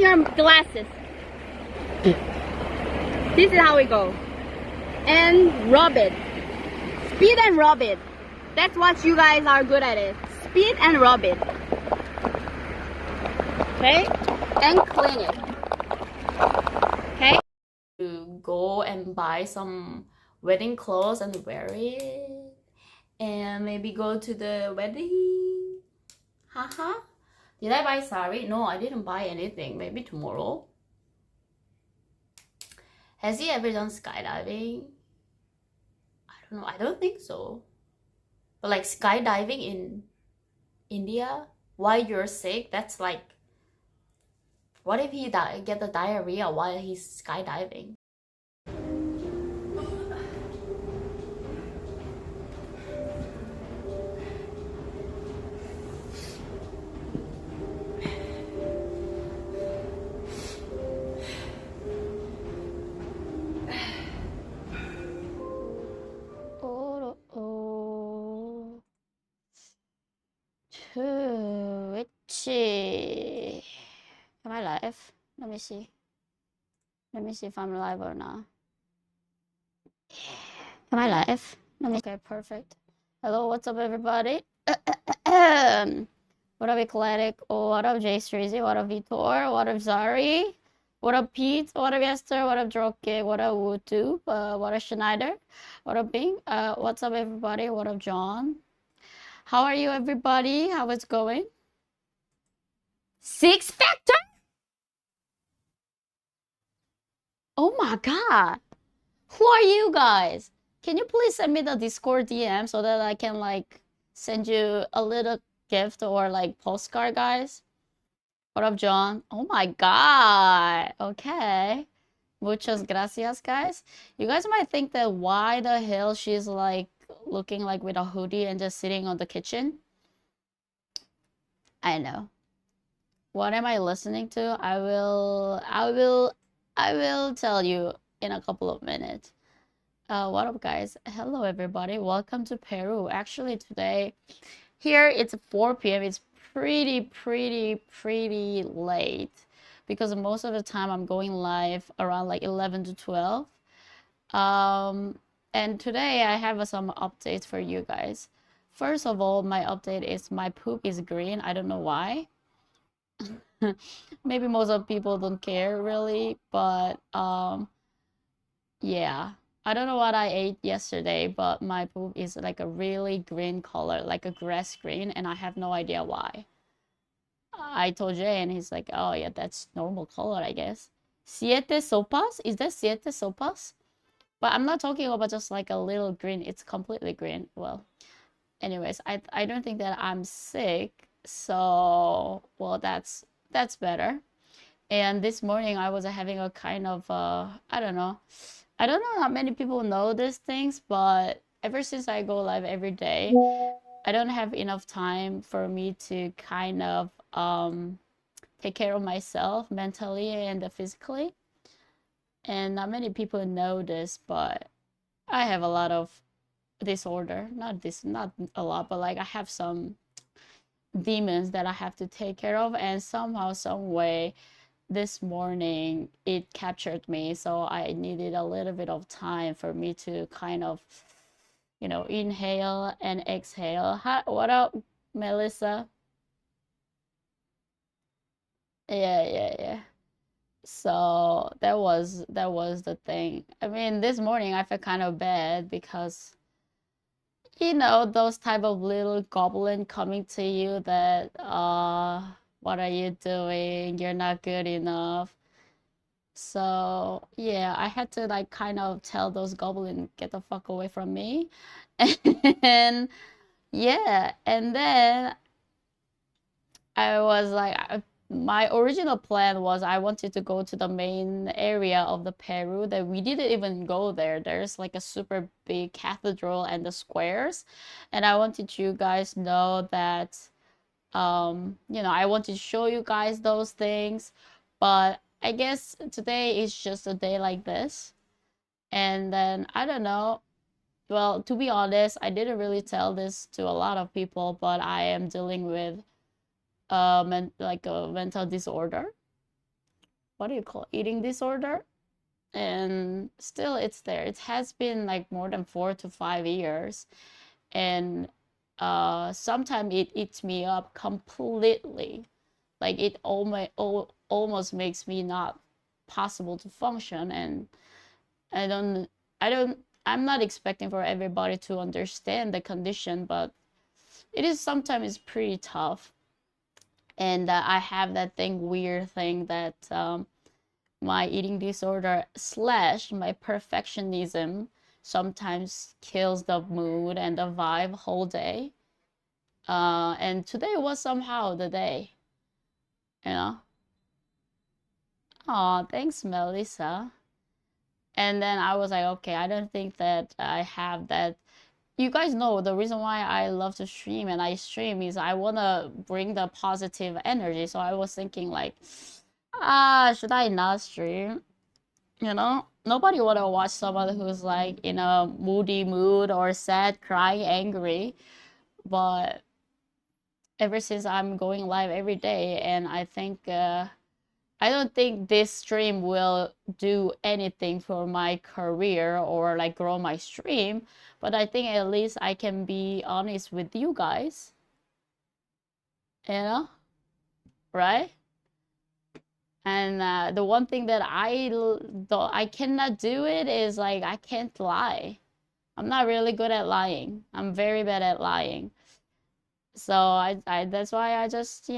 your glasses. This is how we go. And rub it. Speed and rub it. That's what you guys are good at it. Speed and rub it. Okay? And clean it. Okay? To go and buy some wedding clothes and wear it. And maybe go to the wedding. Haha. Did I buy sari? No, I didn't buy anything. Maybe tomorrow. Has he ever done skydiving? I don't know. I don't think so. But like skydiving in India while you're sick, that's like, what if he get the diarrhea while he's skydiving? Twitchy. Am I live? Let me see. Let me see if I'm live or not. Am I live? Okay, perfect. Hello, what's up, everybody? What up, Eclectic? Oh, what up, Jay Streezy? What up, Vitor? What up, Zari? What up, Pete? What up, Esther? What up, Droke? What up, WooTube? What up, Schneider? What up, Bing? What's up, everybody? What up, John? How are you, everybody? How is it going? Six Factor? Oh my god. Who are you guys? Can you please send me the Discord DM so that I can like send you a little gift or like postcard, guys? What up, John? Oh my god. Okay. Muchas gracias, guys. You guys might think that why the hell she's like looking like with a hoodie and just sitting on the kitchen. I know. What am I listening to? I will tell you in a couple of minutes. What up, guys? Hello, everybody. Welcome to Peru. Actually, today, here it's 4 p.m. It's pretty late because most of the time I'm going live around like 11 to 12. And today I have some updates for you guys. First of all, my update is my poop is green. I don't know why. Maybe most of people don't care really, but yeah. I don't know what I ate yesterday, but my poop is like a really green color, like a grass green, and I have no idea why. I told Jay, and he's like, oh yeah, that's normal color, I guess. Siete sopas? Is that siete sopas? But I'm not talking about just like a little green. It's completely green. Well, anyways, I don't think that I'm sick. So, well, that's better. And this morning I was having a kind of, I don't know how many people know these things, but ever since I go live every day, I don't have enough time for me to kind of take care of myself mentally and physically. And not many people know this, but I have a lot of disorder. Not a lot, but like I have some demons that I have to take care of, and somehow, some way, this morning it captured me, so I needed a little bit of time for me to kind of, you know, inhale and exhale. Hi, what up, Melissa? Yeah. So that was the thing. I mean, this morning I felt kind of bad because, you know, those type of little goblin coming to you that what are you doing? You're not good enough. So yeah, I had to like kind of tell those goblins, get the fuck away from me. And yeah, and then I was like, my original plan was I wanted to go to the main area of the Peru that we didn't even go there. There's like a super big cathedral and the squares. And I wanted you guys know that, you know, I wanted to show you guys those things. But I guess today is just a day like this. And then, I don't know. Well, to be honest, I didn't really tell this to a lot of people, but I am dealing with like a mental disorder. what do you call it? Eating disorder, and still it's there. It has been like more than 4 to 5 years, and sometimes it eats me up completely. Like it almost makes me not possible to function, and I don't I don't I'm not expecting for everybody to understand the condition, but it is sometimes pretty tough. And I have that weird thing that my eating disorder slash my perfectionism sometimes kills the mood and the vibe whole day. And today was somehow the day, you know. Oh, thanks, Melissa. And then I was like, okay, I don't think that I have that. You guys know the reason why I love to stream and I stream is I want to bring the positive energy. So I was thinking like, should I not stream? You know, nobody want to watch someone who's like in a moody mood or sad, crying, angry. But ever since I'm going live every day, and I think I don't think this stream will do anything for my career or like grow my stream, but I think at least I can be honest with you guys, you know, right? And the one thing that I cannot do it is like I can't lie. I'm not really good at lying. I'm very bad at lying. So I that's why I just,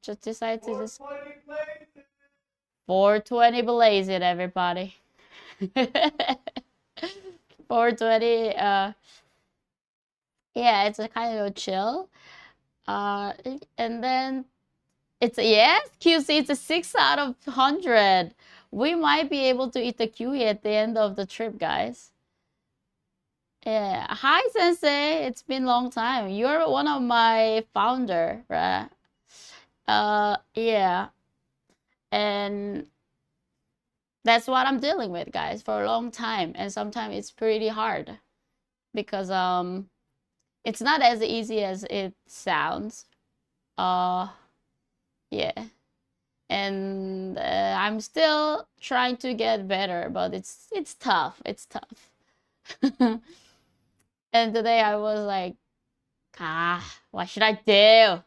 just decided to just 420 blaze it, everybody. 420, yeah, it's a kind of chill. And then it's, yes, QC, it's a 6 out of 100. We might be able to eat the kiwi at the end of the trip, guys. Yeah. Hi, Sensei. It's been a long time. You're one of my founder, right? Yeah. And that's what I'm dealing with, guys, for a long time. And sometimes it's pretty hard because it's not as easy as it sounds. Yeah. And I'm still trying to get better, but it's tough. It's tough. And today I was like, what should I do?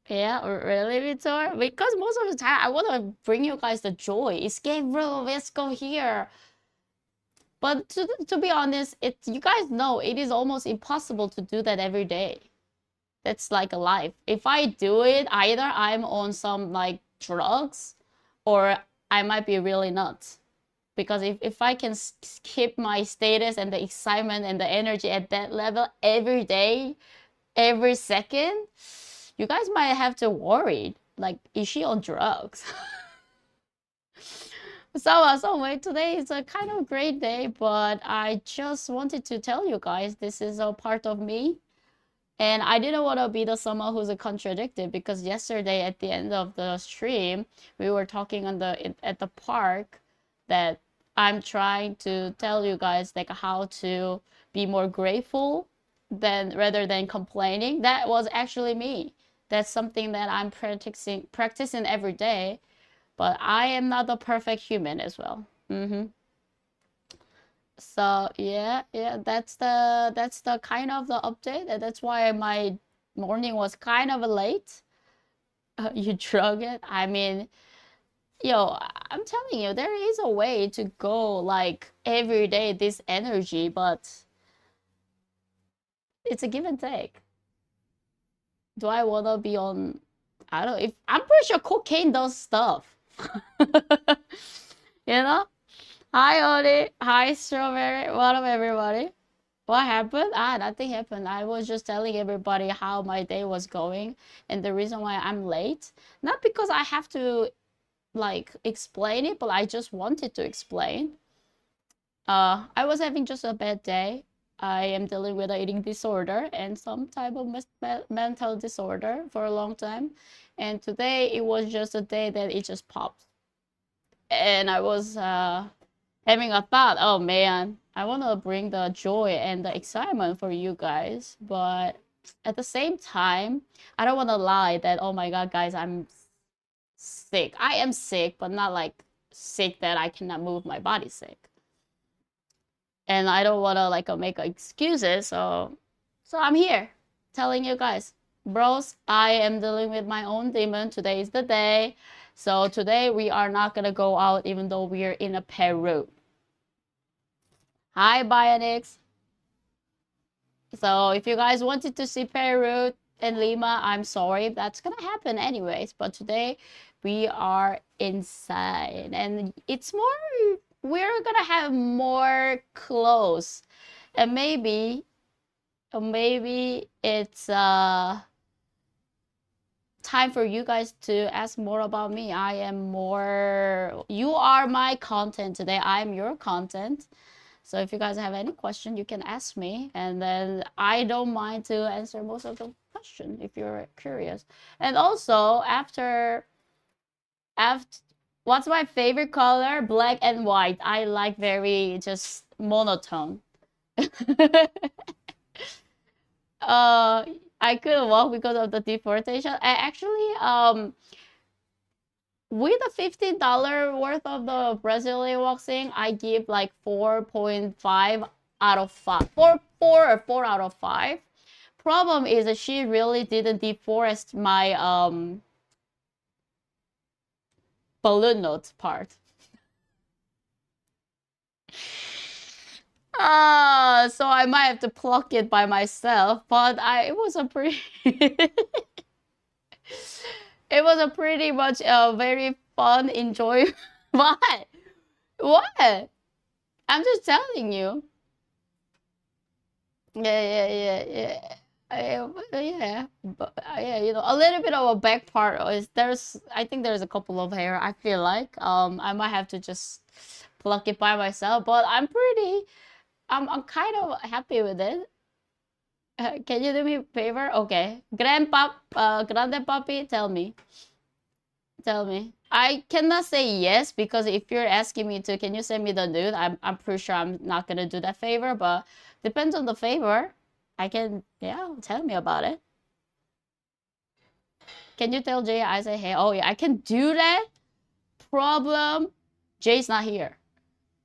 Yeah, really, Victor? Because most of the time I want to bring you guys the joy. Escape room, let's go here. But to be honest, you guys know it is almost impossible to do that every day. That's like a life. If I do it, either I'm on some like drugs or I might be really nuts. Because if I can keep my status and the excitement and the energy at that level every day, every second, you guys might have to worry. Like, is she on drugs? So wait, today is a kind of great day, but I just wanted to tell you guys this is a part of me. And I didn't want to be the someone who's a contradicted, because yesterday at the end of the stream, we were talking at the park that I'm trying to tell you guys like how to be more grateful rather than complaining. That was actually me. That's something that I'm practicing every day, but I am not a perfect human as well. So yeah, that's the kind of the update, and that's why my morning was kind of late. You drug it. I mean, yo, I'm telling you, there is a way to go like every day this energy, but it's a give and take. Do I wanna be on? I don't know. If I'm pretty sure cocaine does stuff. You know? Hi, Oli. Hi, Strawberry. What up, everybody? What happened? Nothing happened. I was just telling everybody how my day was going and the reason why I'm late. Not because I have to like explain it, but I just wanted to explain. I was having just a bad day. I am dealing with an eating disorder and some type of mental disorder for a long time. And today it was just a day that it just popped. And I was having a thought, oh man, I want to bring the joy and the excitement for you guys. But at the same time, I don't want to lie that, oh my God, guys, I'm sick. I am sick, but not like sick that I cannot move my body sick. And I don't want to like make excuses, so I'm here telling you guys, bros, I am dealing with my own demon. Today is the day. So today we are not gonna go out even though we are in a Peru. Hi, Bionics. So if you guys wanted to see Peru and Lima, I'm sorry, that's gonna happen anyways. But today we are inside, and it's more, we're gonna have more clothes, and maybe it's time for you guys to ask more about me. I am more, you are my content today. I am your content. So if you guys have any question, you can ask me, and then I don't mind to answer most of the question if you're curious. And also after what's my favorite color? Black and white. I like very just monotone. I couldn't walk because of the deportation. I actually with the $15 worth of the Brazilian waxing, I give like 4.5 out of 5. 4 or 4 out of 5. Problem is that she really didn't deforest my balloon note part. So I might have to pluck it by myself, but it was a pretty it was a pretty much very fun, enjoy. What? What? I'm just telling you. Yeah. Yeah, but yeah, you know, a little bit of a back part is I think there's a couple of hair. I feel like I might have to just pluck it by myself, but I'm kind of happy with it. Can you do me a favor? Okay, grande papi, tell me. I cannot say yes because if you're asking me to, can you send me the nude? I'm pretty sure I'm not gonna do that favor, but depends on the favor. I can, yeah, tell me about it. Can you tell Jay I say hey? Oh yeah, I can do that. Problem, Jay's not here.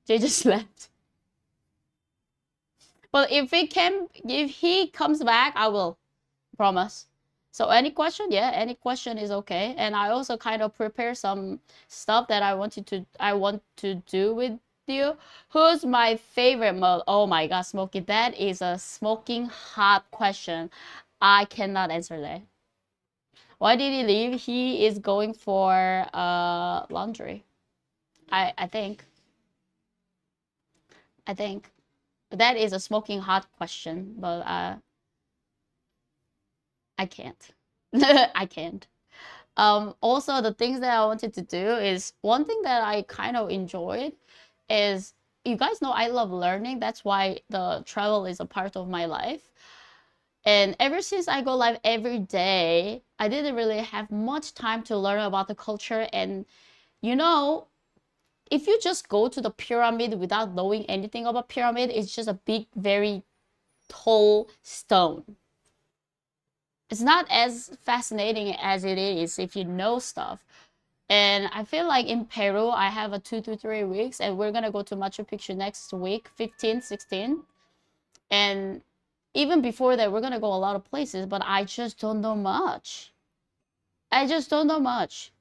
Jay just left. But if he comes back, I will promise. So any question? Yeah, any question is okay. And I also kind of prepare some stuff that I want to do with you. Who's my favorite mode? Oh my god, Smokey, that is a smoking hot question. I cannot answer that. Why did he leave? He is going for laundry. I think. That is a smoking hot question, but I can't. I can't. Also, the things that I wanted to do is one thing that I kind of enjoyed is, you guys know I love learning. That's why the travel is a part of my life. And ever since I go live every day, I didn't really have much time to learn about the culture. And you know, if you just go to the pyramid without knowing anything about pyramid, it's just a big, very tall stone. It's not as fascinating as it is if you know stuff. And I feel like in Peru, I have a 2 to 3 weeks, and we're gonna go to Machu Picchu next week, 15, 16. And even before that, we're gonna go a lot of places, but I just don't know much. I just don't know much.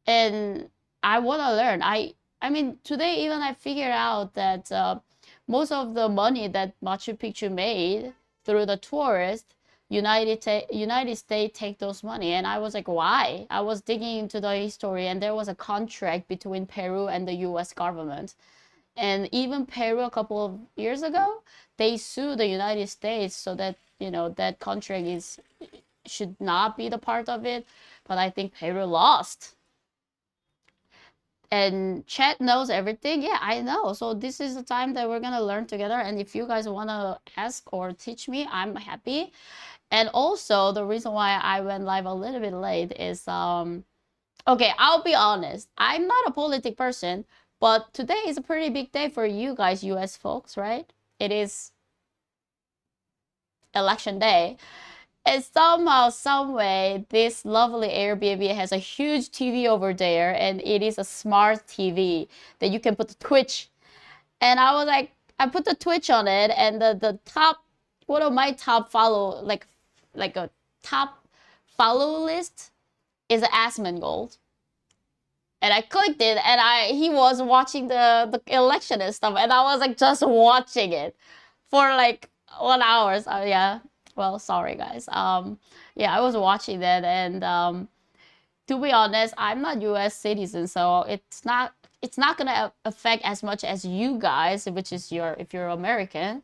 And I wanna learn. I mean, today even I figured out that most of the money that Machu Picchu made through the tourists, United States take those money. And I was like, why? I was digging into the history, and there was a contract between Peru and the US government. And even Peru a couple of years ago, they sued the United States so that, you know, that contract should not be the part of it. But I think Peru lost. And Chat knows everything. Yeah, I know. So this is the time that we're gonna learn together. And if you guys wanna ask or teach me, I'm happy. And also the reason why I went live a little bit late is okay, I'll be honest. I'm not a politic person, but today is a pretty big day for you guys, US folks, right? It is election day. And somehow, some way, this lovely Airbnb has a huge TV over there, and it is a smart TV that you can put the Twitch. And I was like, I put the Twitch on it, and the top, one of my top follow, like a top follow list is Asmongold. And I clicked it, and he was watching the election and stuff, and I was like just watching it for like 1 hour. So yeah, well, sorry guys. Yeah, I was watching that, and to be honest, I'm not U.S. citizen, so it's not gonna affect as much as you guys, which is if you're American.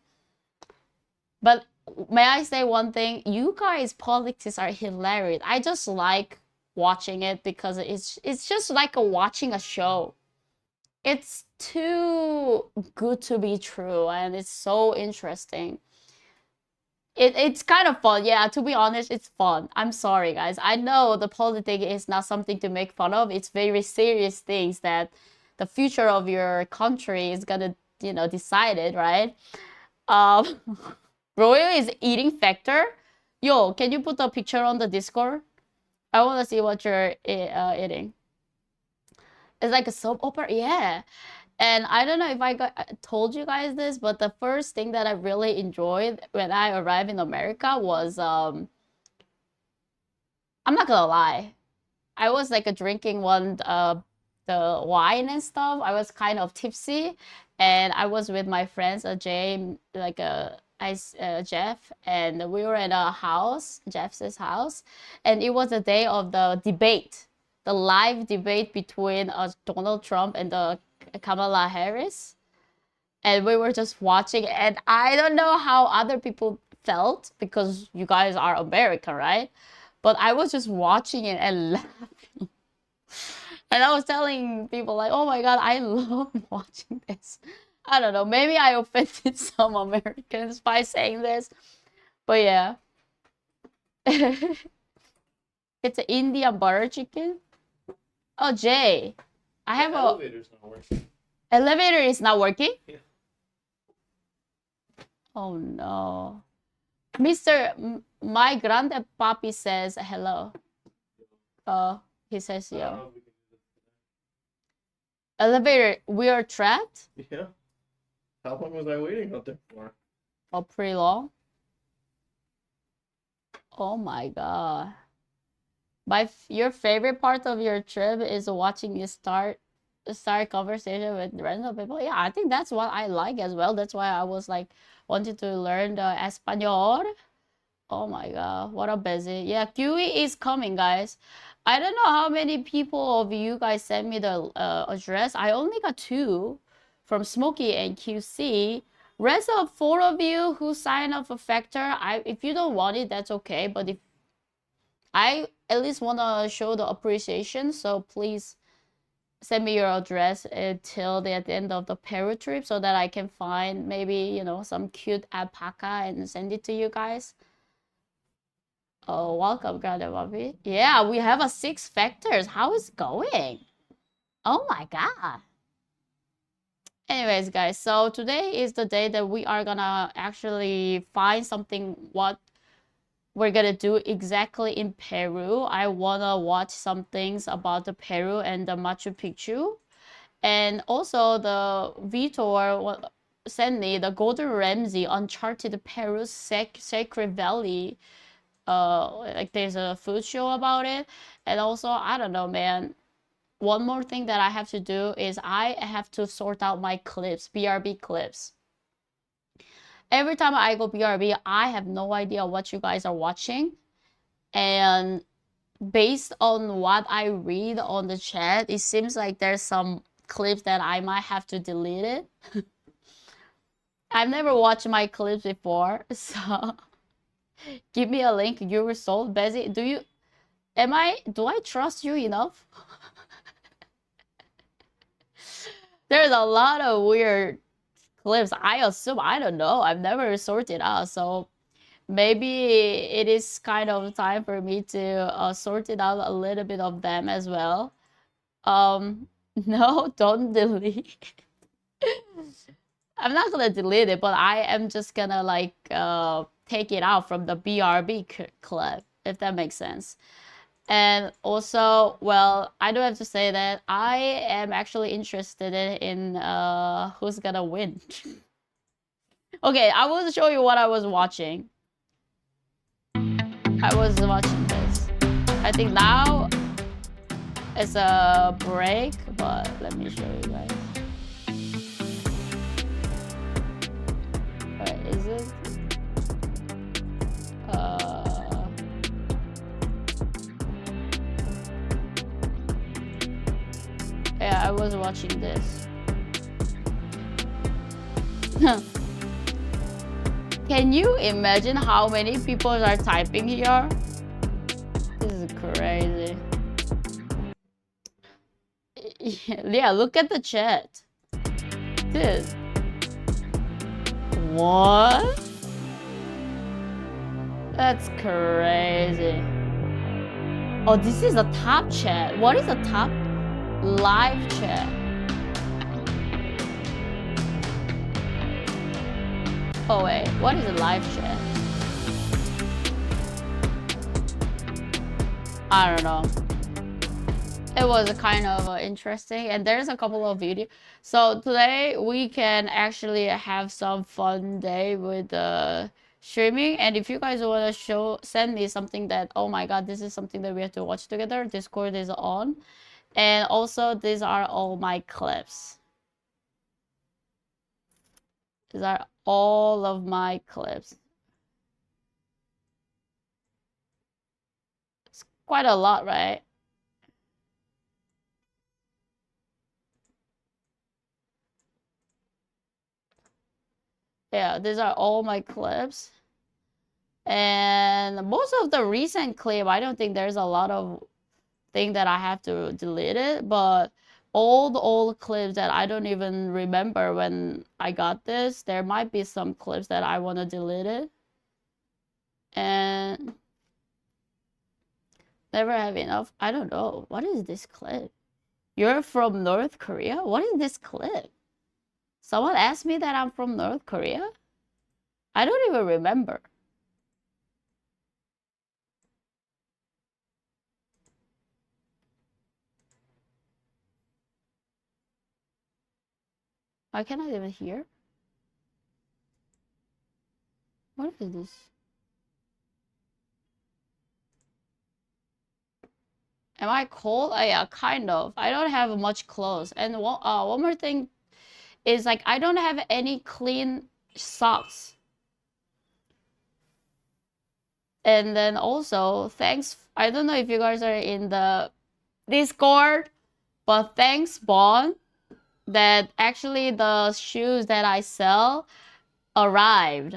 But may I say one thing? You guys' politics are hilarious. I just like watching it because it's just like watching a show. It's too good to be true, and it's so interesting. It's kind of fun. Yeah, to be honest, it's fun. I'm sorry, guys. I know the politics is not something to make fun of. It's very serious things that the future of your country is gonna, decide it, right? Um, Royal is eating factor. Yo, can you put the picture on the Discord? I want to see what you're eating. It's like a soap opera. Yeah. And I don't know if told you guys this, but the first thing that I really enjoyed when I arrived in America was I'm not gonna lie, I was like drinking the wine and stuff. I was kind of tipsy, and I was with my friends, Jay, Jeff, and we were at a house, Jeff's house, and it was the day of the debate, the live debate between Donald Trump and Kamala Harris, and we were just watching, and I don't know how other people felt because you guys are American, right? But I was just watching it and laughing. And I was telling people like, oh my God, I love watching this. I don't know, maybe I offended some Americans by saying this, but yeah. It's an Indian butter chicken. Oh, Jay, I have elevator's not working. Elevator is not working? Yeah. Oh no. My grande papi says hello. He says yo. Elevator, we are trapped? Yeah. How long was I waiting out there for? Oh, pretty long. Oh my God. Your favorite part of your trip is watching you start conversation with random people. Yeah, I think that's what I like as well. That's why I was like wanted to learn the Espanol. Oh my God, what a busy. Yeah, QE is coming, guys. I don't know how many people of you guys sent me the address. I only got 2 from Smokey and QC. Rest of 4 of you who signed up for Factor, if you don't want it, that's okay. But if I at least want to show the appreciation, so please send me your address until the end of the Peru trip so that I can find maybe, some cute alpaca and send it to you guys. Oh, welcome, Grande Bobby. Yeah, we have 6 factors. How is it going? Oh my God. Anyways, guys, so today is the day that we are gonna actually find something what we're gonna do exactly in Peru. I wanna watch some things about the Peru and the Machu Picchu. And also the Vitor sent me the Golden Ramsey Uncharted Peru Sacred Valley. Like there's a food show about it. And also, I don't know, man. One more thing that I have to do is I have to sort out my clips, BRB clips. Every time I go BRB, I have no idea what you guys are watching. And based on what I read on the chat, it seems like there's some clips that I might have to delete it. I've never watched my clips before, so give me a link. You were sold, Bezzy. Do I trust you enough? There's a lot of weird clips. I assume, I don't know. I've never sorted out, so maybe it is kind of time for me to sort it out a little bit of them as well. No, don't delete. I'm not gonna delete it, but I am just gonna like take it out from the BRB clip, if that makes sense. And also, well, I do have to say that I am actually interested in who's gonna win. Okay, I will show you what I was watching. I was watching this. I think now it's a break, but let me show you guys. Wait, is it? Yeah, I was watching this. Can you imagine how many people are typing here? This is crazy. Yeah, look at the chat. Dude. What? That's crazy. Oh, this is a top chat. What is a top live chat? Oh wait, what is a live chat? I don't know. It was kind of interesting, and there's a couple of videos. So today we can actually have some fun day with streaming. And if you guys want to send me something that, oh my god, this is something that we have to watch together, Discord is on. And also, these are all my clips. These are all of my clips. It's quite a lot, right? Yeah, these are all my clips. And most of the recent clip, I don't think there's a lot of thing that I have to delete it, but all the old clips that I don't even remember when I got this, there might be some clips that I want to delete it. And never have enough. I don't know. What is this clip? You're from North Korea? What is this clip? Someone asked me that I'm from North Korea? I don't even remember. I cannot even hear. What is this? Am I cold? Yeah, kind of. I don't have much clothes. And one more thing is, like, I don't have any clean socks. And then also, thanks. I don't know if you guys are in the Discord, but thanks, Bon, that actually the shoes that I sell arrived.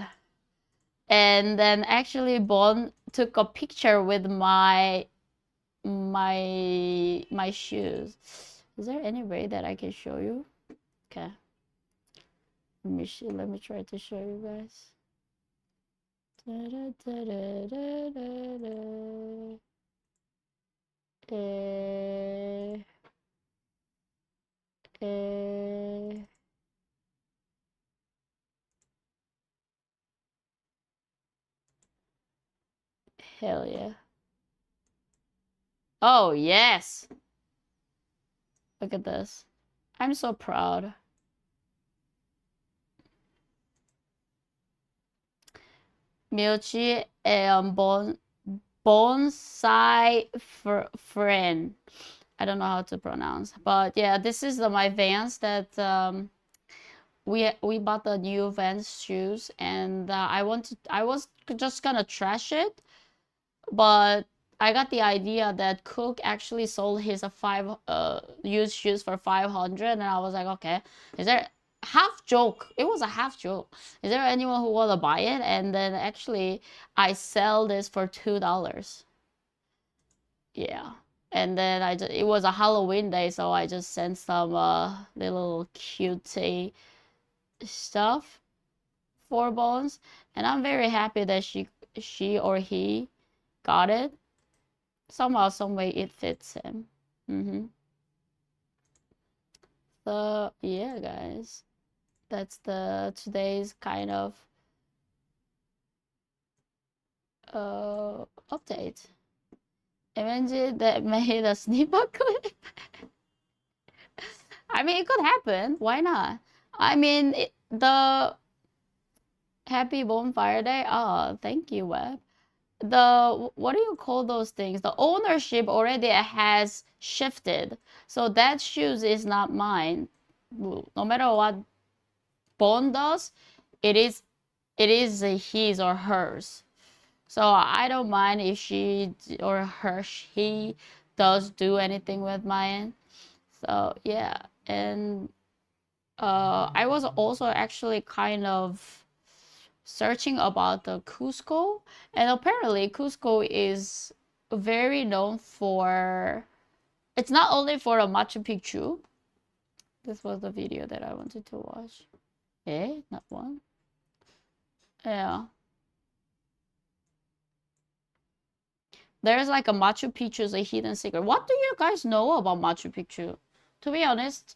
And then actually Bon took a picture with my shoes. Is there any way that I can show you? Okay. Let me try to show you guys. Hell yeah. Oh, yes. Look at this. I'm so proud. Milchi and bonsai friend. I don't know how to pronounce, but yeah, this is my Vans that we bought the new Vans shoes, and I was just gonna trash it, but I got the idea that Cook actually sold his used shoes for 500, and I was like, okay, is there half joke? It was a half joke. Is there anyone who wanna buy it? And then actually, I sell this for $2. Yeah. And then it was a Halloween day, so I just sent some little cutie stuff for Bones, and I'm very happy that she or he got it. Somehow, some way, it fits him. So yeah, guys, that's today's kind of update. Imagine that made a sniper clip. I mean, it could happen. Why not? I mean, the Happy Bonfire Day. Oh, thank you, Web. The what do you call those things? The ownership already has shifted, so that shoes is not mine. No matter what Bone does, it is his or hers. So I don't mind if she or he does do anything with mine. So yeah, and I was also actually kind of searching about the Cusco, and apparently Cusco is very known for. It's not only for a Machu Picchu. This was the video that I wanted to watch. Eh, not one. Yeah. There's like a Machu Picchu's a hidden secret. What do you guys know about Machu Picchu? To be honest,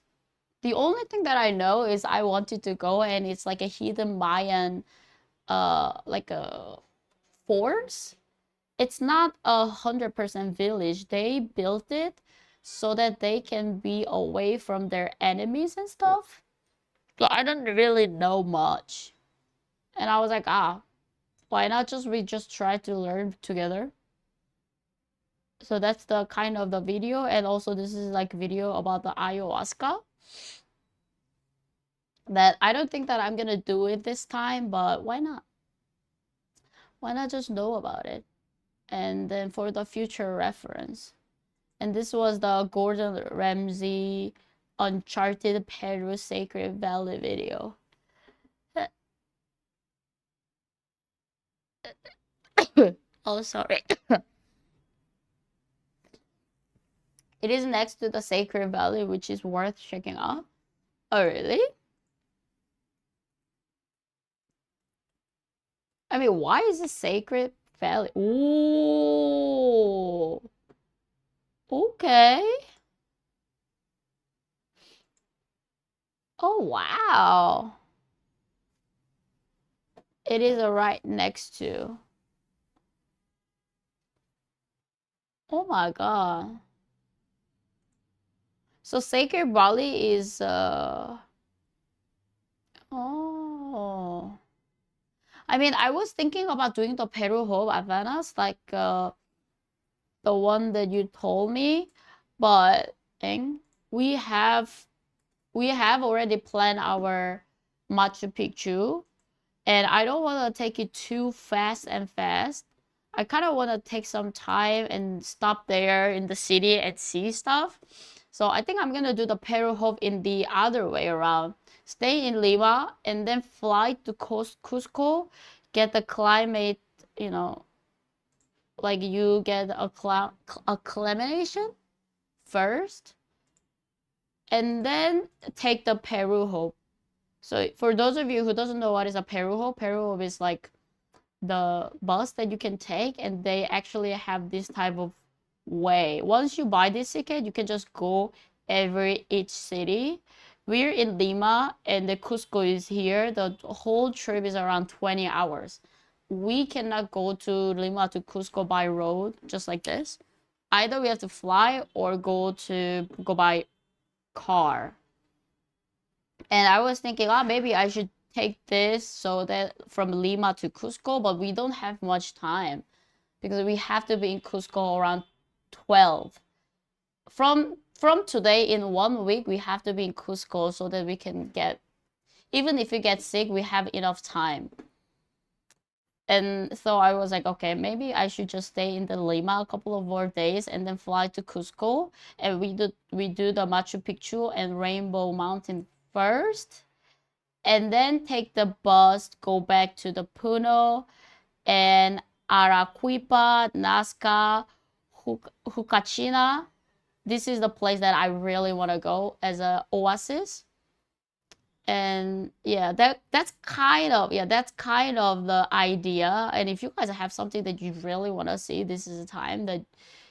the only thing that I know is I wanted to go, and it's like a hidden Mayan like a force. It's not 100% village. They built it so that they can be away from their enemies and stuff. So I don't really know much. And I was like, why not we just try to learn together? So that's the kind of the video, and also this is like video about the ayahuasca. That I don't think that I'm gonna do it this time, but why not? Why not just know about it? And then for the future reference. And this was the Gordon Ramsay Uncharted Peru Sacred Valley video. Oh, sorry. It is next to the Sacred Valley, which is worth checking out. Oh, really? I mean, why is it Sacred Valley? Ooh. Okay. Oh, wow. It is right next to. Oh my god. So Sacred Valley is oh. I mean, I was thinking about doing the Peru Hope Avanas, like the one that you told me, but we have already planned our Machu Picchu, and I don't want to take it too fast. I kind of want to take some time and stop there in the city and see stuff. So I think I'm gonna do the Peru Hope in the other way around. Stay in Lima and then fly to Cusco, get the climate, you know, like you get acclimation first, and then take the Peru Hope. So for those of you who doesn't know what is a Peru Hope is like the bus that you can take, and they actually have this type of way. Once you buy this ticket, you can just go each city. We're in Lima and the Cusco is here. The whole trip is around 20 hours. We cannot go to Lima to Cusco by road just like this. Either we have to fly or go by car. And I was thinking, maybe I should take this so that from Lima to Cusco, but we don't have much time because we have to be in Cusco around 12. From today in 1 week, we have to be in Cusco so that we can get, even if we get sick, we have enough time. And so I was like, okay, maybe I should just stay in the Lima a couple of more days and then fly to Cusco, and we do the Machu Picchu and Rainbow Mountain first, and then take the bus, go back to the Puno and Arequipa, Nazca, Hucachina. This is the place that I really want to go as an oasis. And yeah, that's kind of the idea. And if you guys have something that you really want to see, this is the time that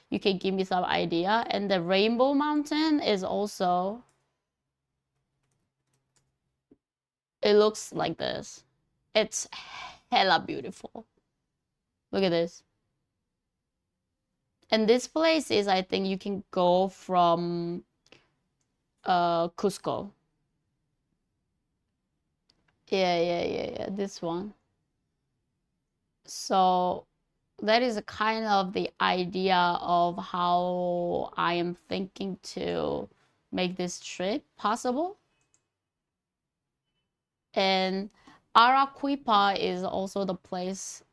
you can give me some idea. And the Rainbow Mountain is also, it looks like this. It's hella beautiful. Look at this. And this place is, I think you can go from Cusco. Yeah, this one. So that is a kind of the idea of how I am thinking to make this trip possible. And Arequipa is also the place.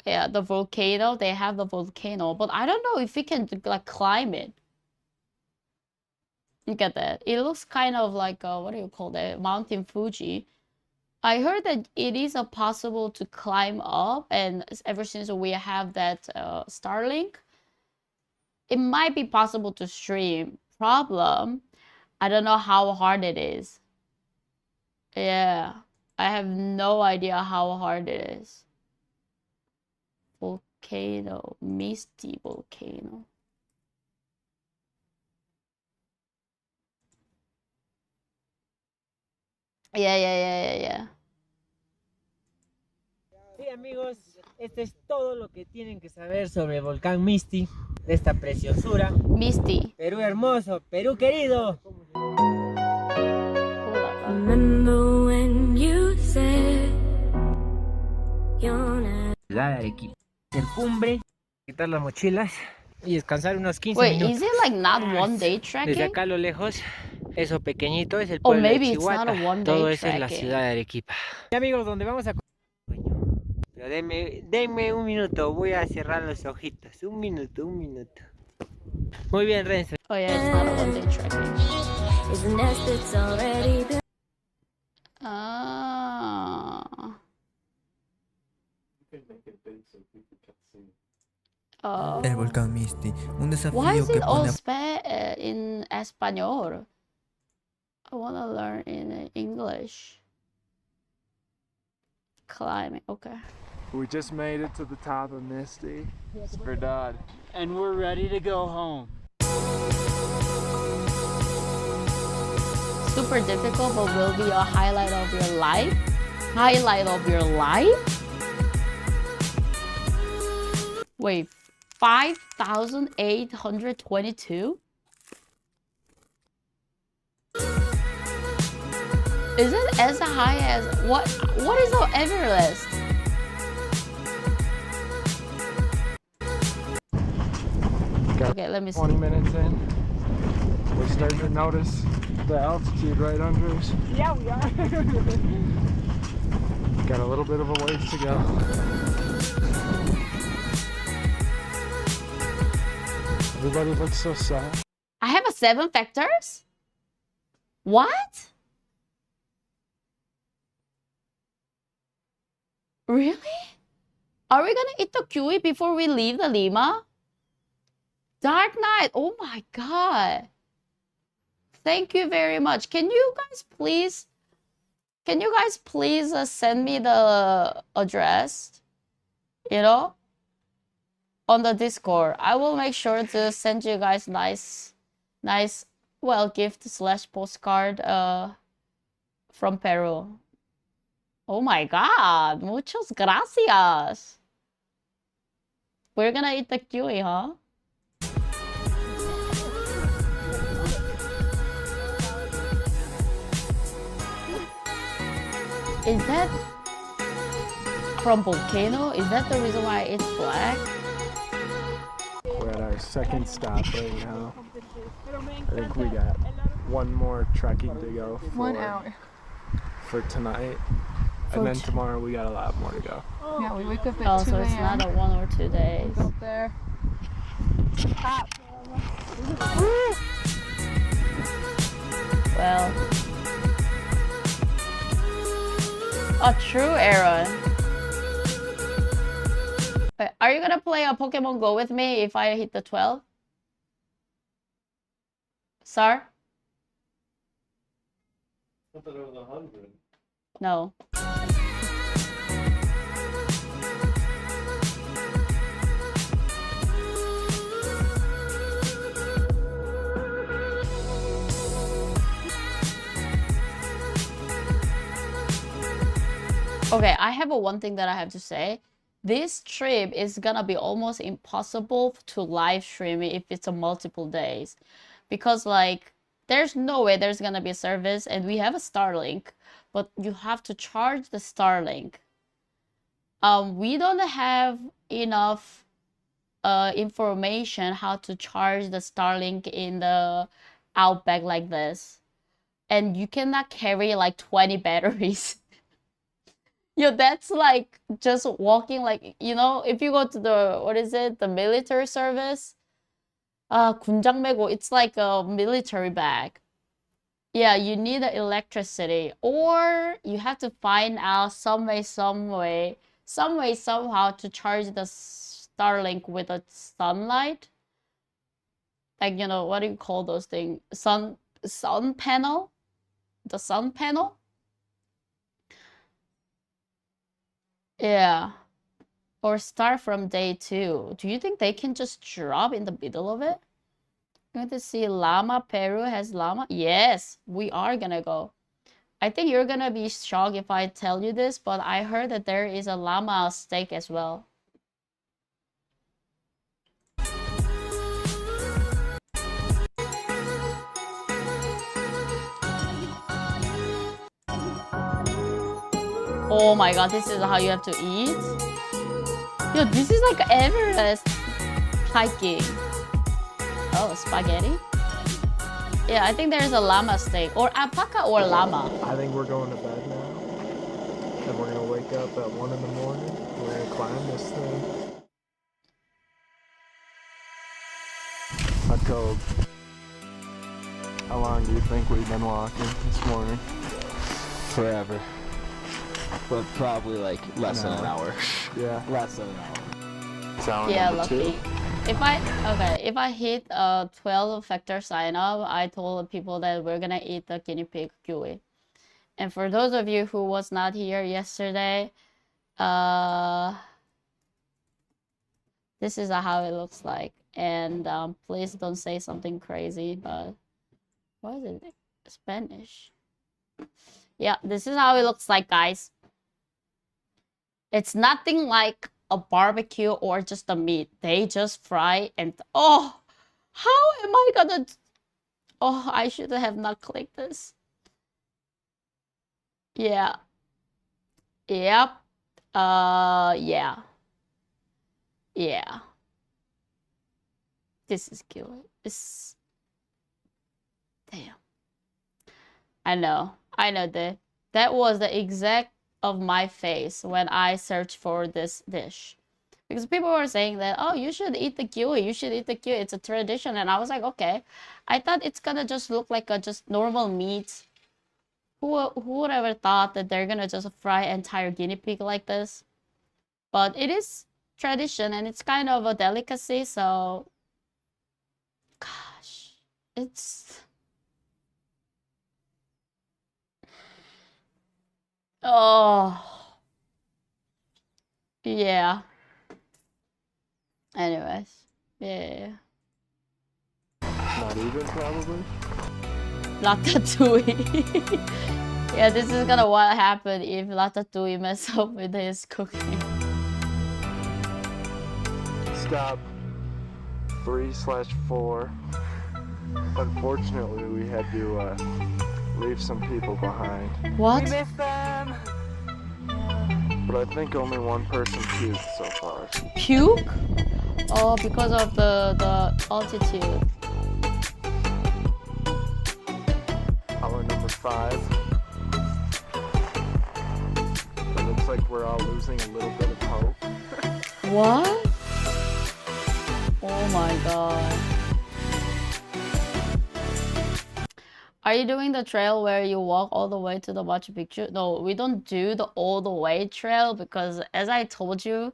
Yeah, the volcano, they have the volcano, but I don't know if we can like climb it. Look at that. It looks kind of like what do you call that? Mountain Fuji. I heard that it is possible to climb up, and ever since we have that Starlink, it might be possible to stream. Problem, I don't know how hard it is. Yeah, I have no idea how hard it is. Volcano, misty volcano. Yeah. Sí, amigos, esto es todo lo que tienen que saber sobre el volcán Misty, de esta preciosura. Misty. Perú hermoso, Perú querido. Remember when you said you're not... Ciudad de Arequipa. Hacer cumbre, quitar las mochilas y descansar unos 15 Wait, minutos. is it like not one day Desde trekking? acá a lo lejos, eso pequeñito es el Or pueblo de maybe it's not a Chihuahua. one Todo day eso es la trekking. ciudad de Arequipa. Y amigos, donde vamos a... Pero denme un minuto, voy a cerrar los ojitos. Un minuto. Muy bien, Renzo. Oh yeah, it's not a one day trekking. It's a nest that's already been... Ah. You can make it big so people can see. Oh. El volcán Misty, un Why desafío is que it all pone in español? I want to learn in English. Climbing, okay. We just made it to the top of Misty. It's Verdad. And we're ready to go home. Super difficult, but will be a highlight of your life. Highlight of your life? Wait, 5,822? Is it as high as what is the Everest? Okay, let me see. 20 minutes in. We're starting to notice the altitude right under us. Yeah, we are. Got a little bit of a ways to go. Everybody looks so sad. I have a 7 factors? What? Really? Are we gonna eat the kiwi before we leave the Lima? Dark Knight, oh my god. Thank you very much. Can you guys please send me the address? You know? On the Discord. I will make sure to send you guys nice, well, gift / postcard from Peru. Oh my god, muchas gracias. We're gonna eat the kiwi, huh? Is that from volcano? Is that the reason why it's black? We're at our second stop right now. I think we got one more trekking to go for, 1 hour. for tonight. And then tomorrow we got a lot more to go. Yeah, we wake up at Oh, 2 so it's not a 1 or 2 days. Go up there. Well, oh, true, Aaron. Wait, are you gonna play a Pokemon Go with me if I hit the 12? Sir? I thought it was 100. No. Okay, I have one thing that I have to say. This trip is gonna be almost impossible to live stream if it's a multiple days. Because like there's no way there's gonna be a service and we have a Starlink, but you have to charge the Starlink. We don't have enough information how to charge the Starlink in the outback like this. And you cannot carry like 20 batteries. Yo, that's like just walking like, you know, if you go to the, what is it, the military service? 군장 메고, it's like a military bag. Yeah, you need the electricity, or you have to find out some way, somehow to charge the Starlink with a sunlight. Like, you know, what do you call those things? Sun panel? The sun panel? Yeah. Or start from day 2. Do you think they can just drop in the middle of it? You're going to see llama. Peru has llama. Yes, we are gonna go. I think you're gonna be shocked if I tell you this, but I heard that there is a llama steak as well. Oh my god, this is how you have to eat? Yo, this is like Everest hiking. Oh, spaghetti? Yeah, I think there's a llama steak. Or alpaca or llama. I think we're going to bed now. And we're going to wake up at 1 in the morning. We're going to climb this thing. Hot cold. How long do you think we've been walking this morning? Forever. But probably like less than an hour. Yeah. Less than an hour. Sound Yeah, number lucky. 2. If I hit 12 factor sign up, I told people that we're gonna eat the guinea pig kiwi. And for those of you who was not here yesterday, this is how it looks like. And please don't say something crazy, but what is it? Spanish. Yeah, this is how it looks like, guys. It's nothing like a barbecue or just the meat. They just fry and oh, how am I gonna? Oh, I should have not clicked this. Yeah. Yep. Yeah. Yeah. This is killer. It's damn. I know that was the exact of my face when I searched for this dish. Because people were saying that, oh, you should eat the kiwi, it's a tradition. And I was like, okay. I thought it's gonna just look like a just normal meat. Who would ever thought that they're gonna just fry entire guinea pig like this? But it is tradition and it's kind of a delicacy, so gosh, it's oh yeah. Anyways, yeah. Not even, probably. Ratatouille. Yeah, this is gonna what happen if Ratatouille mess up with his cooking. Stop 3/4. Unfortunately, we had to leave some people behind. What? But I think only one person puked so far. Puke? Oh, because of the altitude. Hour number 5. It looks like we're all losing a little bit of hope. What? Oh my god. Are you doing the trail where you walk all the way to the Machu Picchu? No, we don't do the all the way trail because as I told you,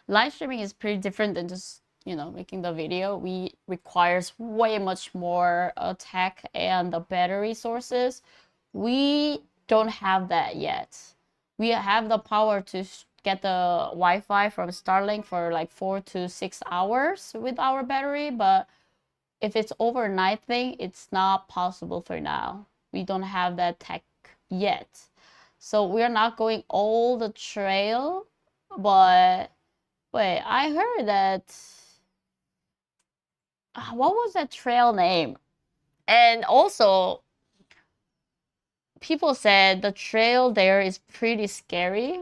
live streaming is pretty different than just, you know, making the video. We requires way much more tech and the battery sources. We don't have that yet. We have the power to get the Wi-Fi from Starlink for like 4 to 6 hours with our battery, but if it's overnight thing, it's not possible for now. We don't have that tech yet. So we're not going all the trail, but wait, I heard that what was that trail name? And also people said the trail there is pretty scary.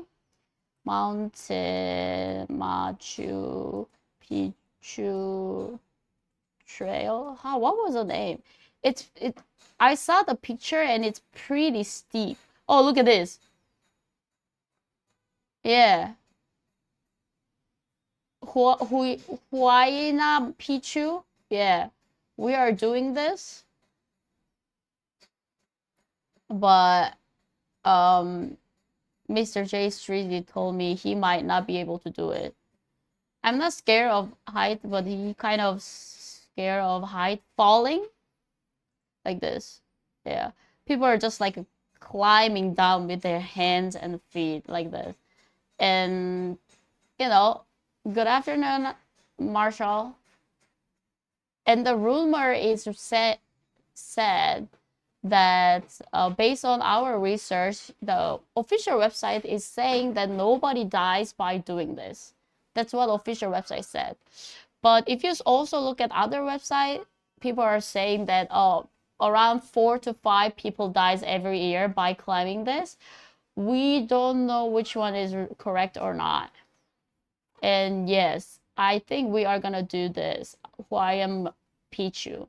Mountain Machu Picchu Trail. What was the name? I saw the picture and it's pretty steep. Oh, look at this. Yeah. Huayna Picchu. Yeah. We are doing this. But Mr. J Streety told me he might not be able to do it. I'm not scared of height, but he kind of scared of height falling. Like this. Yeah. People are just like climbing down with their hands and feet like this. And, you know, good afternoon, Marshall. And the rumor is said that based on our research, the official website is saying that nobody dies by doing this. That's what official website said. But if you also look at other websites, people are saying that around 4 to 5 people dies every year by climbing this. We don't know which one is correct or not. And yes, I think we are gonna do this. Huayam Pichu.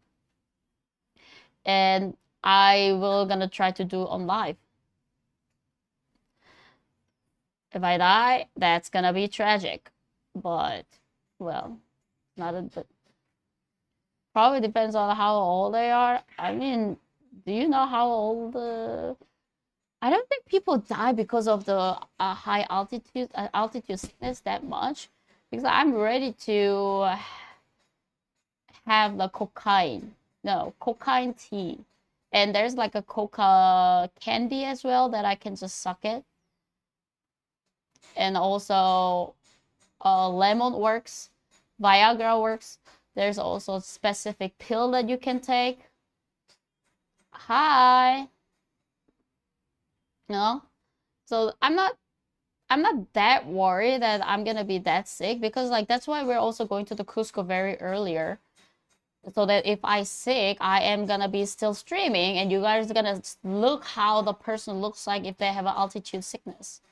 And I will gonna try to do on live. If I die, that's gonna be tragic. But, well, not a bit. Probably depends on how old they are. I mean, do you know how old I don't think people die because of the high altitude sickness that much, because I'm ready to have the cocaine tea, and there's like a coca candy as well that I can just suck it, and also lemon works, Viagra works. There's also a specific pill that you can take. Hi. No, so I'm not that worried that I'm gonna be that sick, because like that's why we're also going to the Cusco very earlier, so that if I sick, I am gonna be still streaming and you guys are gonna look how the person looks like if they have an altitude sickness.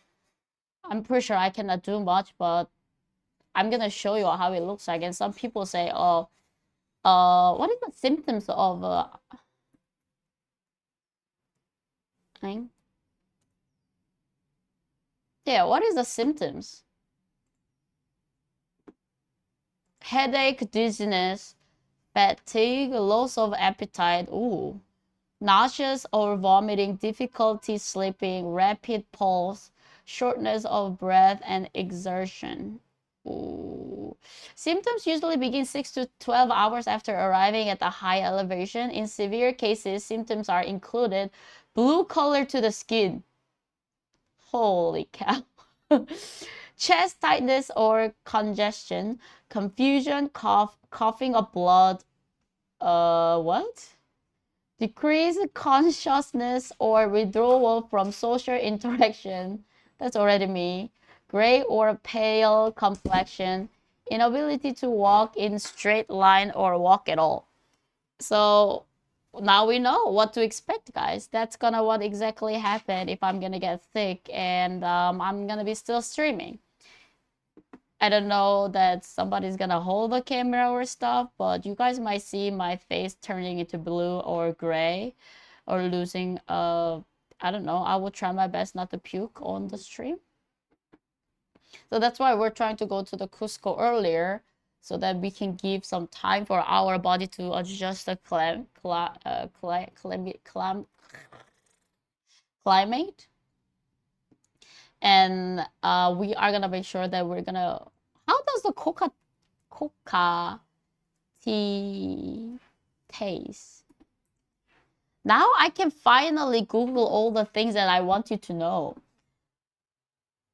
I'm pretty sure I cannot do much, but I'm gonna show you how it looks like. And some people say, oh, what is the symptoms of thing? Yeah, what is the symptoms? Headache, dizziness, fatigue, loss of appetite, ooh, nauseous or vomiting, difficulty sleeping, rapid pulse, shortness of breath, and exertion. Ooh. Symptoms usually begin 6 to 12 hours after arriving at a high elevation. In severe cases, symptoms are included blue color to the skin. Holy cow. Chest tightness or congestion, confusion, coughing up blood, what? Decreased consciousness or withdrawal from social interaction. That's already me. Gray or pale complexion, inability to walk in straight line or walk at all. So now we know what to expect, guys. That's gonna what exactly happen if I'm gonna get sick and I'm gonna be still streaming. I don't know that somebody's gonna hold the camera or stuff, but you guys might see my face turning into blue or gray or losing I don't know. I will try my best not to puke on the stream. So that's why we're trying to go to the Cusco earlier, so that we can give some time for our body to adjust the climate. And we are gonna make sure that we're gonna. How does the coca tea taste? Now I can finally Google all the things that I want you to know.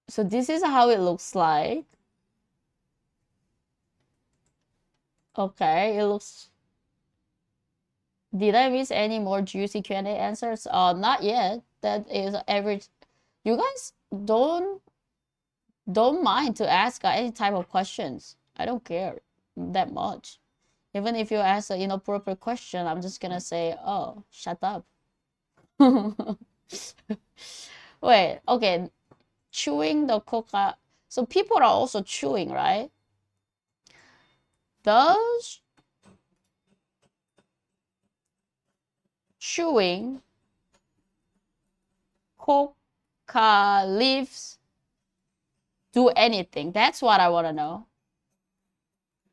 So this is how it looks like. Okay, it looks. Did I miss any more juicy Q&A answers? Not yet. That is You guys don't mind to ask any type of questions. I don't care that much. Even if you ask an inappropriate question, I'm just gonna say, oh, shut up. Wait, okay. Chewing the coca. So people are also chewing, right? Does chewing coca leaves do anything? That's what I want to know.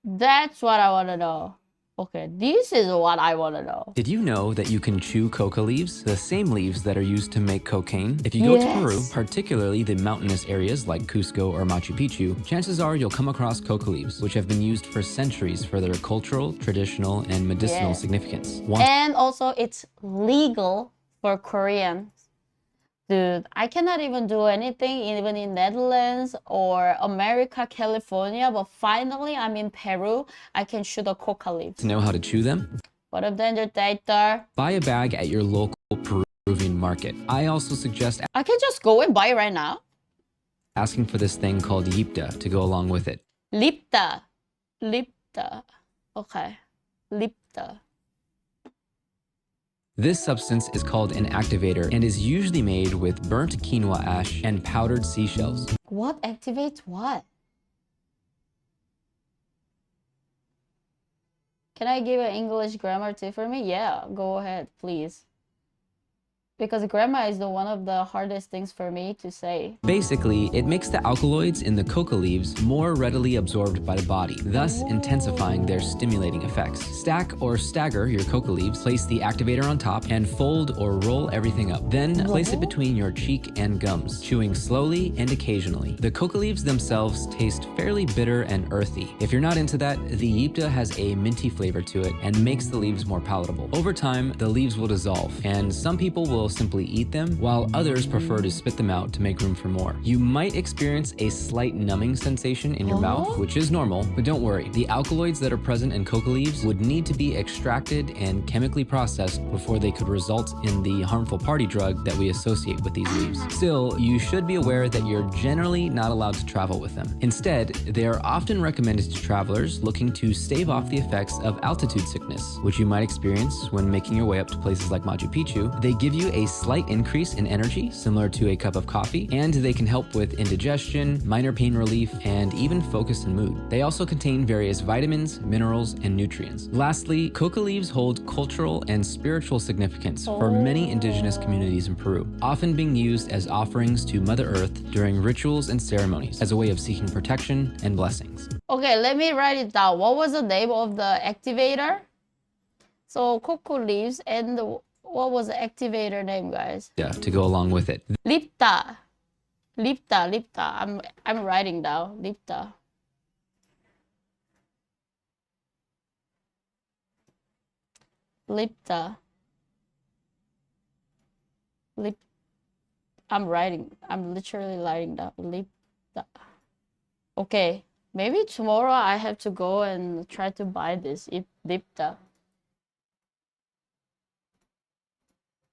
That's what I want to know. Okay, this is what I want to know. Did you know that you can chew coca leaves, the same leaves that are used to make cocaine? If you go to Peru, particularly the mountainous areas like Cusco or Machu Picchu, chances are you'll come across coca leaves, which have been used for centuries for their cultural, traditional, and medicinal significance. And also, it's legal for Koreans. Dude, I cannot even do anything even in Netherlands or America, California, but finally I'm in Peru. I can chew the coca leaves. To know how to chew them? What a danger data. Buy a bag at your local Peruvian market. I also suggest I can just go and buy it right now. asking for this thing called yipta to go along with it. Lipta. Lipta. Okay. Lipta. This substance is called an activator and is usually made with burnt quinoa ash and powdered seashells. What activates what? Can I give an English grammar tip for me? Yeah, go ahead, please. Because grammar is one of the hardest things for me to say. Basically, it makes the alkaloids in the coca leaves more readily absorbed by the body, thus intensifying their stimulating effects. Stack or stagger your coca leaves, place the activator on top, and fold or roll everything up. Then place it between your cheek and gums, chewing slowly and occasionally. The coca leaves themselves taste fairly bitter and earthy. If you're not into that, the yipta has a minty flavor to it and makes the leaves more palatable. Over time, the leaves will dissolve, and some people will simply eat them, while others prefer to spit them out to make room for more. You might experience a slight numbing sensation in your mouth, which is normal, but don't worry. The alkaloids that are present in coca leaves would need to be extracted and chemically processed before they could result in the harmful party drug that we associate with these leaves. Still, you should be aware that you're generally not allowed to travel with them. Instead, they are often recommended to travelers looking to stave off the effects of altitude sickness, which you might experience when making your way up to places like Machu Picchu. They give you a slight increase in energy, similar to a cup of coffee, and they can help with indigestion, minor pain relief, and even focus and mood. They also contain various vitamins, minerals, and nutrients. Lastly, coca leaves hold cultural and spiritual significance for many indigenous communities in Peru, often being used as offerings to Mother Earth during rituals and ceremonies as a way of seeking protection and blessings. Okay, let me write it down. What was the name of the activator? So coca leaves and what was the activator name, guys? Yeah, to go along with it. Lipta. Lipta, Lipta. I'm writing down. Lipta. Lipta. I'm literally writing down. Lipta. Okay. Maybe tomorrow I have to go and try to buy this. Lipta.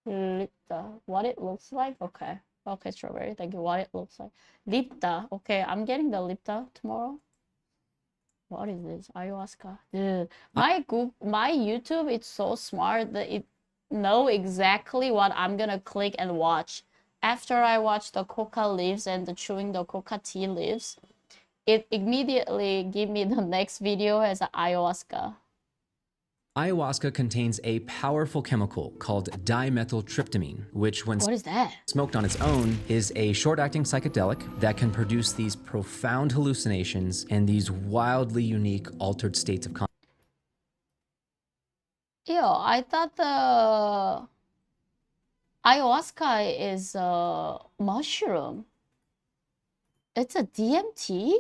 Lipta. What it looks like? Okay. Okay, strawberry. Thank you. What it looks like. Lipta. Okay, I'm getting the Lipta tomorrow. What is this? Ayahuasca. Dude, my YouTube, it's so smart that it know exactly what I'm gonna click and watch. After I watch the coca leaves and the chewing the coca tea leaves, it immediately give me the next video as an ayahuasca. Ayahuasca contains a powerful chemical called dimethyltryptamine, which when What is that? smoked on its own is a short-acting psychedelic that can produce these profound hallucinations and these wildly unique altered states of consciousness. Yo, I thought the ayahuasca is a mushroom. It's a DMT?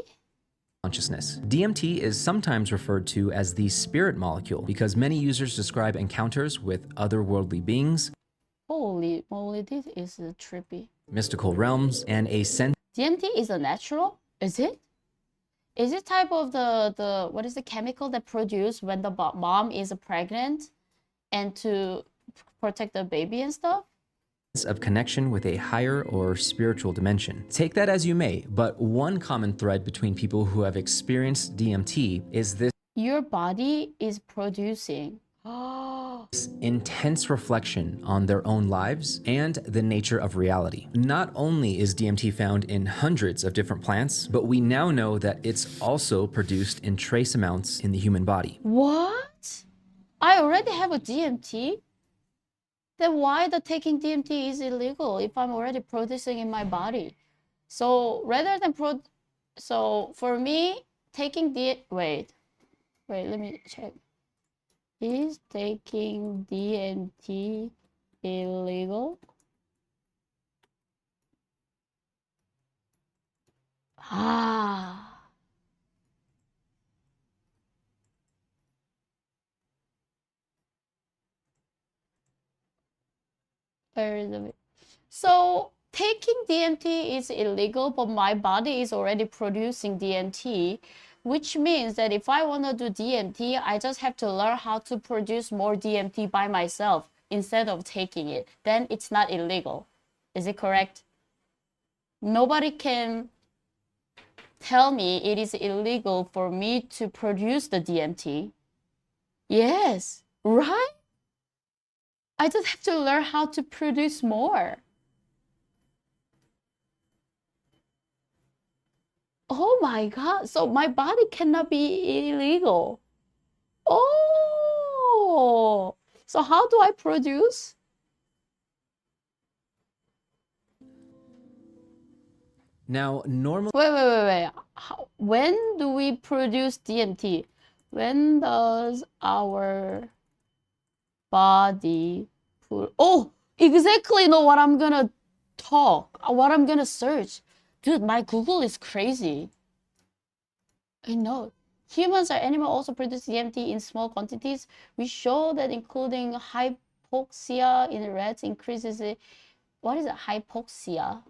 DMT is sometimes referred to as the spirit molecule because many users describe encounters with otherworldly beings, Holy moly, this is trippy. mystical realms, and a sense DMT is a natural? Is it? Is it type of the what is the chemical that produced when the mom is pregnant and to protect the baby and stuff? of connection with a higher or spiritual dimension. Take that as you may, but one common thread between people who have experienced DMT is this Your body is producing. intense reflection on their own lives and the nature of reality. Not only is DMT found in hundreds of different plants, but we now know that it's also produced in trace amounts in the human body. What? I already have a DMT? Then why the taking DMT is illegal if I'm already producing in my body? So rather than so for me, taking wait, let me check. Is taking DMT illegal? Ah. Where is it? So taking DMT is illegal, but my body is already producing DMT, which means that if I want to do DMT, I just have to learn how to produce more DMT by myself instead of taking it. Then it's not illegal. Is it correct? Nobody can tell me it is illegal for me to produce the DMT. Yes, right? I just have to learn how to produce more. Oh my God. So my body cannot be illegal. Oh, so how do I produce? Now, normally, Wait. When do we produce DMT? When does our body put... Oh, exactly know what I'm gonna what I'm gonna search. Dude, my Google is crazy. I know. Humans or animals also produce DMT in small quantities. We show that including hypoxia in rats increases it. What is it? Hypoxia?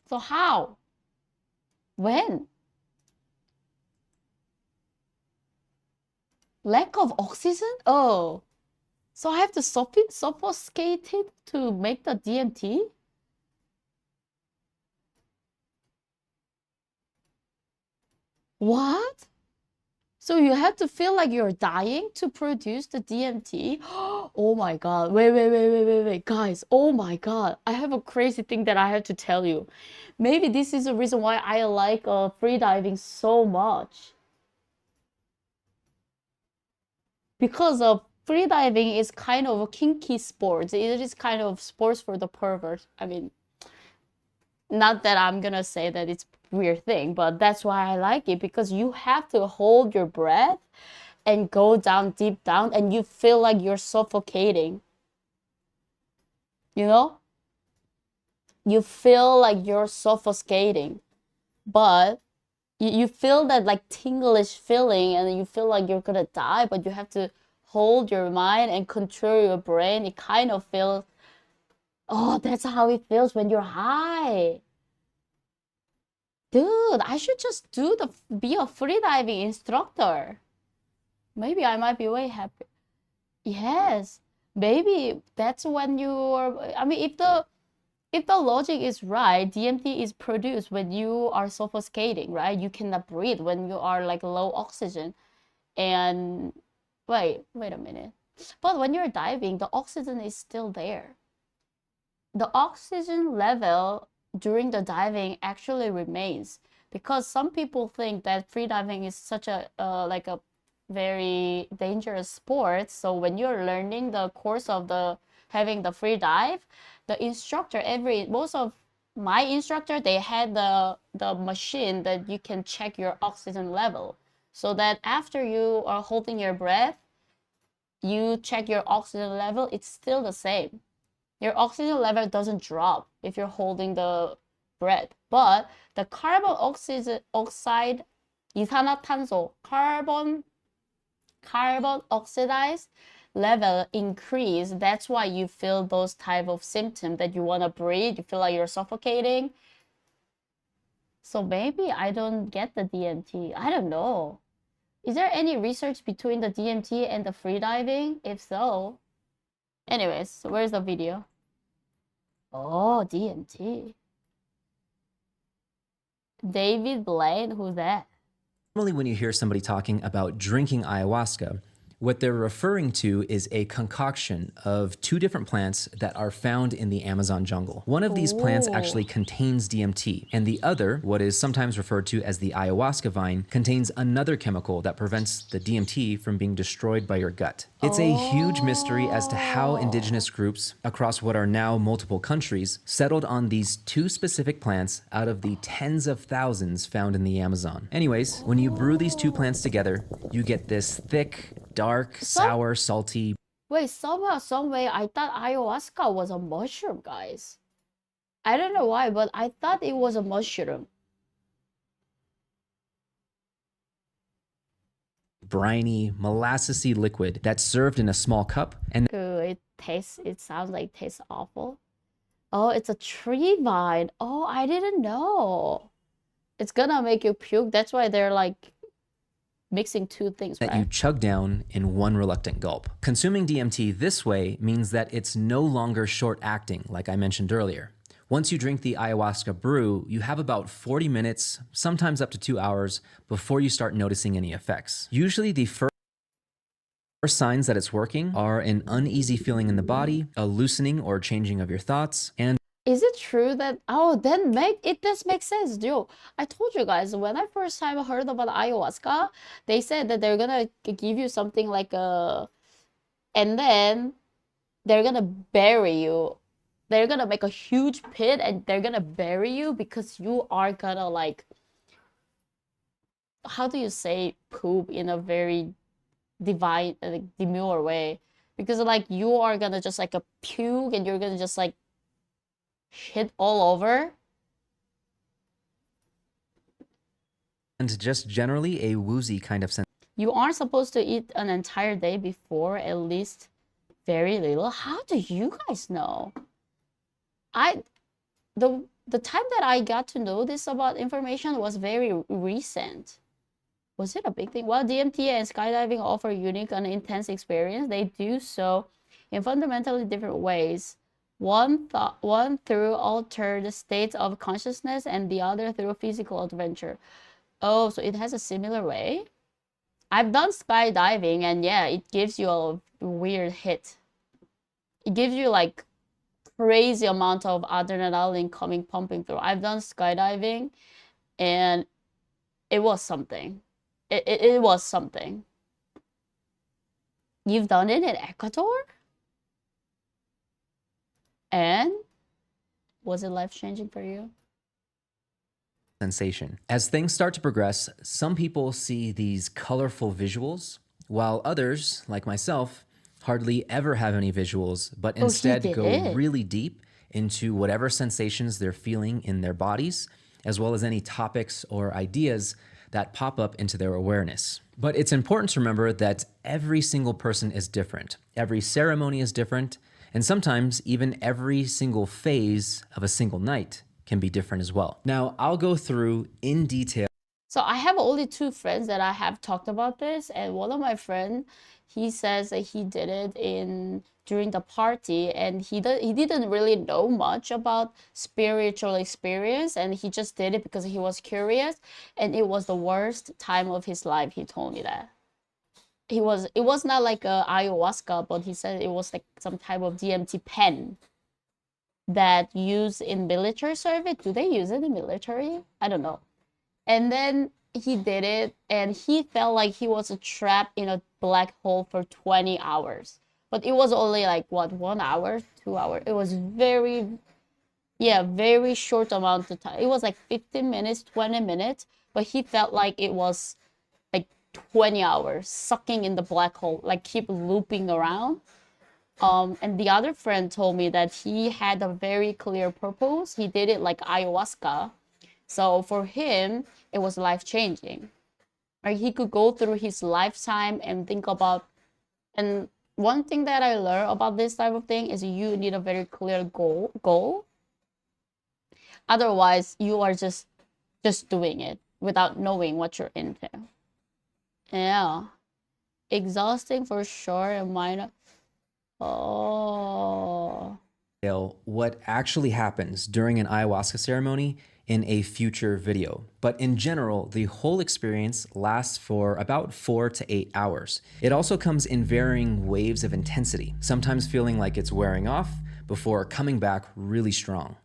So how? When? Lack of oxygen? Oh. So I have to suffocate it to make the DMT? What? So you have to feel like you're dying to produce the DMT? Oh my God. Wait. Guys, oh my God. I have a crazy thing that I have to tell you. Maybe this is the reason why I like freediving so much. Because of freediving is kind of a kinky sport. It is kind of sports for the pervert. I mean, not that I'm gonna say that it's a weird thing, but that's why I like it, because you have to hold your breath and go down deep down and you feel like you're suffocating. You know? You feel like you're suffocating, but you feel that like tinglish feeling and you feel like you're gonna die, but you have to hold your mind and control your brain. It kind of feels, oh, that's how it feels when you're high. Dude, I should just be a freediving instructor. Maybe I might be way happy. Yes, maybe that's when you're, I mean, if the logic is right, DMT is produced when you are suffocating, right? You cannot breathe when you are like low oxygen. And wait a minute. But when you're diving, the oxygen is still there. The oxygen level during the diving actually remains, because some people think that freediving is such a like a very dangerous sport. So when you're learning the course of having the free dive, the instructor, most of my instructor, they had the machine that you can check your oxygen level, so that after you are holding your breath, you check your oxygen level, it's still the same. Your oxygen level doesn't drop if you're holding the breath, but the carbon oxide, 이산화탄소, carbon oxidized level increase. That's why you feel those type of symptoms that you want to breathe, you feel like you're suffocating. So maybe I don't get the DMT. I don't know. Is there any research between the DMT and the freediving? If so, anyways, so where's the video? Oh, DMT. David Blaine, who's that? Normally, when you hear somebody talking about drinking ayahuasca, what they're referring to is a concoction of two different plants that are found in the Amazon jungle. One of these plants actually contains DMT, and the other, what is sometimes referred to as the ayahuasca vine, contains another chemical that prevents the DMT from being destroyed by your gut. It's a huge mystery as to how indigenous groups across what are now multiple countries settled on these two specific plants out of the tens of thousands found in the Amazon. Anyways, when you brew these two plants together, you get this thick, dark, sour, salty. Wait, somehow, some way, I thought ayahuasca was a mushroom, guys. I don't know why, but I thought it was a mushroom. Briny, molassesy liquid that's served in a small cup, and It sounds like it tastes awful. Oh, it's a tree vine. Oh, I didn't know. It's gonna make you puke. That's why they're like mixing two things, that right? you chug down in one reluctant gulp. Consuming DMT this way means that it's no longer short-acting, like I mentioned earlier. Once you drink the ayahuasca brew, you have about 40 minutes, sometimes up to 2 hours, before you start noticing any effects. Usually the first signs that it's working are an uneasy feeling in the body, a loosening or changing of your thoughts, and Is it true that, oh, then it does make sense, dude. I told you guys, when I first time heard about ayahuasca, they said that they're gonna give you something like and then they're gonna bury you. They're gonna make a huge pit and they're gonna bury you because you are gonna like, how do you say poop in a very divine, demure way? Because like you are gonna just like a puke and you're gonna just like shit all over. and just generally a woozy kind of sensation. You aren't supposed to eat an entire day before, at least very little. How do you guys know? The time that I got to know this about information was very recent. Was it a big thing? While DMT and skydiving offer unique and intense experience, they do so in fundamentally different ways. One through altered states of consciousness and the other through physical adventure. Oh, so it has a similar way? I've done skydiving and yeah, it gives you a weird hit. It gives you like crazy amount of adrenaline pumping through. I've done skydiving and it was something. It was something. You've done it in Ecuador? And was it life-changing for you? Sensation. As things start to progress, some people see these colorful visuals, while others, like myself, hardly ever have any visuals, but instead go really deep into whatever sensations they're feeling in their bodies, as well as any topics or ideas that pop up into their awareness. But it's important to remember that every single person is different. Every ceremony is different, and sometimes even every single phase of a single night can be different as well. Now, I'll go through in detail. So I have only 2 friends that I have talked about this, and one of my friends, he says that he did it during the party, and he didn't really know much about spiritual experience, and he just did it because he was curious, and it was the worst time of his life. He told me that. It was not like a ayahuasca, but he said it was like some type of DMT pen that used in military service. Do they use it in military? I don't know. And then he did it and he felt like he was trapped in a black hole for 20 hours. But it was only like what, 1 hour, 2 hours. It was very short amount of time. It was like 15 minutes, 20 minutes, but he felt like it was like 20 hours sucking in the black hole, like keep looping around. And the other friend told me that he had a very clear purpose. He did it like ayahuasca. So for him, it was life-changing. Like he could go through his lifetime and think about, and one thing that I learned about this type of thing is you need a very clear goal. Otherwise, you are just doing it without knowing what you're into. Yeah. Exhausting for sure and minor. Oh. What actually happens during an ayahuasca ceremony in a future video. But in general, the whole experience lasts for about 4 to 8 hours. It also comes in varying waves of intensity, sometimes feeling like it's wearing off before coming back really strong.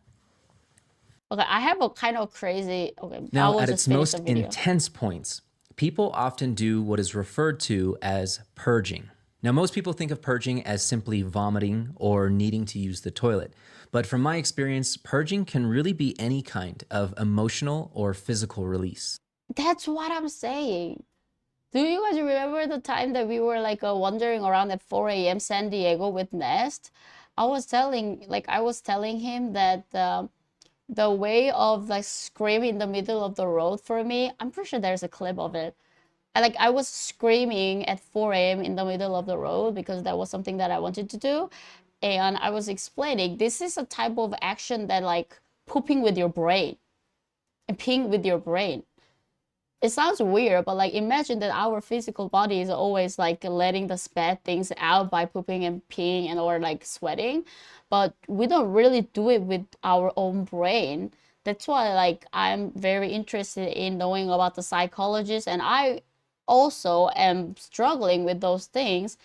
Okay, I have a kind of crazy. Okay, I Now, will at just its finish most the video. intense points, people often do what is referred to as purging. Now, most people think of purging as simply vomiting or needing to use the toilet. But from my experience, purging can really be any kind of emotional or physical release. That's what I'm saying. Do you guys remember the time that we were like wandering around at 4 a.m. San Diego with Nest? I was telling him that the way of like screaming in the middle of the road for me, I'm pretty sure there's a clip of it. I was screaming at 4 a.m. in the middle of the road because that was something that I wanted to do. And I was explaining this is a type of action that like pooping with your brain and peeing with your brain. It sounds weird, but like imagine that our physical body is always like letting the bad things out by pooping and peeing and or like sweating, but we don't really do it with our own brain. That's why like I'm very interested in knowing about the psychologist, and I also am struggling with those things.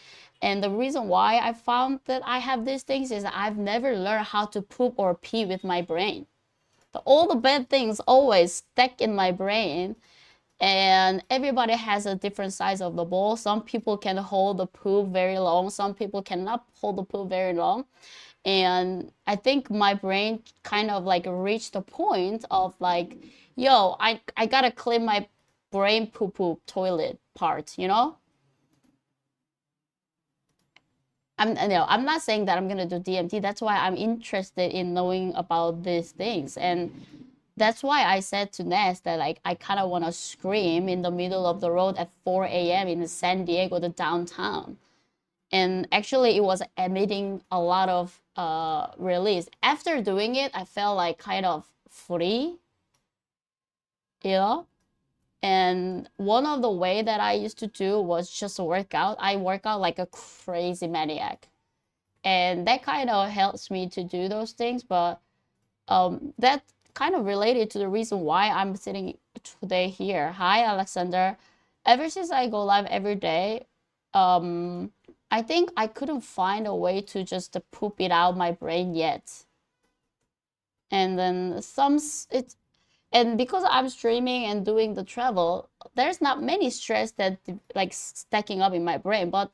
And the reason why I found that I have these things is that I've never learned how to poop or pee with my brain. All the bad things always stuck in my brain, and everybody has a different size of the bowl. Some people can hold the poop very long. Some people cannot hold the poop very long. And I think my brain kind of like reached the point of like, yo, I gotta clean my brain poop toilet part, you know? I'm not saying that I'm gonna do DMT. That's why I'm interested in knowing about these things. And that's why I said to Ness that like I kind of want to scream in the middle of the road at 4 a.m. in San Diego, the downtown. And actually it was emitting a lot of release. After doing it, I felt like kind of free, you know? And one of the way that I used to do was just work out. I work out like a crazy maniac. And that kind of helps me to do those things. But that kind of related to the reason why I'm sitting today here. Hi, Alexander. Ever since I go live every day, I think I couldn't find a way to just poop it out my brain yet. And then and because I'm streaming and doing the travel, there's not many stress that like stacking up in my brain, but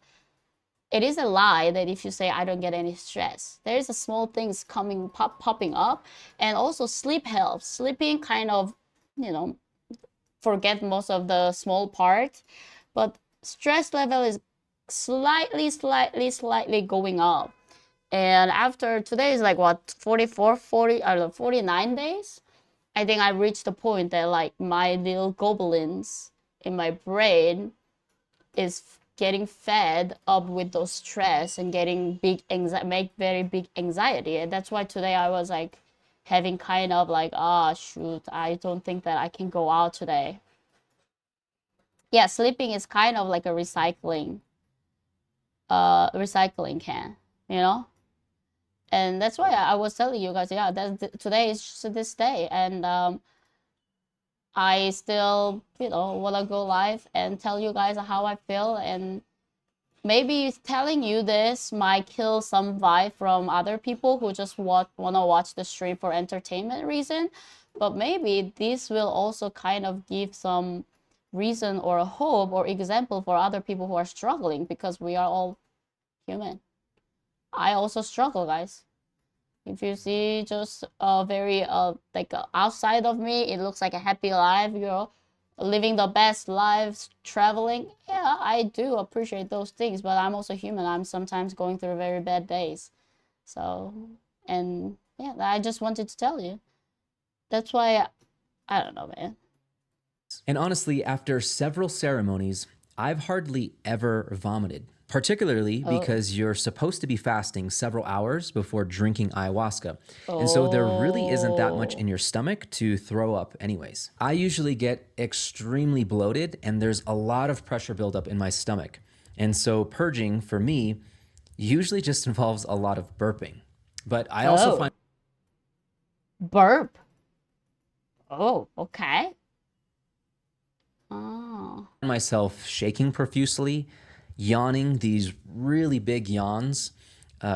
it is a lie that if you say I don't get any stress, there is a small things popping up. And also sleep helps. Sleeping kind of, you know, forget most of the small part, but stress level is slightly going up. And after today is like what, 49 days, I think I reached the point that like my little goblins in my brain is getting fed up with those stress and getting make very big anxiety. And that's why today I was like having kind of like, shoot, I don't think that I can go out today. Yeah, sleeping is kind of like a recycling can, you know? And that's why I was telling you guys, yeah, today is just this day. And I still, you know, want to go live and tell you guys how I feel. And maybe telling you this might kill some vibe from other people who just want to watch the stream for entertainment reason. But maybe this will also kind of give some reason or a hope or example for other people who are struggling, because we are all human. I also struggle, guys. If you see just very like outside of me, it looks like a happy life, you know, living the best lives, traveling. Yeah, I do appreciate those things, but I'm also human. I'm sometimes going through very bad days. So, and yeah, I just wanted to tell you. That's why I don't know, man. And honestly, after several ceremonies, I've hardly ever vomited. particularly because you're supposed to be fasting several hours before drinking ayahuasca. And so there really isn't that much in your stomach to throw up anyways. I usually get extremely bloated and there's a lot of pressure buildup in my stomach. And so purging for me usually just involves a lot of burping. But I also find burp. Oh, okay. Oh. myself shaking profusely, yawning these really big yawns,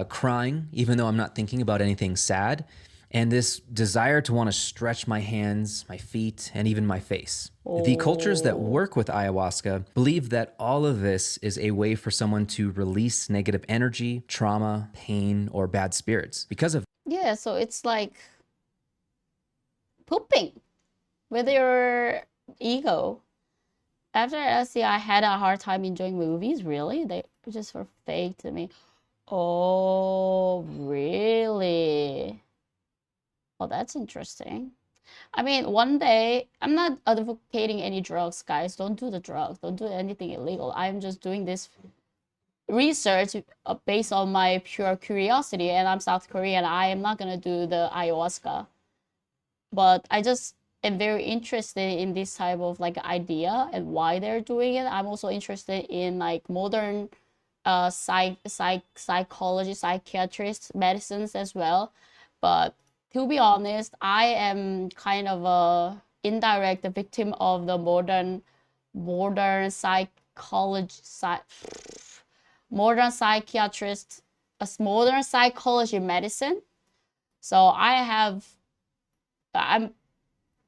crying, even though I'm not thinking about anything sad, and this desire to want to stretch my hands, my feet, and even my face. The cultures that work with ayahuasca believe that all of this is a way for someone to release negative energy, trauma, pain, or bad spirits. Because of Yeah, so it's like pooping with your ego. After LSD, I had a hard time enjoying movies, really. They just were fake to me. Oh, really? Well, that's interesting. I mean, one day, I'm not advocating any drugs, guys. Don't do the drugs. Don't do anything illegal. I'm just doing this research based on my pure curiosity, and I'm South Korean. I am not gonna do the ayahuasca. But I just am very interested in this type of like idea and why they're doing it. I'm also interested in like modern psychology, psychiatrist medicines as well. But to be honest, I am kind of a indirect victim of the modern psychology, modern psychiatrist, modern psychology medicine. So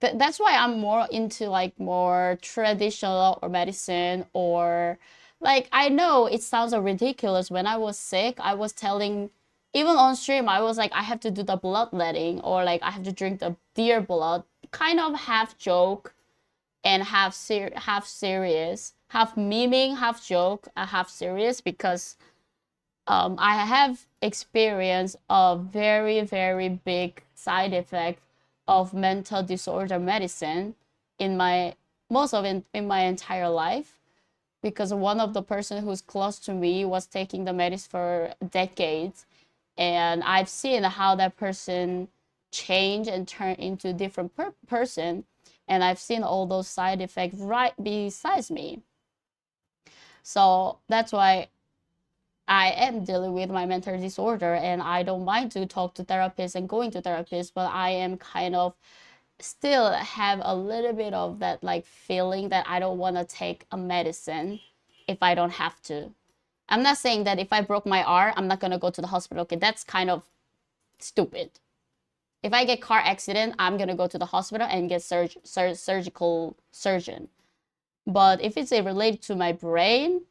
that's why I'm more into like more traditional or medicine, or like, I know it sounds ridiculous. When I was sick, I was telling, even on stream, I was like, I have to do the bloodletting, or like I have to drink the deer blood, kind of half joke and half serious, half memeing, half joke, half serious, because I have experienced a very, very big side effect of mental disorder medicine in my entire life, because one of the person who's close to me was taking the medicine for decades, and I've seen how that person change and turn into a different person, and I've seen all those side effects right besides me. So that's why I am dealing with my mental disorder, and I don't mind to talk to therapists and going to therapists, but I am kind of still have a little bit of that like feeling that I don't want to take a medicine if I don't have to. I'm not saying that if I broke my arm, I'm not going to go to the hospital. Okay, that's kind of stupid. If I get car accident, I'm going to go to the hospital and get surgical surgeon. But if it's related to my brain,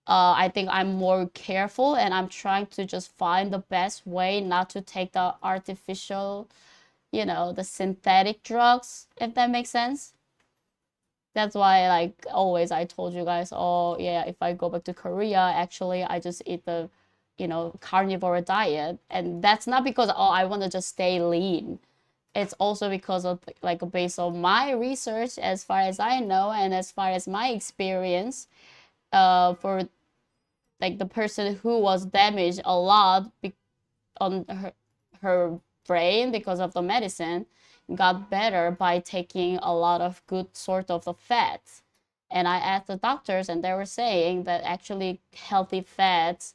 I think I'm more careful, and I'm trying to just find the best way not to take the artificial, the synthetic drugs, if that makes sense. That's why, like, always I told you guys, oh yeah, if I go back to Korea, actually I just eat the, carnivore diet. And that's not because, oh, I want to just stay lean. It's also because of, like, based on my research, as far as I know, and as far as my experience, for like the person who was damaged a lot on her brain because of the medicine, got better by taking a lot of good sort of the fats. And I asked the doctors, and they were saying that actually healthy fats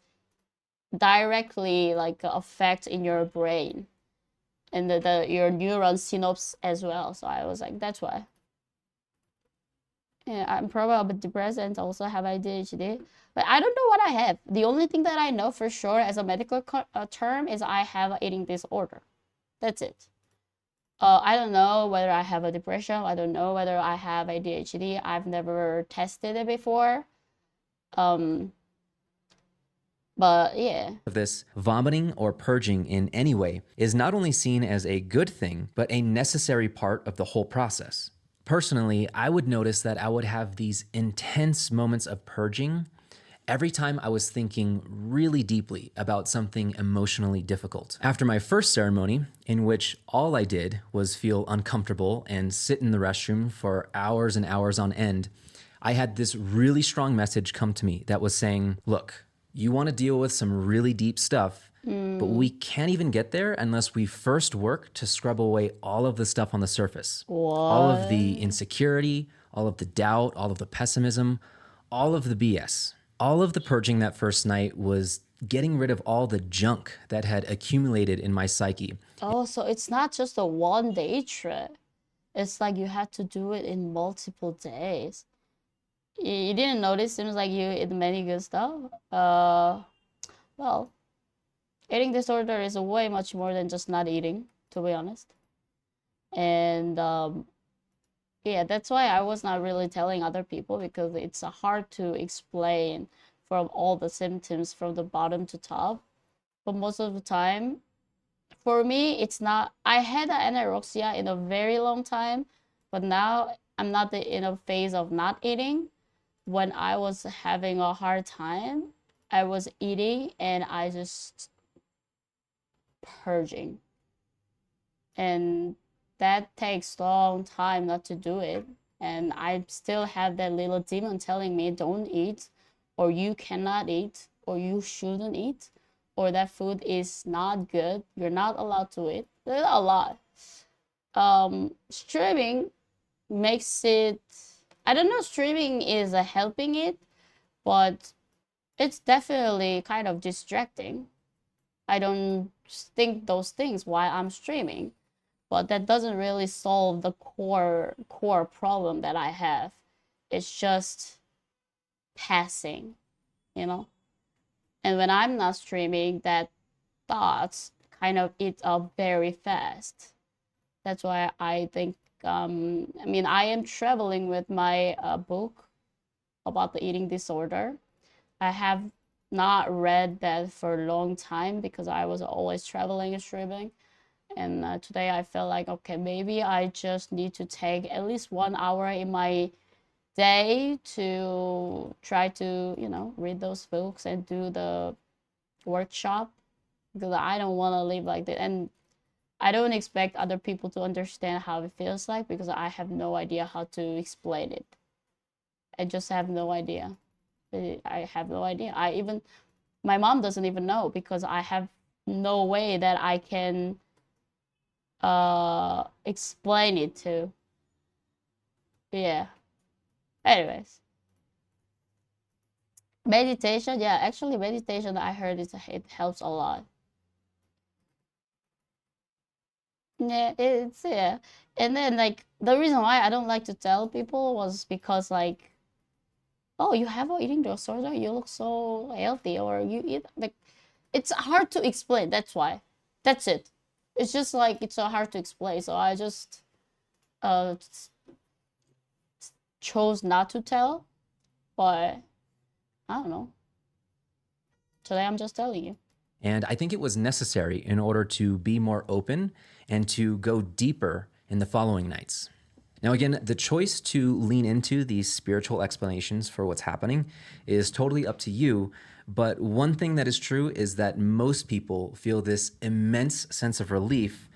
directly like affect in your brain and your neuron synapse as well. So I was like, that's why. Yeah, I'm probably a bit depressed and also have ADHD, but I don't know what I have. The only thing that I know for sure as a medical term is I have an eating disorder. That's it. I don't know whether I have a depression. I don't know whether I have ADHD. I've never tested it before. But yeah. This vomiting or purging in any way is not only seen as a good thing, but a necessary part of the whole process. Personally, I would notice that I would have these intense moments of purging every time I was thinking really deeply about something emotionally difficult. After my first ceremony, in which all I did was feel uncomfortable and sit in the restroom for hours and hours on end, I had this really strong message come to me that was saying, look, you want to deal with some really deep stuff, but we can't even get there unless we first work to scrub away all of the stuff on the surface. All of the insecurity, all of the doubt, all of the pessimism, all of the BS. All of the purging that first night was getting rid of all the junk that had accumulated in my psyche. Oh, so it's not just a one-day trip. It's like you had to do it in multiple days. You didn't notice? Seems like you ate many good stuff. Well, eating disorder is way much more than just not eating, to be honest. And yeah, that's why I was not really telling other people, because it's hard to explain from all the symptoms from the bottom to top. But most of the time, for me, it's not. I had anorexia in a very long time, but now I'm not in a phase of not eating. When I was having a hard time, I was eating and I just purging. And that takes a long time not to do it. And I still have that little demon telling me, don't eat, or you cannot eat, or you shouldn't eat, or that food is not good, you're not allowed to eat. There's a lot. Streaming makes it, I don't know, streaming is helping it, but it's definitely kind of distracting. I don't think those things why I'm streaming, but that doesn't really solve the core problem that I have. It's just passing, you know? And when I'm not streaming, that thoughts kind of eat up very fast. That's why I think, I mean, I am traveling with my book about the eating disorder. I have not read that for a long time because I was always traveling and streaming. And today I felt like, okay, maybe I just need to take at least 1 hour in my day to try to, you know, read those books and do the workshop, because I don't want to live like that. And I don't expect other people to understand how it feels like, because I have no idea how to explain it. I just have no idea. I have no idea. My mom doesn't even know, because I have no way that I can explain it to. Yeah. Anyways. Meditation, yeah, actually meditation, I heard it helps a lot. Yeah, yeah. And then, like, the reason why I don't like to tell people was because, like, oh, you have an eating disorder, you look so healthy, or you eat, like, it's hard to explain. That's why. That's it. It's just like, it's so hard to explain. So I just chose not to tell. But I don't know. Today I'm just telling you. And I think it was necessary in order to be more open and to go deeper in the following nights. Now, again, the choice to lean into these spiritual explanations for what's happening is totally up to you. But one thing that is true is that most people feel this immense sense of relief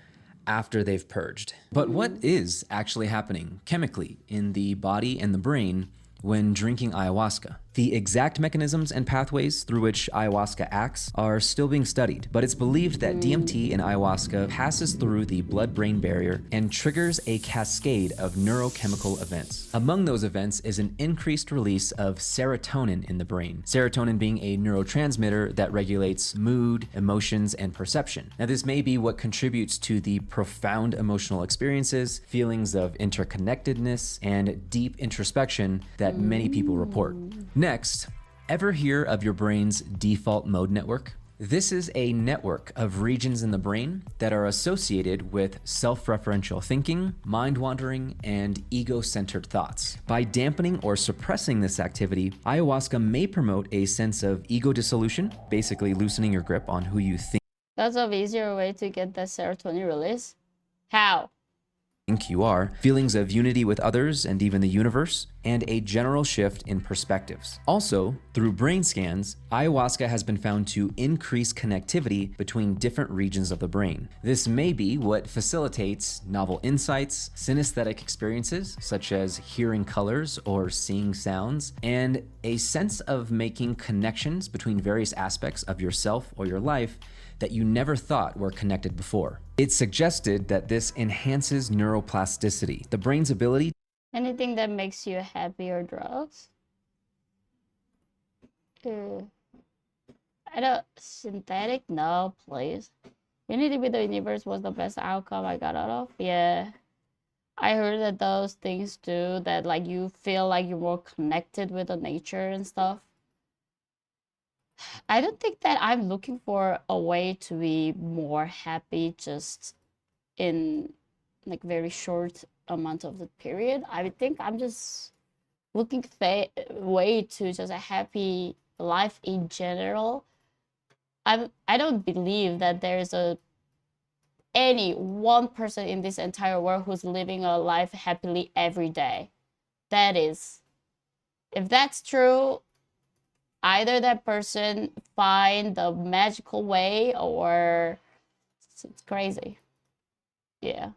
after they've purged. But what is actually happening chemically in the body and the brain when drinking ayahuasca? The exact mechanisms and pathways through which ayahuasca acts are still being studied, but it's believed that DMT in ayahuasca passes through the blood-brain barrier and triggers a cascade of neurochemical events. Among those events is an increased release of serotonin in the brain, serotonin being a neurotransmitter that regulates mood, emotions, and perception. Now, this may be what contributes to the profound emotional experiences, feelings of interconnectedness, and deep introspection that many people report. Next, ever hear of your brain's default mode network? This is a network of regions in the brain that are associated with self-referential thinking, mind-wandering, and ego-centered thoughts. By dampening or suppressing this activity, ayahuasca may promote a sense of ego dissolution, basically loosening your grip on who you think That's an easier way to get that serotonin release. How? think you are, feelings of unity with others and even the universe, and a general shift in perspectives. Also, through brain scans, ayahuasca has been found to increase connectivity between different regions of the brain. This may be what facilitates novel insights, synesthetic experiences, such as hearing colors or seeing sounds, and a sense of making connections between various aspects of yourself or your life that you never thought were connected before. It's suggested that this enhances neuroplasticity, the brain's ability. Anything that makes you happy or drugs? I don't. Synthetic? No, please. Unity with the universe was the best outcome I got out of. Yeah. I heard that those things do that, like, you feel like you're more connected with the nature and stuff. I don't think that I'm looking for a way to be more happy just in like very short amount of the period. I would think I'm just looking way to just a happy life in general. I don't believe that there's any one person in this entire world who's living a life happily every day. That is, if that's true, either that person find the magical way or it's crazy. Yeah.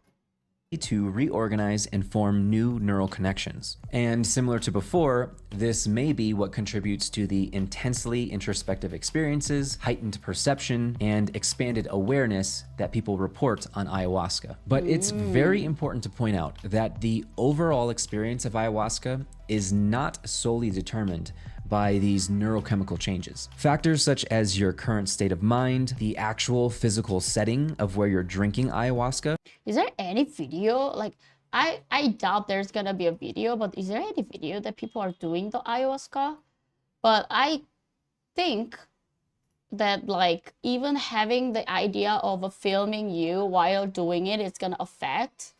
To reorganize and form new neural connections. And similar to before, this may be what contributes to the intensely introspective experiences, heightened perception, and expanded awareness that people report on ayahuasca. But it's very important to point out that the overall experience of ayahuasca is not solely determined by these neurochemical changes. Factors such as your current state of mind, the actual physical setting of where you're drinking ayahuasca. Is there any video? Like, I doubt there's gonna be a video, but is there any video that people are doing the ayahuasca? But I think that, like, even having the idea of filming you while doing it is gonna affect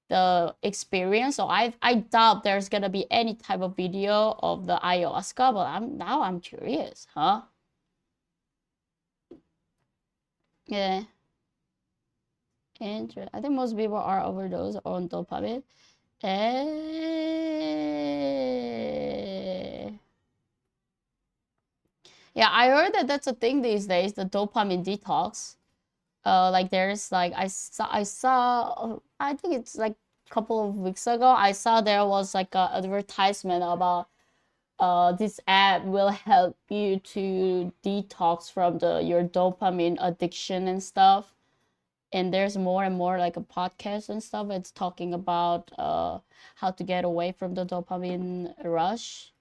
the experience. So I doubt there's gonna be any type of video of the ayahuasca, but I'm curious, huh? Yeah. And I think most people are overdose on dopamine. Yeah, I heard that that's a thing these days, the dopamine detox. Like there's like I saw I think it's like a couple of weeks ago I saw there was like a advertisement about this app will help you to detox from your dopamine addiction and stuff. And there's more and more like a podcast and stuff. It's talking about how to get away from the dopamine rush.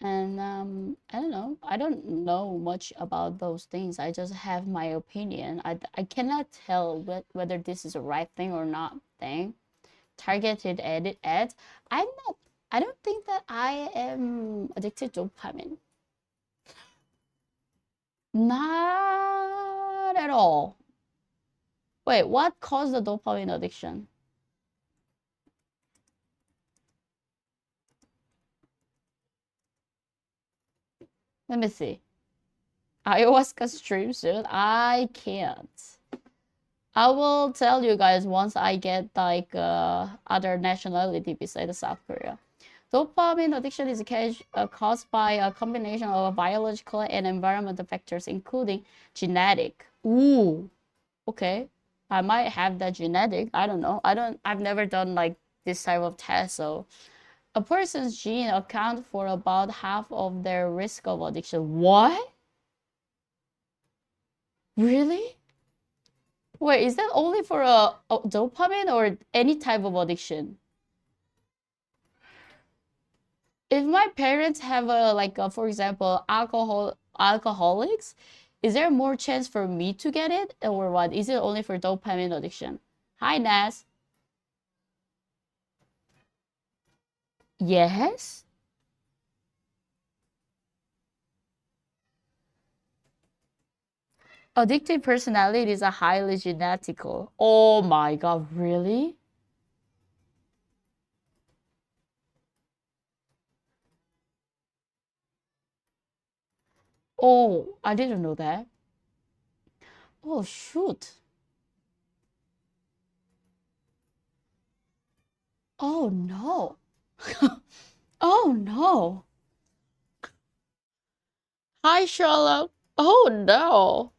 And I don't know. I don't know much about those things. I just have my opinion. I cannot tell whether this is a right thing or not thing. Targeted ads. I don't think that I am addicted to dopamine. Not at all. Wait, what caused the dopamine addiction? Let me see. Ayahuasca stream soon? I can't. I will tell you guys once I get like other nationality besides South Korea. Dopamine addiction is caused by a combination of biological and environmental factors, including genetic. Ooh, okay. I might have that genetic. I don't know. I've never done like this type of test. So a person's gene account for about half of their risk of addiction. What? Really? Wait, is that only for a dopamine or any type of addiction? If my parents have for example, alcoholics, is there more chance for me to get it or what? Is it only for dopamine addiction? Hi, Nas. Yes? Addictive personalities are highly genetical. Oh my god, really? Oh, I didn't know that. Oh, shoot. Oh no. Oh no. Hi, Charlotte. Oh no.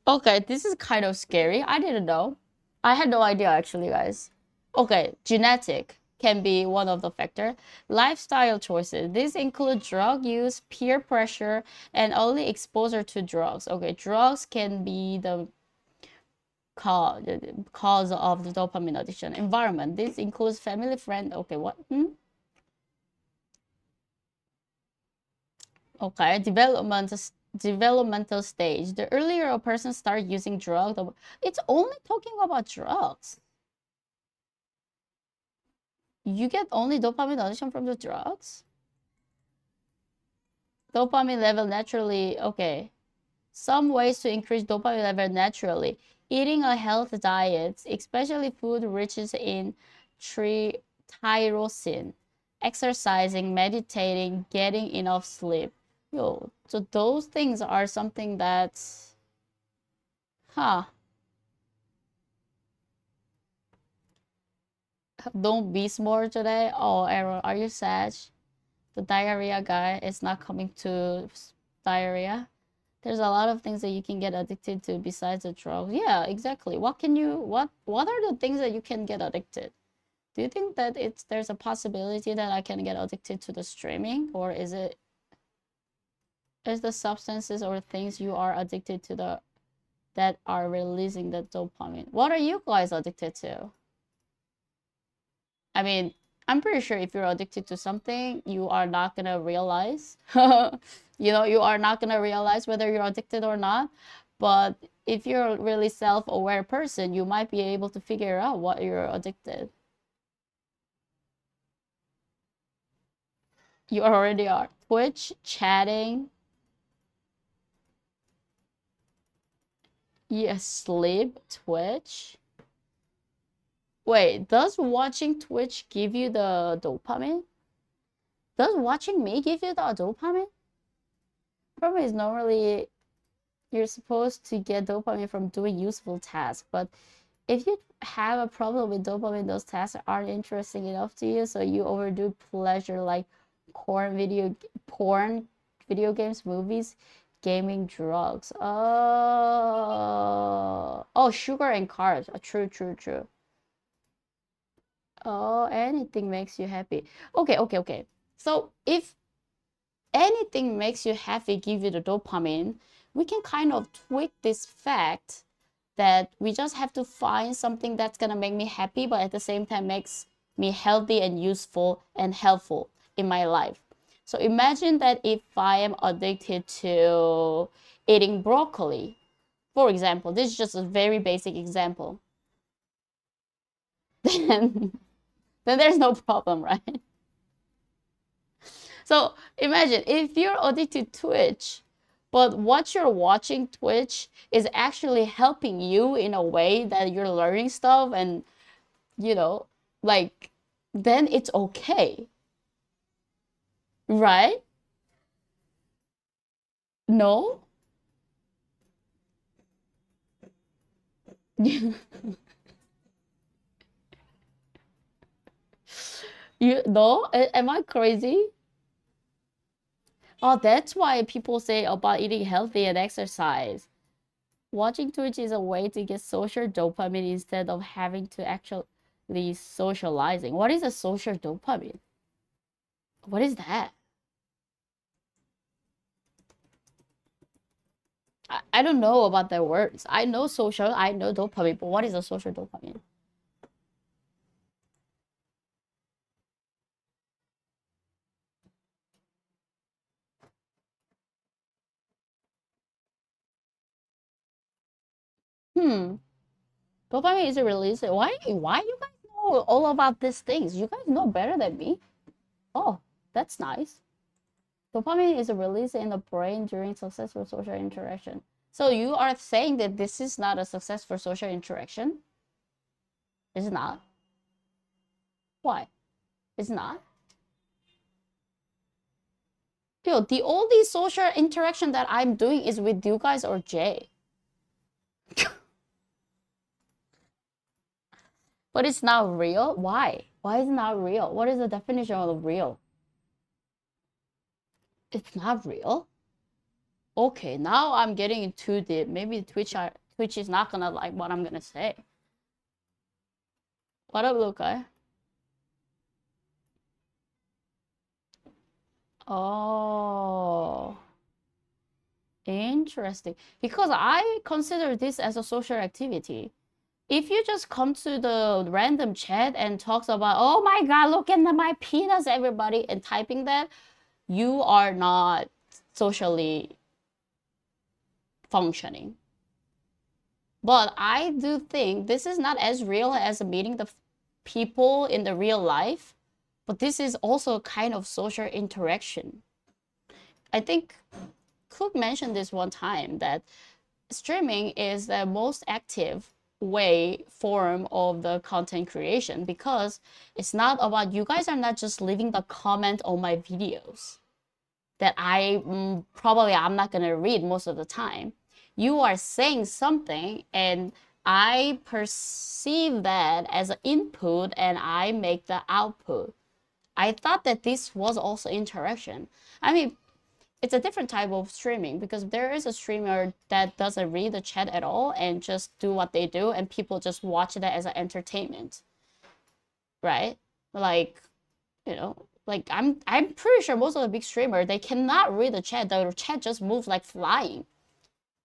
Okay, this is kind of scary. I didn't know. I had no idea actually, guys. Okay, genetic can be one of the factor. Lifestyle choices. These include drug use, peer pressure, and early exposure to drugs. Okay, drugs can be the cause of the dopamine addiction. Environment. This includes family, friend. Okay, what? Okay, developmental stage. The earlier a person starts using drugs, it's only talking about drugs. You get only dopamine addiction from the drugs? Dopamine level naturally, okay. Some ways to increase dopamine level naturally. Eating a healthy diet, especially food rich in tyrosine. Exercising, meditating, getting enough sleep. Yo, so those things are something that's, Don't be smart today. Oh, Aaron, are you sad? The diarrhea guy is not coming to diarrhea. There's a lot of things that you can get addicted to besides the drugs. Yeah, exactly. What are the things that you can get addicted? Do you think that there's a possibility that I can get addicted to the streaming, or is the substances or things you are addicted to that are releasing the dopamine? What are you guys addicted to? I mean, I'm pretty sure if you're addicted to something, you are not gonna realize. You are not gonna realize whether you're addicted or not. But if you're a really self-aware person, you might be able to figure out what you're addicted. You already are. Twitch, chatting. Yes, sleep, Twitch. Wait, does watching Twitch give you the dopamine? Does watching me give you the dopamine? Problem is normally you're supposed to get dopamine from doing useful tasks, but if you have a problem with dopamine, those tasks aren't interesting enough to you, so you overdo pleasure like porn, video games, movies, gaming, drugs. Oh, sugar and carbs. True. Oh, anything makes you happy. Okay. So if anything makes you happy, give you the dopamine, we can kind of tweak this fact that we just have to find something that's gonna make me happy, but at the same time makes me healthy and useful and helpful in my life. So imagine that if I am addicted to eating broccoli, for example, this is just a very basic example, then there's no problem, right? So imagine if you're addicted to Twitch, but what you're watching Twitch is actually helping you in a way that you're learning stuff and, then it's okay. Right? No? No? Am I crazy? Oh, that's why people say about eating healthy and exercise. Watching Twitch is a way to get social dopamine instead of having to actually socializing. What is a social dopamine? What is that? I don't know about the words. I know social, I know dopamine, but what is a social dopamine? Dopamine is released. Why you guys know all about these things? You guys know better than me. Oh, that's nice. Dopamine is released in the brain during successful social interaction. So you are saying that this is not a successful social interaction? It's not. Why? It's not. Yo, the only social interaction that I'm doing is with you guys or Jay. But it's not real? Why? Why is it not real? What is the definition of real? It's not real? Okay, now I'm getting too deep. Maybe Twitch is not gonna like what I'm gonna say. What up, Luca? Oh, interesting. Because I consider this as a social activity. If you just come to the random chat and talks about, oh my god, look at my penis, everybody, and typing that, you are not socially functioning. But I do think this is not as real as meeting the people in the real life, but this is also kind of social interaction. I think Cook mentioned this one time, that streaming is the most active form of the content creation, because it's not about, you guys are not just leaving the comment on my videos that I'm not gonna read most of the time. You are saying something and I perceive that as an input and I make the output. I thought that this was also interaction. I mean, it's a different type of streaming, because there is a streamer that doesn't read the chat at all and just do what they do, and people just watch that as an entertainment, right? Like, you know, like I'm pretty sure most of the big streamers, they cannot read the chat. The chat just moves like flying.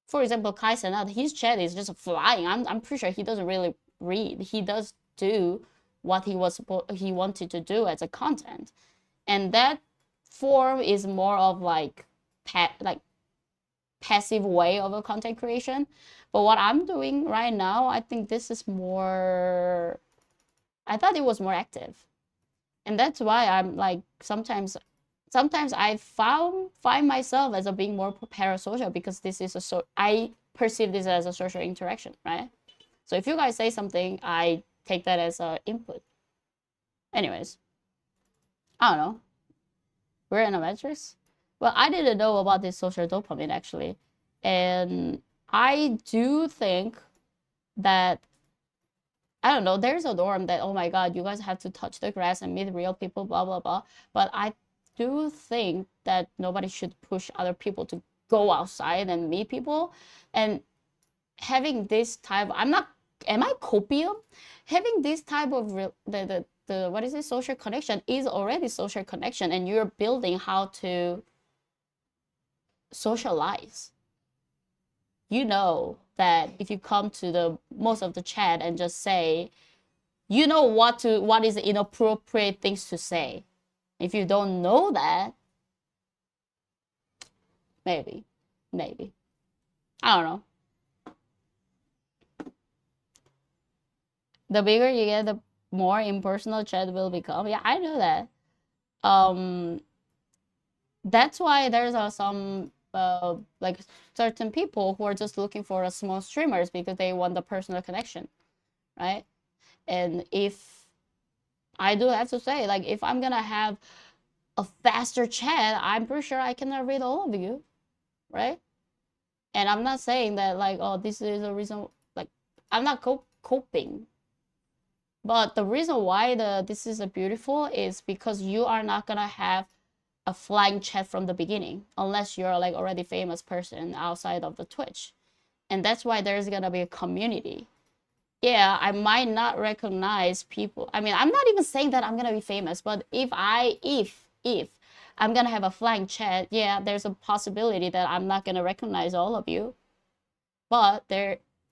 For example, Kai Cenat, his chat is just flying. I'm pretty sure he doesn't really read. He does do what he wanted to do as a content, and that form is more of like passive way of a content creation. But what I'm doing right now, I think this is more, I thought it was more active. And that's why I'm like, sometimes I find myself as being more parasocial, because this is I perceive this as a social interaction, right? So if you guys say something, I take that as an input. Anyways, I don't know. We're in a matrix? Well, I didn't know about this social dopamine actually. And I do think that, I don't know, there's a norm that, oh my god, you guys have to touch the grass and meet real people, blah, blah, blah. But I do think that nobody should push other people to go outside and meet people. And having this type, am I copium? Having this type of the what is it, social connection is already social connection, and you're building how to socialize. You know that if you come to the most of the chat and just say, you know what is the inappropriate things to say. If you don't know that, maybe. I don't know. The bigger you get, the more impersonal chat will become. Yeah, I know that. That's why there's some like certain people who are just looking for a small streamers, because they want the personal connection, right? And if I do have to say, like, if I'm gonna have a faster chat, I'm pretty sure I cannot read all of you, right? And I'm not saying that like, oh, this is a reason, like, I'm not coping. But the reason why this is a beautiful is because you are not gonna have a flying chat from the beginning, unless you're like already famous person outside of the Twitch. And that's why there's gonna be a community. Yeah, I might not recognize people. I mean, I'm not even saying that I'm gonna be famous, but if I'm gonna have a flying chat, yeah, there's a possibility that I'm not gonna recognize all of you. But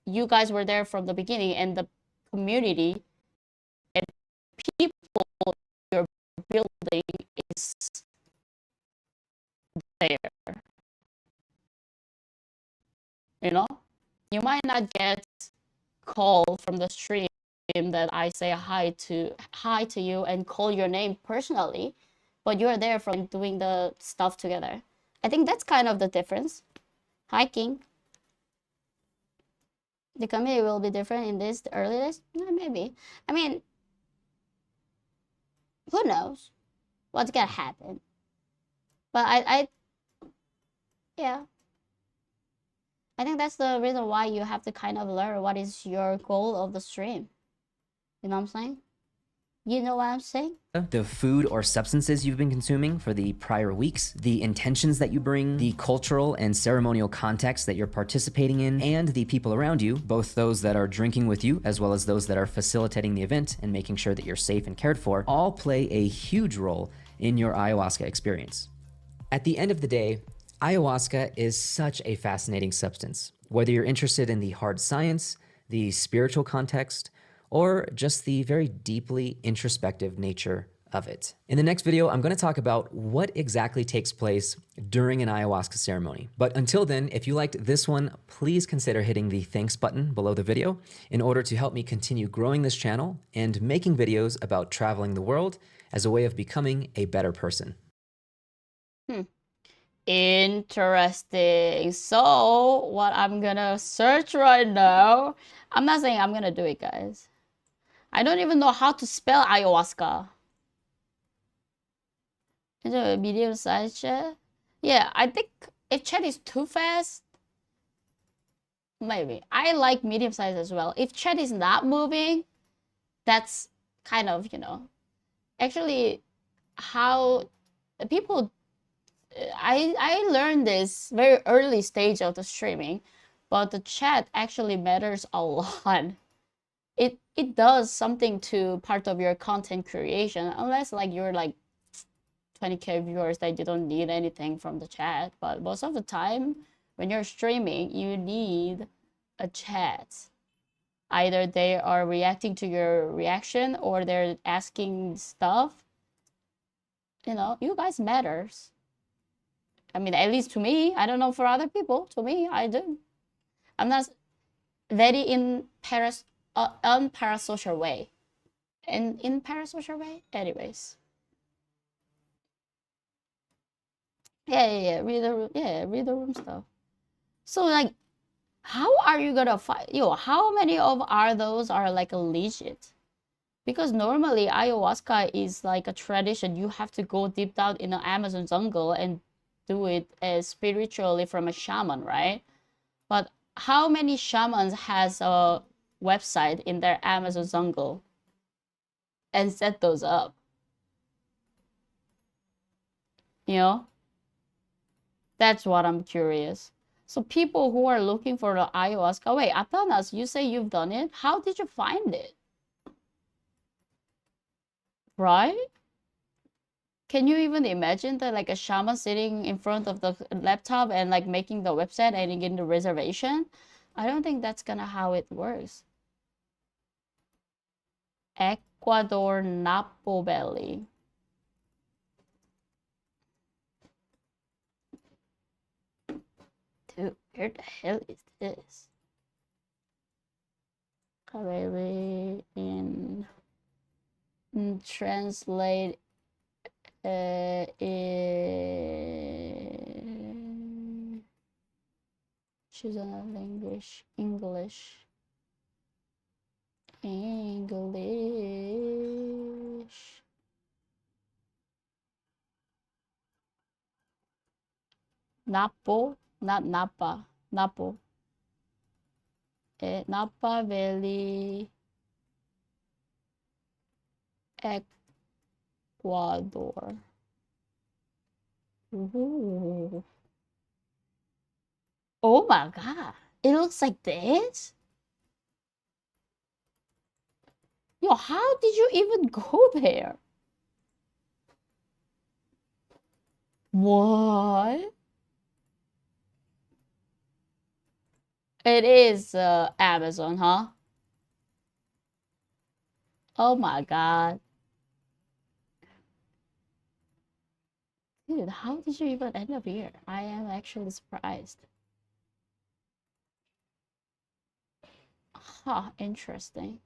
you guys were there from the beginning, and the community and people you're building is there. You know, you might not get call from the stream that I say hi to you and call your name personally, but you're there from doing the stuff together. I think that's kind of the difference. Hi, King. The community will be different in this early days? Maybe. I mean, who knows what's gonna happen? But yeah. I think that's the reason why you have to kind of learn what is your goal of the stream. You know what I'm saying? You know what I'm saying? The food or substances you've been consuming for the prior weeks, the intentions that you bring, the cultural and ceremonial context that you're participating in, and the people around you, both those that are drinking with you as well as those that are facilitating the event and making sure that you're safe and cared for, all play a huge role in your ayahuasca experience. At the end of the day, ayahuasca is such a fascinating substance. Whether you're interested in the hard science, the spiritual context, or just the very deeply introspective nature of it. In the next video, I'm going to talk about what exactly takes place during an ayahuasca ceremony. But until then, if you liked this one, please consider hitting the thanks button below the video in order to help me continue growing this channel and making videos about traveling the world as a way of becoming a better person. Interesting. So, what I'm gonna search right now, I'm not saying I'm gonna do it, guys. I don't even know how to spell ayahuasca. Is it a medium-sized chat? Yeah, I think if chat is too fast, maybe. I like medium-sized as well. If chat is not moving, that's kind of, you know. Actually, how people... I learned this very early stage of the streaming, but the chat actually matters a lot. It does something to part of your content creation, unless like you're like 20K viewers that you don't need anything from the chat. But most of the time when you're streaming, you need a chat. Either they are reacting to your reaction or they're asking stuff. You know, you guys matters. I mean, at least to me. I don't know for other people. To me, I do. I'm not very in unparasocial way. And in parasocial way? Anyways. Yeah. Read the room stuff. So, like, how are you gonna find... how many of those are, like, legit? Because normally, ayahuasca is, like, a tradition. You have to go deep down in the Amazon jungle and do it as spiritually from a shaman, right? But how many shamans has a website in their Amazon jungle and set those up? You know? That's what I'm curious. So people who are looking for the ayahuasca, wait, Atanas, you say you've done it? How did you find it? Right? Can you even imagine that, like, a shaman sitting in front of the laptop and like making the website and getting the reservation? I don't think that's gonna how it works. Ecuador Napo Valley. Dude, where the hell is this? Really translate choose another language. English. Napo, not Napa. Napo. Napa Valley, Ecuador. Ooh. Oh my god, it looks like this? Yo, how did you even go there? What? It is Amazon, huh? Oh my god. Dude, how did you even end up here? I am actually surprised. Huh, interesting.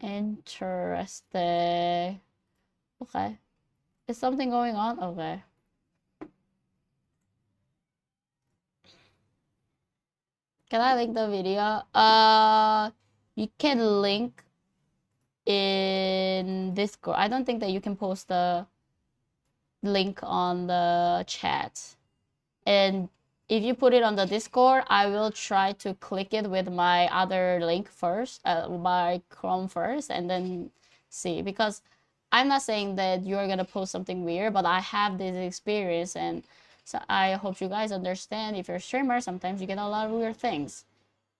Interesting. Okay. Is something going on? Okay. Can I link the video? You can link in Discord. I don't think that you can post the link on the chat. And if you put it on the Discord, I will try to click it with my other link first, my Chrome first, and then see. Because I'm not saying that you're gonna post something weird, but I have this experience, and so I hope you guys understand. If you're a streamer, sometimes you get a lot of weird things.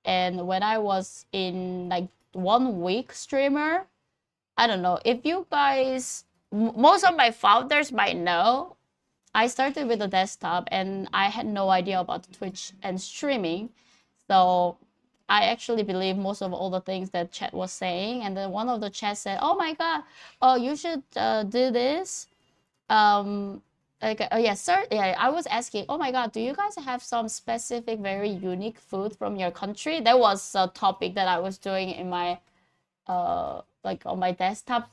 And when I was in like 1 week streamer, I don't know if you guys, most of my founders might know, I started with a desktop and I had no idea about Twitch and streaming. So I actually believe most of all the things that chat was saying. And then one of the chats said, oh my God, oh, you should do this. Yes, sir. Yeah, I was asking, oh my God, do you guys have some specific, very unique food from your country? That was a topic that I was doing in my, like on my desktop.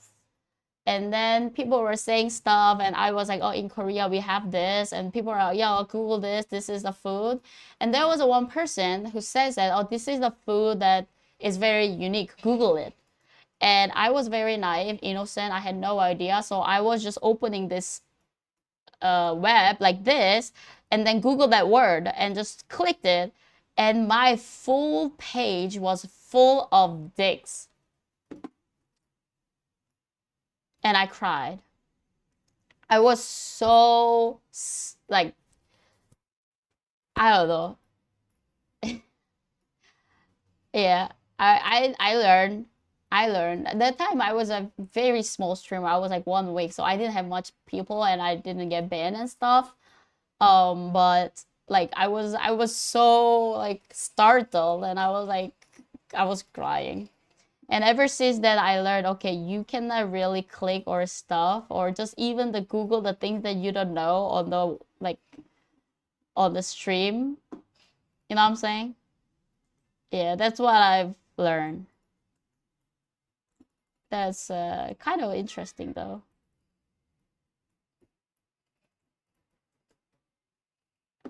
And then people were saying stuff, and I was like, oh, in Korea we have this, and people are like, yeah, I'll Google this is the food. And there was one person who says that, oh, this is the food that is very unique, Google it. And I was very naive, innocent, I had no idea, so I was just opening this web like this, and then Google that word, and just clicked it, and my full page was full of dicks. And I cried. I was so, like, I don't know. Yeah, I learned. At that time, I was a very small streamer. I was like 1 week, so I didn't have much people, and I didn't get banned and stuff. But like I was so like startled, and I was crying. And ever since then, I learned, okay, you cannot really click or stuff, or just even the Google the things that you don't know on the, like, on the stream. You know what I'm saying? Yeah, that's what I've learned. That's kind of interesting, though.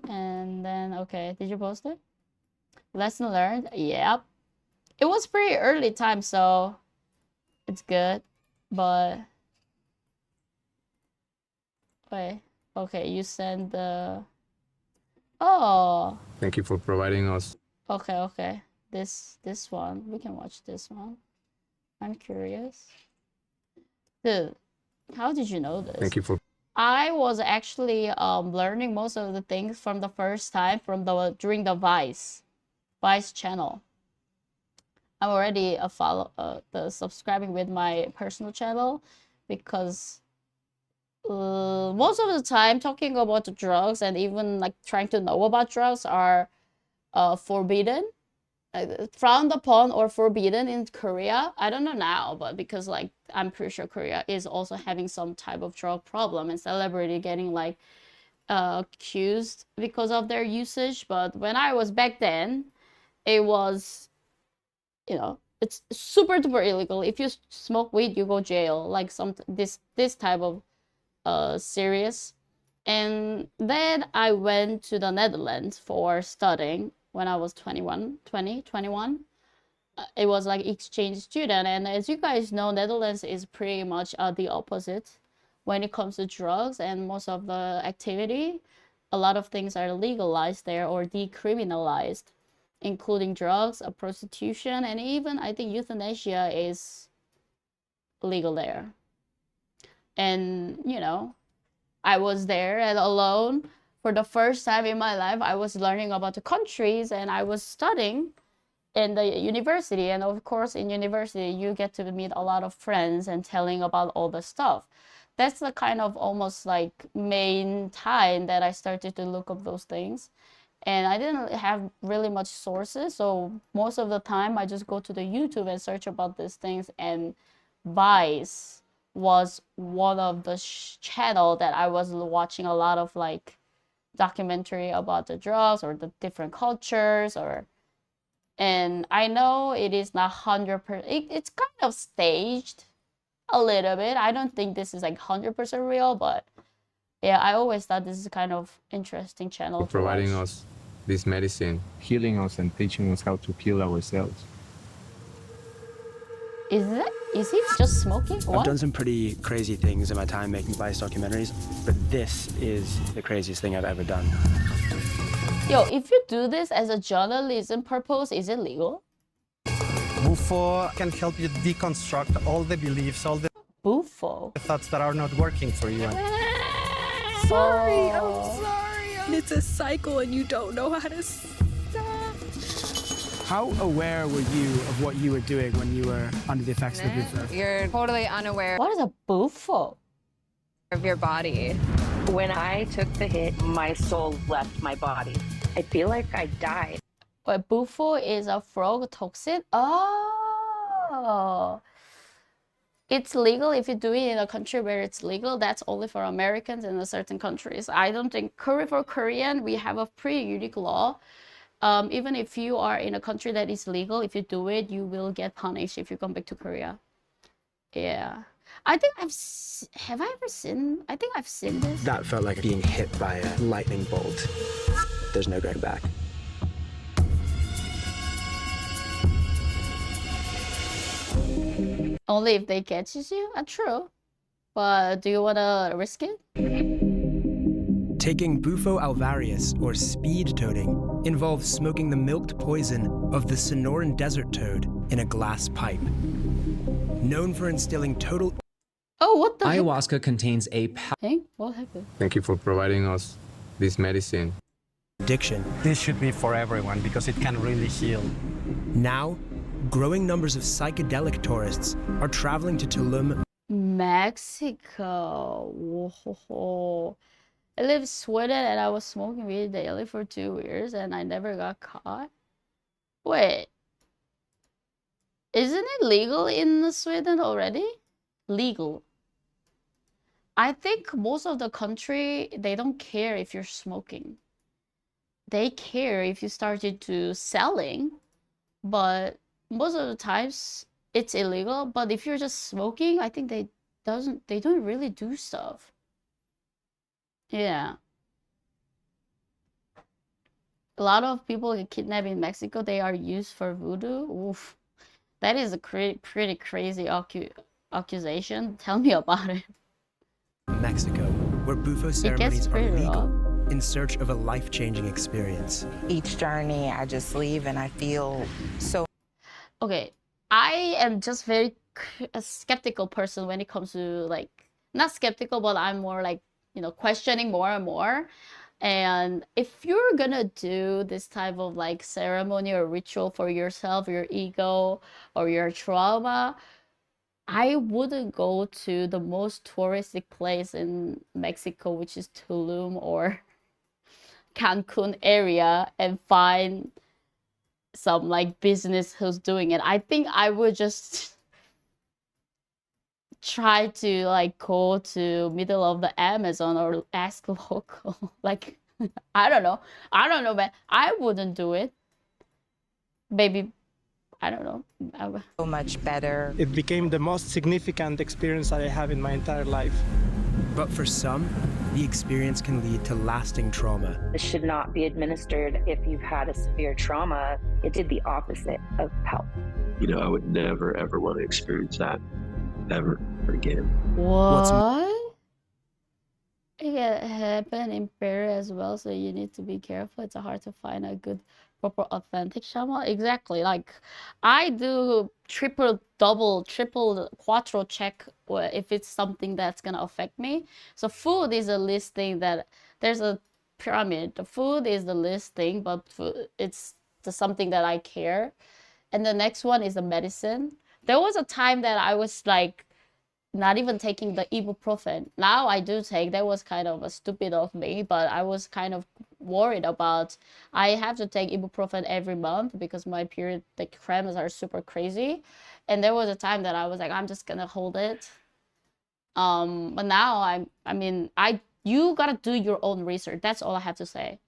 And then, okay, did you post it? Lesson learned? Yep. It was pretty early time, so it's good, but wait, okay, you send the, oh, Thank you for providing us. okay, this one, we can watch this one. I'm curious. Dude, how did you know this? Thank you for. I was actually learning most of the things from the first time from during the Vice channel. I'm already subscribing with my personal channel, because most of the time talking about the drugs and even like trying to know about drugs are forbidden, frowned upon or forbidden in Korea. I don't know now, but because like I'm pretty sure Korea is also having some type of drug problem, and celebrity getting like accused because of their usage. But when I was back then, it was, you know, it's super duper illegal. If you smoke weed, you go jail, like this type of serious. And then I went to the Netherlands for studying when I was 21. It was like exchange student, and as you guys know, Netherlands is pretty much the opposite when it comes to drugs and most of the activity. A lot of things are legalized there or decriminalized, including drugs, prostitution, and even I think euthanasia is legal there. And you know, I was there and alone for the first time in my life. I was learning about the countries, and I was studying in the university. And of course, in university, you get to meet a lot of friends and telling about all the stuff. That's the kind of almost like main time that I started to look up those things. And I didn't have really much sources, so most of the time I just go to the YouTube and search about these things. And Vice was one of the channel that I was watching a lot of like documentary about the drugs or the different cultures, or, and I know it is not 100%, it's kind of staged a little bit. I don't think this is like 100% real, but yeah, I always thought this is kind of interesting channel For providing us this medicine, healing us and teaching us how to heal ourselves. Is he just smoking? What? I've done some pretty crazy things in my time making Vice documentaries, but this is the craziest thing I've ever done. Yo, if you do this as a journalism purpose, is it legal? Bufo can help you deconstruct all the beliefs, all the Bufo? thoughts that are not working for you. Sorry, I'm sorry. It's a cycle and you don't know how to stop. How aware were you of what you were doing when you were under the effects of the bufo? You're totally unaware. What is a bufo? Of your body. When I took the hit, my soul left my body. I feel like I died. But bufo is a frog toxin? Oh. It's legal if you do it in a country where it's legal. That's only for Americans in certain countries. I don't think for Korean, we have a pretty unique law. Even if you are in a country that is legal, if you do it, you will get punished if you come back to Korea. Yeah. I think I think I've seen this. That felt like being hit by a lightning bolt. There's no going back. Only if they catches you? True. But do you want to risk it? Taking Bufo alvarius, or speed toading, involves smoking the milked poison of the Sonoran desert toad in a glass pipe. Known for instilling total... Oh, what the Ayahuasca contains a... Hey, what happened? Thank you for providing us this medicine. Addiction. This should be for everyone because it can really heal. Now, growing numbers of psychedelic tourists are traveling to Tulum, Mexico. Whoa. I live in Sweden and I was smoking weed daily for 2 years and I never got caught. Wait. Isn't it legal in Sweden already? Legal. I think most of the country, they don't care if you're smoking. They care if you started to selling, but most of the times it's illegal. But if you're just smoking, I think they don't really do stuff. Yeah. A lot of people get kidnapped in Mexico. They are used for voodoo. Oof. That is a pretty crazy accusation. Tell me about it. Mexico, where Bufo ceremonies are legal in search of a life-changing experience. Each journey, I just leave and I feel so... Okay, I am just a skeptical person when it comes to, like, not skeptical, but I'm more like, you know, questioning more and more. And if you're gonna do this type of like ceremony or ritual for yourself, your ego, or your trauma, I wouldn't go to the most touristic place in Mexico, which is Tulum or Cancun area, and find some like business who's doing it. I think I would just try to like go to middle of the Amazon or ask local. Like, I don't know, man. I wouldn't do it. Maybe, I don't know. So much better. It became the most significant experience that I have in my entire life. But for some, the experience can lead to lasting trauma. This should not be administered if you've had a severe trauma. It did the opposite of help. You know, I would never, ever want to experience that ever again. What? It happened in Peru as well, so you need to be careful. It's hard to find a good, proper, authentic shaman. Exactly. Like, I do triple, double, triple, quattro check if it's something that's gonna affect me. So food is a least thing that there's a pyramid. The food is the least thing, but it's something that I care. And the next one is the medicine. There was a time that I was like not even taking the ibuprofen. Now I do take. That was kind of a stupid of me, but I was kind of worried about I have to take ibuprofen every month because my period, the cramps are super crazy. And there was a time that I was like, I'm just gonna hold it. But now you gotta do your own research. That's all I have to say.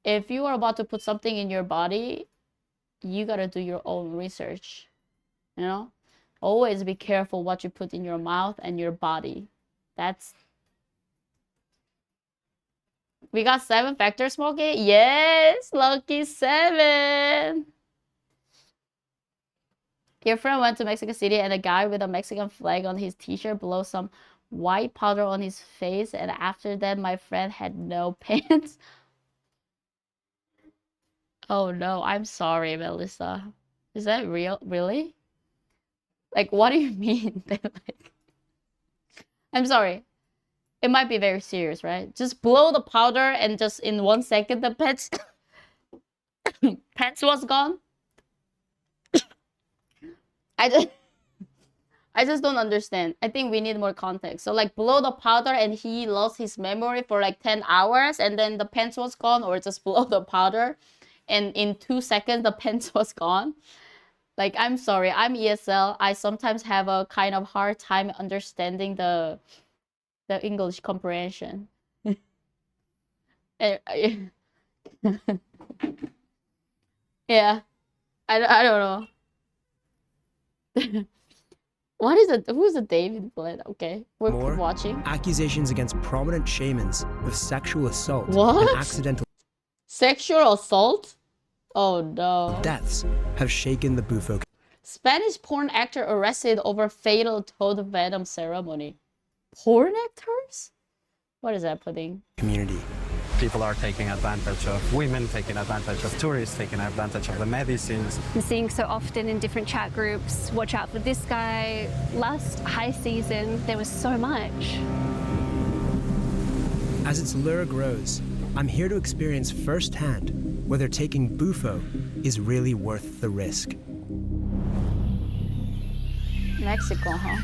If you are about to put something in your body, you gotta do your own research. You know? Always be careful what you put in your mouth and your body. We got 7 factor smoking? Yes, lucky 7. Your friend went to Mexico City and a guy with a Mexican flag on his t-shirt blew some white powder on his face, and after that my friend had no pants. Oh no, I'm sorry, Melissa. Is that real? Really? Like, what do you mean? Like, I'm sorry. It might be very serious, right? Just blow the powder and just in 1 second the pets pets was gone. I just don't understand. I think we need more context. So like blow the powder and he lost his memory for like 10 hours and then the pants was gone, or just blow the powder and in 2 seconds the pants was gone. Like, I'm sorry, I'm ESL. I sometimes have a kind of hard time understanding the English comprehension. Yeah, I don't know. What is it? Who's a David Bled? Okay, we're watching. Accusations against prominent shamans of sexual assault What? and accidental Sexual assault? Oh no. deaths have shaken the Bufo Spanish porn actor arrested over fatal toad venom ceremony. Porn actors? What is that pudding? community. People are taking advantage of women, taking advantage of tourists, taking advantage of the medicines. I'm seeing so often in different chat groups, watch out for this guy. Last high season, there was so much. As its lure grows, I'm here to experience firsthand whether taking Bufo is really worth the risk. Mexico, huh?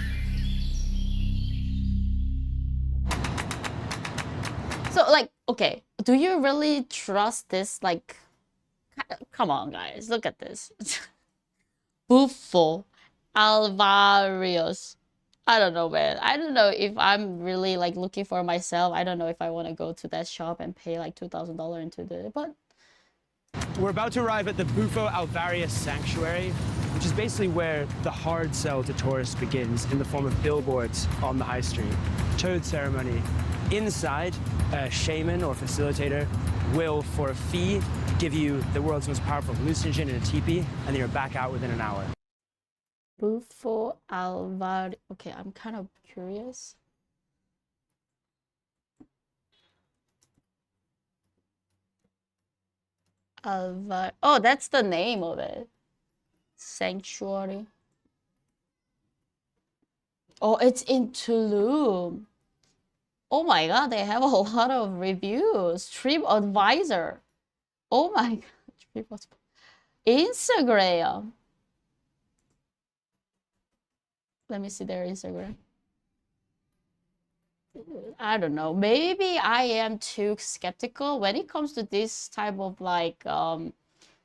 So, like, okay, do you really trust this? Like, come on, guys, look at this. Bufo Alvarez. I don't know, man. I don't know if I'm really, like, looking for myself. I don't know if I want to go to that shop and pay, like, $2,000 into it, but... We're about to arrive at the Bufo Alvarez Sanctuary, which is basically where the hard sell to tourists begins in the form of billboards on the high street. Toad ceremony. Inside, a shaman or facilitator will, for a fee, give you the world's most powerful hallucinogen in a teepee, and then you're back out within an hour. Bufo Alvarez. Okay, I'm kind of curious. Alvarez. Oh, that's the name of it. Sanctuary. Oh, it's in Tulum. Oh my god, they have a lot of reviews. TripAdvisor. Oh my god. Instagram. Let me see their Instagram. I don't know. Maybe I am too skeptical when it comes to this type of like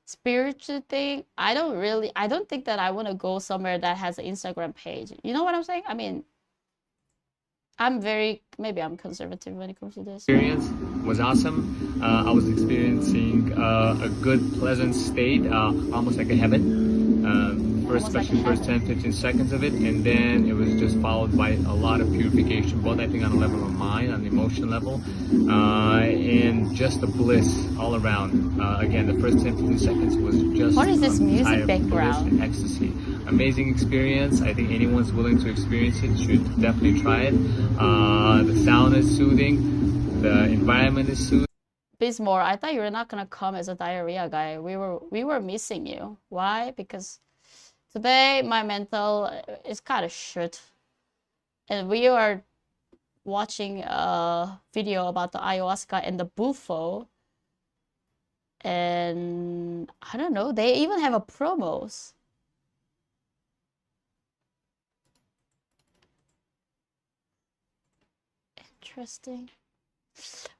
spiritual thing. I don't think that I want to go somewhere that has an Instagram page. You know what I'm saying? I mean, maybe I'm conservative when it comes to this. Experience was awesome. I was experiencing a good, pleasant state, almost like a heaven. Especially first 10-15 seconds of it, and then it was just followed by a lot of purification, both I think on a level of mind, on the emotion level, and just the bliss all around. Again, the first 10-15 seconds was just what is this music background? Bliss and ecstasy. Amazing experience. I think anyone's willing to experience it should definitely try it. The sound is soothing, the environment is soothing. Bismore, I thought you were not gonna come as a diarrhea guy. We were missing you. Why? Because today my mental is kind of shit, and we are watching a video about the ayahuasca and the Bufo, and I don't know, they even have a promos. Interesting.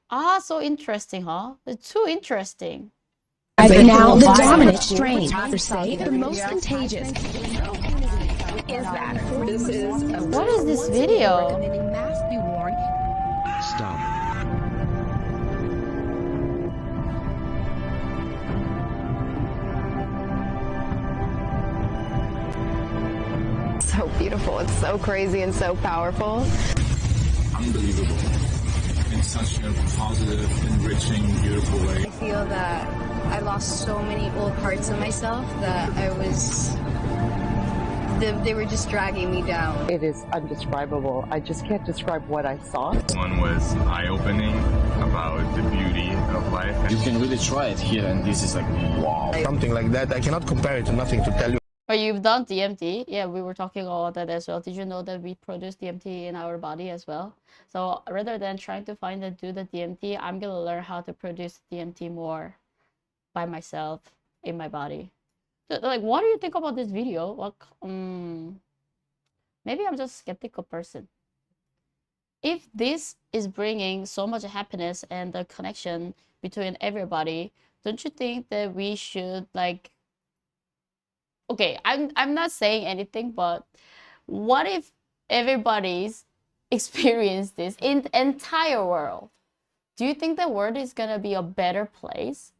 Ah, so interesting, huh? It's too interesting. Right now, the dominant strain, the most contagious. What is this video? Stop. So beautiful. It's so crazy and so powerful. Unbelievable. In such a positive, enriching, beautiful way. I feel that I lost so many old parts of myself that I was They were just dragging me down. It is undescribable. I just can't describe what I saw. One was eye-opening about the beauty of life. You can really try it here, and this is like, wow. Something like that. I cannot compare it to nothing to tell you. But you've done DMT. Yeah, we were talking about that as well. Did you know that we produce DMT in our body as well? So rather than trying to find and do the DMT, I'm gonna learn how to produce DMT more by myself in my body. So, like, what do you think about this video? Like, maybe I'm just a skeptical person. If this is bringing so much happiness and the connection between everybody, don't you think that we should, like, okay, I'm not saying anything, but what if everybody's experienced this in the entire world? Do you think the world is gonna be a better place?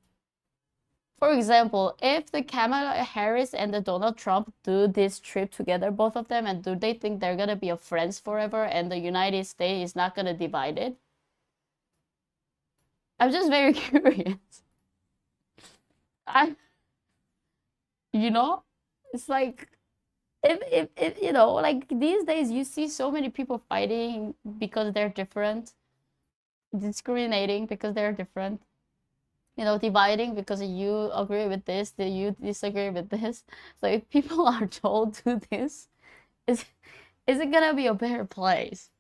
For example, if the Kamala Harris and the Donald Trump do this trip together, both of them, and do they think they're gonna be friends forever and the United States is not gonna divide it? I'm just very curious. You know, it's like, if you know, like these days you see so many people fighting because they're different, discriminating because they're different. You know, dividing because you agree with this, you disagree with this. So if people are told to this, is it gonna be a better place?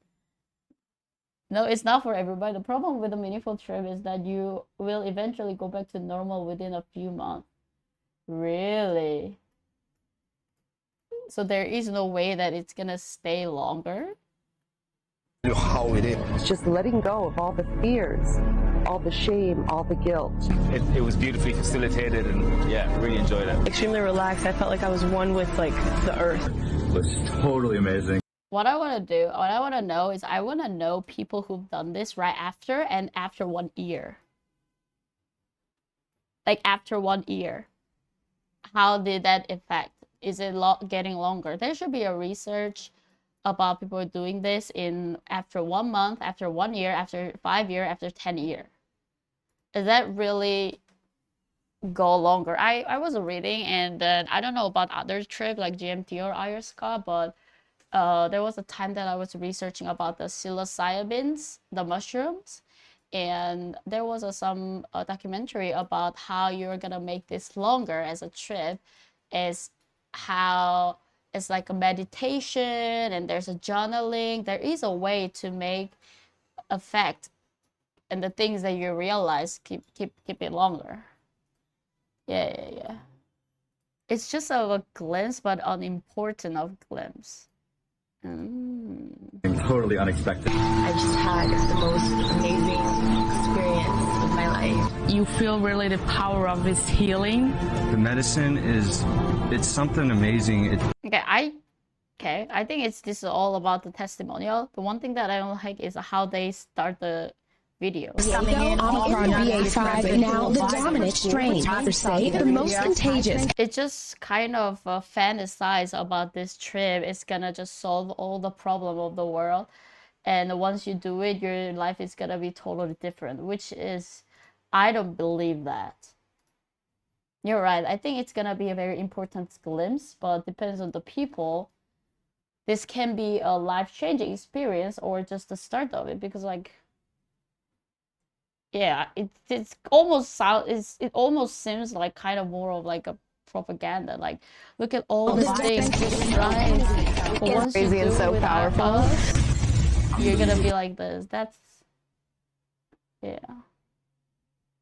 No, it's not for everybody. The problem with a meaningful trip is that you will eventually go back to normal within a few months. Really? So there is no way that it's gonna stay longer? How it is. It's just letting go of all the fears, all the shame, all the guilt. It was beautifully facilitated, and yeah, really enjoyed it. Extremely relaxed. I felt like I was one with like the earth. It was totally amazing. What I want to do, what I want to know is I want to know people who've done this right after and after 1 year. Like after 1 year. How did that affect? Is it getting longer? There should be a research about people doing this in after 1 month, after 1 year, after 5 years, after 10 years. Does that really go longer? I was reading, and I don't know about other trips like GMT or ayahuasca, but there was a time that I was researching about the psilocybins, the mushrooms, and there was some documentary about how you're gonna make this longer as a trip, is how it's like a meditation and there's a journaling. There is a way to make effect and the things that you realize keep it longer. Yeah. It's just a glimpse, but unimportant of glimpse. Totally unexpected. I just had the most amazing experience of my life. You feel really the power of this healing. The medicine it's something amazing. Okay, I think this is all about the testimonial. The one thing that I don't like is how they start the video. Omicron BA.5, now the dominant strain. Others say the most contagious. It just kind of fantasize about this trip. It's gonna just solve all the problem of the world. And once you do it, your life is gonna be totally different, which is, I don't believe that. You're right. I think it's gonna be a very important glimpse, but depends on the people. This can be a life-changing experience or just the start of it, because like, yeah, it almost seems like kind of more of like a propaganda. Like, look at all these things, right? But once you do and so powerful. You're gonna be like this. That's, yeah.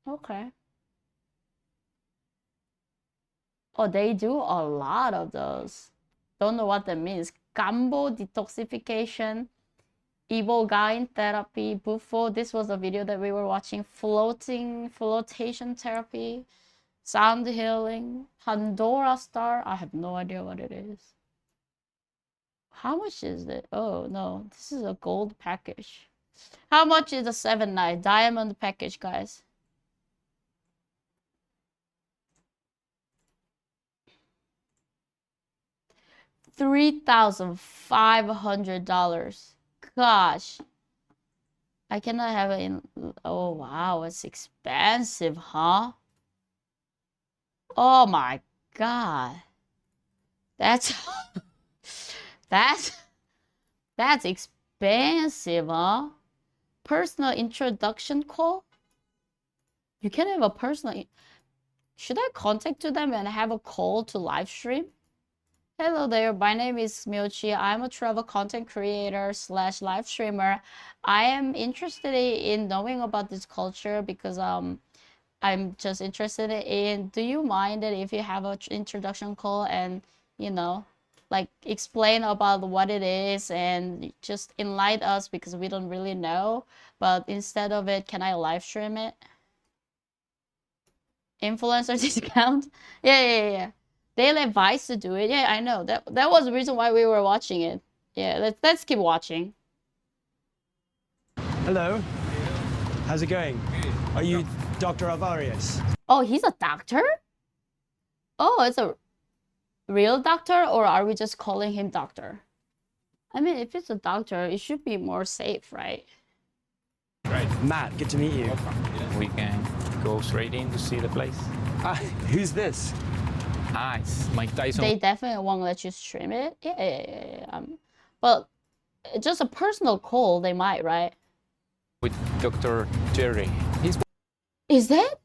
Okay. Oh, they do a lot of those. Don't know what that means. Gambo detoxification, ibogaine therapy, bufo. This was a video that we were watching. Flotation therapy, sound healing, Pandora star. I have no idea what it is. How much is it? Oh no, this is a gold package. How much is the 7 night diamond package, guys? $3,500. Gosh, I cannot have it in. Oh wow, it's expensive, huh? Oh my god, that's That's expensive, huh? Personal introduction call? You can have a personal... Should I contact to them and have a call to live stream? Hello there, my name is Myochi. I'm a travel content creator / live streamer. I am interested in knowing about this culture because I'm just interested in, do you mind that if you have an introduction call and, you know, like explain about what it is and just enlighten us because we don't really know, but instead of it, can I live stream it? Influencer discount? Yeah. Daily advice to do it. Yeah, I know. That was the reason why we were watching it. Yeah, let's keep watching. Hello. How's it going? Are you Dr. Alvarez? Oh, he's a doctor? Oh, it's a real doctor, or are we just calling him doctor? I mean, if it's a doctor, it should be more safe, right? Right. Matt, good to meet you. We can go straight in to see the place. Who's this? It's Mike Tyson. They definitely won't let you stream it. Yeah. But just a personal call, they might, right? With Dr. Jerry. Is that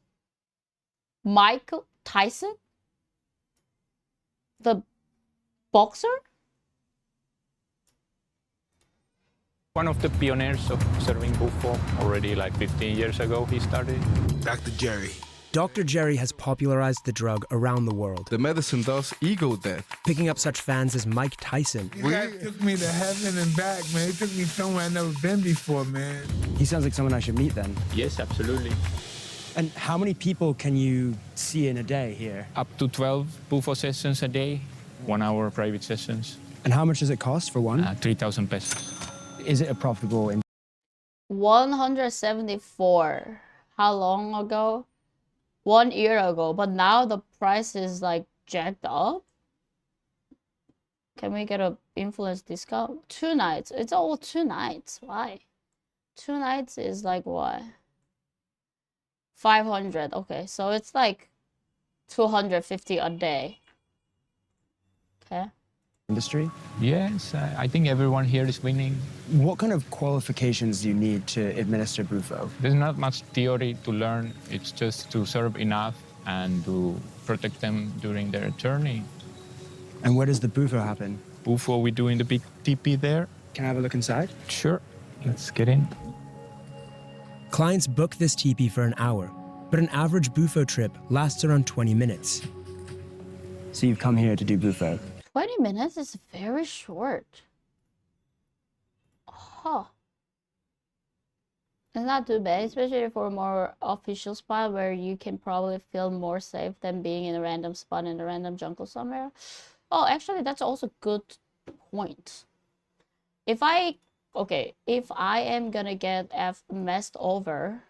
Mike Tyson? The boxer? One of the pioneers of serving buffo. Already like 15 years ago he started. Dr. Jerry. Dr. Jerry has popularized the drug around the world. The medicine does ego death. Picking up such fans as Mike Tyson. You guys took me to heaven and back, man. It took me somewhere I've never been before, man. He sounds like someone I should meet then. Yes, absolutely. And how many people can you see in a day here? Up to 12 buffo sessions a day, 1 hour private sessions. And how much does it cost for one? 3,000 pesos. Is it a profitable? 174. How long ago? 1 year ago, but now the price is like jacked up. Can we get a influence discount? 2 nights. It's all 2 nights. Why? 2 nights is like what? 500. Okay, so it's like 250 a day. Okay. Industry? Yes, I think everyone here is winning. What kind of qualifications do you need to administer buffo? There's not much theory to learn. It's just to serve enough and to protect them during their journey. And where does the buffo happen? Buffo we do in the big teepee there. Can I have a look inside? Sure. Let's get in. Clients book this teepee for an hour, but an average buffo trip lasts around 20 minutes. So you've come here to do buffo? 20 minutes is very short. Huh. It's not too bad, especially for a more official spot where you can probably feel more safe than being in a random spot in a random jungle somewhere. Oh, actually, that's also a good point. If I am gonna get messed over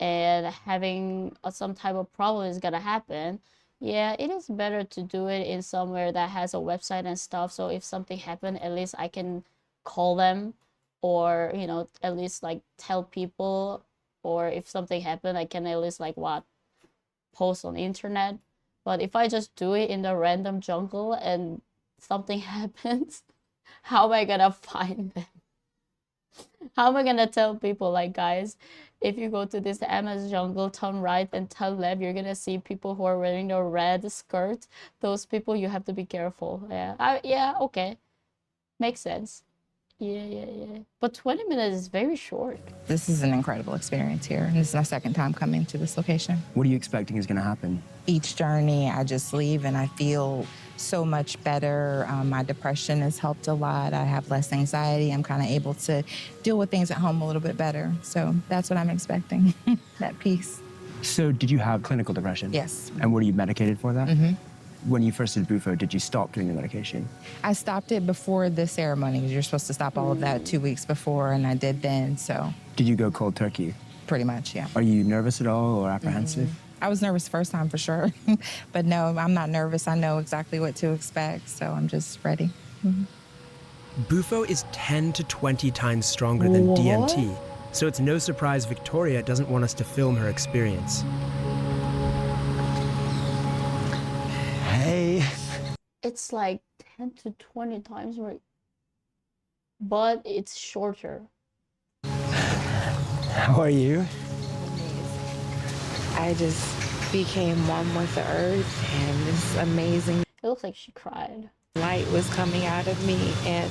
and having some type of problem is gonna happen, yeah, it is better to do it in somewhere that has a website and stuff. So if something happened, at least I can call them, or, you know, at least like tell people, or if something happened, I can at least like post on the internet. But if I just do it in the random jungle and something happens, how am I gonna find them? How am I gonna tell people, like, guys, if you go to this Amazon jungle, turn right and turn left, you're gonna see people who are wearing the red skirt. Those people, you have to be careful. Yeah, okay. Makes sense. Yeah. But 20 minutes is very short. This is an incredible experience here. And this is my second time coming to this location. What are you expecting is going to happen? Each journey, I just leave and I feel so much better. My depression has helped a lot. I have less anxiety. I'm kind of able to deal with things at home a little bit better. So that's what I'm expecting, that peace. So did you have clinical depression? Yes. And were you medicated for that? Mm-hmm. When you first did buffo, did you stop doing the medication? I stopped it before the ceremony. You're supposed to stop all of that 2 weeks before, and I did then, so. Did you go cold turkey? Pretty much, yeah. Are you nervous at all or apprehensive? I was nervous the first time for sure, but no, I'm not nervous. I know exactly what to expect, so I'm just ready. Buffo is 10 to 20 times stronger than DMT, so it's no surprise Victoria doesn't want us to film her experience. Hey. It's like 10 to 20 times more, but it's shorter. How are you? I just became one with the earth, and this amazing It looks like she cried. light was coming out of me, and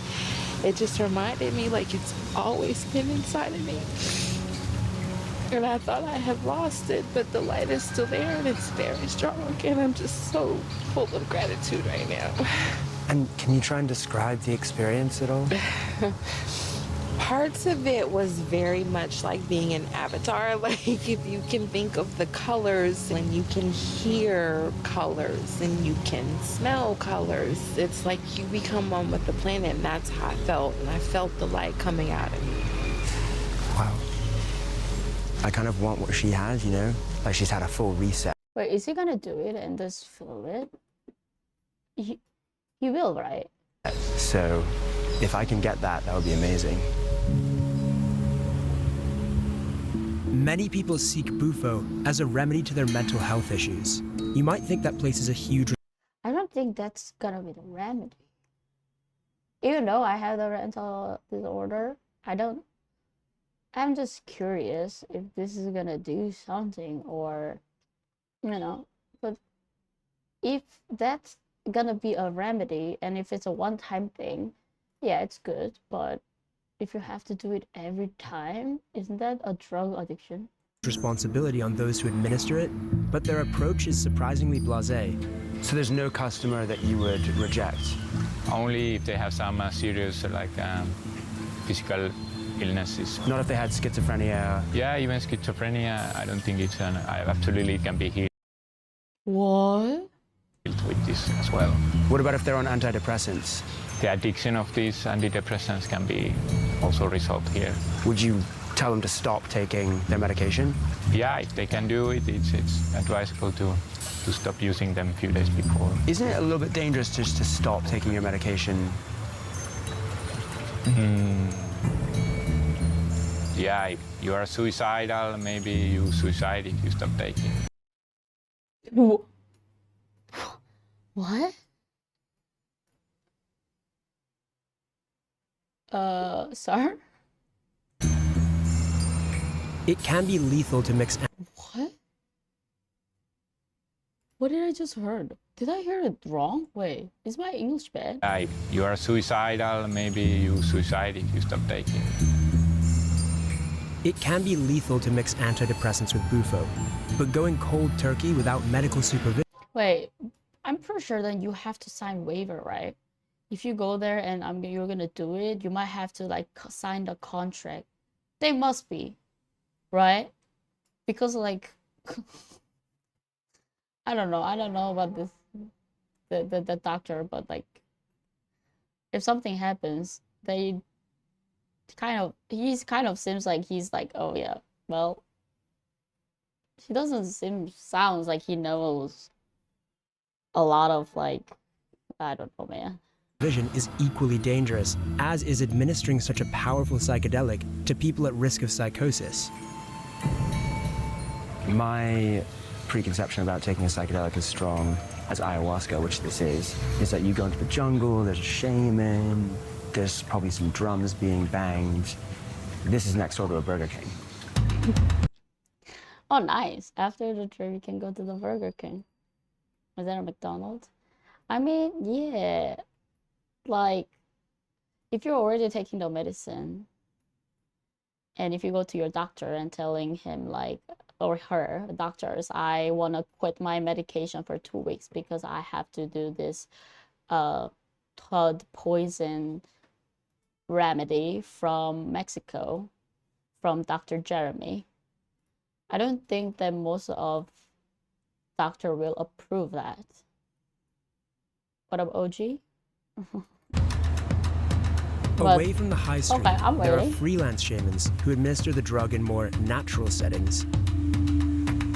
it just reminded me like it's always been inside of me. And I thought I had lost it, but the light is still there and it's very strong, and I'm just so full of gratitude right now. And can you try and describe the experience at all? Parts of it was very much like being an avatar, like if you can think of the colors and you can hear colors and you can smell colors, it's like you become one with the planet, and that's how I felt, and I felt the light coming out of me. Wow. I kind of want what she has, you know? Like she's had a full reset. Wait, is he gonna do it and just feel it? He will, right? So if I can get that, that would be amazing. Many people seek Bufo as a remedy to their mental health issues. You might think that places a huge... I don't think that's gonna be the remedy. Even though I have the mental disorder, I'm just curious if this is gonna do something, or, you know, but if that's gonna be a remedy and if it's a one-time thing, yeah, it's good, but if you have to do it every time, isn't that a drug addiction? responsibility on those who administer it, but their approach is surprisingly blasé. So there's no customer that you would reject? Only if they have some serious, like, physical illnesses. Not if they had schizophrenia? Yeah, even schizophrenia, I don't think it's absolutely can be healed. What? With this as well. What about if they're on antidepressants? The addiction of these antidepressants can be also resolved here. Would you tell them to stop taking their medication? Yeah, if they can do it, it's advisable to stop using them a few days before. Isn't it a little bit dangerous just to stop taking your medication? Yeah, if you are suicidal, maybe you suicide if you stop taking. What? Sir? It can be lethal to mix... What? What did I just heard? Did I hear it wrong? Wait, is my English bad? If you are suicidal, maybe you suicide if you stop taking. It can be lethal to mix antidepressants with Bufo, but going cold turkey without medical supervision... Wait, I'm pretty sure then you have to sign waiver, right? If you go there and you're gonna do it, you might have to like sign the contract. They must be, right? Because like, I don't know about this, the doctor, but like, if something happens, he kind of seems like he's like, oh yeah, well, he sounds like he knows a lot of like, I don't know, man. Vision is equally dangerous, as is administering such a powerful psychedelic to people at risk of psychosis. My preconception about taking a psychedelic as strong as ayahuasca, which this is that you go into the jungle, there's a shaman, there's probably some drums being banged. This is next door to a Burger King. Oh, nice. After the trip, you can go to the Burger King. Is that a McDonald's? I mean, yeah. Like, if you're already taking the medicine, and if you go to your doctor and telling him, like, or her, doctors, I want to quit my medication for 2 weeks because I have to do this toad poison remedy from Mexico, from Dr. Jeremy. I don't think that most of doctor will approve that. What about OG? Away from the high street, okay, I'm there are waiting. freelance shamans who administer the drug in more natural settings.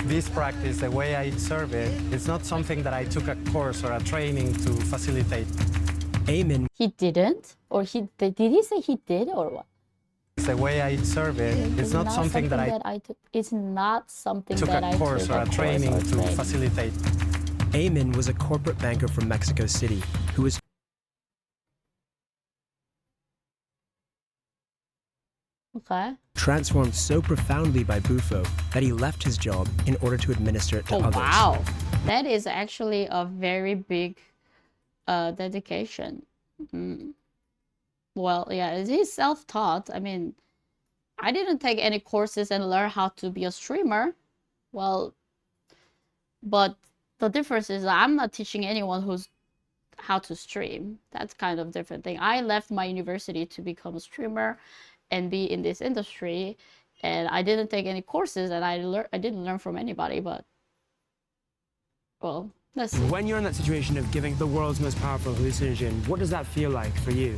This practice, the way I serve it, it's not something that I took a course or a training to facilitate. Amen. He didn't? Or did he say he did or what? The way I serve it, it's not something that I took. It's not something took that a I course took or a training to facilitate. Amen was a corporate banker from Mexico City who was Okay. transformed so profoundly by Bufo that he left his job in order to administer it to others. Wow. That is actually a very big dedication. Well, yeah, he's self-taught. I mean, I didn't take any courses and learn how to be a streamer. Well, but the difference is I'm not teaching anyone who's how to stream. That's kind of different thing. I left my university to become a streamer and be in this industry, and I didn't take any courses, and I didn't learn from anybody, but well, let's see. When you're in that situation of giving the world's most powerful hallucinogen, what does that feel like for you?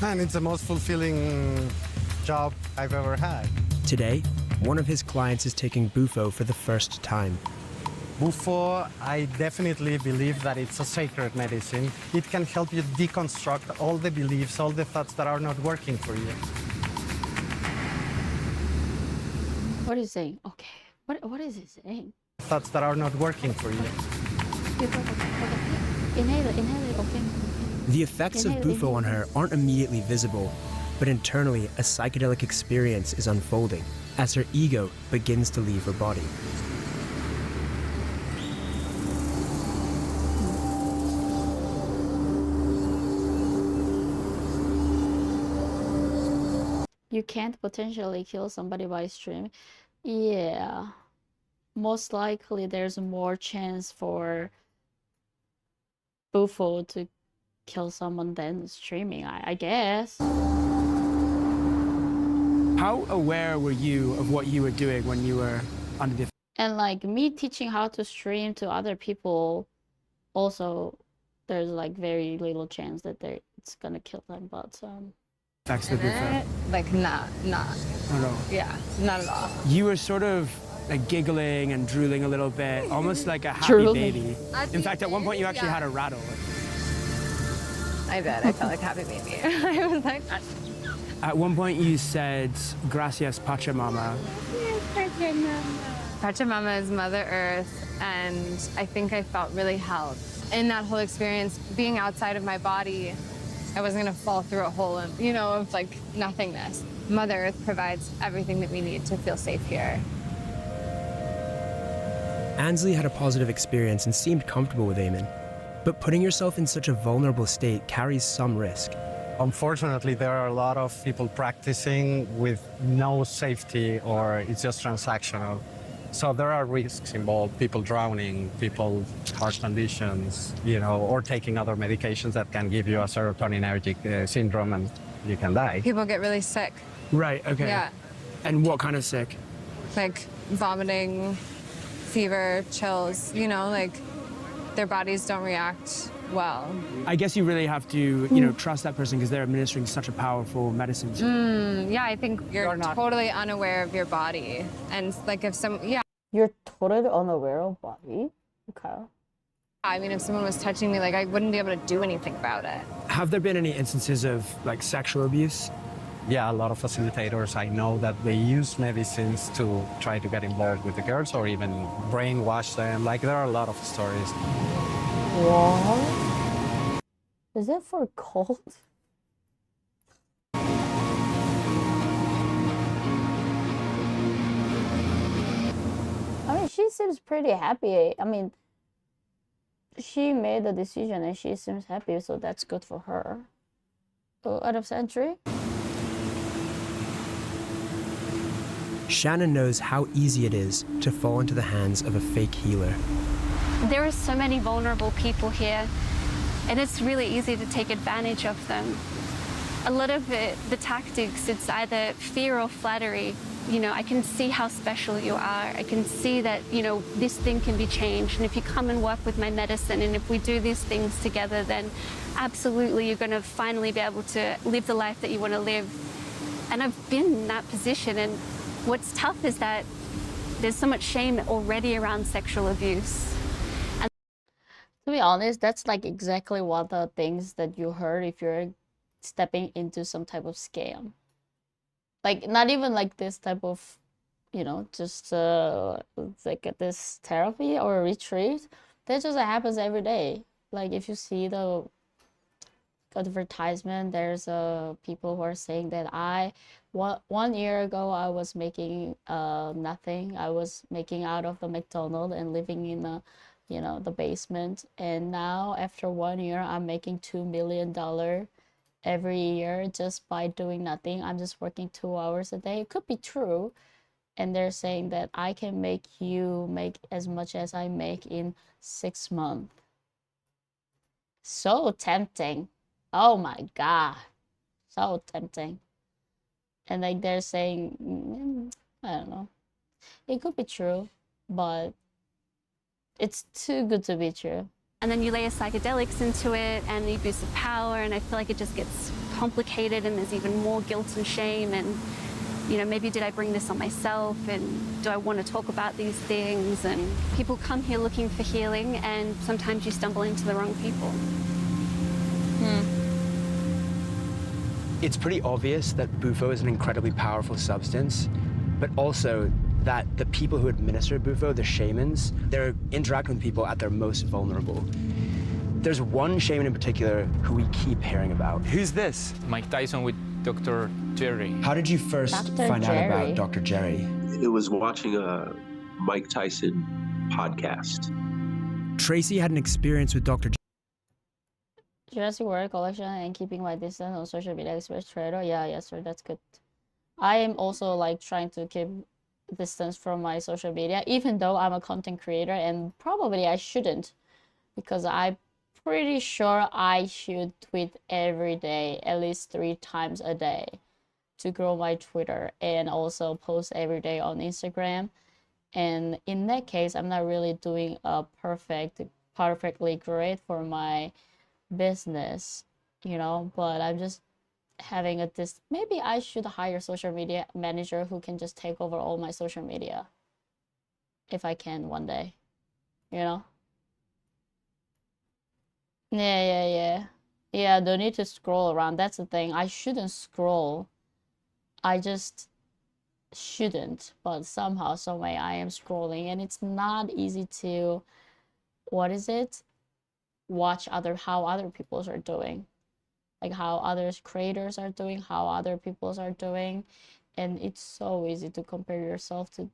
Man, it's the most fulfilling job I've ever had. Today, one of his clients is taking Bufo for the first time. Bufo, I definitely believe that it's a sacred medicine. It can help you deconstruct all the beliefs, all the thoughts that are not working for you. What is he saying? Okay. What is he saying? Thoughts that are not working for you. Inhale it, okay. The effects of Bufo on her aren't immediately visible, but internally a psychedelic experience is unfolding as her ego begins to leave her body. You can't potentially kill somebody by streaming. Yeah. Most likely there's more chance for Bufo to kill someone than streaming, I guess. How aware were you of what you were doing when you were under the... And like me teaching how to stream to other people, also there's like very little chance that it's gonna kill them, but Effects of Bufo? Like, not. Not at all. Yeah, not at all. You were sort of like giggling and drooling a little bit, almost like a happy Drooling. baby. In fact, at one point you actually had a rattle. I did. I felt like happy baby. I was like... At one point you said, "Gracias, Pachamama." Pachamama is Mother Earth, and I think I felt really held. In that whole experience, being outside of my body, I wasn't gonna fall through a hole, of like nothingness. Mother Earth provides everything that we need to feel safe here. Ansley had a positive experience and seemed comfortable with Eamon. But putting yourself in such a vulnerable state carries some risk. Unfortunately, there are a lot of people practicing with no safety, or it's just transactional. So there are risks involved, people drowning, people heart conditions, or taking other medications that can give you a serotoninergic syndrome and you can die. People get really sick. Right, okay. Yeah. And what kind of sick? Like vomiting, fever, chills, like their bodies don't react well. I guess you really have to, trust that person because they're administering such a powerful medicine to you. Yeah, I think you're totally unaware of your body. And like if You're totally unaware of body? Okay. I mean, if someone was touching me, like I wouldn't be able to do anything about it. Have there been any instances of like sexual abuse? Yeah, a lot of facilitators, I know that they use medicines to try to get involved with the girls or even brainwash them. Like, there are a lot of stories. What? Is that for a cult? I mean, she seems pretty happy. I mean, she made the decision and she seems happy, so that's good for her. Out of century? Shannon knows how easy it is to fall into the hands of a fake healer. There are so many vulnerable people here, and it's really easy to take advantage of them. A lot of the tactics, it's either fear or flattery. I can see how special you are. I can see that, this thing can be changed. And if you come and work with my medicine, and if we do these things together, then absolutely you're going to finally be able to live the life that you want to live. And I've been in that position. And what's tough is that there's so much shame already around sexual abuse. And to be honest, that's like exactly what the things that you heard if you're stepping into some type of scam. Like, not even like this type of, just like this therapy or retreat. That just happens every day. Like, if you see the advertisement, there's people who are saying that I one year ago, I was making nothing. I was making out of the McDonald's and living in the, the basement. And now, after 1 year, I'm making $2 million every year just by doing nothing. I'm just working 2 hours a day. It could be true. And they're saying that I can make you make as much as I make in 6 months. So tempting. Oh my God. So tempting. And like they're saying, I don't know. It could be true, but it's too good to be true. And then you layer psychedelics into it and you boost the power, and I feel like it just gets complicated and there's even more guilt and shame, and maybe did I bring this on myself, and do I want to talk about these things? And people come here looking for healing, and sometimes you stumble into the wrong people. It's pretty obvious that Bufo is an incredibly powerful substance, but also that the people who administer Bufo, the shamans, they're interacting with people at their most vulnerable. There's one shaman in particular who we keep hearing about. Who's this? Mike Tyson with Dr. Jerry. How did you first find out about Dr. Jerry? It was watching a Mike Tyson podcast. Tracy had an experience with Dr. Jurassic World collection and keeping my distance on social media express trader. Yeah, yes, sir, that's good. I am also like trying to keep distance from my social media, even though I'm a content creator, and probably I shouldn't, because I'm pretty sure I should tweet every day, at least 3 times a day, to grow my Twitter, and also post every day on Instagram. And in that case, I'm not really doing a perfectly great for my business, but I'm just having maybe I should hire a social media manager who can just take over all my social media if I can one day, Yeah, don't need to scroll around. That's the thing. I shouldn't scroll. I just shouldn't, but somehow, some way I am scrolling, and it's not easy to, watch how other people are doing, like how other creators are doing, how other people are doing, and it's so easy to compare yourself to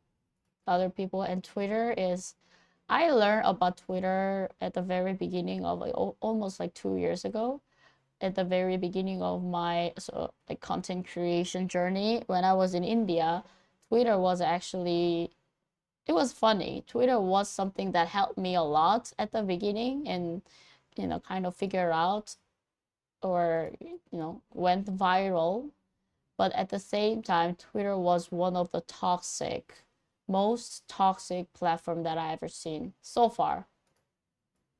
other people. And I learned about Twitter at the very beginning of almost 2 years ago, at the very beginning of my content creation journey. When I was in India, Twitter was actually, it was funny. Twitter was something that helped me a lot at the beginning, and kind of figure out, or went viral. But at the same time, Twitter was one of the most toxic platform that I ever seen so far.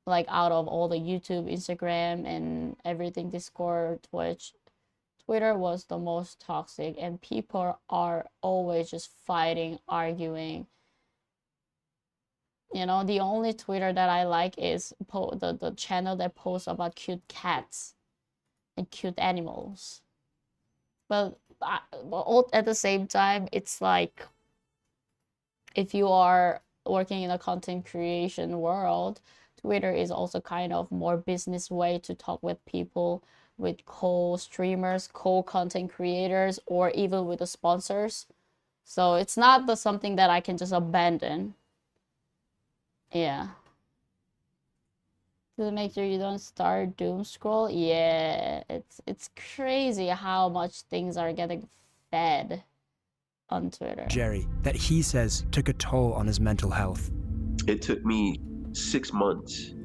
Like out of all the YouTube, Instagram, and everything, Discord, Twitch, Twitter was the most toxic, and people are always just fighting, arguing. The only Twitter that I like is the channel that posts about cute cats and cute animals. But at the same time, it's like, if you are working in a content creation world, Twitter is also kind of more business way to talk with people, with co-streamers, co-content creators, or even with the sponsors. So it's not something that I can just abandon. Yeah. To make sure you don't start doom scroll. Yeah, it's crazy how much things are getting fed on Twitter. Jerry, that he says took a toll on his mental health. It took me 6 months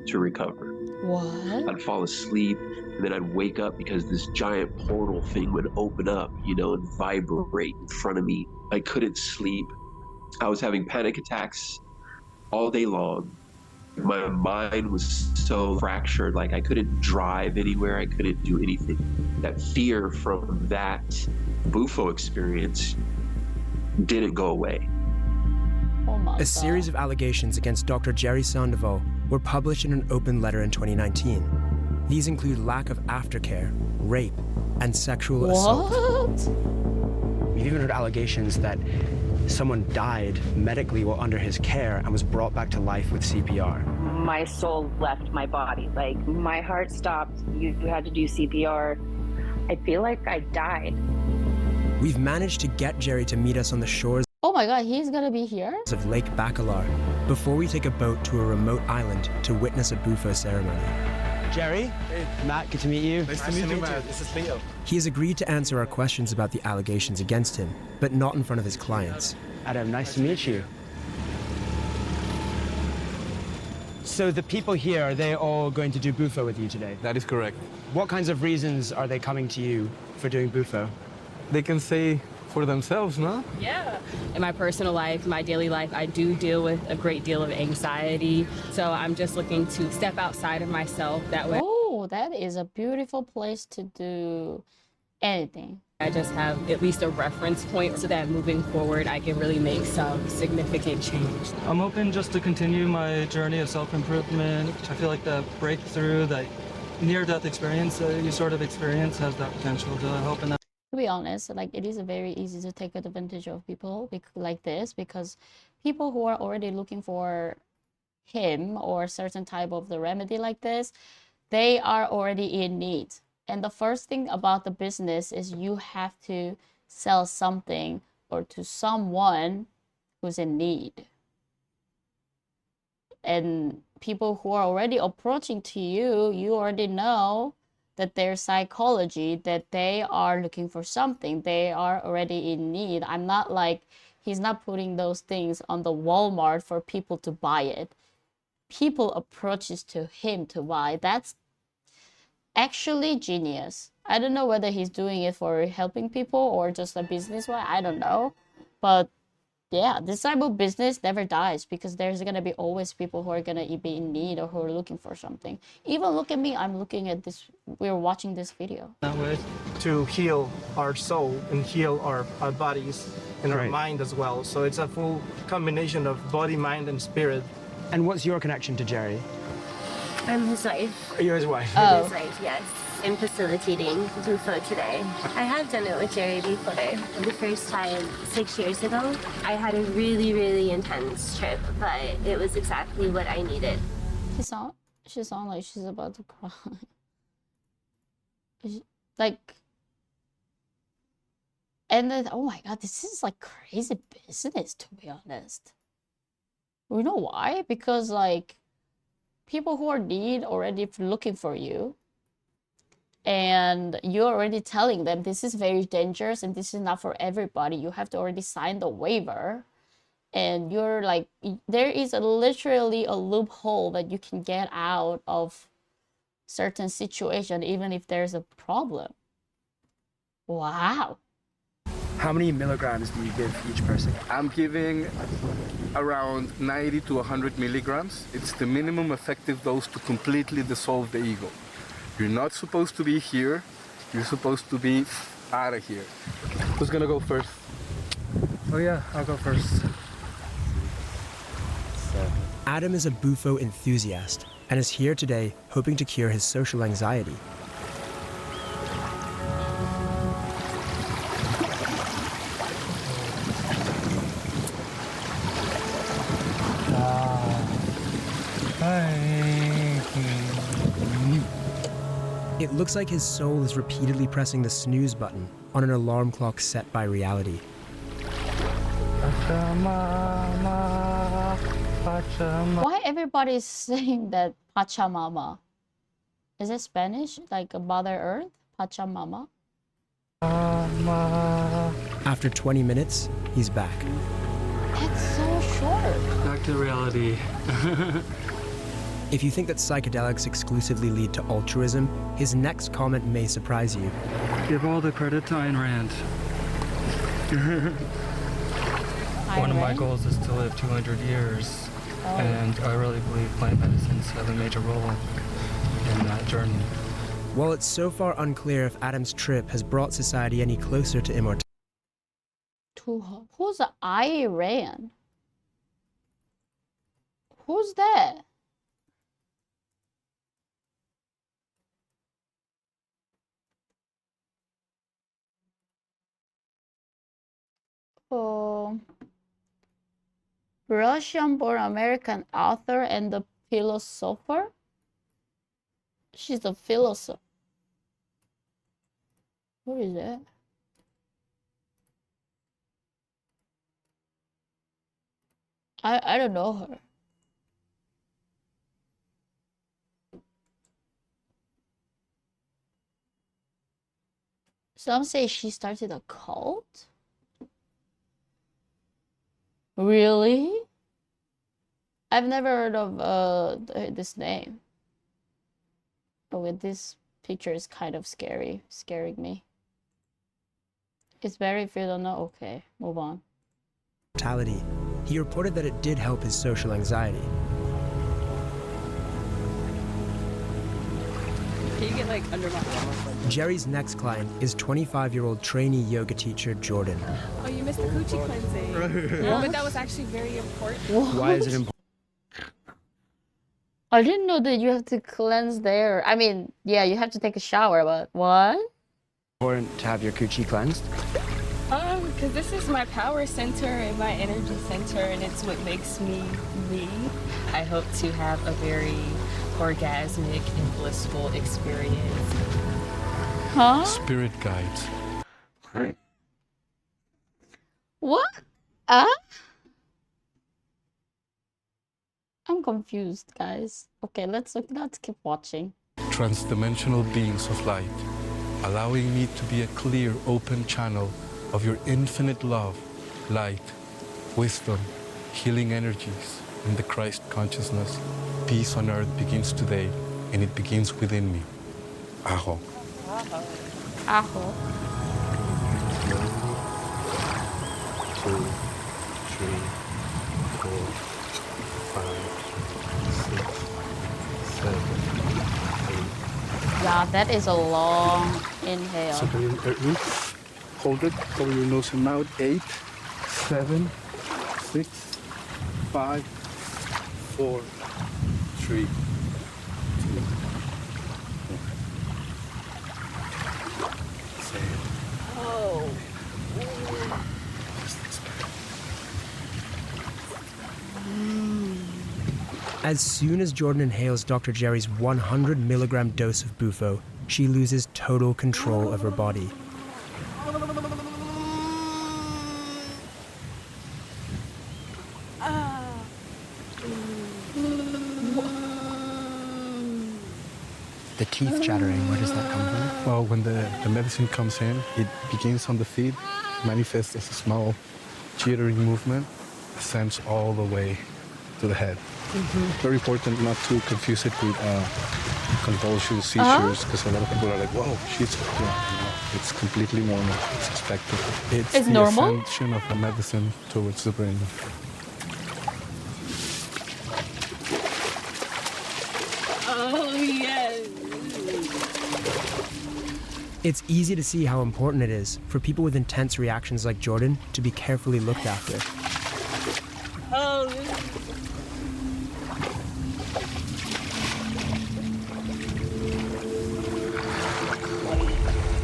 to recover. What? I'd fall asleep, and then I'd wake up because this giant portal thing would open up, and vibrate in front of me. I couldn't sleep. I was having panic attacks all day long. My mind was so fractured, like I couldn't drive anywhere, I couldn't do anything. That fear from that Bufo experience didn't go away. Oh my God. A series of allegations against Dr. Jerry Sandoval were published in an open letter in 2019. These include lack of aftercare, rape, and sexual assault. We've even heard allegations that someone died medically while under his care and was brought back to life with CPR. My soul left my body. Like, my heart stopped. You had to do CPR. I feel like I died. We've managed to get Jerry to meet us on the shores Oh my god, he's gonna be here? of Lake Bacalar before we take a boat to a remote island to witness a bufo ceremony. Jerry? Hey. Matt, good to meet you. Nice to meet you, Matt. This is Leo. He has agreed to answer our questions about the allegations against him, but not in front of his clients. Adam, nice to meet you. So the people here, are they all going to do bufo with you today? That is correct. What kinds of reasons are they coming to you for doing bufo? They can say for themselves, no? Yeah. In my personal life, my daily life, I do deal with a great deal of anxiety. So I'm just looking to step outside of myself that way. Oh, that is a beautiful place to do anything. I just have at least a reference point so that moving forward, I can really make some significant change. I'm hoping just to continue my journey of self-improvement. I feel like the breakthrough, that near-death experience you sort of experience has that potential to help in that. To be honest, like it is very easy to take advantage of people like this, because people who are already looking for him or a certain type of the remedy like this, they are already in need. And the first thing about the business is you have to sell something or to someone who's in need. And people who are already approaching to you, you already know that their psychology, that they are looking for something, they are already in need. I'm not like, he's not putting those things on the Walmart for people to buy it. People approaches to him to buy. That's actually genius. I don't know whether he's doing it for helping people or just a business way, I don't know. But yeah, this type of business never dies, because there's gonna be always people who are gonna be in need or who are looking for something. Even look at me, I'm looking at this, we're watching this video. That way. To heal our soul and heal our bodies and our Right. mind as well. So it's a full combination of body, mind, and spirit. And what's your connection to Jerry? I'm his wife. You're his wife. Oh. His wife, yes. I'm facilitating bufo today. I have done it with Jerry before. The first time 6 years ago, I had a really, really intense trip, but it was exactly what I needed. She sounds like she's about to cry. Like, and then, oh my god, this is like crazy business, to be honest. You know why? Because like, people who are in need already looking for you, and you're already telling them this is very dangerous and this is not for everybody. You have to already sign the waiver, and you're like, there is literally a loophole that you can get out of certain situation, even if there's a problem. Wow. How many milligrams do you give each person? I'm giving around 90 to 100 milligrams. It's the minimum effective dose to completely dissolve the ego. You're not supposed to be here. You're supposed to be out of here. Who's gonna go first? Oh yeah, I'll go first. Adam is a bufo enthusiast and is here today hoping to cure his social anxiety. It looks like his soul is repeatedly pressing the snooze button on an alarm clock set by reality. Why everybody is saying that Pachamama? Is it Spanish? Like a Mother Earth? Pachamama? After 20 minutes, he's back. That's so short. Back to reality. If you think that psychedelics exclusively lead to altruism, his next comment may surprise you. Give all the credit to Ayn Rand. One of my goals is to live 200 years, and I really believe plant medicines have a major role in that journey. While it's so far unclear if Adam's trip has brought society any closer to immortality, Who's Iran? Who's that? Oh, Russian-born American author and the philosopher. She's a philosopher. What is that? I don't know her. Some say she started a cult? Really? I've never heard of this name. But with this picture is kind of scaring me. It's better if you don't know. Okay, move on. Mortality, he reported that it did help his social anxiety. Can you get like under my arm? Jerry's next client is 25-year-old trainee yoga teacher Jordan. Oh, you missed the coochie cleansing. Yeah. But that was actually very important. Why is it important? I didn't know that you have to cleanse there. I mean, yeah, you have to take a shower, but what? Important to have your coochie cleansed? Because this is my power center and my energy center, and it's what makes me me. I hope to have a very orgasmic and blissful experience. Huh? Spirit guides. What? I'm confused, guys. Okay, let's keep watching. Transdimensional beings of light, allowing me to be a clear, open channel of your infinite love, light, wisdom, healing energies, and the Christ consciousness. Peace on earth begins today, and it begins within me. Aho. Aho. 2, 3, 4, 5, 6, 7, 8. Yeah, that is a long inhale. So can you hold it, cover your nose and mouth. 8, 7, 6, 5, 4, 3, 2, 1. Say it. Oh. As soon as Jordan inhales Dr. Jerry's 100-milligram dose of Bufo, she loses total control of her body. The teeth chattering, where does that come from? Well, when the medicine comes in, it begins on the feet, manifests as a small jittering movement, ascends all the way to the head. Very important not to confuse it with convulsions, seizures, because a lot of people are like, whoa, she's, no, it's completely normal. It's expected. It's the normal? ascension of the medicine towards the brain. Oh, yes. It's easy to see how important it is for people with intense reactions like Jordan to be carefully looked after. Oh,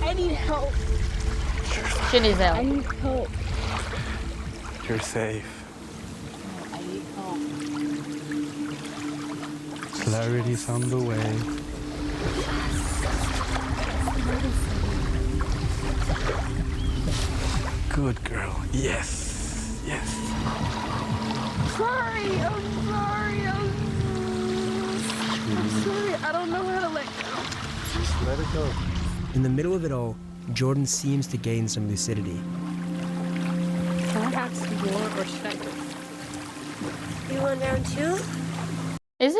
I need help. She needs help. I need help. You're safe. I need help. Clarity's on the way. Good girl. Yes. Yes. Sorry, I'm sorry. I'm sorry. I don't know how to let go. Just let it go. In the middle of it all, Jordan seems to gain some lucidity. Can I have some more, or should I go? You want round 2? Is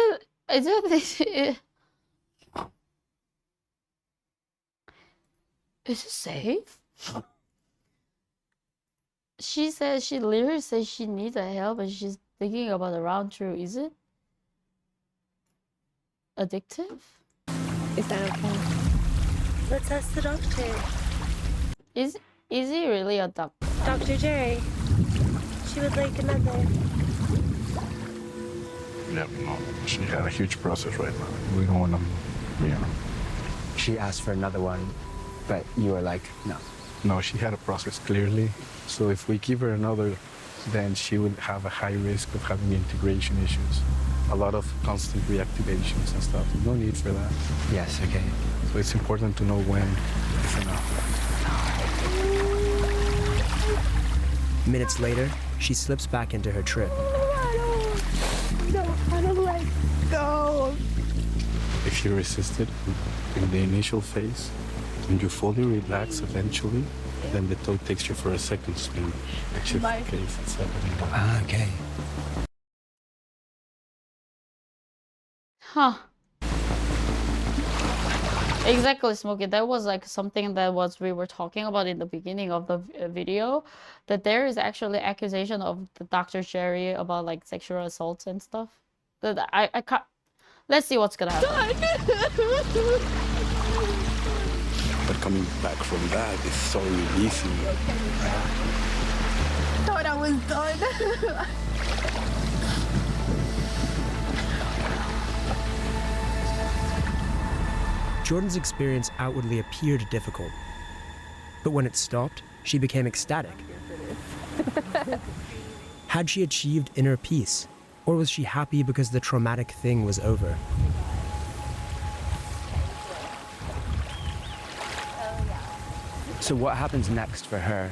it safe? She literally says she needs help and she's thinking about the round 2. Is it addictive? Is that okay? Let's ask the doctor. Is he really a doctor? Dr. Jerry. She would like another. Yep, no. She had a huge process right now. We don't want to, She asked for another one, but you were like, no. No, she had a process clearly. So if we give her another, then she would have a high risk of having integration issues. A lot of constant reactivations and stuff. No need for that. Yes, okay. So it's important to know when it's enough. Minutes later, she slips back into her trip. If you resist it in the initial phase, and you fully relax eventually, then the toe takes you for a second swing, which is the case. It's happening now. Ah, okay. Huh. Exactly, Smokey. That was like something that we were talking about in the beginning of the video, that there is actually accusation of the Dr. Jerry about like sexual assaults and stuff. That I can't. Let's see what's gonna happen. But coming back from that is so releasing. Thought I was done. Jordan's experience outwardly appeared difficult, but when it stopped, she became ecstatic. Had she achieved inner peace, or was she happy because the traumatic thing was over? So what happens next for her?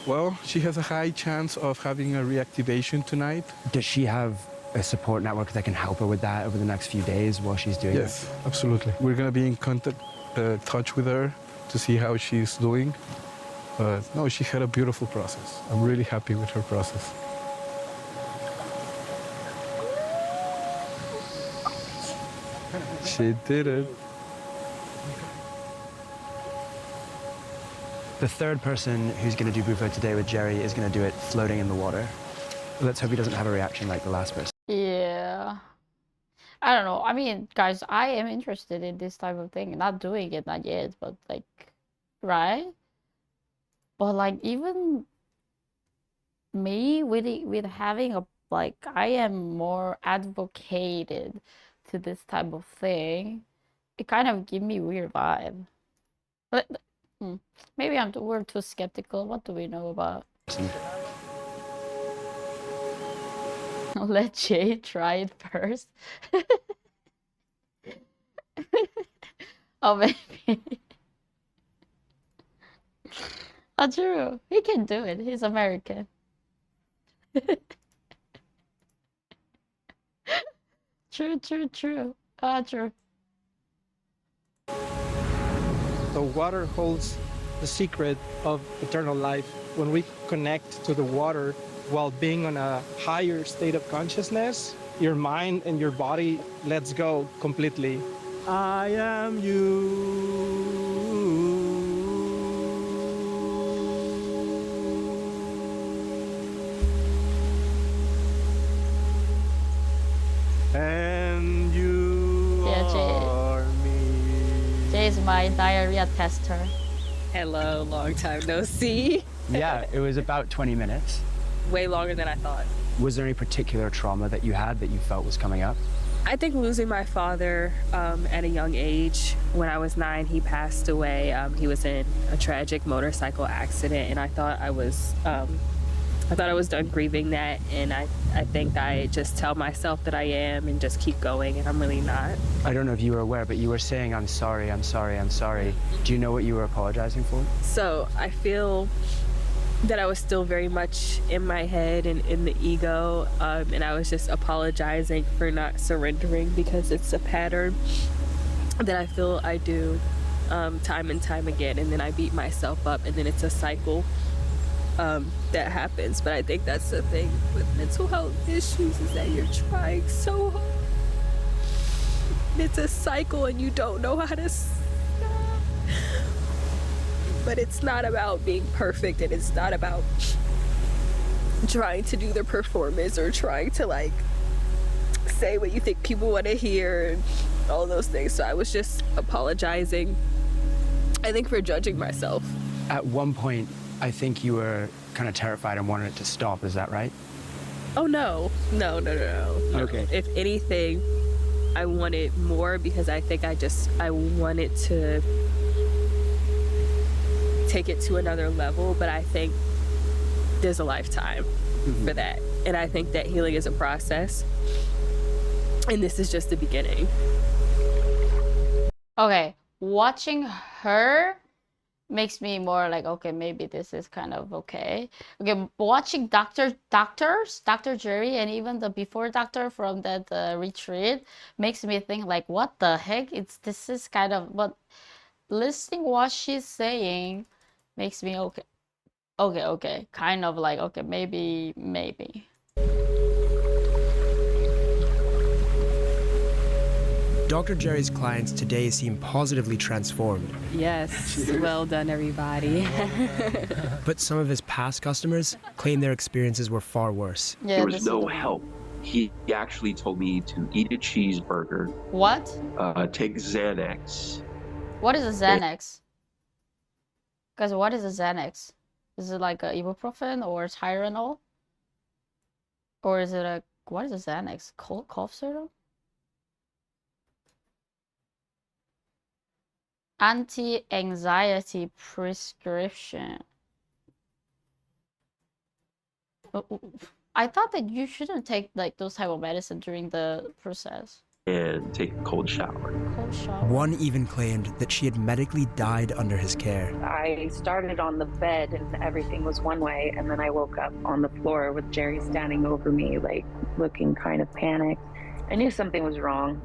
Well, she has a high chance of having a reactivation tonight. Does she have a support network that can help her with that over the next few days while she's doing it? Yes, absolutely. We're going to be in touch with her to see how she's doing. But no, she had a beautiful process. I'm really happy with her process. She did it. The third person who's going to do Bufo today with Jerry is going to do it floating in the water. Let's hope he doesn't have a reaction like the last person. Yeah. I don't know. I mean, guys, I am interested in this type of thing. Not doing it, not yet, but like, right? But like, even me with having a, like, I am more advocated to this type of thing. It kind of give me weird vibe. But maybe we're too skeptical. What do we know about? Let Jay try it first. Oh, maybe. Oh, true. He can do it. He's American. True. True. The water holds the secret of eternal life. When we connect to the water while being on a higher state of consciousness, your mind and your body lets go completely. I am you. And you are me. Jay's my diarrhea tester. Hello, long time no see. Yeah, it was about 20 minutes. Way longer than I thought. Was there any particular trauma that you had that you felt was coming up? I think losing my father at a young age. When I was 9, he passed away. He was in a tragic motorcycle accident, and I thought I was done grieving that. And I think I just tell myself that I am and just keep going, and I'm really not. I don't know if you were aware, but you were saying, I'm sorry. Do you know what you were apologizing for? So I feel that I was still very much in my head and in the ego, and I was just apologizing for not surrendering, because it's a pattern that I feel I do time and time again, and then I beat myself up, and then it's a cycle that happens. But I think that's the thing with mental health issues, is that you're trying so hard. It's a cycle and you don't know how to stop. But it's not about being perfect, and it's not about trying to do the performance or trying to like say what you think people want to hear and all those things. So I was just apologizing, I think, for judging myself. At one point, I think you were kind of terrified and wanted it to stop. Is that right? Oh, no. No. Okay. If anything, I wanted more, because I think I wanted to take it to another level, but I think there's a lifetime for that. And I think that healing is a process, and this is just the beginning. Okay, watching her makes me more like, okay, maybe this is kind of okay. Okay, watching Dr. Jerry, and even the before doctor from that retreat makes me think like, what the heck? This is kind of, but listening what she's saying makes me okay, kind of like, okay, maybe. Dr. Jerry's clients today seem positively transformed. Yes, well done, everybody. But some of his past customers claim their experiences were far worse. Yeah, there was no help. He actually told me to eat a cheeseburger. What? Take Xanax. What is a Xanax? Guys, what is a Xanax? Is it like a ibuprofen or Tylenol? Or is it a, what is a Xanax? Cough syrup? Anti-anxiety prescription. I thought that you shouldn't take like those type of medicine during the process. And take a cold shower. Cold shower. One even claimed that she had medically died under his care. I started on the bed and everything was one way, and then I woke up on the floor with Jerry standing over me, like looking kind of panicked. I knew something was wrong.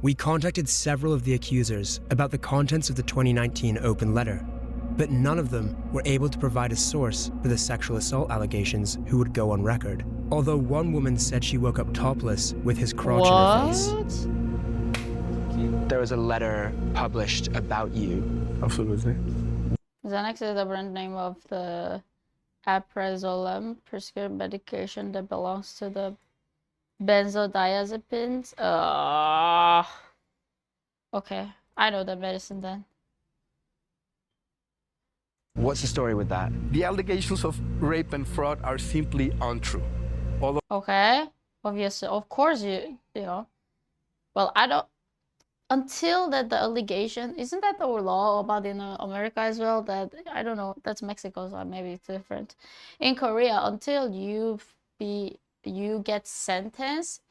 We contacted several of the accusers about the contents of the 2019 open letter, but none of them were able to provide a source for the sexual assault allegations who would go on record. Although one woman said she woke up topless with his crotch in her face. There was a letter published about you. Absolutely. Xanax is the brand name of the alprazolam prescribed medication that belongs to the benzodiazepines. Okay, I know that medicine then. What's the story with that? The allegations of rape and fraud are simply untrue. Okay, obviously, of course you know. Well, I don't, until that the allegation, isn't that the law about in America as well? That, I don't know, that's Mexico, so maybe it's different. In Korea, until you get sentenced,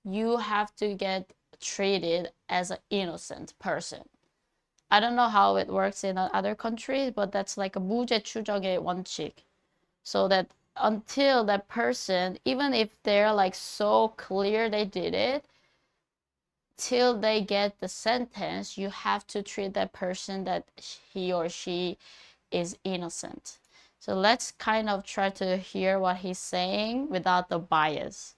you have to get treated as an innocent person. I don't know how it works in other countries, but that's like a 무죄 추정의 원칙. So that until that person, even if they're like so clear they did it, till they get the sentence, you have to treat that person that he or she is innocent. So let's kind of try to hear what he's saying without the bias.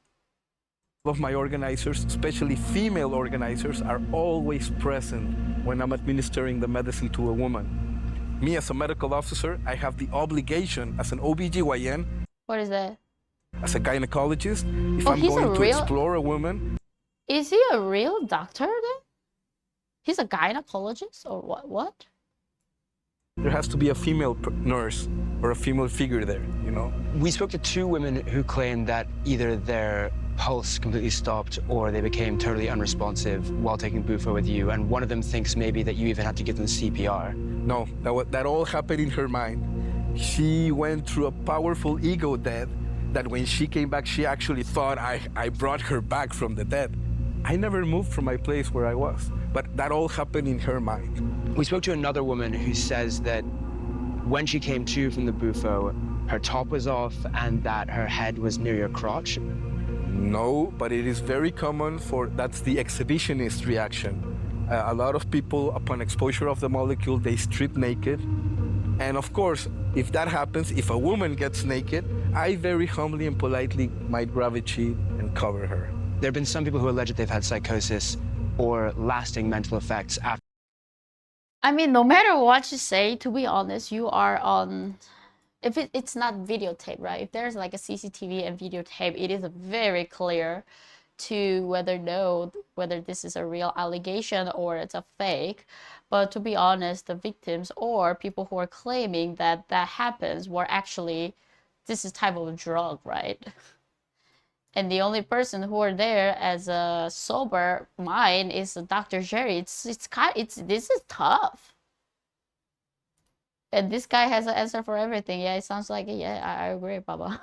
All of my organizers, especially female organizers, are always present when I'm administering the medicine to a woman. Me as a medical officer, I have the obligation as an OBGYN. What is that? As a gynecologist, if I'm going to explore a woman. Is he a real doctor then? He's a gynecologist or what? There has to be a female nurse or a female figure there, you know? We spoke to two women who claimed that either their pulse completely stopped or they became totally unresponsive while taking Bufo with you, and one of them thinks maybe that you even had to give them CPR. No, that all happened in her mind. She went through a powerful ego death that when she came back, she actually thought I brought her back from the dead. I never moved from my place where I was, but that all happened in her mind. We spoke to another woman who says that when she came to from the Bufo, her top was off and that her head was near your crotch. No, but it is very common that's the exhibitionist reaction. A lot of people, upon exposure of the molecule, they strip naked. And of course, if that happens, if a woman gets naked, I very humbly and politely might grab a sheet and cover her. There have been some people who allege that they've had psychosis or lasting mental effects after. I mean, no matter what you say, to be honest, you are on, if it's not videotape, right? If there's like a CCTV and videotape, it is very clear to whether this is a real allegation or it's a fake. But to be honest, the victims or people who are claiming that that happens were actually, this is type of drug, right? And the only person who are there as a sober mind is Dr. Jerry. This is tough. And this guy has an answer for everything. Yeah, it sounds like it. Yeah, I agree, Baba.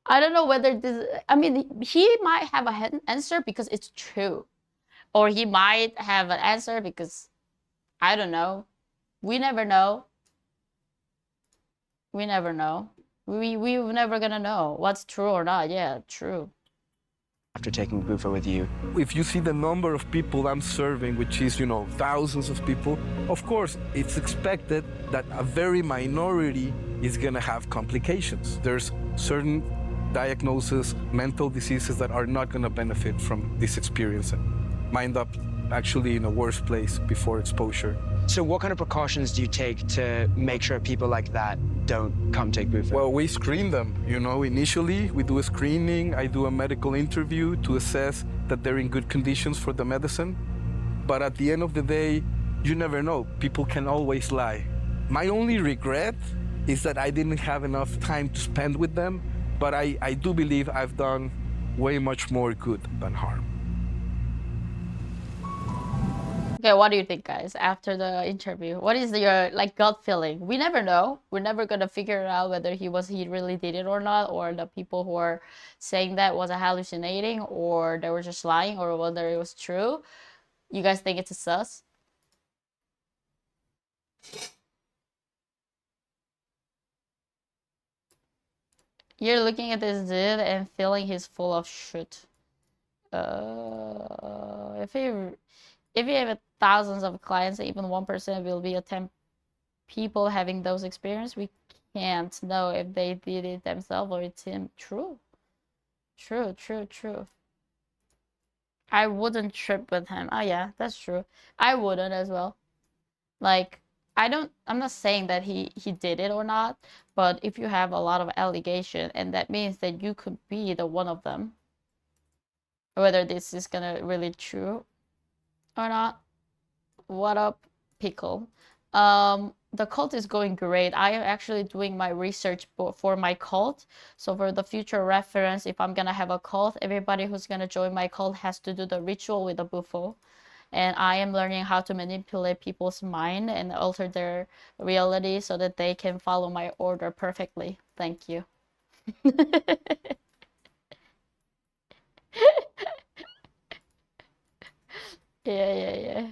I don't know whether this, I mean, he might have an answer because it's true. Or he might have an answer because I don't know. We never know. We never know. We're never gonna know what's true or not. Yeah, true. After taking Bufo with you. If you see the number of people I'm serving, which is, thousands of people, of course, it's expected that a very minority is gonna have complications. There's certain diagnoses, mental diseases that are not gonna benefit from this experience and wind up actually in a worse place before exposure. So what kind of precautions do you take to make sure people like that don't come take Bufo? Well, we screen them. Initially we do a screening. I do a medical interview to assess that they're in good conditions for the medicine. But at the end of the day, you never know. People can always lie. My only regret is that I didn't have enough time to spend with them, but I do believe I've done way much more good than harm. Okay, what do you think, guys, after the interview? What is your gut feeling? We never know. We're never gonna figure out whether he really did it or not, or the people who are saying that was hallucinating, or they were just lying, or whether it was true. You guys think it's a sus? You're looking at this dude and feeling he's full of shit. If you have thousands of clients, even 1% will be 10 people having those experiences. We can't know if they did it themselves or it's him. True. True. I wouldn't trip with him. Oh yeah, that's true. I wouldn't as well. I'm not saying that he did it or not, but if you have a lot of allegation, and that means that you could be the one of them, whether this is gonna really true or not. What up, Pickle? The cult is going great. I am actually doing my research for my cult. So for the future reference, if I'm gonna have a cult, everybody who's gonna join my cult has to do the ritual with the Bufo. And I am learning how to manipulate people's mind and alter their reality so that they can follow my order perfectly. Thank you. Yeah.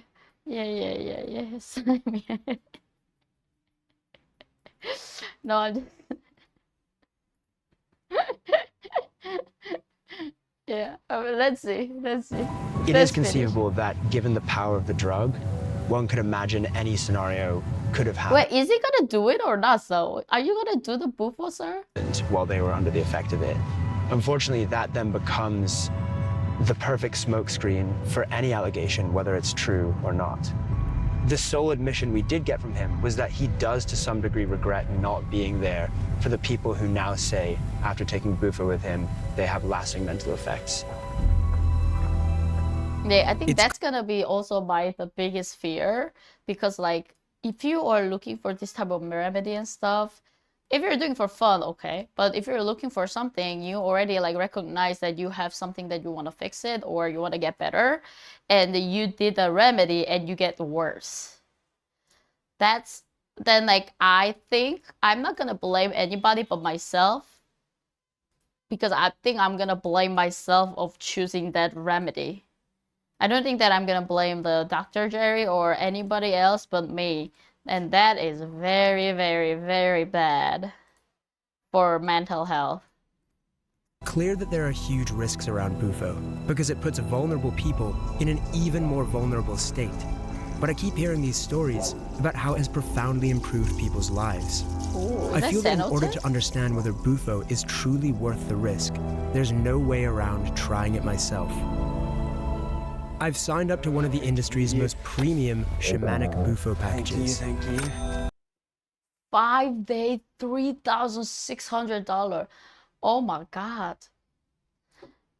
No, I'm just... Yeah, let's see. It is conceivable that, given the power of the drug, one could imagine any scenario could have happened. Wait, is he gonna do it or not, so? Are you gonna do the Bufo, sir? While they were under the effect of it. Unfortunately, that then becomes the perfect smokescreen for any allegation, whether it's true or not. The sole admission we did get from him was that he does, to some degree, regret not being there for the people who now say, after taking Bufo with him, they have lasting mental effects. Yeah, I think that's gonna be also the biggest fear, because if you are looking for this type of remedy and stuff, if you're doing for fun, okay, but if you're looking for something, you already recognize that you have something that you want to fix it or you want to get better, and you did the remedy and you get worse. Then I think I'm not gonna blame anybody but myself, because I think I'm gonna blame myself of choosing that remedy. I don't think that I'm gonna blame the Dr. Jerry or anybody else but me. And that is very, very, very bad for mental health. Clear that there are huge risks around Bufo, because it puts vulnerable people in an even more vulnerable state. But I keep hearing these stories about how it has profoundly improved people's lives. Ooh, I feel that in order Xenotic? to understand whether Bufo is truly worth the risk, there's no way around trying it myself. I've signed up to one of the industry's most premium shamanic Bufo packages. Thank you. 5 day, $3,600. Oh my God.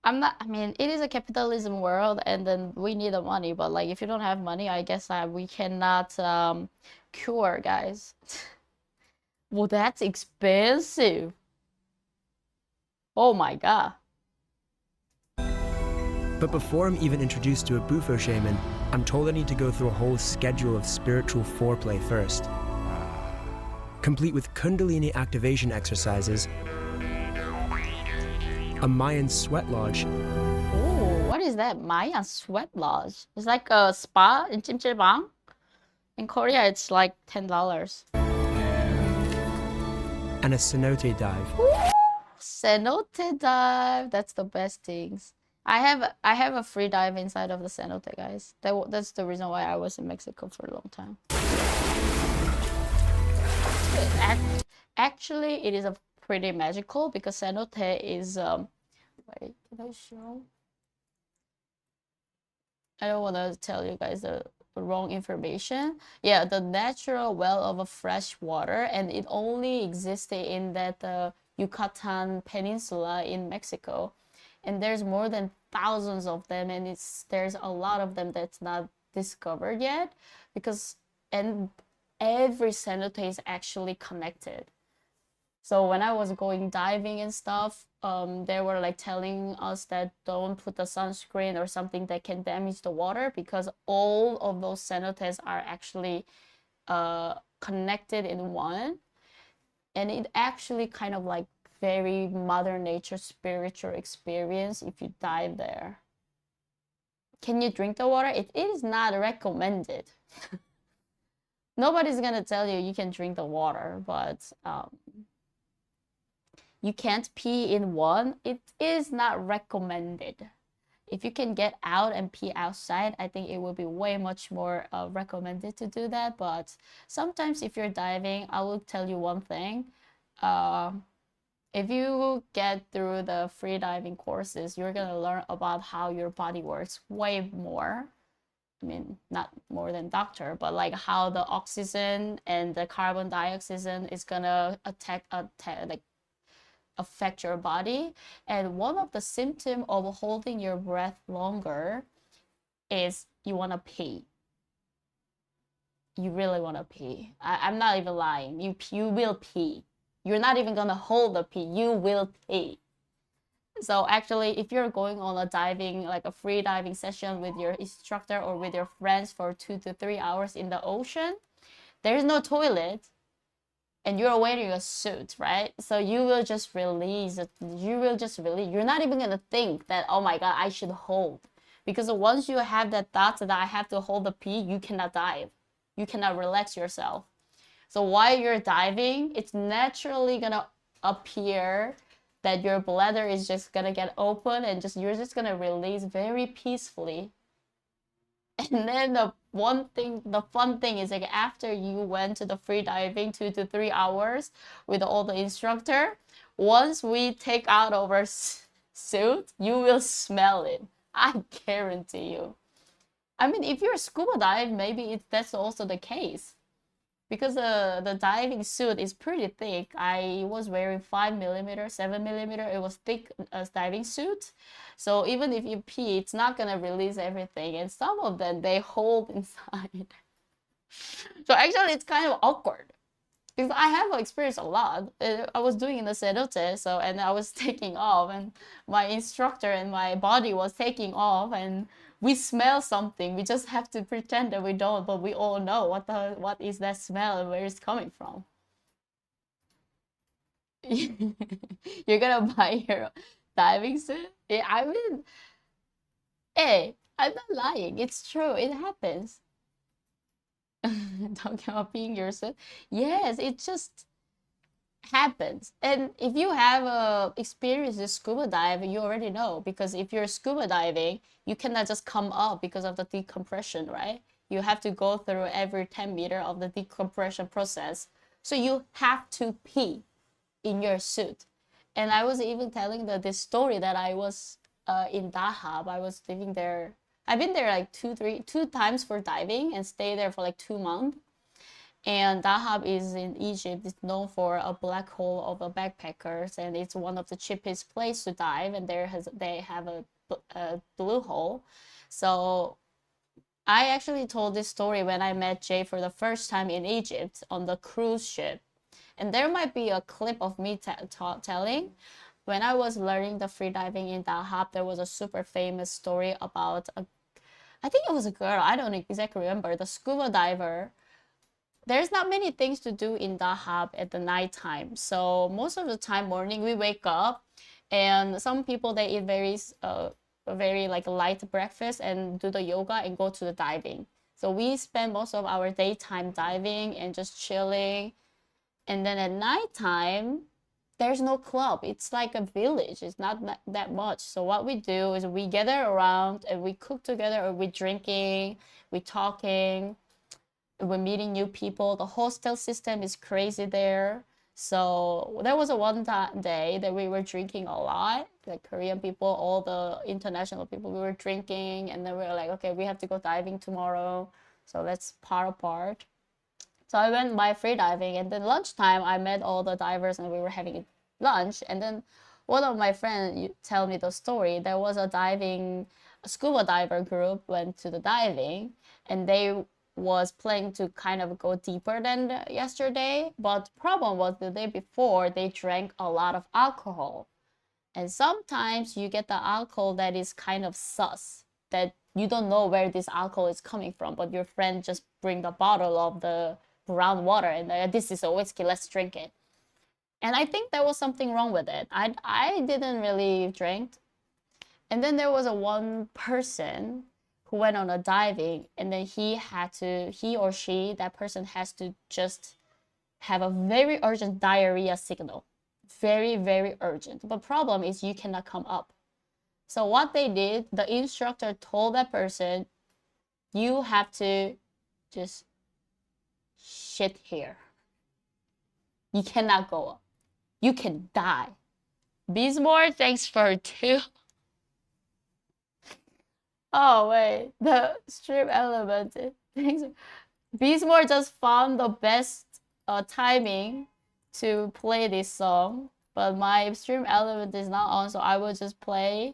It is a capitalism world, and then we need the money, but if you don't have money, I guess we cannot cure, guys. Well, that's expensive. Oh my God. But before I'm even introduced to a Bufo shaman, I'm told I need to go through a whole schedule of spiritual foreplay first, complete with Kundalini activation exercises, a Mayan sweat lodge. Ooh, what is that? Mayan sweat lodge? It's like a spa in Chimchilbang? In Korea, it's like $10. And a cenote dive. Cenote dive, that's the best things. I have a free dive inside of the cenote, guys. That's the reason why I was in Mexico for a long time. Actually, it is a pretty magical because cenote is wait, can I show? I don't want to tell you guys the wrong information. Yeah, the natural well of a fresh water, and it only existed in that Yucatan Peninsula in Mexico. And there's more than thousands of them, and there's a lot of them that's not discovered yet, and every cenote is actually connected. So when I was going diving and stuff, they were like telling us that don't put the sunscreen or something that can damage the water, because all of those cenotes are actually connected in one. And it actually kind of like very Mother Nature spiritual experience if you dive there. Can you drink the water? It is not recommended. Nobody's gonna tell you you can drink the water, but you can't pee in one. It is not recommended. If you can get out and pee outside, I think it would be way much more recommended to do that. But sometimes if you're diving, I will tell you one thing. If you get through the free diving courses, you're gonna learn about how your body works way more. I mean, not more than doctor, but like how the oxygen and the carbon dioxide is gonna affect your body. And one of the symptoms of holding your breath longer is you want to pee. You really want to pee. I'm not even lying. You will pee. You're not even gonna hold the pee. You will pee. So actually, if you're going on a diving, like a free diving session with your instructor or with your friends for 2 to 3 hours in the ocean, there's no toilet. And you're wearing a suit, right? So you will just release it. You will just release. You're not even gonna think that, oh my God, I should hold. Because once you have that thought that I have to hold the pee, you cannot dive. You cannot relax yourself. So while you're diving, it's naturally gonna appear that your bladder is just gonna get open and you're just gonna release very peacefully. And then the fun thing is like after you went to the free diving 2 to 3 hours with all the instructor, once we take out our suit, you will smell it. I guarantee you. I mean, if you're a scuba dive, maybe that's also the case. Because the diving suit is pretty thick. I was wearing 5mm, 7mm. It was thick diving suit. So even if you pee, it's not gonna release everything. And some of them, they hold inside. So actually, it's kind of awkward. Because I have experienced a lot. I was doing the cenote, and I was taking off, and my instructor and my body was taking off, and we smell something. We just have to pretend that we don't, but we all know what is that smell and where it's coming from. You're gonna buy your diving suit? Yeah, I mean, hey, I'm not lying. It's true. It happens. Talking about being yourself. Yes, it just happens. And if you have experience with scuba dive, you already know, because if you're scuba diving, you cannot just come up because of the decompression, right? You have to go through every 10 meters of the decompression process. So you have to pee in your suit. And I was even telling this story that I was in Dahab. I was living there. I've been there like two times for diving and stayed there for like 2 months. And Dahab is in Egypt. It's known for a black hole of backpackers, and it's one of the cheapest places to dive. And they have a blue hole. So I actually told this story when I met Jay for the first time in Egypt on the cruise ship. And there might be a clip of me telling. When I was learning the free diving in Dahab, there was a super famous story about I think it was a girl. I don't exactly remember. The scuba diver. There's not many things to do in Dahab at the nighttime. So most of the time morning we wake up, and some people they eat very like light breakfast and do the yoga and go to the diving. So we spend most of our daytime diving and just chilling. And then at nighttime, there's no club. It's like a village. It's not that much. So what we do is we gather around and we cook together, or we drinking, we talking, we're meeting new people. The hostel system is crazy there. So there was a day that we were drinking a lot, like Korean people, all the international people, we were drinking, and then we were like, okay, we have to go diving tomorrow, so let's par apart. So I went by free diving, and then lunchtime I met all the divers and we were having lunch. And then one of my friends tell me the story. There was a scuba diver group went to the diving, and they was planning to kind of go deeper than yesterday, but problem was the day before they drank a lot of alcohol. And sometimes you get the alcohol that is kind of sus, that you don't know where this alcohol is coming from, but your friend just bring the bottle of the brown water and this is a whiskey, let's drink it. And I think there was something wrong with it. I didn't really drink. And then there was one person who went on a diving, and then he or she, that person has to just have a very urgent diarrhea signal. Very, very urgent. But problem is you cannot come up. So what they did, the instructor told that person, you have to just shit here. You cannot go up. You can die. Bismore, thanks for 2. Oh wait, the stream element. Bismore just found the best timing to play this song, but my stream element is not on, so I will just play.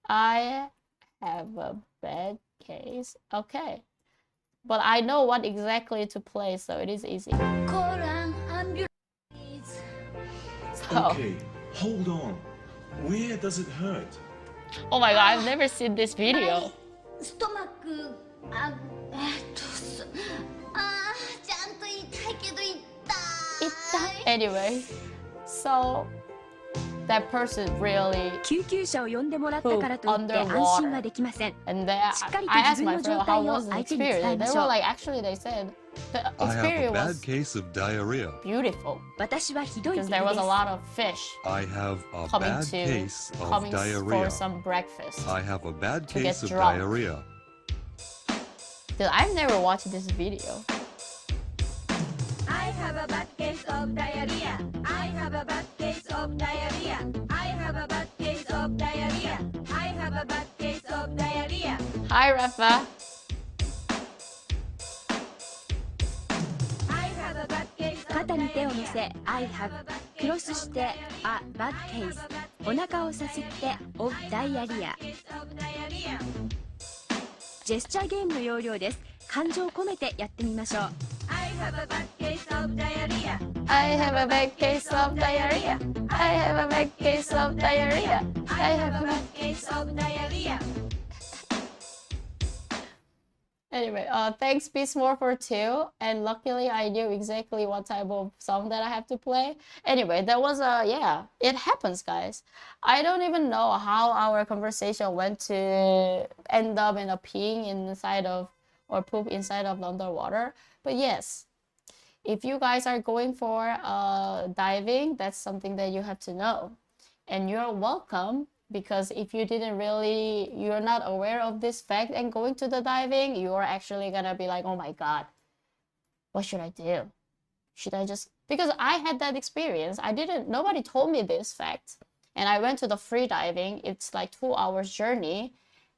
I have a bad case. Okay, but I know what exactly to play, so it is easy. Okay, hold on. Where does it hurt? Oh my god, I've never seen this video. Anyway, so that person really pooped underwater. And I asked my friend how was the experience. They were like, actually they said the I have a experience bad was case of diarrhea. beautiful because there was a lot of fish I have a coming bad case of for diarrhea. some breakfast. I have a bad to case get of drunk. diarrhea. Dude, I've never watched this video. I have a bad case of diarrhea. I have a bad case of diarrhea. I have a bad case of diarrhea. I have a bad case of diarrhea. Hi, Rafa. I have a bad case of 肩に手を乗せ I have クロスして A bad case お腹をさすって of diarrhea ジェスチャーゲームの要領です。感情を込めてやってみましょう。 I have a bad case of diarrhea. I have a bad case of diarrhea. I have a bad case of diarrhea. I have a bad case of diarrhea. Anyway, thanks Bismore for 2, and luckily I knew exactly what type of song that I have to play. Anyway, that was yeah, it happens, guys. I don't even know how our conversation went to end up in a peeing inside of or poop inside of underwater. But yes, if you guys are going for diving, that's something that you have to know, and you're welcome. Because if you you're not aware of this fact and going to the diving, you're actually gonna be like, oh my god, what should I do? Should I just, because I had that experience. Nobody told me this fact. And I went to the free diving. It's like 2 hours journey.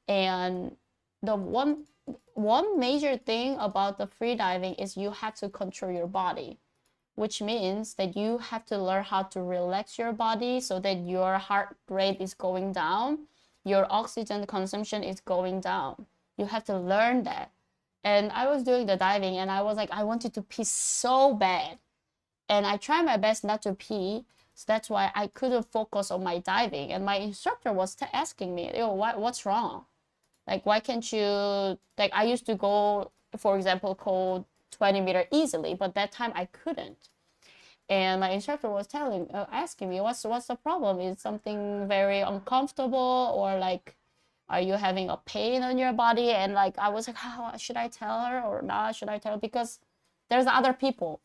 And the one major thing about the free diving is you have to control your body, which means that you have to learn how to relax your body so that your heart rate is going down, your oxygen consumption is going down. You have to learn that. And I was doing the diving and I was like, I wanted to pee so bad. And I tried my best not to pee. So that's why I couldn't focus on my diving. And my instructor was asking me, yo, what's wrong? Like, why can't you, like, I used to go, for example, cold 20 meters easily, but that time I couldn't. And my instructor was asking me, what's the problem? Is something very uncomfortable, or like, Are you having a pain on your body? And like, I was like, how should I tell her or not? Should I tell her? Because there's other people.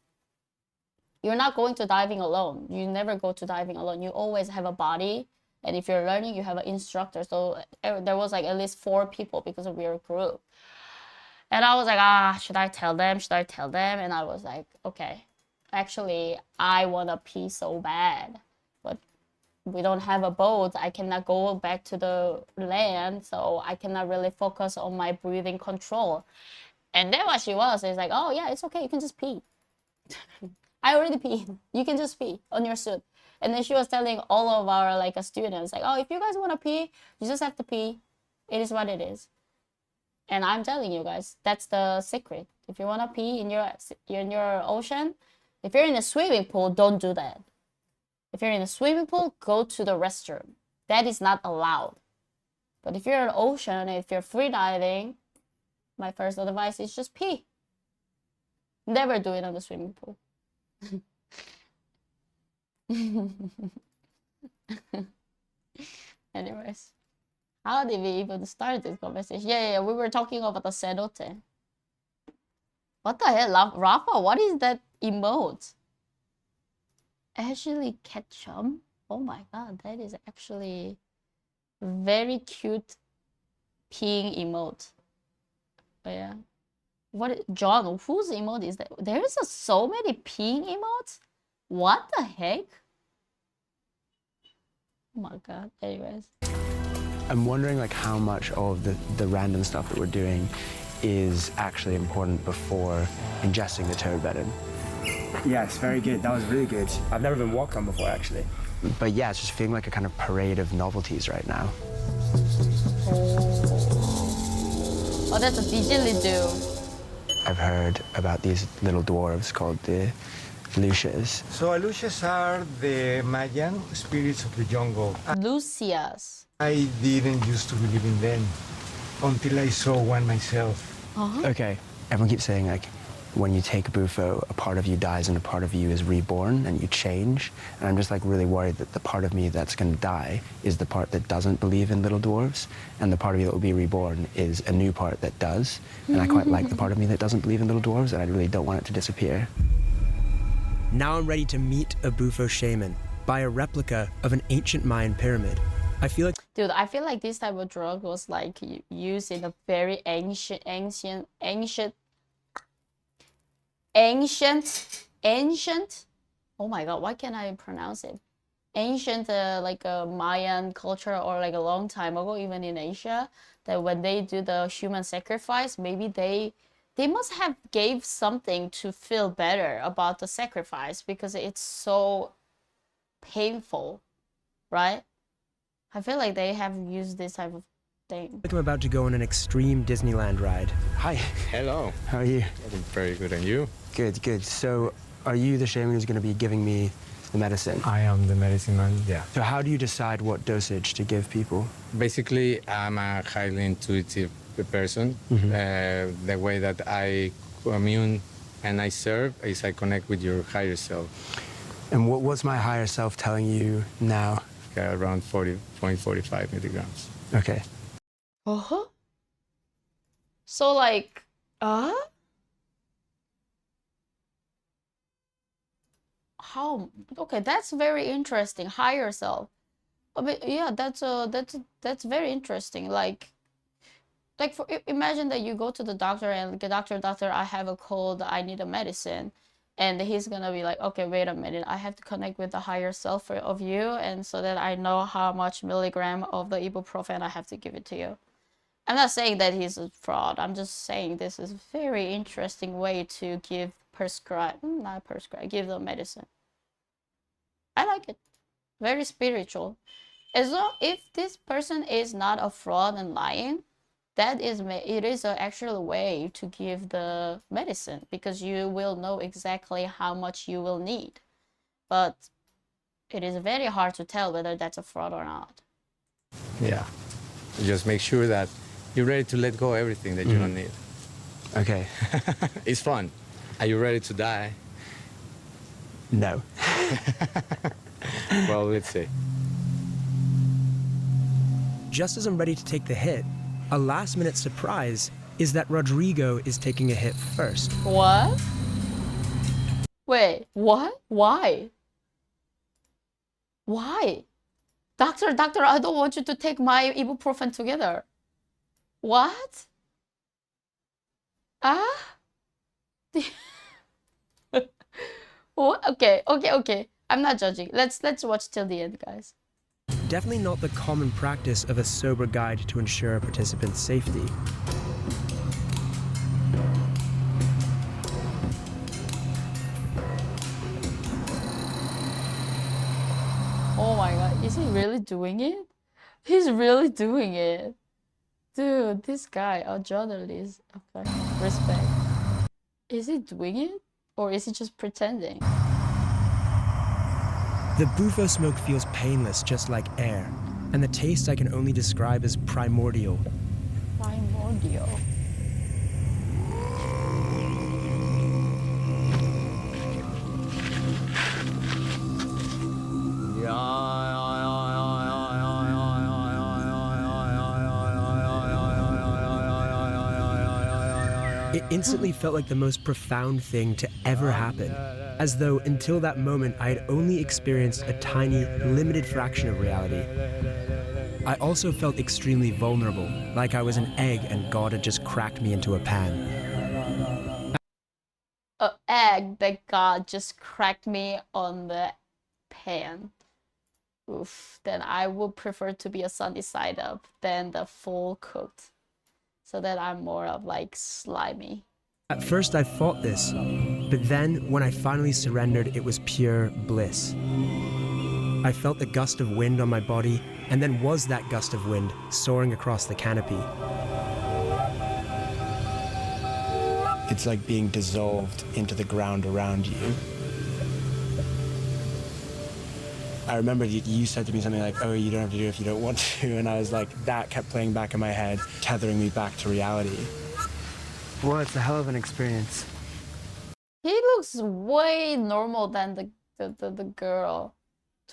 You're not going to diving alone. You never go to diving alone. You always have a body. And if you're learning, you have an instructor. So there was like at least 4 people because we were a group. And I was like, should I tell them? Should I tell them? And I was like, okay, actually, I want to pee so bad. But we don't have a boat. I cannot go back to the land. So I cannot really focus on my breathing control. And then what she was is like, oh, yeah, it's okay. You can just pee. I already peed. You can just pee on your suit. And then she was telling all of our like students, like, oh, if you guys want to pee, you just have to pee. It is what it is. And I'm telling you guys, that's the secret. If you want to pee in your ocean, if you're in a swimming pool, don't do that. If you're in a swimming pool, go to the restroom. That is not allowed. But if you're in the ocean, if you're free diving, my first advice is just pee. Never do it on the swimming pool. Anyways. How did we even start this conversation? Yeah, we were talking about the cenote. What the hell, Rafa? What is that emote? Ashley Ketchum? Oh my god, that is actually very cute peeing emote. Oh, yeah. John, whose emote is that? There is so many peeing emotes? What the heck? Oh my god, anyways. I'm wondering like how much of the random stuff that we're doing is actually important before ingesting the toad venom. Yes, very good. That was really good. I've never been walked on before, actually. But yeah, it's just feeling like a kind of parade of novelties right now. Oh, that's a didgeridoo. I've heard about these little dwarves called the Lucias. So Lucias are the Mayan spirits of the jungle. Lucias. I didn't used to believe in them until I saw one myself. Okay, everyone keeps saying like, when you take bufo, a part of you dies and a part of you is reborn and you change. And I'm just like really worried that the part of me that's gonna die is the part that doesn't believe in little dwarves, and the part of you that will be reborn is a new part that does. And I quite like the part of me that doesn't believe in little dwarves, and I really don't want it to disappear. Now I'm ready to meet a bufo shaman, buy a replica of an ancient Mayan pyramid. I feel like... Dude, I feel like this type of drug was like used in a very ancient, oh my god, why can't I pronounce it? Ancient like a Mayan culture, or like a long time ago, even in Asia, that when they do the human sacrifice, maybe they must have gave something to feel better about the sacrifice because it's so painful, right? I feel like they have used this type of thing. I'm about to go on an extreme Disneyland ride. Hi. Hello. How are you? I'm very good, and you? Good, good. So, are you the shaman who's going to be giving me the medicine? I am the medicine man, yeah. So how do you decide what dosage to give people? Basically, I'm a highly intuitive person. The way that I commune and I serve is I connect with your higher self. And what's my higher self telling you now? Around 40.45 milligrams. Okay. So like, how? Okay, that's very interesting. Higher self. I mean, yeah, that's very interesting. Like for imagine that you go to the doctor and the doctor, I have a cold, I need a medicine. And he's gonna be like, okay, wait a minute, I have to connect with the higher self of you, and so that I know how much milligram of the ibuprofen I have to give it to you. I'm not saying that he's a fraud. I'm just saying this is a very interesting way to give give the medicine. I like it. Very spiritual. As long if this person is not a fraud and lying, it is an actual way to give the medicine, because you will know exactly how much you will need. But it is very hard to tell whether that's a fraud or not. Yeah. Just make sure that you're ready to let go of everything that you don't need. Okay. It's fun. Are you ready to die? No. Well, let's see. just as I'm ready to take the hit, a last-minute surprise is that Rodrigo is taking a hit first. What? Wait, what? Why? Why? Doctor, I don't want you to take my ibuprofen together. What? Ah? What? Okay. I'm not judging. Let's watch till the end, guys. Definitely not the common practice of a sober guide to ensure a participant's safety. Oh my god, is he really doing it? He's really doing it. Dude, this guy, a journalist. Okay, respect. Is he doing it? Or is he just pretending? The bufo smoke feels painless, just like air, and the taste I can only describe as primordial. Primordial. It instantly felt like the most profound thing to ever happen, as though until that moment I had only experienced a tiny, limited fraction of reality. I also felt extremely vulnerable, like I was an egg and God had just cracked me into a pan. An egg that God just cracked me on the pan. Oof, then I would prefer to be a sunny side up than the full cooked. So that I'm more of like slimy. At first I fought this, but then when I finally surrendered, it was pure bliss. I felt the gust of wind on my body, and then was that gust of wind soaring across the canopy. It's like being dissolved into the ground around you. I remember you said to me something like, oh, you don't have to do it if you don't want to. And I was like, that kept playing back in my head, tethering me back to reality. Well, it's a hell of an experience. He looks way normal than the girl.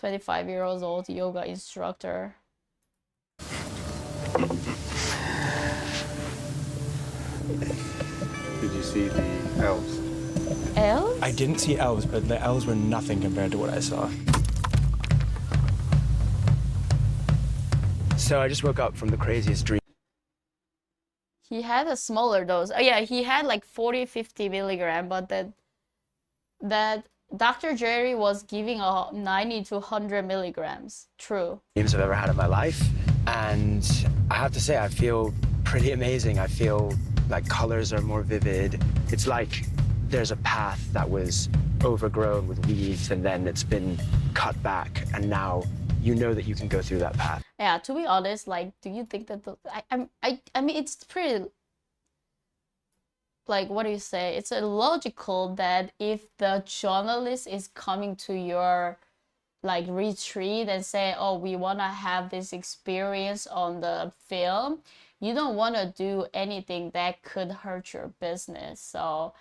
25-year-old yoga instructor. Did you see the elves? Elves? I didn't see elves, but the elves were nothing compared to what I saw. So I just woke up from the craziest dream. He had a smaller dose. Oh yeah, he had like 40-50 milligram, but that Dr. Jerry was giving a 90 to 100 milligrams. True. Dreams I've ever had in my life, and I have to say I feel pretty amazing. I feel like colors are more vivid. It's like there's a path that was overgrown with weeds, and then it's been cut back, and now you know that you can go through that path. Yeah, to be honest, like, do you think that I mean, it's pretty, like, what do you say? It's illogical that if the journalist is coming to your, like, retreat and say, oh, we want to have this experience on the film, you don't want to do anything that could hurt your business. So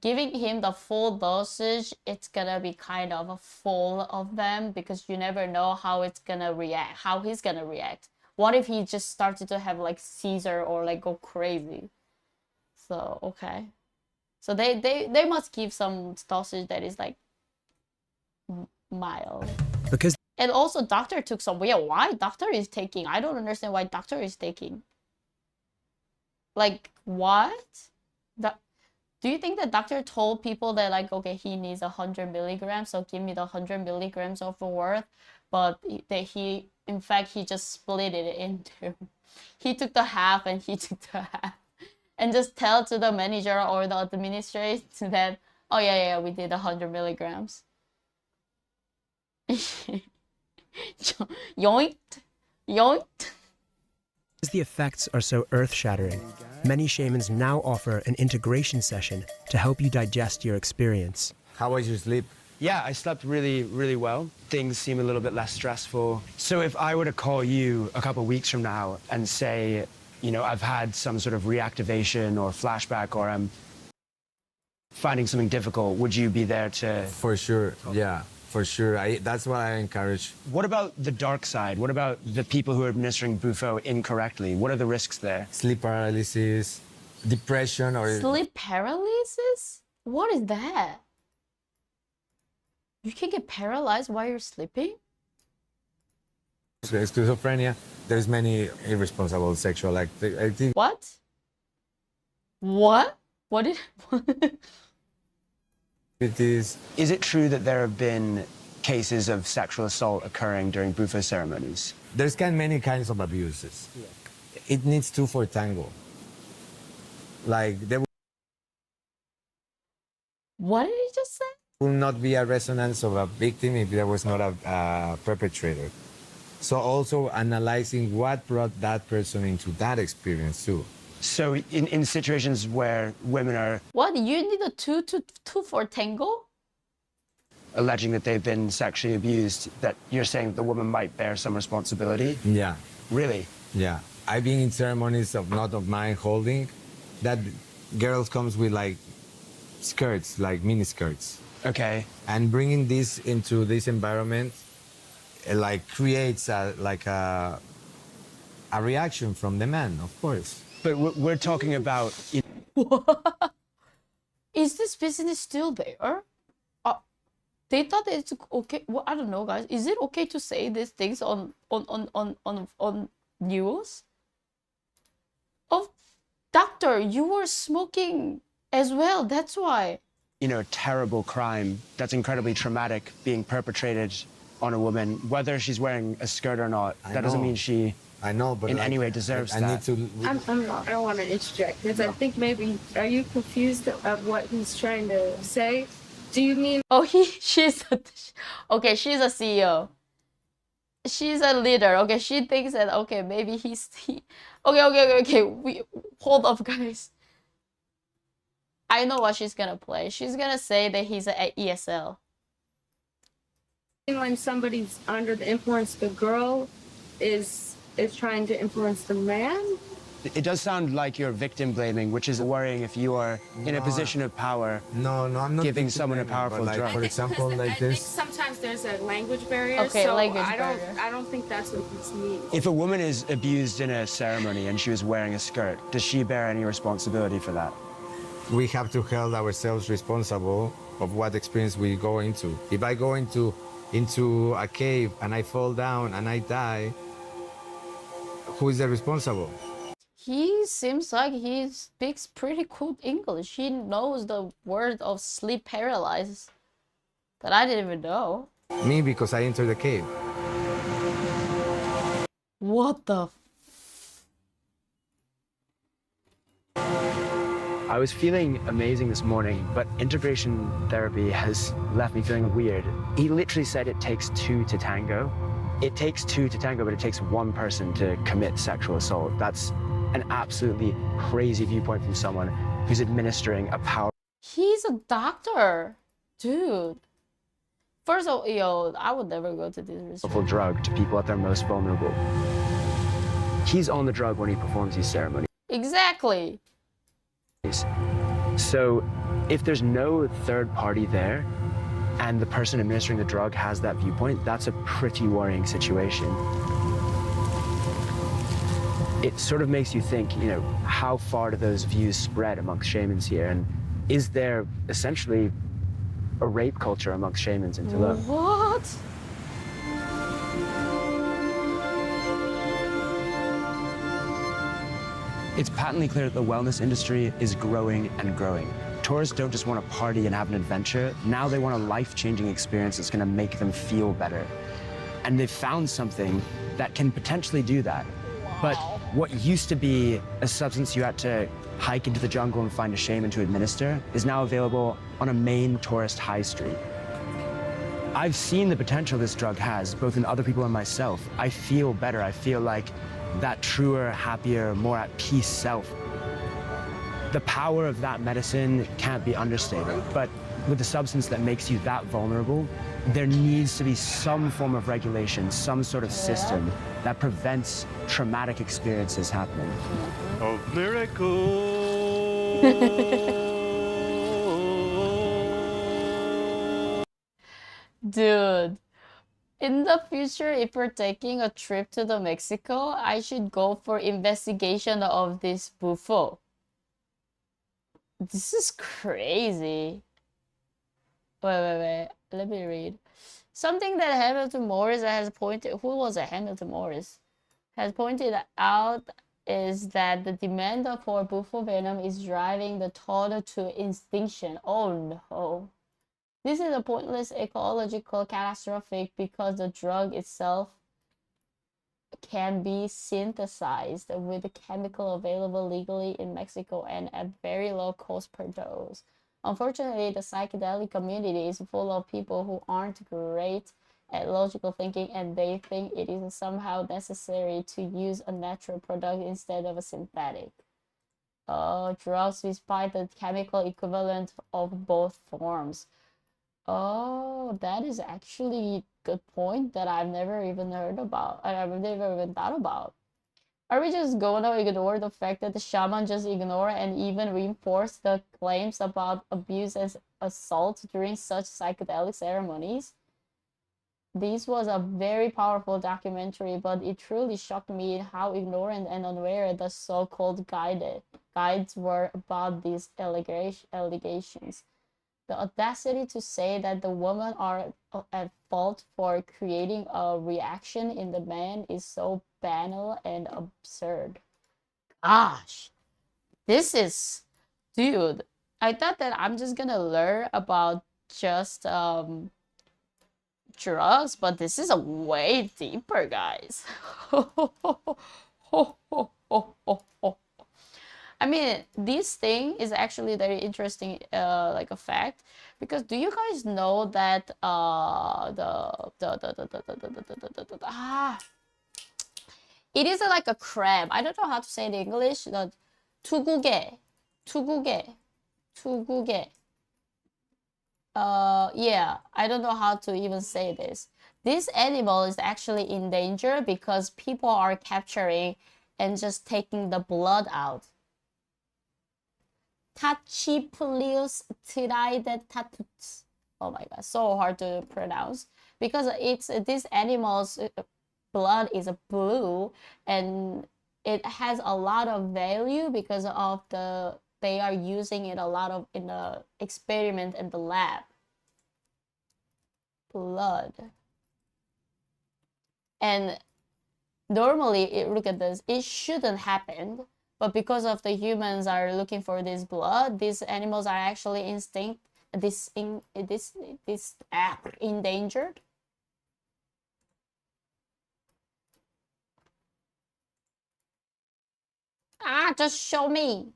giving him the full dosage, it's gonna be kind of full of them because you never know how it's gonna react, how he's gonna react. What if he just started to have like seizure or like go crazy? So okay, so they must give some dosage that is like mild. Because and also doctor took some. Yeah, why doctor is taking? I don't understand why doctor is taking. Like what? Do you think the doctor told people that like, okay, he needs 100 milligrams, so give me the 100 milligrams of worth, but that he, in fact, he just split it into, he took the half and he took the half, and just tell to the manager or the administrator that, oh yeah, we did 100 milligrams. Yoinked. As the effects are so earth-shattering, many shamans now offer an integration session to help you digest your experience. How was your sleep? Yeah, I slept really, really well. Things seem a little bit less stressful. So if I were to call you a couple of weeks from now and say, you know, I've had some sort of reactivation or flashback, or I'm finding something difficult, would you be there to... For sure, yeah. for sure. That's what I encourage. What about the dark side? What about the people who are administering Bufo incorrectly? What are the risks there? Sleep paralysis, depression, or Sleep paralysis? What is that? You can get paralyzed while you're sleeping? schizophrenia. There's many irresponsible sexual acts. I think. What? What? What did? It is. Is it true that there have been cases of sexual assault occurring during Bufo ceremonies? There's many kinds of abuses. Yeah. It needs two for tango. Like there What did he just say? will not be a resonance of a victim if there was not a perpetrator. So also analyzing what brought that person into that experience too. So in situations where women are What? You need a two for tango? alleging that they've been sexually abused, that you're saying the woman might bear some responsibility? Yeah. Really? Yeah. I've been in ceremonies of not of mine holding, that girls comes with like skirts, like mini skirts. Okay. And bringing this into this environment, like creates a reaction from the man, of course. But we're talking about. What? Is this business still there? They thought that it's okay. Well, I don't know, guys. Is it okay to say these things on news? Oh, doctor, you were smoking as well. That's why. You know, terrible crime that's incredibly traumatic being perpetrated on a woman, whether she's wearing a skirt or not. That doesn't mean she. I know, but in any way deserves I that. need to. I don't want to interject because I think maybe are you confused of what he's trying to say? Do you mean? Oh, she's okay. She's a CEO. She's a leader. Okay, she thinks that okay, maybe Okay. We hold up, guys. I know what she's gonna play. She's gonna say that he's an ESL. When somebody's under the influence, the girl is trying to influence the man. It does sound like you're victim blaming, which is worrying if you are in a position of power. No, I'm not giving someone a powerful like, drug. for example, like I think this. sometimes there's a language barrier. Okay, so language I barrier. don't think that's what this means. If a woman is abused in a ceremony and she was wearing a skirt, does she bear any responsibility for that? We have to hold ourselves responsible of what experience we go into. If I go into a cave and I fall down and I die, who is the responsible? He seems like he speaks pretty cool English. He knows the word of sleep paralysis that I didn't even know. Me, because I entered the cave. What the? I was feeling amazing this morning, but integration therapy has left me feeling weird. He literally said it takes two to tango. It takes two to tango, but it takes one person to commit sexual assault. That's an absolutely crazy viewpoint from someone who's administering a power. He's a doctor, dude. First of all, yo, I would never go to this Powerful drug to people at their most vulnerable. He's on the drug when he performs these ceremonies. Exactly. So if there's no third party there and the person administering the drug has that viewpoint, that's a pretty worrying situation. It sort of makes you think, you know, how far do those views spread amongst shamans here? And is there essentially a rape culture amongst shamans in Tulum? What? It's patently clear that the wellness industry is growing and growing. Tourists don't just want to party and have an adventure. Now they want a life-changing experience that's going to make them feel better. And they've found something that can potentially do that. But what used to be a substance you had to hike into the jungle and find a shaman to administer is now available on a main tourist high street. I've seen the potential this drug has, both in other people and myself. I feel better. I feel like that truer, happier, more at peace self. The power of that medicine can't be understated, but with a substance that makes you that vulnerable, there needs to be some form of regulation, some sort of system that prevents traumatic experiences happening. Oh, miracle! Dude, in the future, if we're taking a trip to the Mexico, I should go for investigation of this bufo. This is crazy. Wait. Let me read. Something that Hamilton Morris has pointed... Who was it? Hamilton Morris has pointed out is that the demand for buffalo venom is driving the total to extinction. Oh no. This is a pointless ecological catastrophe because the drug itself can be synthesized with a chemical available legally in Mexico and at very low cost per dose. Unfortunately, the psychedelic community is full of people who aren't great at logical thinking, and they think it is somehow necessary to use a natural product instead of a synthetic. Drugs despite the chemical equivalent of both forms. Oh, that is actually a good point that I've never even heard about. I've never even thought about. Are we just gonna ignore the fact that the shaman just ignore and even reinforce the claims about abuse and assault during such psychedelic ceremonies? This was a very powerful documentary, but it truly shocked me how ignorant and unaware the so-called guides were about these allegations. The audacity to say that the women are at fault for creating a reaction in the man is so banal and absurd. Gosh, this is... Dude, I thought that I'm just gonna learn about just drugs, but this is a way deeper, guys. I mean, this thing is actually very interesting, like a fact, because do you guys know that it is like a crab. I don't know how to say it in English. The 투구개. Yeah, I don't know how to even say this. This animal is actually in danger because people are capturing and just taking the blood out. Tachypleus tridentatus. Oh my god, so hard to pronounce because it's this animal's blood is blue and it has a lot of value because of they are using it a lot of in the experiment in the lab. Blood. And normally, look at this, it shouldn't happen, but because of the humans are looking for this blood, these animals are actually endangered. Just show me.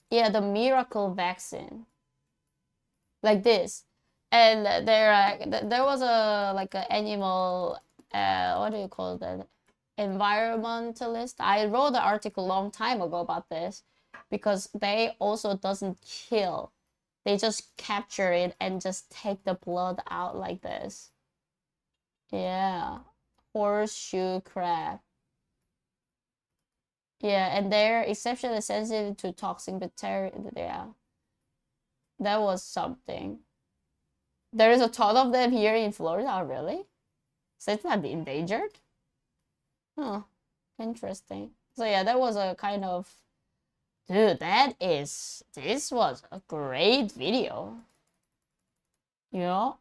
Yeah, the miracle vaccine. Like this. And there was a like an animal, what do you call that? Environmentalist. I wrote an article a long time ago about this because they also doesn't kill. They just capture it and just take the blood out like this. Yeah. Horseshoe crab. Yeah, and they're exceptionally sensitive to toxic bacteria. Yeah. That was something. There is a ton of them here in Florida, really? So it's not endangered? Huh. Interesting. So yeah, that was a kind of... Dude, this was a great video. You know?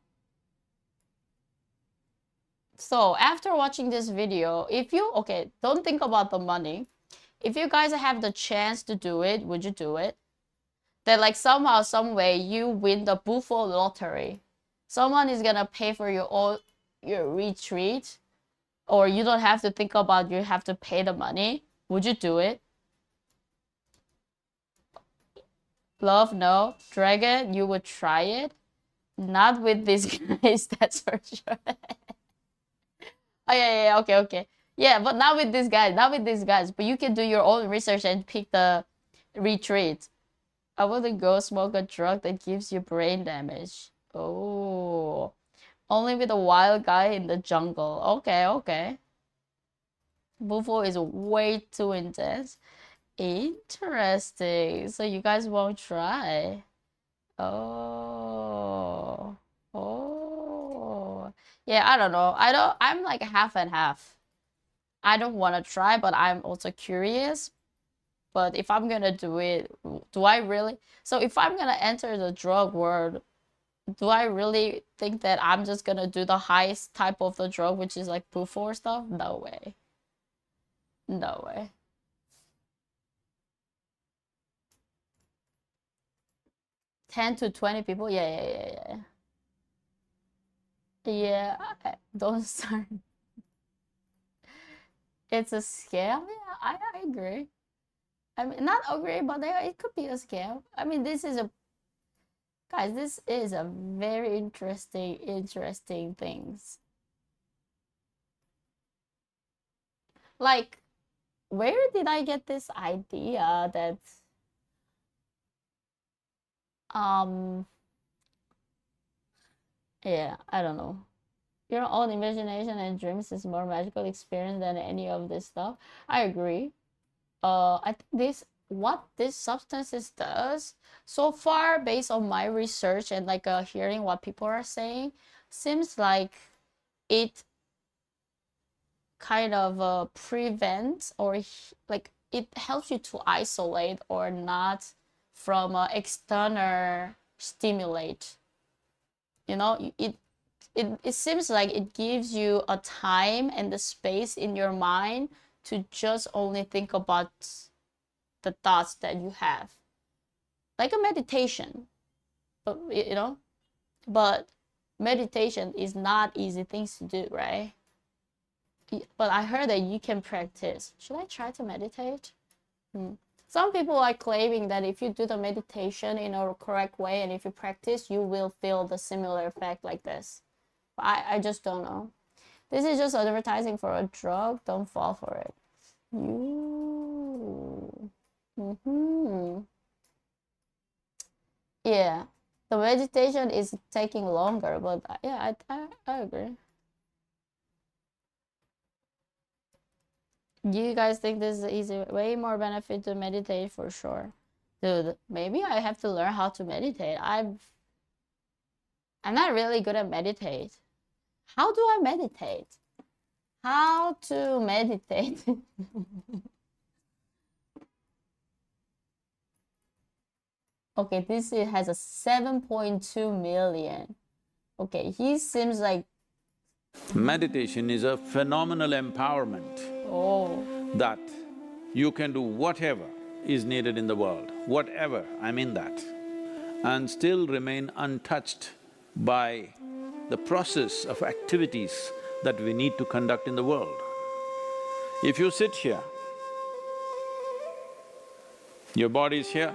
So after watching this video, if you... Okay, don't think about the money. If you guys have the chance to do it, would you do it? That like somehow, some way, you win the Buffalo lottery. Someone is gonna pay for your retreat, or you don't have to think about you have to pay the money. Would you do it? Love, no. Dragon, you would try it? Not with these guys, that's for sure. Oh yeah, okay. Yeah, but not with these guys, but you can do your own research and pick the retreat. I wouldn't go smoke a drug that gives you brain damage. Oh, only with a wild guy in the jungle. Okay. Buffalo is way too intense. Interesting. So you guys won't try. Oh. Yeah, I don't know. I'm like half and half. I don't want to try, but I'm also curious. But if I'm gonna do it, do I really? So if I'm gonna enter the drug world, do I really think that I'm just gonna do the highest type of the drug, which is like before stuff? No way. No way. 10 to 20 people? Yeah. Yeah, don't start. It's a scam? Yeah, I agree. I mean, not agree, but it could be a scam. I mean, this is a guys, this is a very interesting things. Like, where did I get this idea that yeah, I don't know. Your own imagination and dreams is more magical experience than any of this stuff. I agree. I think what this substances does so far, based on my research and like hearing what people are saying, seems like it kind of prevents or like it helps you to isolate or not from external stimulate. You know, it seems like it gives you a time and the space in your mind to just only think about the thoughts that you have, like a meditation. But you know, but meditation is not easy things to do, right? But I heard that you can practice. Should I try to meditate? Some people are claiming that if you do the meditation in a correct way and if you practice, you will feel the similar effect like this. But I just don't know. This is just advertising for a drug. Don't fall for it. Yeah, the meditation is taking longer, but yeah, I agree. You guys think this is easy? Way more benefit to meditate for sure. Dude, maybe I have to learn how to meditate. I'm not really good at meditate. How do I meditate? How to meditate? Okay, this has a 7.2 million. Okay, he seems like Meditation is a phenomenal empowerment that you can do whatever is needed in the world, whatever, I mean that, and still remain untouched by the process of activities that we need to conduct in the world. If you sit here, your body is here,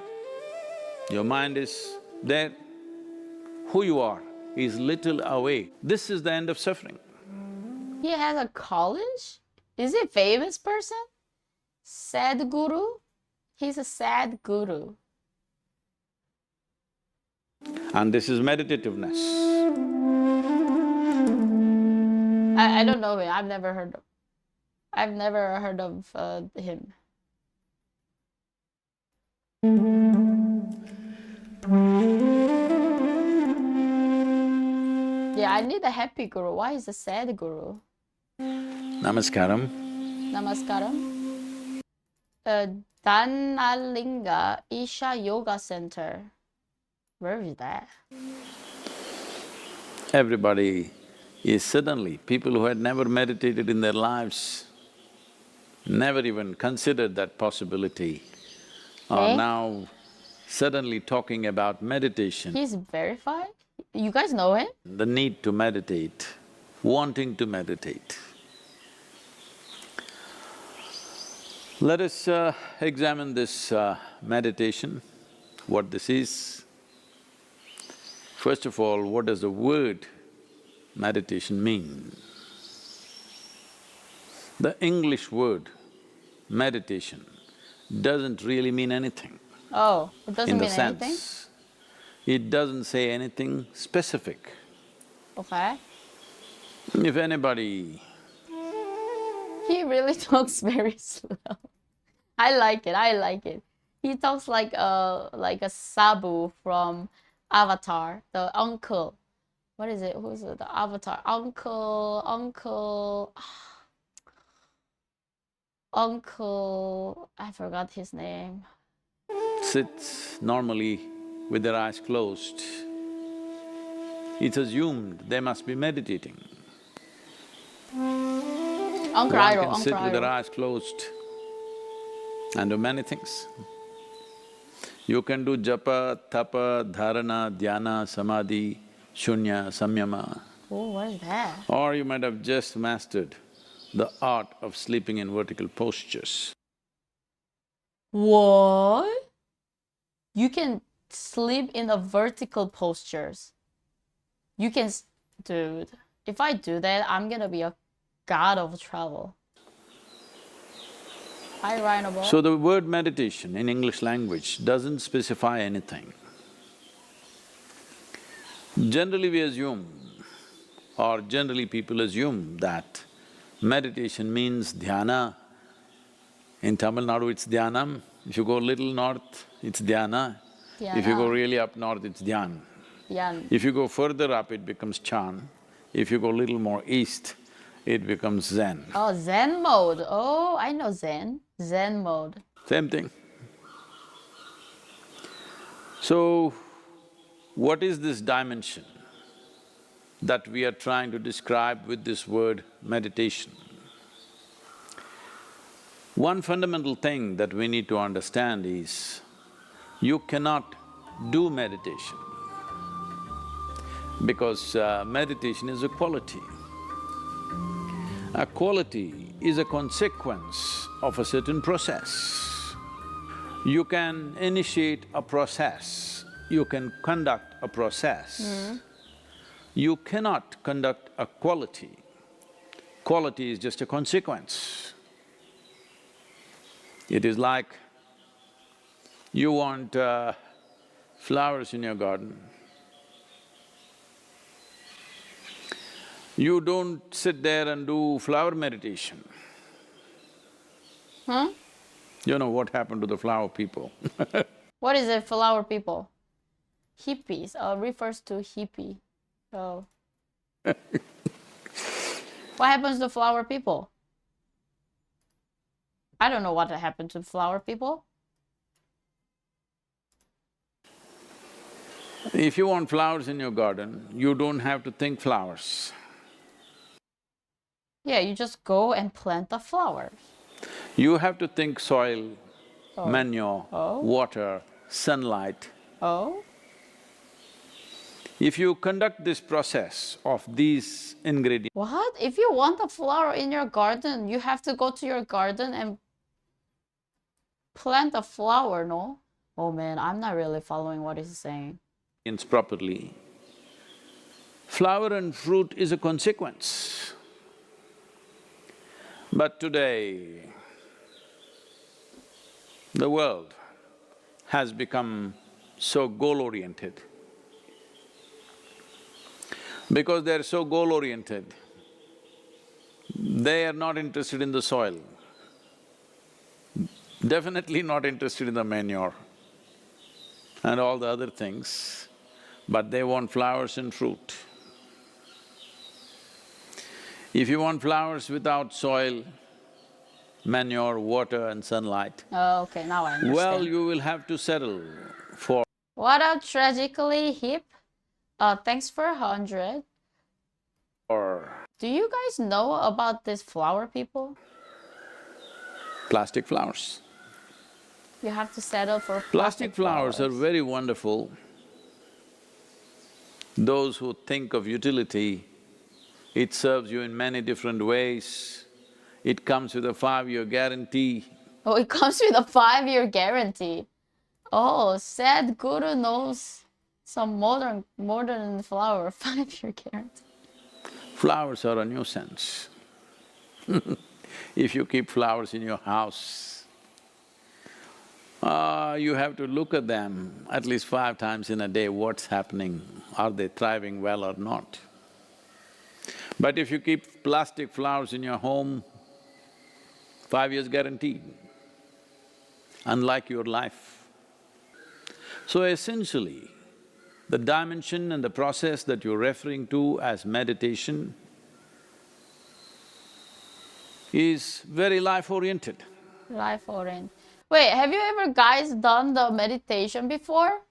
your mind is there, who you are is little away. This is the end of suffering. he has a college? Is he a famous person? Sad guru? He's a sad guru. And this is meditativeness. I don't know him. I've never heard of him. Yeah, I need a happy guru. Why is a sad guru? Namaskaram. Namaskaram. Dhanalinga Isha Yoga Center. Where is that? Everybody is suddenly, people who had never meditated in their lives, never even considered that possibility, are now suddenly talking about meditation. He's verified? You guys know him? The need to meditate, wanting to meditate. Let us examine this meditation, what this is. First of all, what does the word meditation mean? The English word meditation doesn't really mean anything. Oh, it doesn't mean anything? In the sense, it doesn't say anything specific. Okay. If anybody… He really talks very slow. I like it. He talks like a Sabu from Avatar, the uncle. what is it? Who's it? The avatar? Uncle, I forgot his name. Sits normally with their eyes closed. It's assumed they must be meditating. Uncle One Iroh, can Uncle sit with their Iroh. eyes closed and do many things. You can do japa, tapa, dharana, dhyana, samadhi, shunya, samyama. Oh, what is that? Or you might have just mastered the art of sleeping in vertical postures. What? You can sleep in a vertical postures. You can… Dude, if I do that, I'm gonna be a god of travel. Hi, Rhino. So the word meditation in English language doesn't specify anything. Generally we assume, or generally people assume that meditation means dhyana. In Tamil Nadu it's dhyanam, if you go little north, it's dhyana. If you go Dhyana. really up north, it's dhyan. Yan. If you go further up, it becomes chan. If you go little more east, it becomes zen. Oh, Zen mode. Oh, I know Zen. Zen mode. Same thing. So, what is this dimension that we are trying to describe with this word meditation? One fundamental thing that we need to understand is, you cannot do meditation because meditation is a quality. A quality is a consequence of a certain process. You can initiate a process, you can conduct a process. You cannot conduct a quality. Quality is just a consequence. It is like you want flowers in your garden. You don't sit there and do flower meditation. Huh? You know what happened to the flower people. What is it, flower people? Hippies, refers to hippie. Oh. What happens to flower people? I don't know what happened to flower people. If you want flowers in your garden, you don't have to think flowers. Yeah, you just go and plant the flowers. You have to think soil, Oh. manure, Oh. water, sunlight. Oh? If you conduct this process of these ingredients… What? If you want a flower in your garden, you have to go to your garden and plant a flower, no? Oh man, I'm not really following what he's saying. properly, flower and fruit is a consequence. But today, the world has become so goal-oriented. Because they're so goal-oriented, they are not interested in the soil, definitely not interested in the manure and all the other things, but they want flowers and fruit. If you want flowers without soil, manure, water and sunlight, Oh, okay, now I understand. well, you will have to settle for… What up, Tragically Hip? Thanks for 100. or Do you guys know about this flower people? plastic flowers. You have to settle for Plastic flowers are very wonderful. Those who think of utility, it serves you in many different ways. It comes with a 5-year guarantee. Oh, it comes with a 5-year guarantee. Oh, sad guru knows some modern flower 5-year guarantee. Flowers are a nuisance. If you keep flowers in your house, you have to look at them at least 5 times in a day, what's happening, are they thriving well or not. But if you keep plastic flowers in your home, 5 years guaranteed, unlike your life. So essentially, The dimension and the process that you're referring to as meditation is very life-oriented. Life-oriented. Wait, have you ever guys done the meditation before?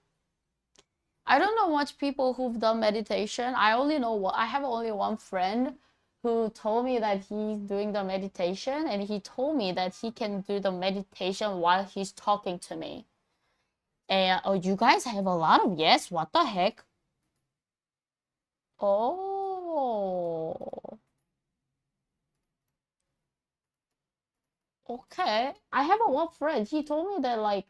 I don't know much people who've done meditation. I have only one friend who told me that he's doing the meditation, and he told me that he can do the meditation while he's talking to me. And oh, you guys have a lot of yes, what the heck? Oh. Okay. I have a one friend. He told me that like,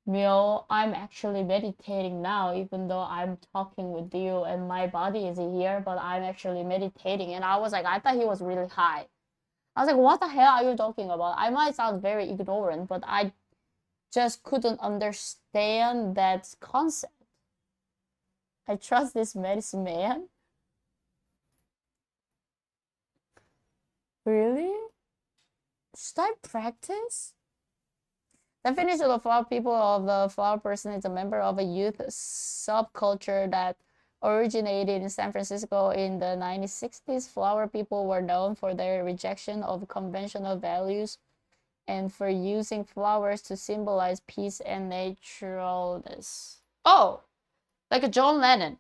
Mio, I'm actually meditating now, even though I'm talking with you and my body is here, but I'm actually meditating. And I was like, I thought he was really high. I was like, what the hell are you talking about? I might sound very ignorant, but I just couldn't understand that concept. I trust this medicine man. Really? Should I practice? Definition of flower people of the flower person is a member of a youth subculture that originated in San Francisco in the 1960s. Flower people were known for their rejection of conventional values and for using flowers to symbolize peace and naturalness. Oh, like a John Lennon.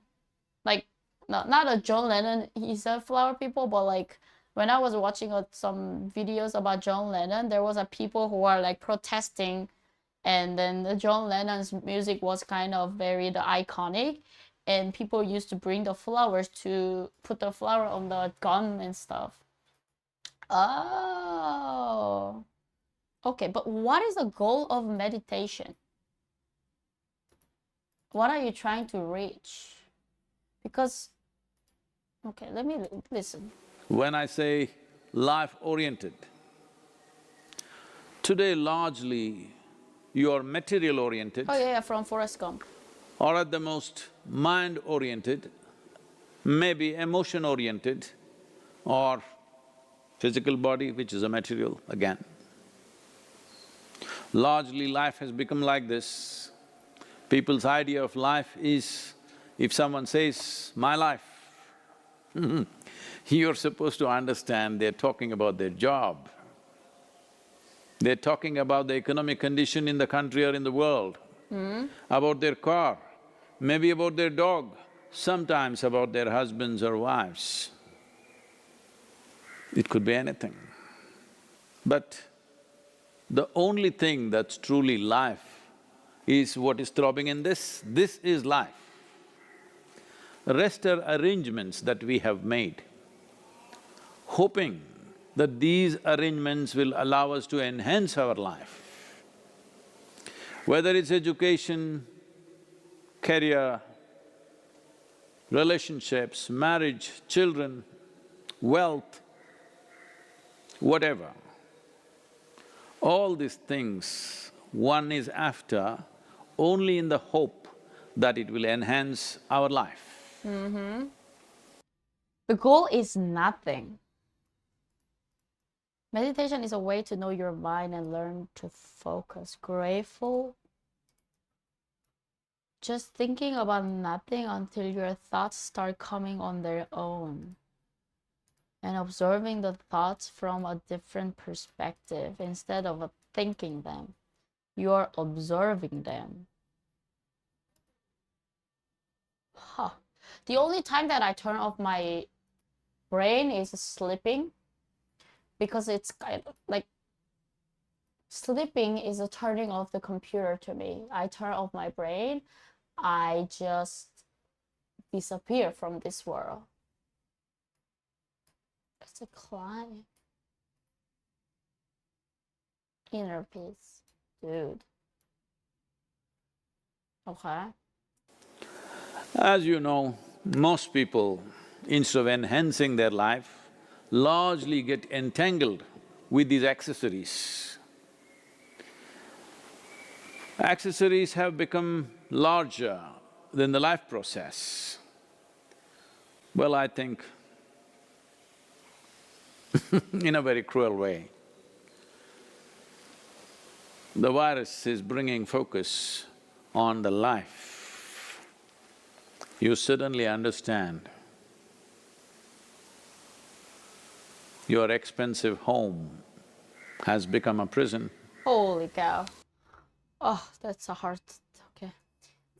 Like, no, not a John Lennon, he's a flower people, but like when I was watching some videos about John Lennon, there was a people who are like protesting, and then the John Lennon's music was kind of very iconic, and people used to bring the flowers to put the flower on the gun and stuff. Oh. Okay, but what is the goal of meditation? What are you trying to reach? Because, okay, let me listen. When I say life-oriented, today largely you're material-oriented. Oh yeah, from Forrest Gump. Or at the most mind-oriented, maybe emotion-oriented, or physical body, which is a material again. Largely life has become like this. People's idea of life is, if someone says, my life, you're supposed to understand they're talking about their job. They're talking about the economic condition in the country or in the world, about their car, maybe about their dog, sometimes about their husbands or wives. It could be anything. But the only thing that's truly life is what is throbbing in this. This is life. The rest are arrangements that we have made, hoping that these arrangements will allow us to enhance our life. Whether it's education, career, relationships, marriage, children, wealth, whatever. All these things one is after only in the hope that it will enhance our life. The goal is nothing. Meditation is a way to know your mind and learn to focus. Grateful. Just thinking about nothing until your thoughts start coming on their own. And observing the thoughts from a different perspective instead of thinking them. You're observing them. Huh. The only time that I turn off my brain is sleeping, because it's kind of like sleeping is a turning off the computer to me. I turn off my brain, I just disappear from this world. It's a climb. Inner peace, dude. Okay. As you know, most people, instead of enhancing their life, largely get entangled with these accessories. Accessories have become larger than the life process. Well, I think in a very cruel way. The virus is bringing focus on the life. you suddenly understand your expensive home has become a prison. Holy cow. Oh, that's a hard… Okay.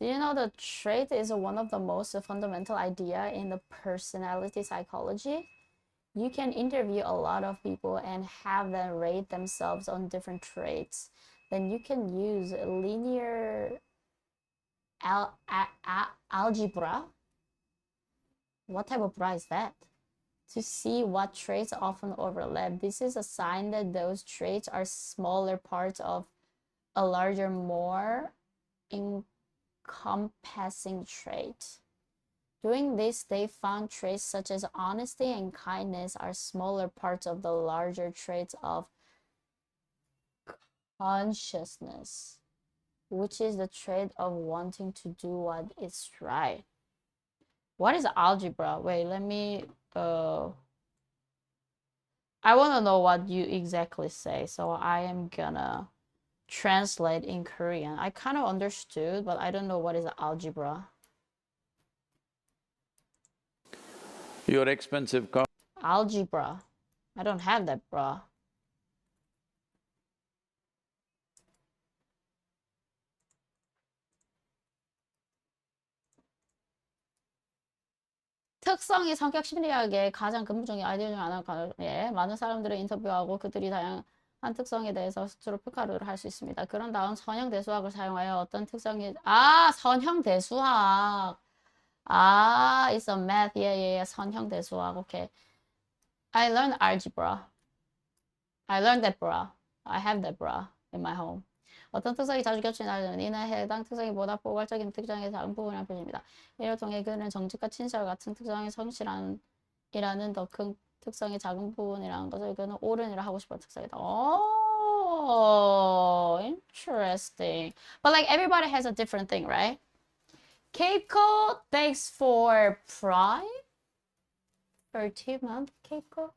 Do you know the trait is one of the most fundamental idea in the personality psychology? You can interview a lot of people and have them rate themselves on different traits. Then you can use linear algebra. What type of bra is that? To see what traits often overlap. This is a sign that those traits are smaller parts of a larger, more encompassing trait. Doing this, they found traits such as honesty and kindness are smaller parts of the larger traits of consciousness, which is the trait of wanting to do what is right. What is algebra? Wait, let me… I want to know what you exactly say, so I am gonna translate in Korean. I kind of understood, but I don't know what is algebra. Your expensive car… Algebra. I don't have that, bra. 특성이 성격 심리학의 가장 근본적인 아이디어 중 하나가 많은 사람들을 인터뷰하고 그들이 다양한 특성에 대해서 스스로 평가를 할 수 있습니다. 그런 다음 선형 대수학을 사용하여 어떤 특성이… 선형 대수학. It's a math. Yeah. 선형 대수학. Okay. I learned algebra. I learned that bra. I have that bra in my home. 어떤 특성이 자주 겹치는 이는 해당 특성이 보다 포괄적인 특성의 작은 부분이라는 표시입니다. 이를 통해 그는 정직과 친절 같은 특성의 성실함이라는 더 큰 특성의 작은 부분이라는 것을 그는 옳은이라 하고 싶은 특성이다. Oh, interesting. But like everybody has a different thing, right? Cape Cod, thanks for Prime for 2 months, Cape Cod.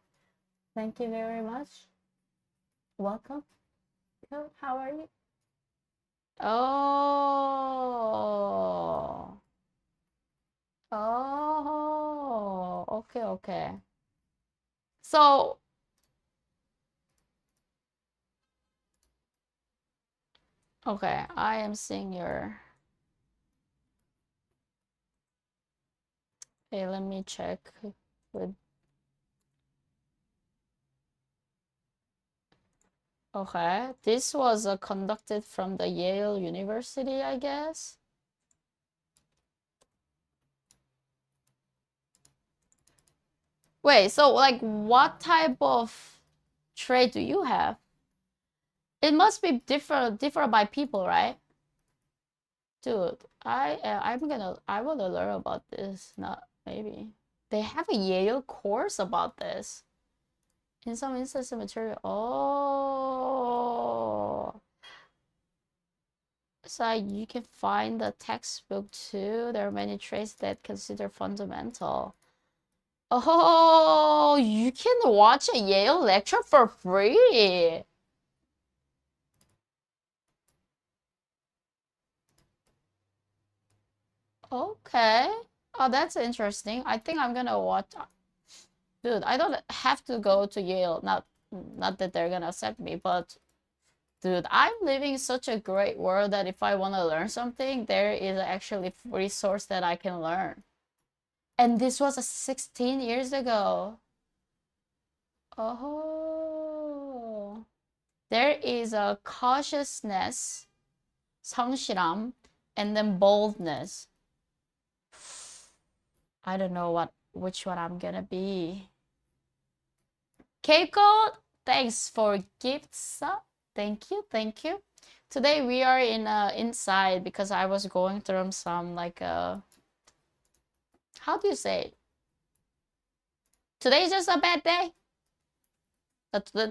Thank you very much. Welcome. How are you? Oh. Okay. So, okay, I am seeing your… Okay, let me check with… Okay, this was conducted from the Yale University, I guess. Wait, so like what type of trait do you have? It must be different by people, right? Dude, I want to learn about this. Not maybe they have a Yale course about this. In some instances, material… Oh, so you can find the textbook too. There are many traits that consider fundamental. Oh, you can watch a Yale lecture for free. Okay. Oh, that's interesting. I think I'm gonna watch… Dude, I don't have to go to Yale. Not that they're gonna accept me, but dude, I'm living in such a great world that if I want to learn something, there is actually a resource that I can learn. And this was 16 years ago. Oh. There is a cautiousness, 성실함, and then boldness. I don't know which one I'm gonna be. Cape Cod, thanks for gifts. Thank you. Today we are in inside because I was going through some like how do you say it? Today's just a bad day.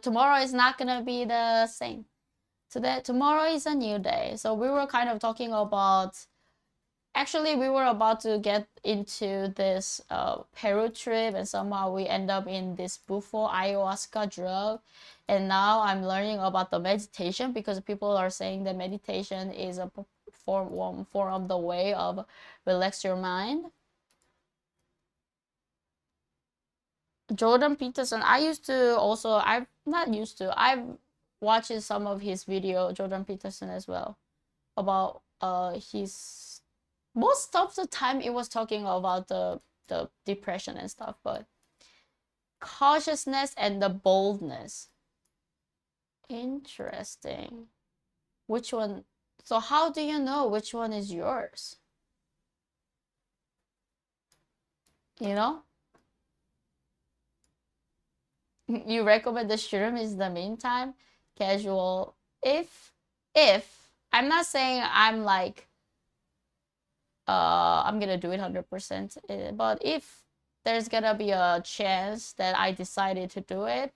Tomorrow is not gonna be the same. Tomorrow is a new day. So we were kind of talking about… Actually, we were about to get into this Peru trip, and somehow we end up in this bufo ayahuasca drug. And now I'm learning about the meditation because people are saying that meditation is one form of the way of relax your mind. Jordan Peterson. I used to also, I've not used to, I've watched some of his video, Jordan Peterson as well, about his, most of the time it was talking about the depression and stuff, but cautiousness and the boldness. Interesting. Which one? So how do you know which one is yours? You know? You recommend the shroom in the meantime? Casual. If I'm not saying I'm like I'm gonna do it 100%, but if there's gonna be a chance that I decided to do it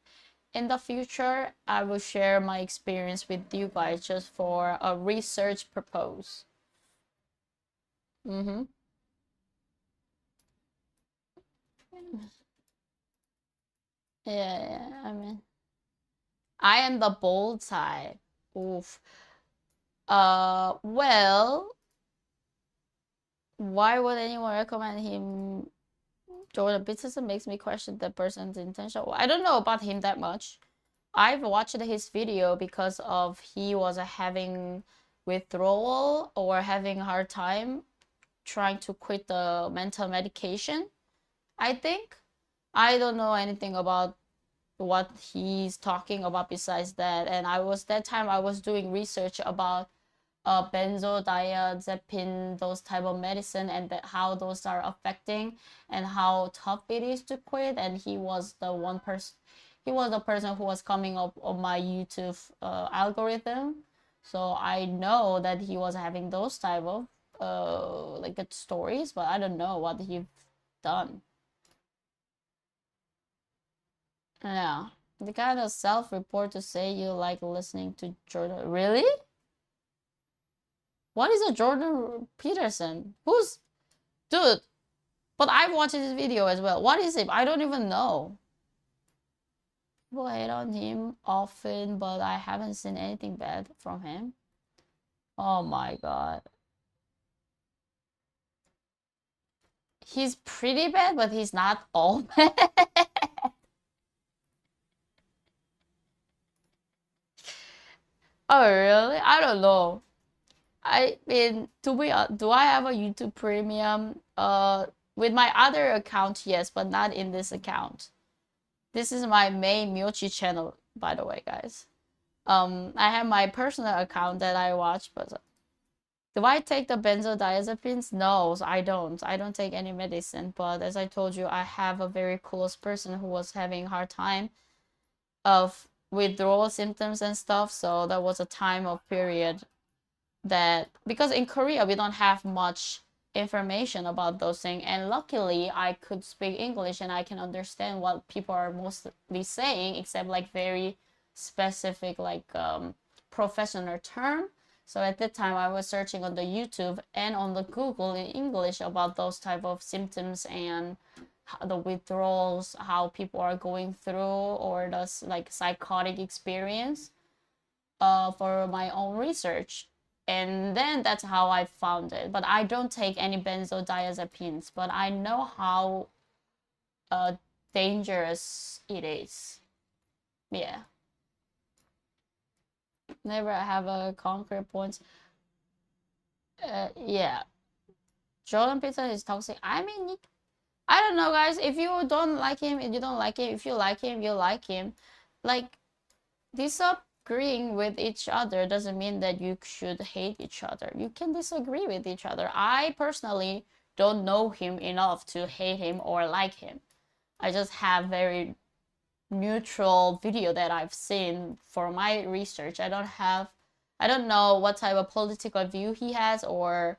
in the future, I will share my experience with you guys just for a research purpose. Mm-hmm. Yeah, I mean, I am the bold type. Oof. Well, why would anyone recommend him? Jordan Peterson makes me question the person's intention. Well, I don't know about him that much. I've watched his video because of he was having withdrawal or having a hard time trying to quit the mental medication, I think. I don't know anything about what he's talking about besides that. And that time I was doing research about benzodiazepine, those type of medicine, and how those are affecting and how tough it is to quit. And he was the person who was coming up on my YouTube algorithm. So I know that he was having those type of like good stories, but I don't know what he's done. Yeah, the kind of self-report to say you like listening to Jordan. Really? What is a Jordan Peterson? Who's... Dude, but I've watched his video as well. What is it? I don't even know. People hate on him often, but I haven't seen anything bad from him. Oh my god. He's pretty bad, but he's not all bad. Oh really? I don't know. I mean, do I have a YouTube Premium? With my other account, yes, but not in this account. This is my main Myochi channel, by the way, guys. I have my personal account that I watch, but do I take the benzodiazepines? No, I don't. I don't take any medicine, but as I told you, I have a very close person who was having a hard time of withdrawal symptoms and stuff, so that was a time of period that, because in Korea we don't have much information about those things, and luckily I could speak English and I can understand what people are mostly saying, except like very specific like professional term. So at that time I was searching on the YouTube and on the Google in English about those type of symptoms and the withdrawals, how people are going through, or the like psychotic experience for my own research. And then that's how I found it. But I don't take any benzodiazepines, but I know how dangerous it is. Yeah. Never have a concrete point. Yeah. Jordan Peterson is toxic. I mean, I don't know, guys. If you don't like him, you don't like him. If you like him, you like him. Like, disagreeing with each other doesn't mean that you should hate each other. You can disagree with each other. I personally don't know him enough to hate him or like him. I just have very neutral video that I've seen for my research. I don't know what type of political view he has or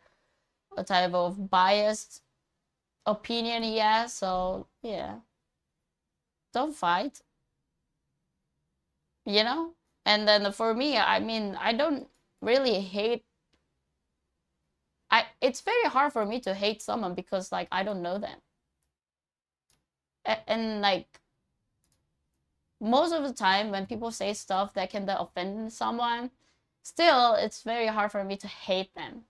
what type of biased opinion he has. So yeah, don't fight, you know. And then for me, I mean, I don't really hate. It's very hard for me to hate someone because like I don't know them. And like most of the time when people say stuff that can offend someone, still it's very hard for me to hate them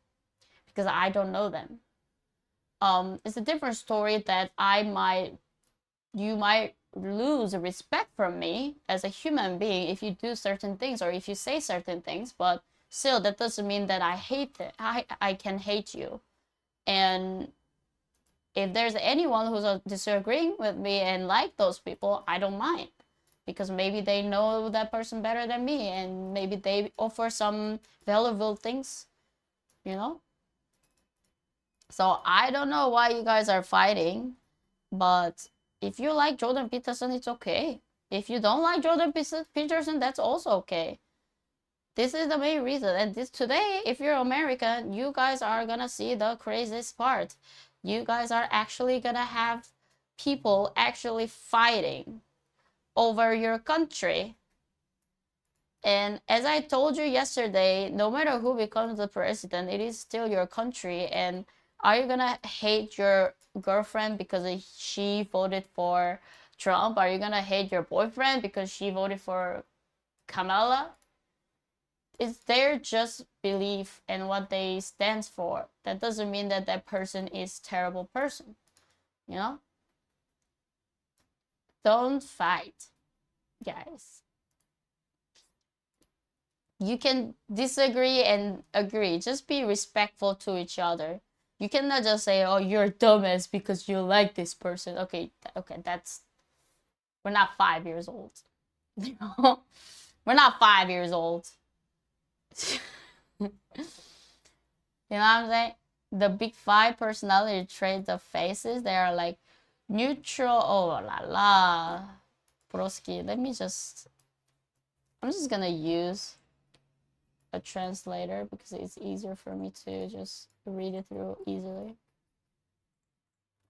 because I don't know them. It's a different story that you might lose respect from me as a human being if you do certain things or if you say certain things, but still that doesn't mean that I hate it. I can hate you. And if there's anyone who's disagreeing with me and like those people, I don't mind, because maybe they know that person better than me and maybe they offer some valuable things, you know? So I don't know why you guys are fighting, but if you like Jordan Peterson, it's okay. If you don't like Jordan Peterson, that's also okay. This is the main reason. And this today, if you're American, you guys are gonna see the craziest part. You guys are actually gonna have people actually fighting over your country. And as I told you yesterday, no matter who becomes the president, it is still your country. And are you gonna hate your girlfriend because she voted for Trump? Are you gonna hate your boyfriend because she voted for Kamala? It's their just belief and what they stand for. That doesn't mean that that person is a terrible person, you know? Don't fight, guys. You can disagree and agree. Just be respectful to each other. You cannot just say, oh, you're dumbass because you like this person. Okay, that's... We're not 5 years old. You know? We're not 5 years old. You know what I'm saying? The big 5 personality traits of faces, they are like neutral. Oh la la. Broski, I'm just gonna use a translator because it's easier for me to just read it through easily.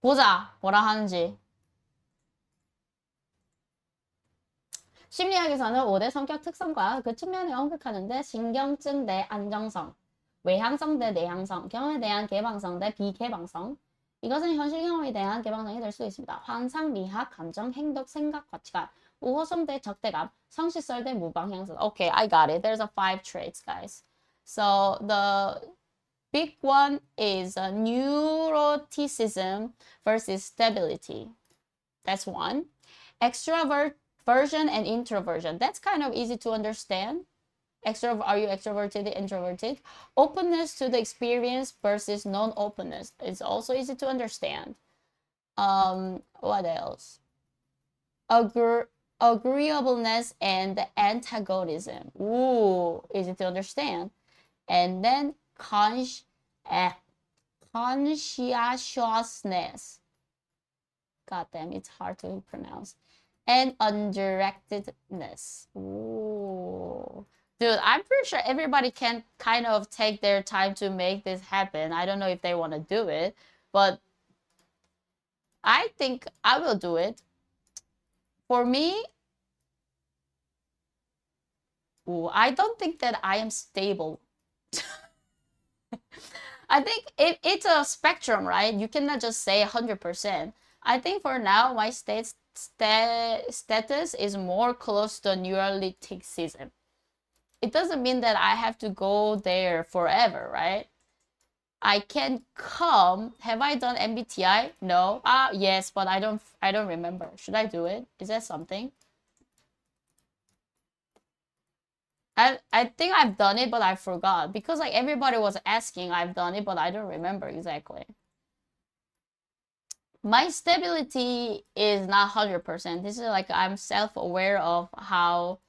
보자, 뭐라 하는지. 심리학에서는 5대 성격 특성과 그 측면을 언급하는데 신경증 대 안정성, 외향성 대 내향성, 경험에 대한 개방성 대 비개방성. 이것은 현실 경험에 대한 개방성이 될 수 있습니다. 환상, 미학, 감정, 행동, 생각, 가치관, 우호성 대 적대감, 성실설 대 무방향성. Okay, I got it. There's a 5 traits, guys. So the big one is neuroticism versus stability. That's one. Extroversion and introversion. That's kind of easy to understand. Are you extroverted, introverted? Openness to the experience versus non-openness. It's also easy to understand. What else? Agreeableness and antagonism. Ooh, easy to understand. And then conscientiousness. God damn, it's hard to pronounce. And undirectedness. Ooh. Dude, I'm pretty sure everybody can kind of take their time to make this happen. I don't know if they want to do it, but I think I will do it. For me, I don't think that I am stable. I think it's a spectrum, right? You cannot just say 100%. I think for now, my status is more close to neuroticism. It doesn't mean that I have to go there forever, right? I can come. Have I done MBTI? No. Yes, but I don't remember. Should I do it? Is that something? I think I've done it, but I forgot. Because like everybody was asking, I've done it, but I don't remember exactly. My stability is not 100%. This is like I'm self-aware of how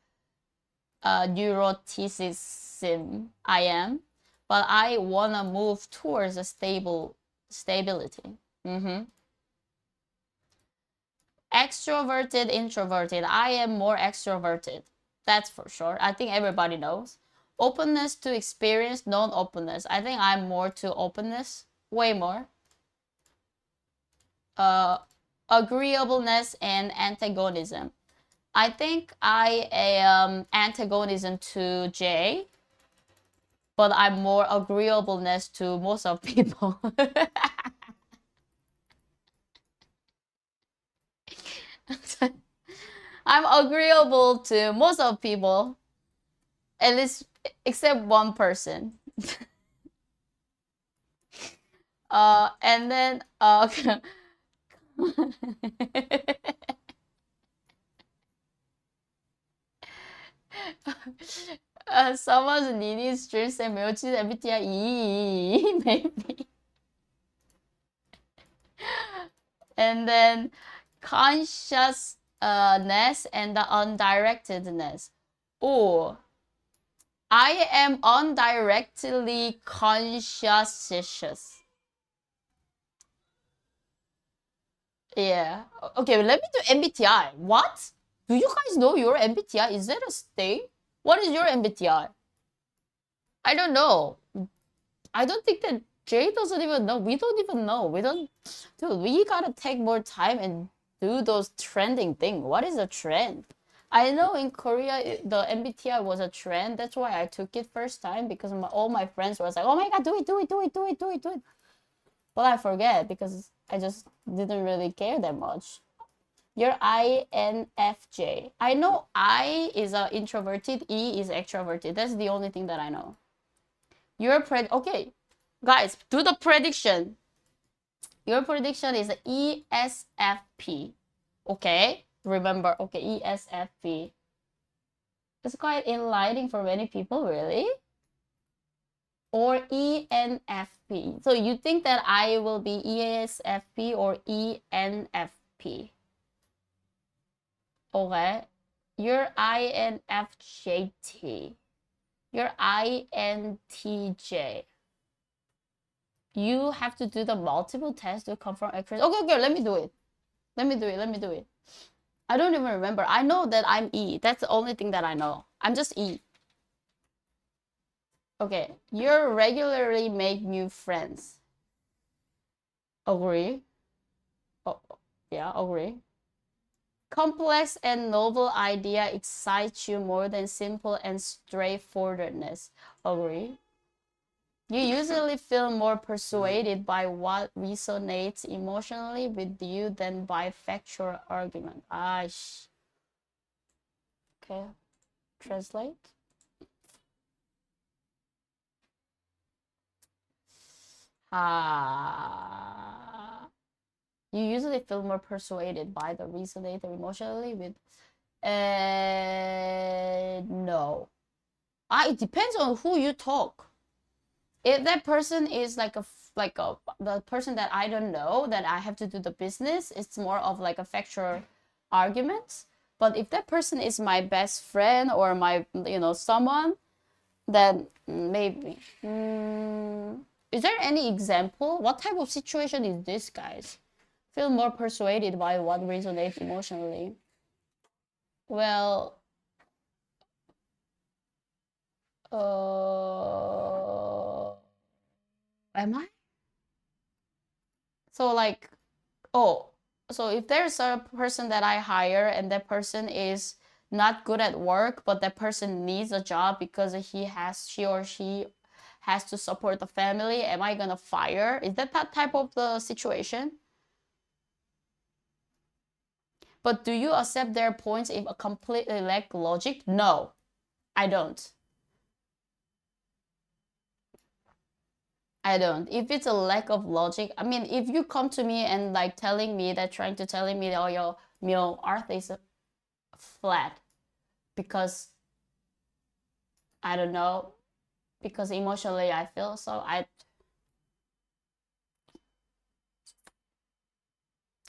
neuroticism I am, but I want to move towards a stability. Extroverted, introverted. I am more extroverted. That's for sure. I think everybody knows. Openness to experience, non-openness. I think I'm more to openness, way more. Agreeableness and antagonism. I think I am antagonism to Jay, but I'm more agreeableness to most of people. I'm agreeable to most of people, at least except one person. And then Someone's needing streams and 묘치 MBTI E, maybe. And then consciousness and the undirectedness. Oh, I am undirectedly conscious. Yeah. Okay, let me do MBTI. What? Do you guys know your MBTI? Is that a thing? What is your MBTI? I don't know. I don't think that Jay doesn't even know. We don't even know. Dude, we gotta take more time and do those trending thing. What is a trend? I know in Korea, the MBTI was a trend. That's why I took it first time because all my friends was like, oh my God, do it. But I forget because I just didn't really care that much. You're INFJ. I know I is introverted, E is extroverted. That's the only thing that I know. Okay, guys, do the prediction. Your prediction is ESFP. Okay, remember. Okay, ESFP. It's quite enlightening for many people, really. Or ENFP. So you think that I will be ESFP or ENFP? Okay, you're INFJT. You're INTJ. You have to do the multiple tests to confirm accuracy. Okay, let me do it. Let me do it. I don't even remember. I know that I'm E. That's the only thing that I know. I'm just E. Okay, you regularly make new friends. Agree? Oh, yeah, agree. Complex and novel idea excites you more than simple and straightforwardness. Agree? You usually feel more persuaded by what resonates emotionally with you than by factual argument. Okay, translate. You usually feel more persuaded by the resonate emotionally with. No. It depends on who you talk. If that person is the person that I don't know, that I have to do the business, it's more of like a factual argument. But if that person is my best friend or my someone, then maybe. Is there any example? What type of situation is this, guys? Feel more persuaded by what resonates emotionally. Well, am I? So so if there's a person that I hire and that person is not good at work, but that person needs a job because she or she has to support the family, am I gonna fire? Is that type of the situation? But do you accept their points if a completely lack logic? No, I don't. If it's a lack of logic, I mean, if you come to me and telling me that oh, your earth is flat because I don't know, because emotionally I feel so,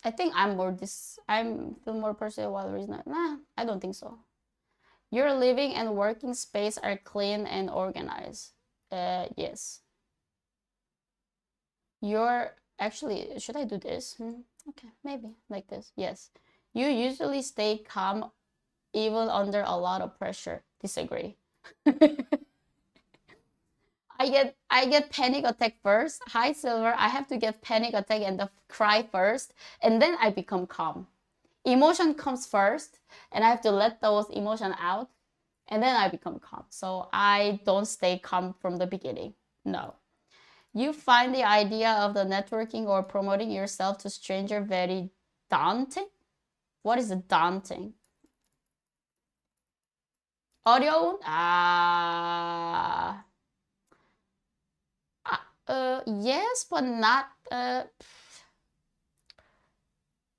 I think I feel more personal while reason. I don't think so. Your living and working space are clean and organized. Yes. Actually, should I do this? Okay, maybe like this. Yes. You usually stay calm even under a lot of pressure. Disagree. I get panic attack first. Hi Silver, I have to get panic attack and cry first, and then I become calm. Emotion comes first, and I have to let those emotions out, and then I become calm. So I don't stay calm from the beginning. No. You find the idea of the networking or promoting yourself to stranger very daunting? What is daunting? 어려운? Yes, but not,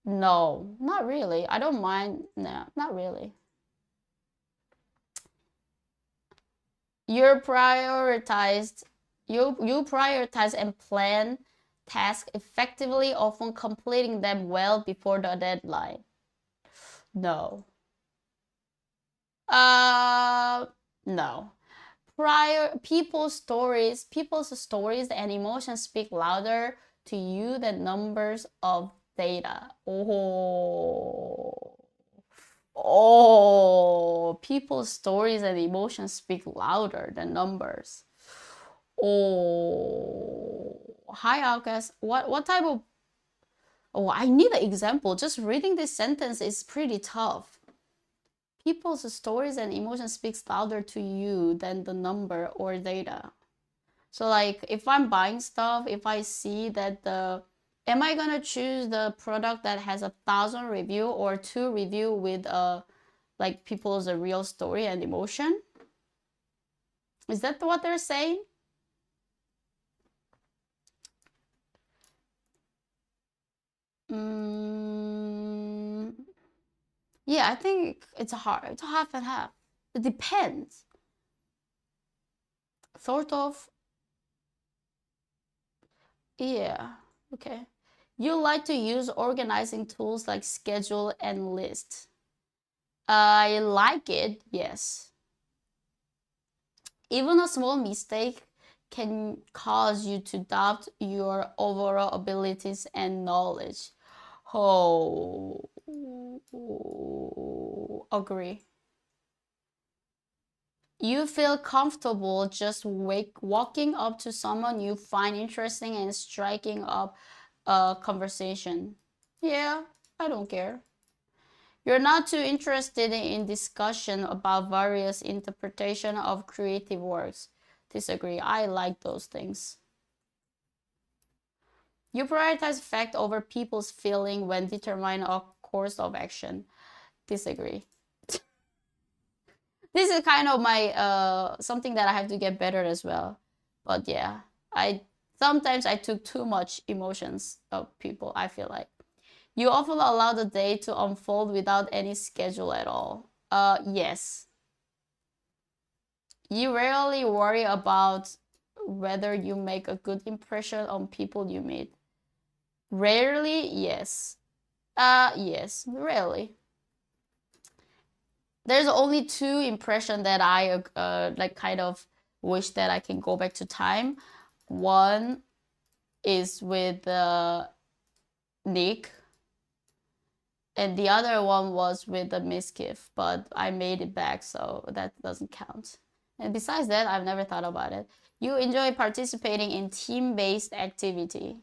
no, not really. I don't mind. No, not really. You prioritize and plan tasks effectively, often completing them well before the deadline. No. No. People's stories and emotions speak louder to you than numbers of data. People's stories and emotions speak louder than numbers. Hi, Alcas. What type of... I need an example. Just reading this sentence is pretty tough. People's stories and emotions speaks louder to you than the number or data. So like if I'm buying stuff, if I see that am I gonna choose the product that has 1,000 review or 2 review with like people's real story and emotion? Is that what they're saying? Yeah, I think it's hard. It's half and half. It depends. Sort of. Yeah, okay. You like to use organizing tools like schedule and list. I like it, yes. Even a small mistake can cause you to doubt your overall abilities and knowledge. Agree. You feel comfortable just walking up to someone you find interesting and striking up a conversation. Yeah, I don't care. You're not too interested in discussion about various interpretation of creative works. Disagree. I like those things. You prioritize fact over people's feeling when determining a course of action. Disagree. This is kind of my something that I have to get better as well. But yeah, sometimes I took too much emotions of people, I feel like. You often allow the day to unfold without any schedule at all. Yes. You rarely worry about whether you make a good impression on people you meet. Rarely, yes. Yes, rarely. There's only 2 impressions that I like kind of wish that I can go back to time. One is with Nick, and the other one was with the Miskiff, but I made it back, so that doesn't count. And besides that, I've never thought about it. You enjoy participating in team-based activity.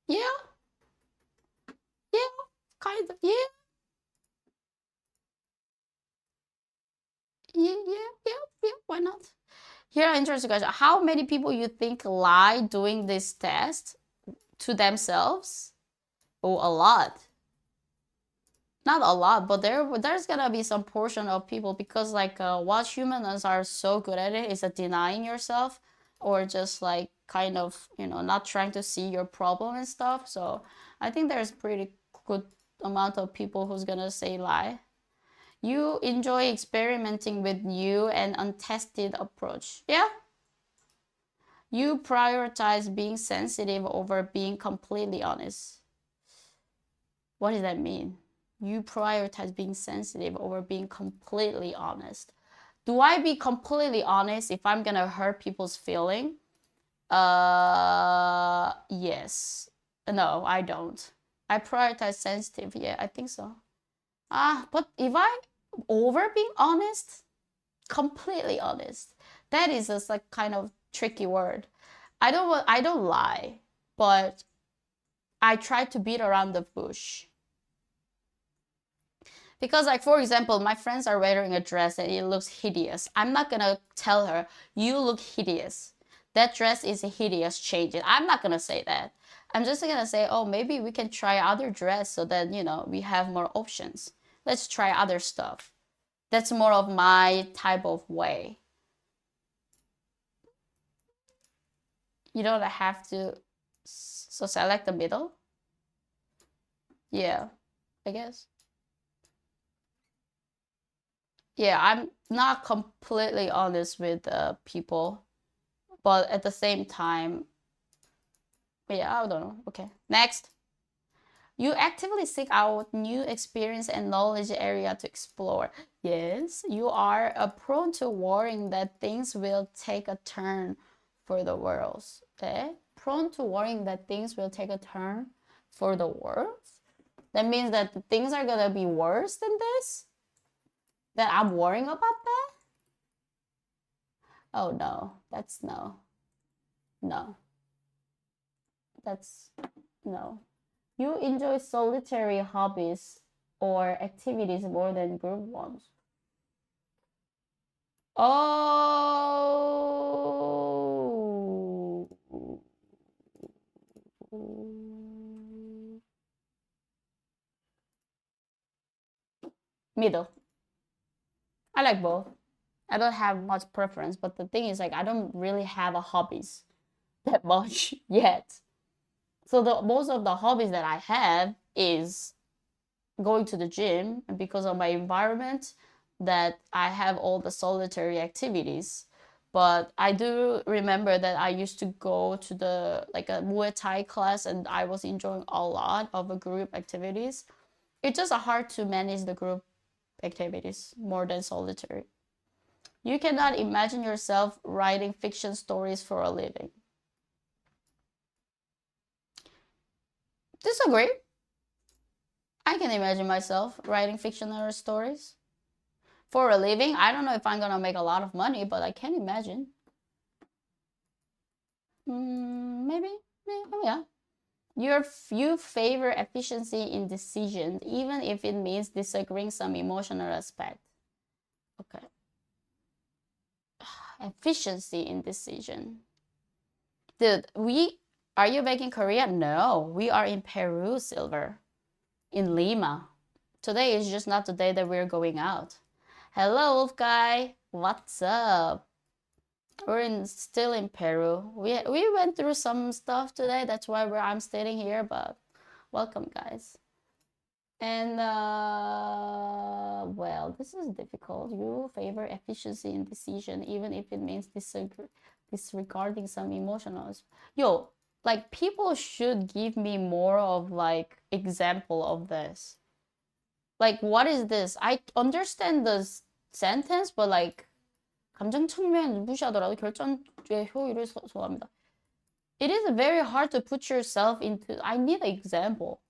Yeah. Yeah, kind of, yeah. Yeah, why not? Here, interesting question. How many people you think lie doing this test to themselves? Oh, a lot. Not a lot, but there's gonna be some portion of people, because like what humans are so good at it is denying yourself, or just like kind of, you know, not trying to see your problem and stuff. So I think there's pretty good amount of people who's gonna say lie. You enjoy experimenting with new and untested approach. Yeah. You prioritize being sensitive over being completely honest. What does that mean? You prioritize being sensitive over being completely honest. Do I be completely honest if I'm gonna hurt people's feeling? Yes. No, I don't. I prioritize sensitive. Yeah, I think so. But if I over being honest, completely honest, that is just like kind of tricky word. I don't lie, but I try to beat around the bush. Because like, for example, my friends are wearing a dress and it looks hideous. I'm not gonna tell her, you look hideous. That dress is hideous, change it. I'm not gonna say that. I'm just gonna say, oh, maybe we can try other dress so that, you know, we have more options. Let's try other stuff. That's more of my type of way. You don't have to, so select the middle. Yeah, I guess. Yeah, I'm not completely honest with people, but at the same time, yeah, I don't know. Okay, next. You actively seek out new experience and knowledge area to explore. Yes, you are prone to worrying that things will take a turn for the world. Okay? Prone to worrying that things will take a turn for the world? That means that things are gonna be worse than this? That I'm worrying about that? Oh no, that's no. No. That's no. You enjoy solitary hobbies or activities more than group ones. Oh. Middle. I like both. I don't have much preference, but the thing is, like, I don't really have a hobbies that much yet. So the most of the hobbies that I have is going to the gym, and because of my environment that I have all the solitary activities. But I do remember that I used to go to the like a Muay Thai class, and I was enjoying a lot of the group activities. It's just hard to manage the group activities more than solitary. You cannot imagine yourself writing fiction stories for a living. Disagree. I can imagine myself writing fictional stories for a living. I don't know if I'm gonna make a lot of money, but I can imagine. Maybe, oh yeah. You favor efficiency in decisions, even if it means disagreeing some emotional aspect. Okay. Efficiency in decision. Dude, are you back in Korea? No, we are in Peru, Silver. In Lima. Today is just not the day that we're going out. Hello, Wolf Guy. What's up? We're still in Peru. We went through some stuff today. That's why I'm staying here. But welcome, guys. And well, this is difficult. You favor efficiency in decision, even if it means disregarding some emotionals. Yo, like people should give me more of like example of this. Like, what is this? I understand the sentence, but like 감정 측면 무시하더라도 결정의 효율을 소화합니다. It is very hard to put yourself into. I need an example.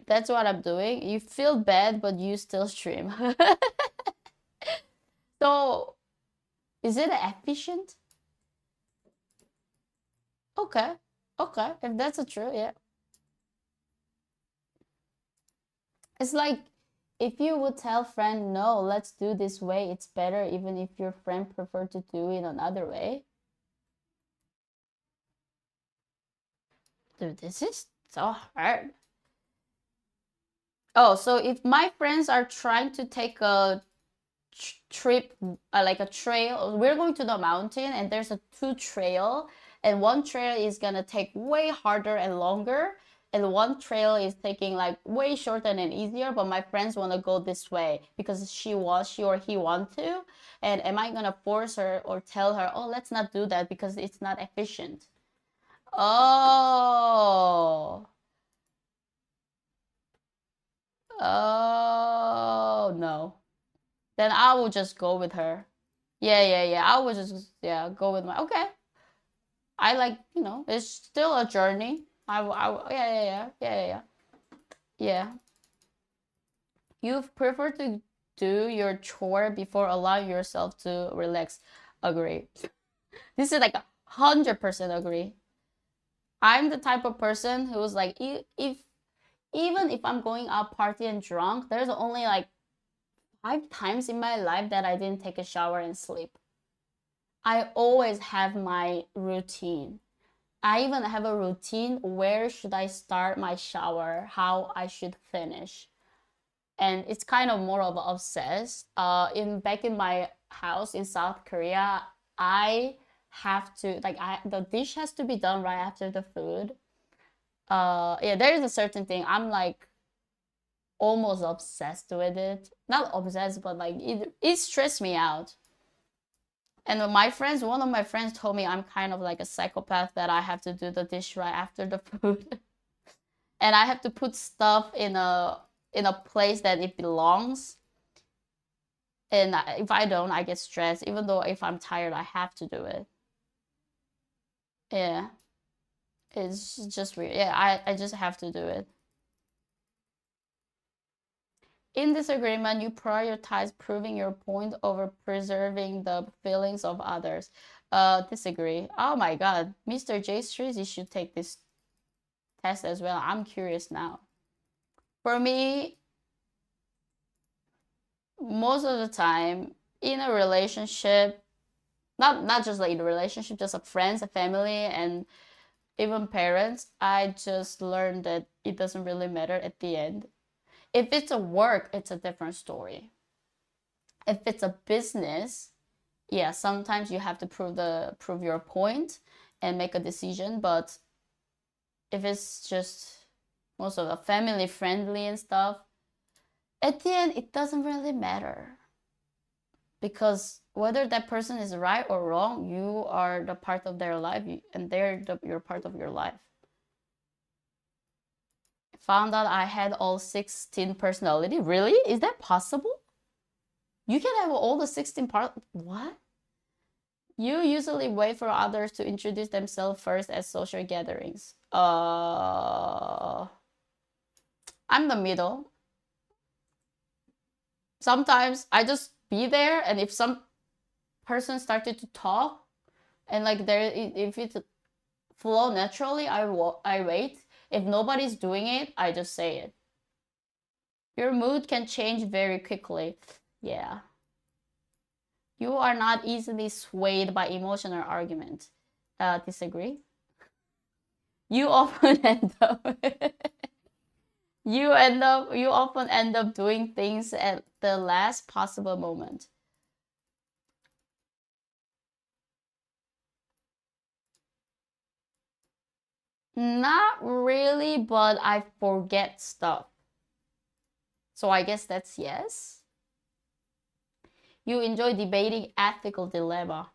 That's what I'm doing. You feel bad, but you still stream. So, is it efficient? Okay. Okay. If that's true, yeah. It's like if you would tell friend, no, let's do this way, it's better, even if your friend prefer to do it another way. Dude, this is so hard. Oh, so if my friends are trying to take a trip, like a trail, we're going to the mountain and there's a two trail, and one trail is gonna take way harder and longer, and one trail is taking like way shorter and easier, but my friends want to go this way because she or he want to, and am I gonna force her or tell her, oh, let's not do that because it's not efficient? Oh. Oh, no. Then I will just go with her. Yeah. I will just, go with my, okay. I like, it's still a journey. Yeah. You prefer to do your chore before allowing yourself to relax. Agree. This is like 100% agree. I'm the type of person who's like, even if I'm going out party and drunk, there's only like 5 times in my life that I didn't take a shower and sleep. I always have my routine. I even have a routine where should I start my shower, how I should finish. And it's kind of more of obsessed. Back in my house in South Korea, I have to the dish has to be done right after the food. Yeah, there is a certain thing. I'm like almost obsessed with it. Not obsessed, but like it stressed me out. And one of my friends told me I'm kind of like a psychopath, that I have to do the dish right after the food. And I have to put stuff in a place that it belongs. And if I don't, I get stressed. Even though if I'm tired, I have to do it. Yeah. It's just weird. Yeah, I just have to do it. In disagreement, you prioritize proving your point over preserving the feelings of others. Disagree. Oh my god. Mr. J Street, you should take this test as well. I'm curious now. For me, most of the time, in a relationship, not just like in a relationship, just a friends, a family, and even parents, I just learned that it doesn't really matter at the end. If it's a work, it's a different story. If it's a business, yeah, sometimes you have to prove your point and make a decision. But if it's just most of the family friendly and stuff, at the end it doesn't really matter, because whether that person is right or wrong, you are the part of their life, and you're part of your life. Found out I had all 16 personality. Really? Is that possible? You can have all the 16 parts. What? You usually wait for others to introduce themselves first at social gatherings. I'm the middle. Sometimes I just be there, and if some person started to talk, and like if it flow naturally, I wait. If nobody's doing it, I just say it. Your mood can change very quickly. Yeah. You are not easily swayed by emotional argument. Disagree? You often end up you often end up doing things at the last possible moment. Not really, but I forget stuff. So I guess that's yes. You enjoy debating ethical dilemma.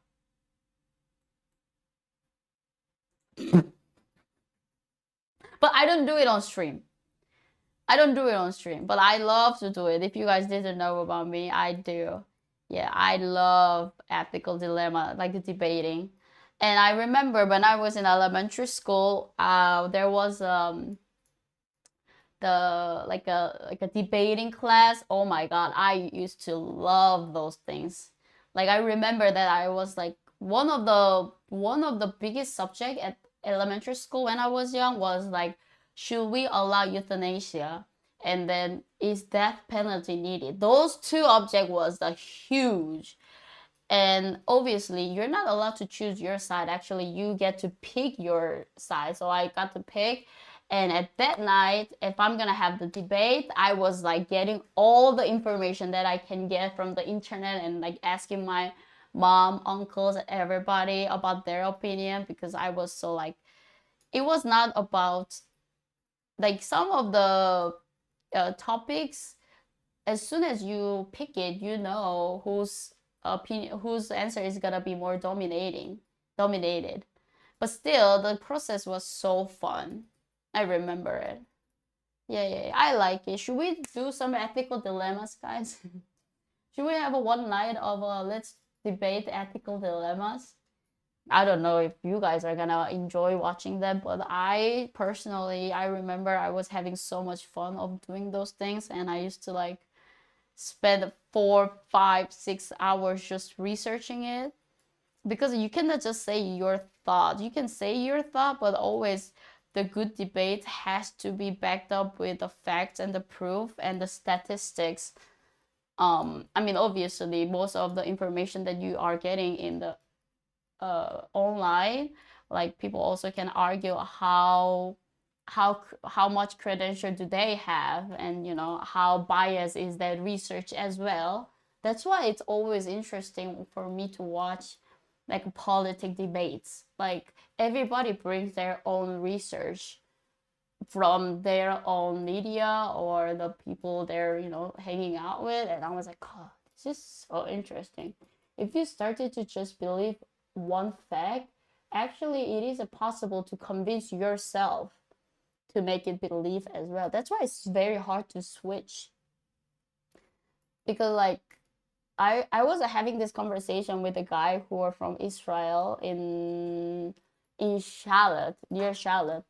But I don't do it on stream. But I love to do it. If you guys didn't know about me, I do. Yeah, I love ethical dilemma, like the debating. And I remember when I was in elementary school, there was like a debating class. Oh my god, I used to love those things. Like I remember that I was like one of the biggest subject at elementary school when I was young was like, should we allow euthanasia, and then is death penalty needed? Those two object was the huge. And obviously you're not allowed to choose your side. Actually, you get to pick your side. So I got to pick. And at that night, if I'm gonna have the debate, I was like getting all the information that I can get from the internet, and like asking my mom, uncles, everybody about their opinion, because I was so like, it was not about like some of the topics. As soon as you pick it, you know whose answer is gonna be more dominated. But still, the process was so fun. I remember it. Yeah, I like it. Should we do some ethical dilemmas, guys? Should we have a one night of let's debate ethical dilemmas? I don't know if you guys are gonna enjoy watching them, but I personally, I remember I was having so much fun of doing those things, and I used to like spend 4, 5, 6 hours just researching it, because you cannot just say your thought. You can say your thought, but always the good debate has to be backed up with the facts and the proof and the statistics. I mean, obviously, most of the information that you are getting in the online, like people also can argue how much credential do they have, and you know how biased is that research as well. That's why it's always interesting for me to watch like politic debates. Like everybody brings their own research, from their own media or the people they're, you know, hanging out with. And I was like, oh, this is so interesting. If you started to just believe one fact, actually it is possible to convince yourself to make it believe as well. That's why it's very hard to switch. Because like I was having this conversation with a guy who are from Israel in Charlotte, near Charlotte.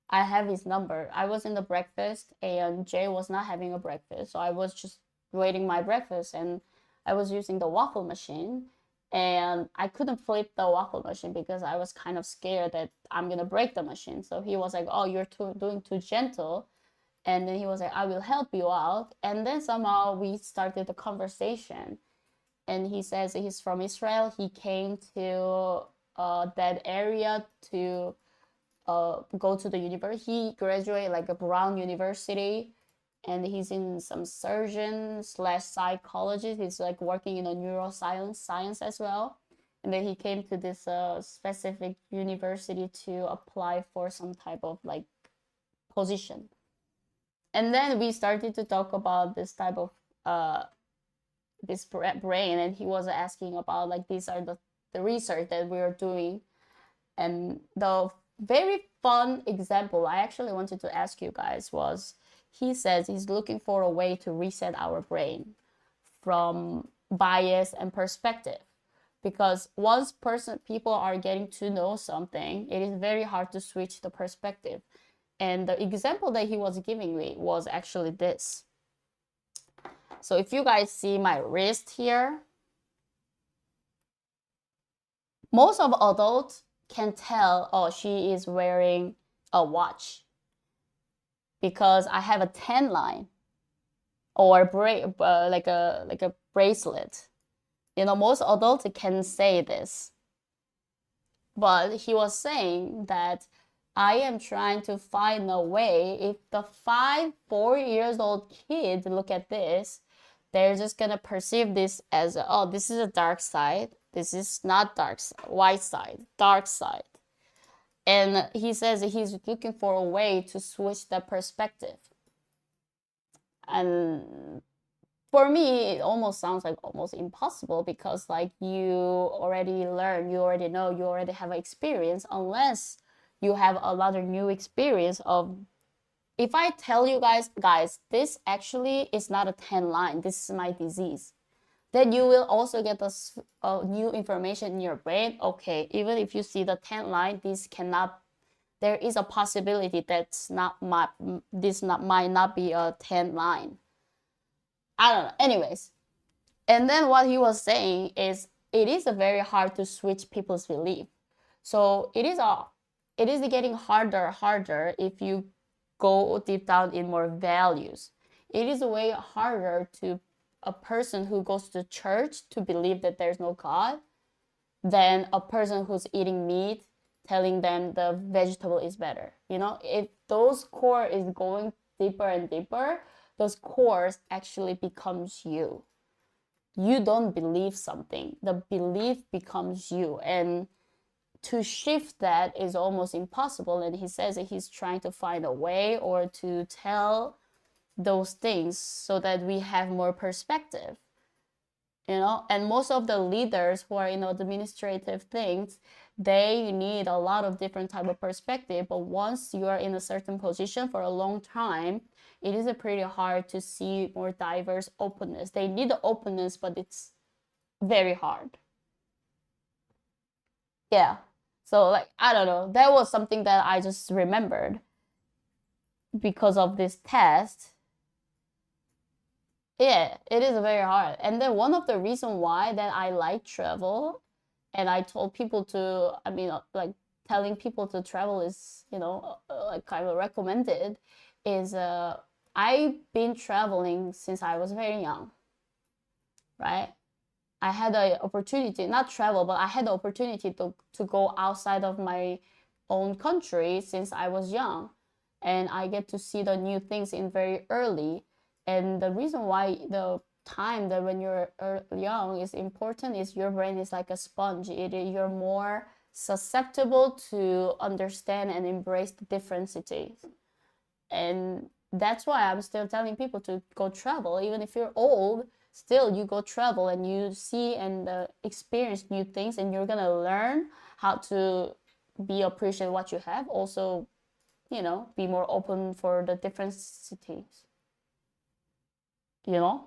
I have his number. I was in the breakfast and Jay was not having a breakfast. So I was just waiting my breakfast and I was using the waffle machine and I couldn't flip the waffle machine because I was kind of scared that I'm going to break the machine. So he was like, oh, you're doing too gentle. And then he was like, I will help you out. And then somehow we started the conversation. And he says he's from Israel. He came to that area to go to the university. He graduated like a Brown University, and he's in some surgeon / psychologist. He's like working in a neuroscience as well. And then he came to this specific university to apply for some type of like position. And then we started to talk about this type of this brain, and he was asking about like these are the research that we are doing. And the very fun example I actually wanted to ask you guys was, he says he's looking for a way to reset our brain from bias and perspective, because once people are getting to know something, it is very hard to switch the perspective. And the example that he was giving me was actually this. So if you guys see my wrist here, most of adults can tell, oh, she is wearing a watch because I have a tan line or like a bracelet. You know, most adults can say this. But he was saying that I am trying to find a way, if the 4 years old kid look at this, they're just gonna perceive this as, oh, this is a dark side. This is not dark side, white side, dark side. And he says he's looking for a way to switch the perspective. And for me, it almost sounds like almost impossible, because like you already learn, you already know, you already have experience, unless you have a lot of new experience of, if I tell you guys, this actually is not a tan line, this is my disease, then you will also get this new information in your brain. Okay, even if you see the tan line, this cannot, there is a possibility that's not might not be a tan line. I don't know. Anyways, and then what he was saying is, it is very hard to switch people's belief. So it is getting harder if you go deep down in more values. It is way harder to a person who goes to church to believe that there's no God than a person who's eating meat telling them the vegetable is better. You know, if those core is going deeper and deeper, those cores actually becomes you. You don't believe something, the belief becomes you. And to shift that is almost impossible. And he says that he's trying to find a way or to tell those things so that we have more perspective, you know. And most of the leaders who are in administrative things, they need a lot of different type of perspective. But once you are in a certain position for a long time, it is pretty hard to see more diverse openness. They need the openness, but it's very hard. Yeah. So like, I don't know, that was something that I just remembered because of this test. Yeah, it is very hard. And then one of the reasons why that I like travel, and I told people to, I mean, like telling people to travel is, you know, like kind of recommended, is I've been traveling since I was very young, right? I had the opportunity, not travel, but I had the opportunity to go outside of my own country since I was young. And I get to see the new things in very early. And the reason why the time that when you're young is important is your brain is like a sponge. You're more susceptible to understand and embrace the differences. And that's why I'm still telling people to go travel. Even if you're old, still you go travel and you see and experience new things, and you're gonna learn how to be appreciate what you have. Also, you know, be more open for the different cities. You know?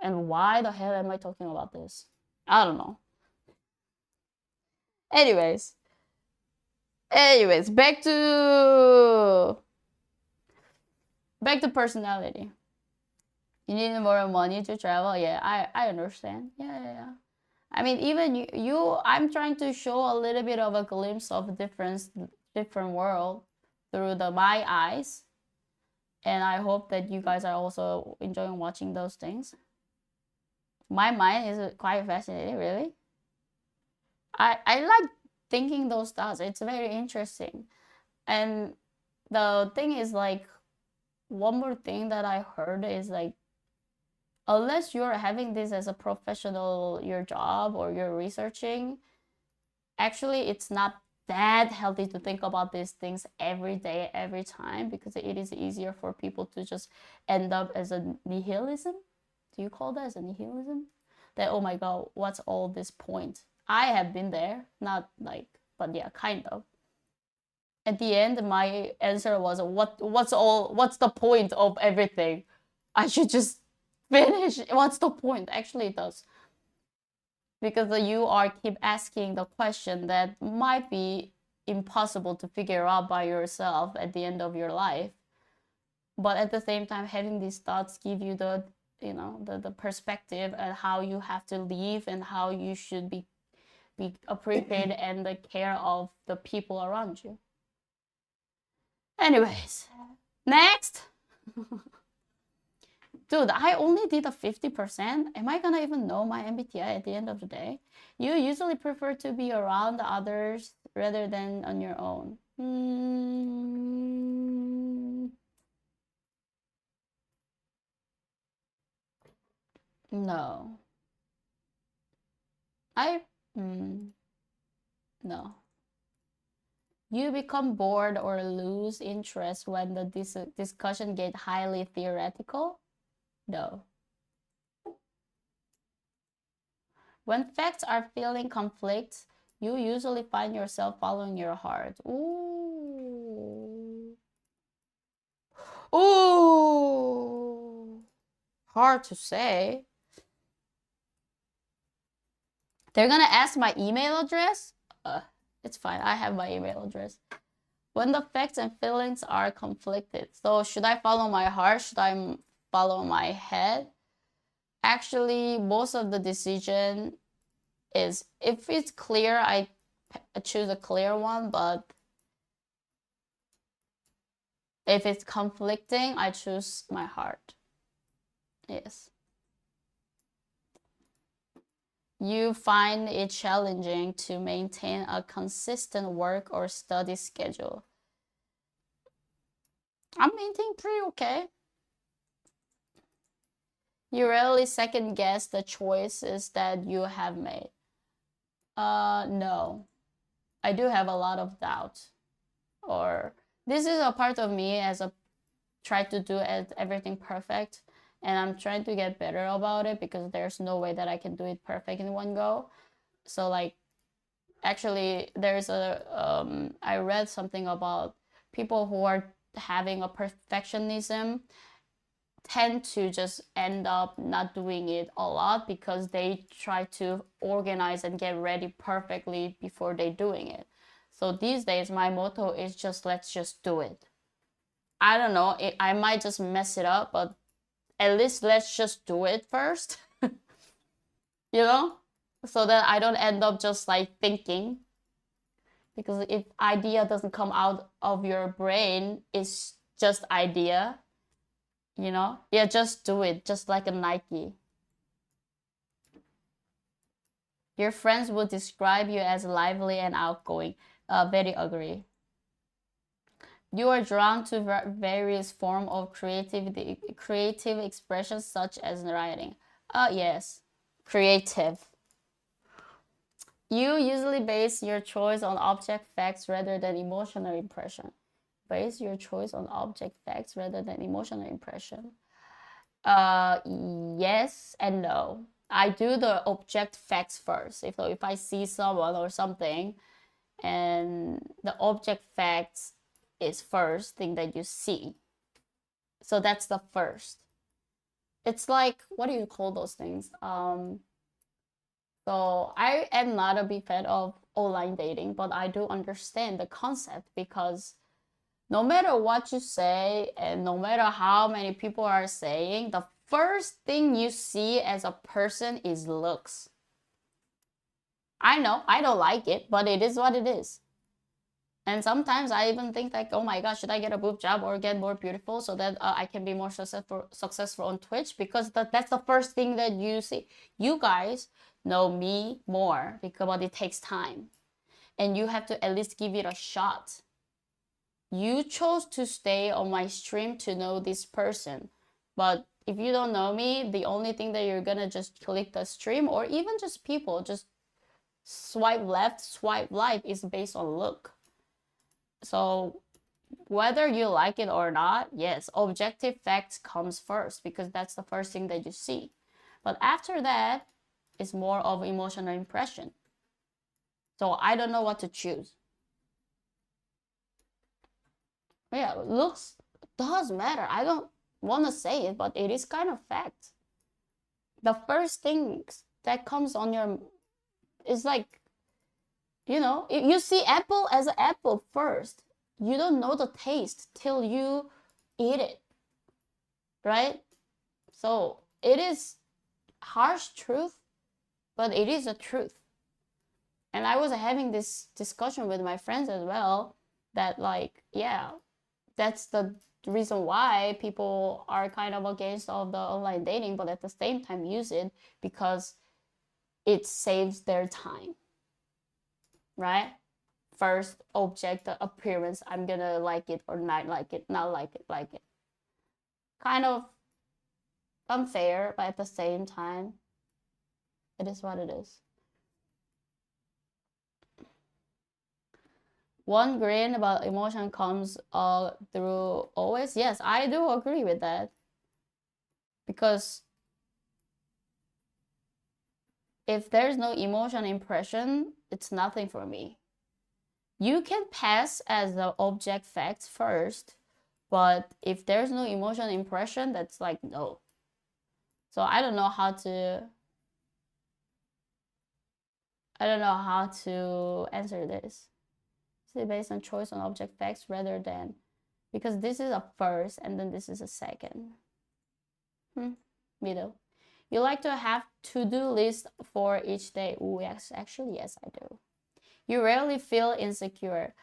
And why the hell am I talking about this? I don't know. Anyways, back to personality. You need more money to travel. Yeah, I understand. Yeah. I mean, even you I'm trying to show a little bit of a glimpse of different world through my eyes, and I hope that you guys are also enjoying watching those things. My mind is quite fascinating, really. I like thinking those thoughts. It's very interesting. And the thing is, like, one more thing that I heard is, like, unless you're having this as a professional, your job, or you're researching, actually it's not that healthy to think about these things every day, every time, because it is easier for people to just end up as a nihilism. Do you call that as a nihilism? That, oh my god, what's all this point? I have been there, not like, but yeah, kind of. At the end, my answer was, what's the point of everything? I should just finish. What's the point? Actually, it does. Because you keep asking the question that might be impossible to figure out by yourself at the end of your life. But at the same time, having these thoughts give you the, you know, the perspective and how you have to live and how you should be appreciated and the care of the people around you. Anyways, next. Dude, I only did a 50%. Am I gonna even know my MBTI at the end of the day? You usually prefer to be around others rather than on your own. No. No. You become bored or lose interest when the discussion gets highly theoretical? No. When facts are feeling conflict, you usually find yourself following your heart. Ooh. Ooh. Hard to say. They're gonna ask my email address? It's fine, I have my email address. When the facts and feelings are conflicted. So should I follow my heart? Should I follow my head? Actually, most of the decision is, if it's clear, I choose a clear one, but if it's conflicting, I choose my heart. Yes. You find it challenging to maintain a consistent work or study schedule. I'm maintaining pretty okay. You rarely second guess the choices that you have made. No. I do have a lot of doubt. Or this is a part of me as a try to do everything perfect, and I'm trying to get better about it because there's no way that I can do it perfect in one go. So, like, actually there's I read something about people who are having a perfectionism tend to just end up not doing it a lot because they try to organize and get ready perfectly before they doing it. So these days my motto is just, let's just do it. I don't know, I might just mess it up, but at least let's just do it first. You know, so that I don't end up just like thinking, because if idea doesn't come out of your brain, it's just idea. You know? Yeah, just do it. Just like a Nike. Your friends will describe you as lively and outgoing. Very agree. You are drawn to various forms of creative expressions such as writing. Yes. Creative. You usually base your choice on object facts rather than emotional impression. base your choice on object facts rather than emotional impression? Yes and no. I do the object facts first. If I see someone or something, and the object facts is first thing that you see. So that's the first. It's like, what do you call those things? So I am not a big fan of online dating, but I do understand the concept, because no matter what you say and no matter how many people are saying, the first thing you see as a person is looks. I know, I don't like it, but it is what it is. And sometimes I even think like, oh my gosh, should I get a boob job or get more beautiful so that I can be more successful on Twitch? Because that's the first thing that you see. You guys know me more, but it takes time. And you have to at least give it a shot. You chose to stay on my stream to know this person. But if you don't know me, the only thing that you're gonna just click the stream, or even just people, just swipe left, swipe right, is based on look. So whether you like it or not, yes, objective facts comes first, because that's the first thing that you see. But after that, it's more of emotional impression. So I don't know what to choose. Yeah, looks does matter. I don't want to say it, but it is kind of fact. The first thing that comes on your is like, you know, you see apple as an apple first. You don't know the taste till you eat it, right? So it is harsh truth, but it is a truth. And I was having this discussion with my friends as well, that like, yeah, that's the reason why people are kind of against all the online dating, but at the same time use it because it saves their time, right? First, object, the appearance, I'm gonna like it or not like it, not like it, like it. Kind of unfair, but at the same time, it is what it is. One grain about emotion comes through always. Yes, I do agree with that. Because if there's no emotion impression, it's nothing for me. You can pass as the object facts first, but if there's no emotion impression, that's like no. So I don't know how to answer this. Is it based on choice on object facts rather than, because this is a first and then this is a second. Middle. You like to have to-do list for each day? Oh, yes, actually, yes, I do. You rarely feel insecure.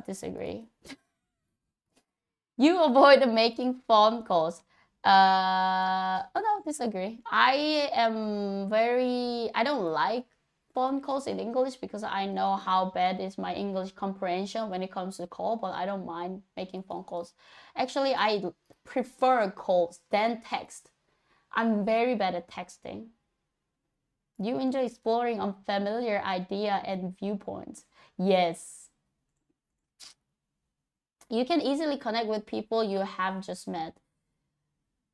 Disagree. You avoid making phone calls. Oh no, disagree. I don't like phone calls in English because I know how bad is my English comprehension when it comes to call, but I don't mind making phone calls. Actually, I prefer calls than text. I'm very bad at texting. You enjoy exploring unfamiliar idea and viewpoints. Yes. You can easily connect with people you have just met.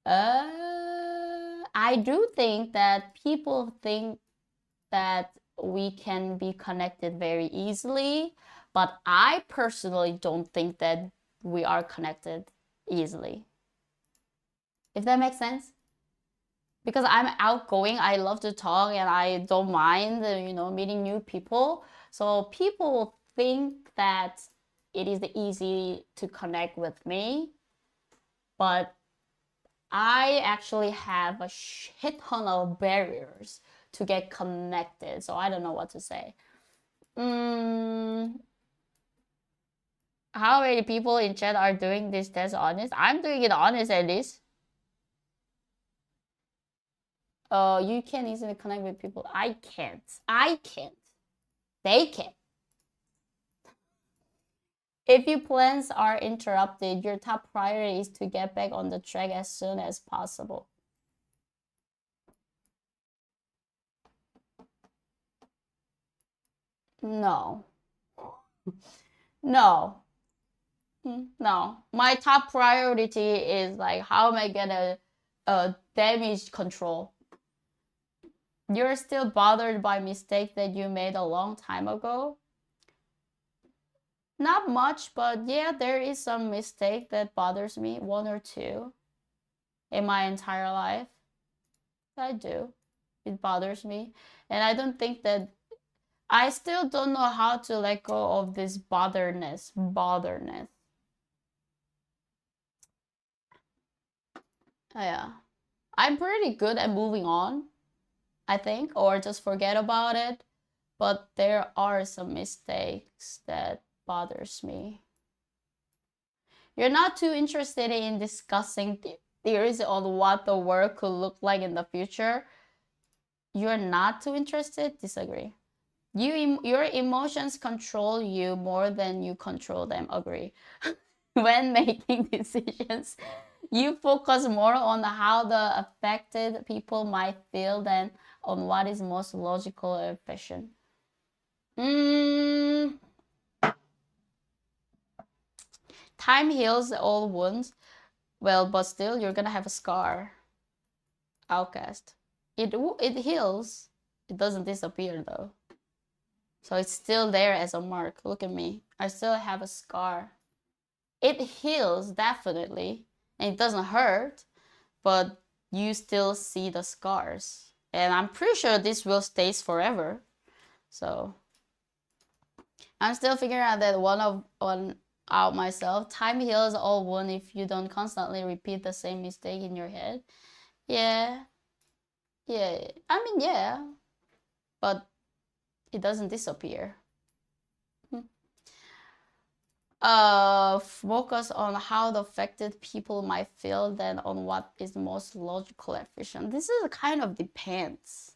I do think that people think that we can be connected very easily, but I personally don't think that we are connected easily. If that makes sense? Because I'm outgoing, I love to talk, and I don't mind, meeting new people. So people think that it is easy to connect with me, but I actually have a shit ton of barriers to get connected. So I don't know what to say. How many people in chat are doing this test honest? I'm doing it honest at least. You can easily connect with people. I can't. They can. If your plans are interrupted, your top priority is to get back on the track as soon as possible. No. No. No, my top priority is like, how am I gonna damage control? You're still bothered by mistakes that you made a long time ago? Not much, but yeah, there is some mistake that bothers me, one or two, in my entire life. I do. It bothers me. And I don't think that, I still don't know how to let go of this botherness. Yeah. I'm pretty good at moving on, I think, or just forget about it. But there are some mistakes that bothers me. You're not too interested in discussing theories on what the world could look like in the future. You're not too interested? Disagree. Your emotions control you more than you control them. Agree. When making decisions, you focus more on how the affected people might feel than on what is most logical and efficient. Time heals all wounds. Well, but still, you're gonna have a scar. Outcast. It heals. It doesn't disappear though. So it's still there as a mark. Look at me. I still have a scar. It heals, definitely. And it doesn't hurt. But you still see the scars. And I'm pretty sure this will stay forever. So I'm still figuring out that one out myself. Time heals all wound if you don't constantly repeat the same mistake in your head. Yeah. Yeah. I mean, yeah. But it doesn't disappear. Focus on how the affected people might feel than on what is most logical efficient. This is kind of depends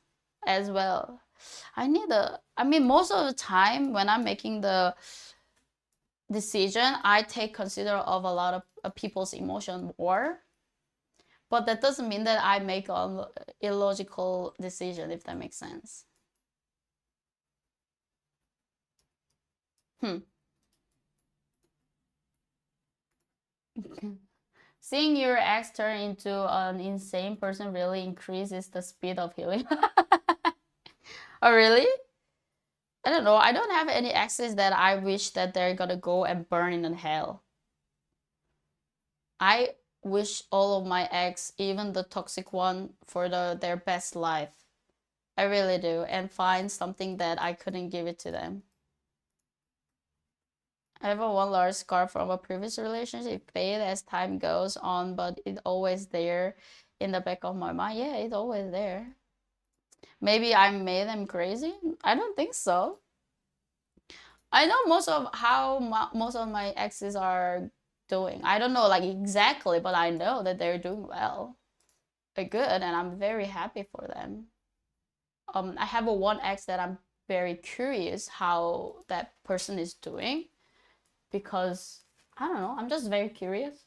as well. I mean, most of the time when I'm making the decision, I take consider of a lot of people's emotion more. But that doesn't mean that I make an illogical decision, if that makes sense. Seeing your ex turn into an insane person really increases the speed of healing. Oh, really? I don't know. I don't have any exes that I wish that they're gonna go and burn in hell. I wish all of my ex, even the toxic one, for their best life. I really do. And find something that I couldn't give it to them. I have one large scar from a previous relationship. It fades as time goes on, but it's always there in the back of my mind. Yeah, it's always there. Maybe I made them crazy? I don't think so. I know most of my exes are doing. I don't know like exactly, but I know that they're doing well. They're good, and I'm very happy for them. I have one ex that I'm very curious how that person is doing. Because, I don't know, I'm just very curious.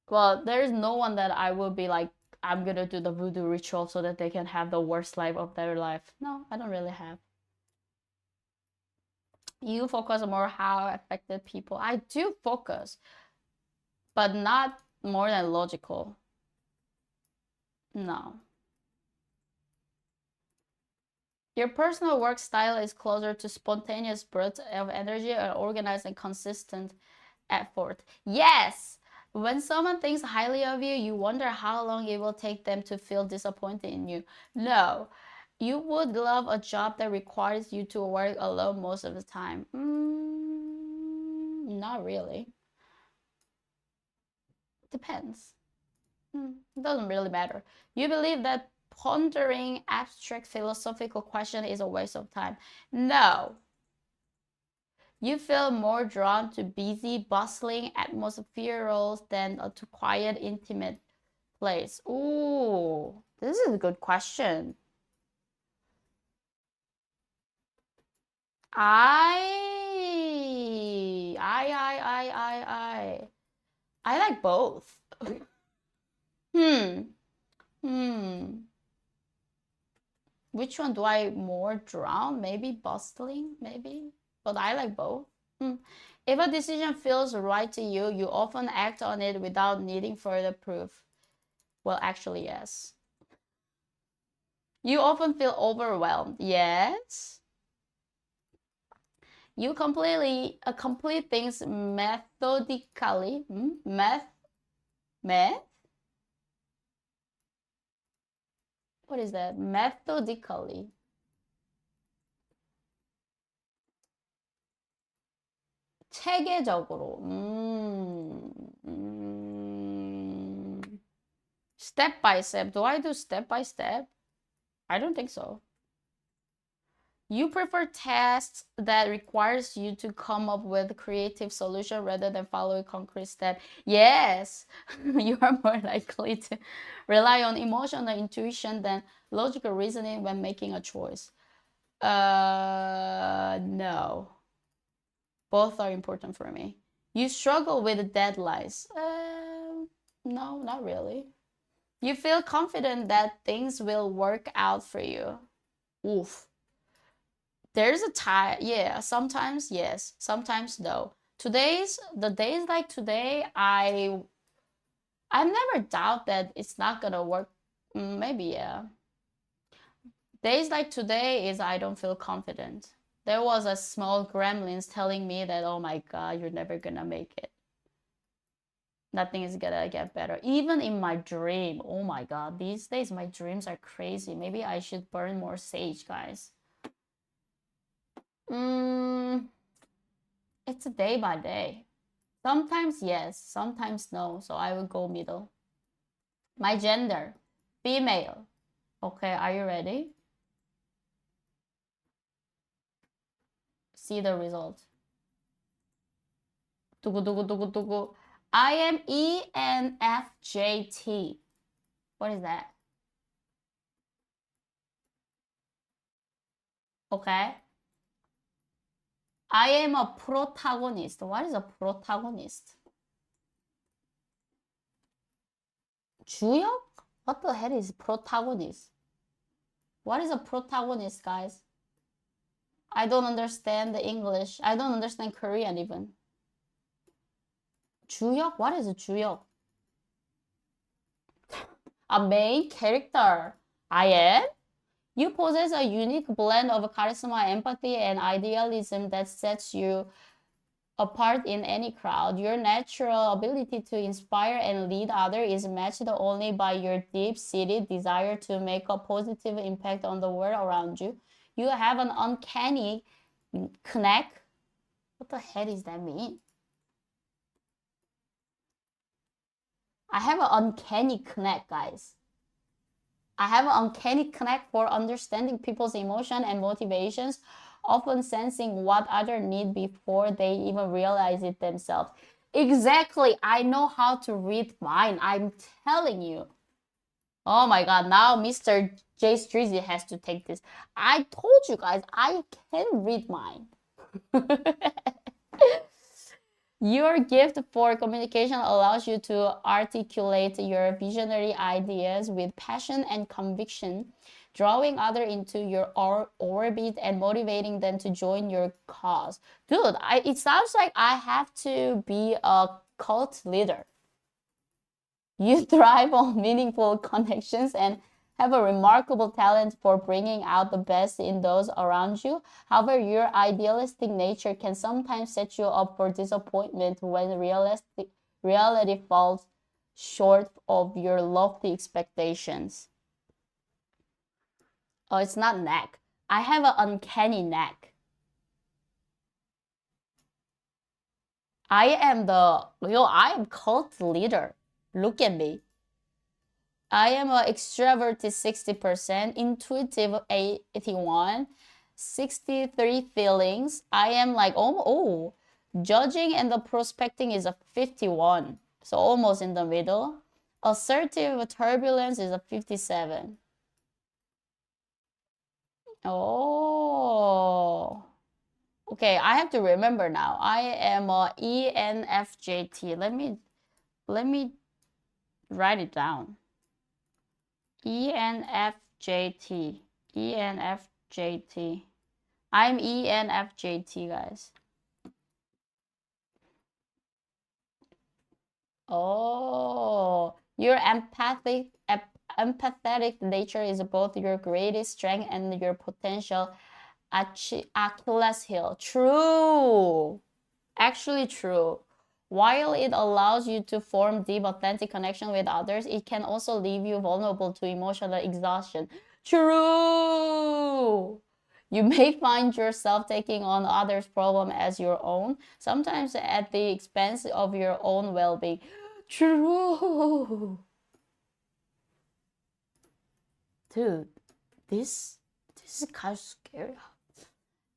Well, there is no one that I will be like, I'm gonna do the voodoo ritual so that they can have the worst life of their life. No, I don't really have. You focus more how affected people. I do focus, but not more than logical. No. Your personal work style is closer to spontaneous bursts of energy and organized and consistent effort. Yes! When someone thinks highly of you, you wonder how long it will take them to feel disappointed in you. No. You would love a job that requires you to work alone most of the time. Not really. Depends. It doesn't really matter. You believe that pondering abstract philosophical question is a waste of time. No. You feel more drawn to busy, bustling atmospheres than to quiet, intimate place. Ooh, this is a good question. I like both. Which one do I more drawn? Maybe bustling, maybe. But I like both. If a decision feels right to you, you often act on it without needing further proof. Well, actually, yes. You often feel overwhelmed. Yes. You complete things methodically. Math? What is that? Methodically. 체계적으로. Step by step. Do I do step by step? I don't think so. You prefer tasks that requires you to come up with a creative solution rather than follow a concrete step. Yes, you are more likely to rely on emotional intuition than logical reasoning when making a choice. No. Both are important for me. You struggle with deadlines. No, not really. You feel confident that things will work out for you. Oof. There's a time, yeah, sometimes yes, sometimes no. The days like today, I never doubt that it's not gonna work. Maybe, yeah. Days like today is I don't feel confident. There was a small gremlins telling me that, oh my God, you're never gonna make it. Nothing is gonna get better. Even in my dream, oh my God, these days my dreams are crazy. Maybe I should burn more sage, guys. It's a day by day. Sometimes yes, sometimes no. So I will go middle. My gender, female. Okay, are you ready? See the result. 두구두구두구두구. I am ENFJT. What is that? Okay. I am a protagonist. What is a protagonist? 주역? What the hell is protagonist? What is a protagonist, guys? I don't understand the English. I don't understand Korean even. 주역? What is a 주역? A main character. I am? You possess a unique blend of charisma, empathy, and idealism that sets you apart in any crowd. Your natural ability to inspire and lead others is matched only by your deep-seated desire to make a positive impact on the world around you. You have an uncanny knack. What the hell does that mean? I have an uncanny knack, guys. I have an uncanny knack for understanding people's emotion and motivations, often sensing what others need before they even realize it themselves. Exactly. I know how to read mine. I'm telling you. Oh my God. Now Mr. J. Streezy has to take this. I told you guys, I can read mine. Your gift for communication allows you to articulate your visionary ideas with passion and conviction, drawing others into your orbit and motivating them to join your cause. Dude, it sounds like I have to be a cult leader. You thrive on meaningful connections and have a remarkable talent for bringing out the best in those around you. However, your idealistic nature can sometimes set you up for disappointment when reality falls short of your lofty expectations. Oh, it's not knack. I have an uncanny knack. I am cult leader. Look at me. I am an extroverted 60%, intuitive 81, 63 feelings. I am like, judging and the prospecting is a 51. So almost in the middle. Assertive turbulence is a 57. Oh. Okay, I have to remember now. I am a ENFJT. Let me write it down. ENFJT. ENFJT. I'm ENFJT, guys. Oh, your empathetic nature is both your greatest strength and your potential Achilles heel. True. Actually true. While it allows you to form deep, authentic connection with others, it can also leave you vulnerable to emotional exhaustion. True. You may find yourself taking on others' problem as your own, sometimes at the expense of your own well-being. True. Dude, this is kind of scary.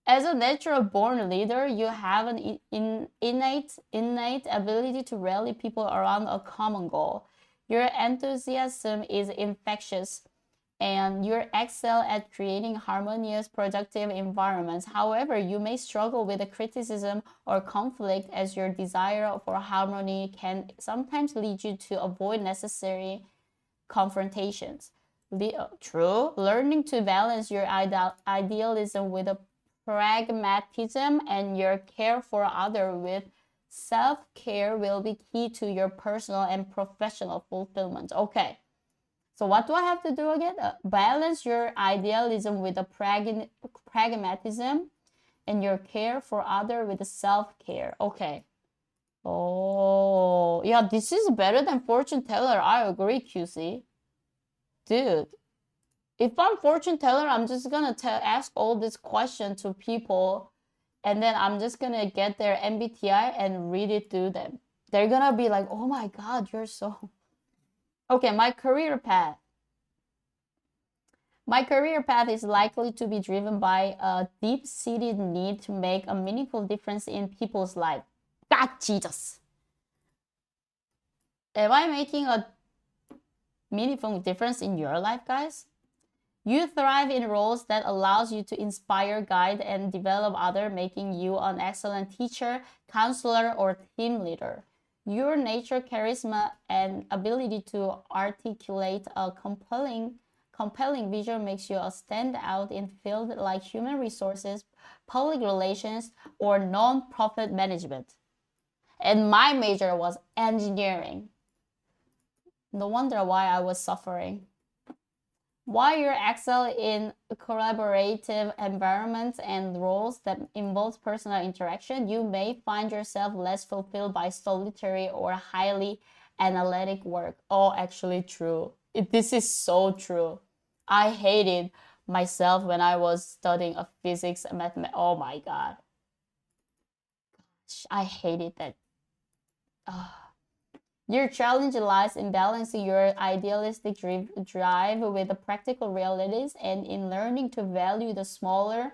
As a natural born leader, you have an innate ability to rally people around a common goal. Your enthusiasm is infectious, and you excel at creating harmonious, productive environments. However, you may struggle with a criticism or conflict, as your desire for harmony can sometimes lead you to avoid necessary confrontations. True. Learning to balance your idealism with a pragmatism and your care for others with self-care will be key to your personal and professional fulfillment. Okay. So what do I have to do again? Balance your idealism with a pragmatism and your care for others with self-care. Okay. Oh, yeah, this is better than fortune teller. I agree, QC. Dude, if I'm fortune teller, I'm just gonna ask all this question to people, and then I'm just gonna get their MBTI and read it through them. They're gonna be like, oh my God, you're so... Okay, my career path. My career path is likely to be driven by a deep-seated need to make a meaningful difference in people's life. God, Jesus. Am I making a meaningful difference in your life, guys? You thrive in roles that allows you to inspire, guide, and develop others, making you an excellent teacher, counselor, or team leader. Your nature, charisma, and ability to articulate a compelling vision makes you a standout in fields like human resources, public relations, or non-profit management. And my major was engineering. No wonder why I was suffering. While you excel in collaborative environments and roles that involve personal interaction, you may find yourself less fulfilled by solitary or highly analytic work. Oh, actually true. This is so true. I hated myself when I was studying a physics and mathematics. Oh my God. Gosh, I hated that. Your challenge lies in balancing your idealistic drive with the practical realities and in learning to value the smaller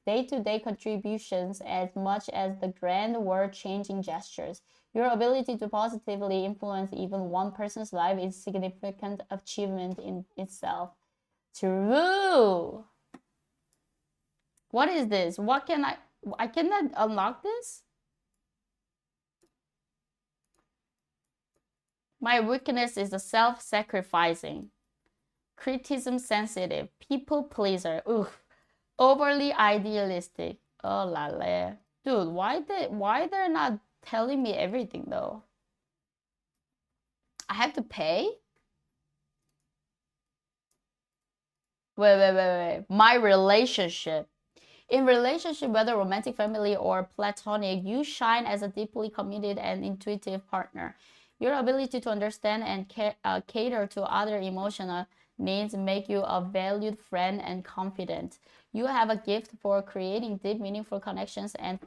day-to-day contributions as much as the grand world-changing gestures. Your ability to positively influence even one person's life is a significant achievement in itself. True. What is this? What can I cannot unlock this? My weakness is the self-sacrificing, criticism sensitive, people pleaser, overly idealistic. Oh la la. Dude, why they're not telling me everything though? I have to pay? Wait. My relationship. In relationship, whether romantic, family, or platonic, you shine as a deeply committed and intuitive partner. Your ability to understand and cater to other emotional needs make you a valued friend and confidant. You have a gift for creating deep, meaningful connections and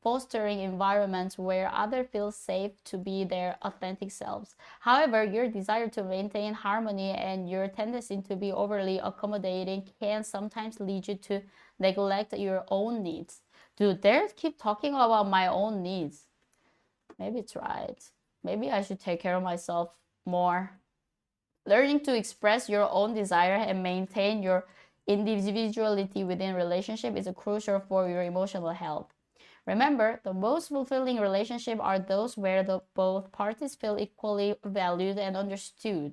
fostering environments where others feel safe to be their authentic selves. However, your desire to maintain harmony and your tendency to be overly accommodating can sometimes lead you to neglect your own needs. Dude, they keep talking about my own needs. Maybe it's right. Maybe I should take care of myself more. Learning to express your own desire and maintain your individuality within relationship is crucial for your emotional health. Remember, the most fulfilling relationships are those where both parties feel equally valued and understood.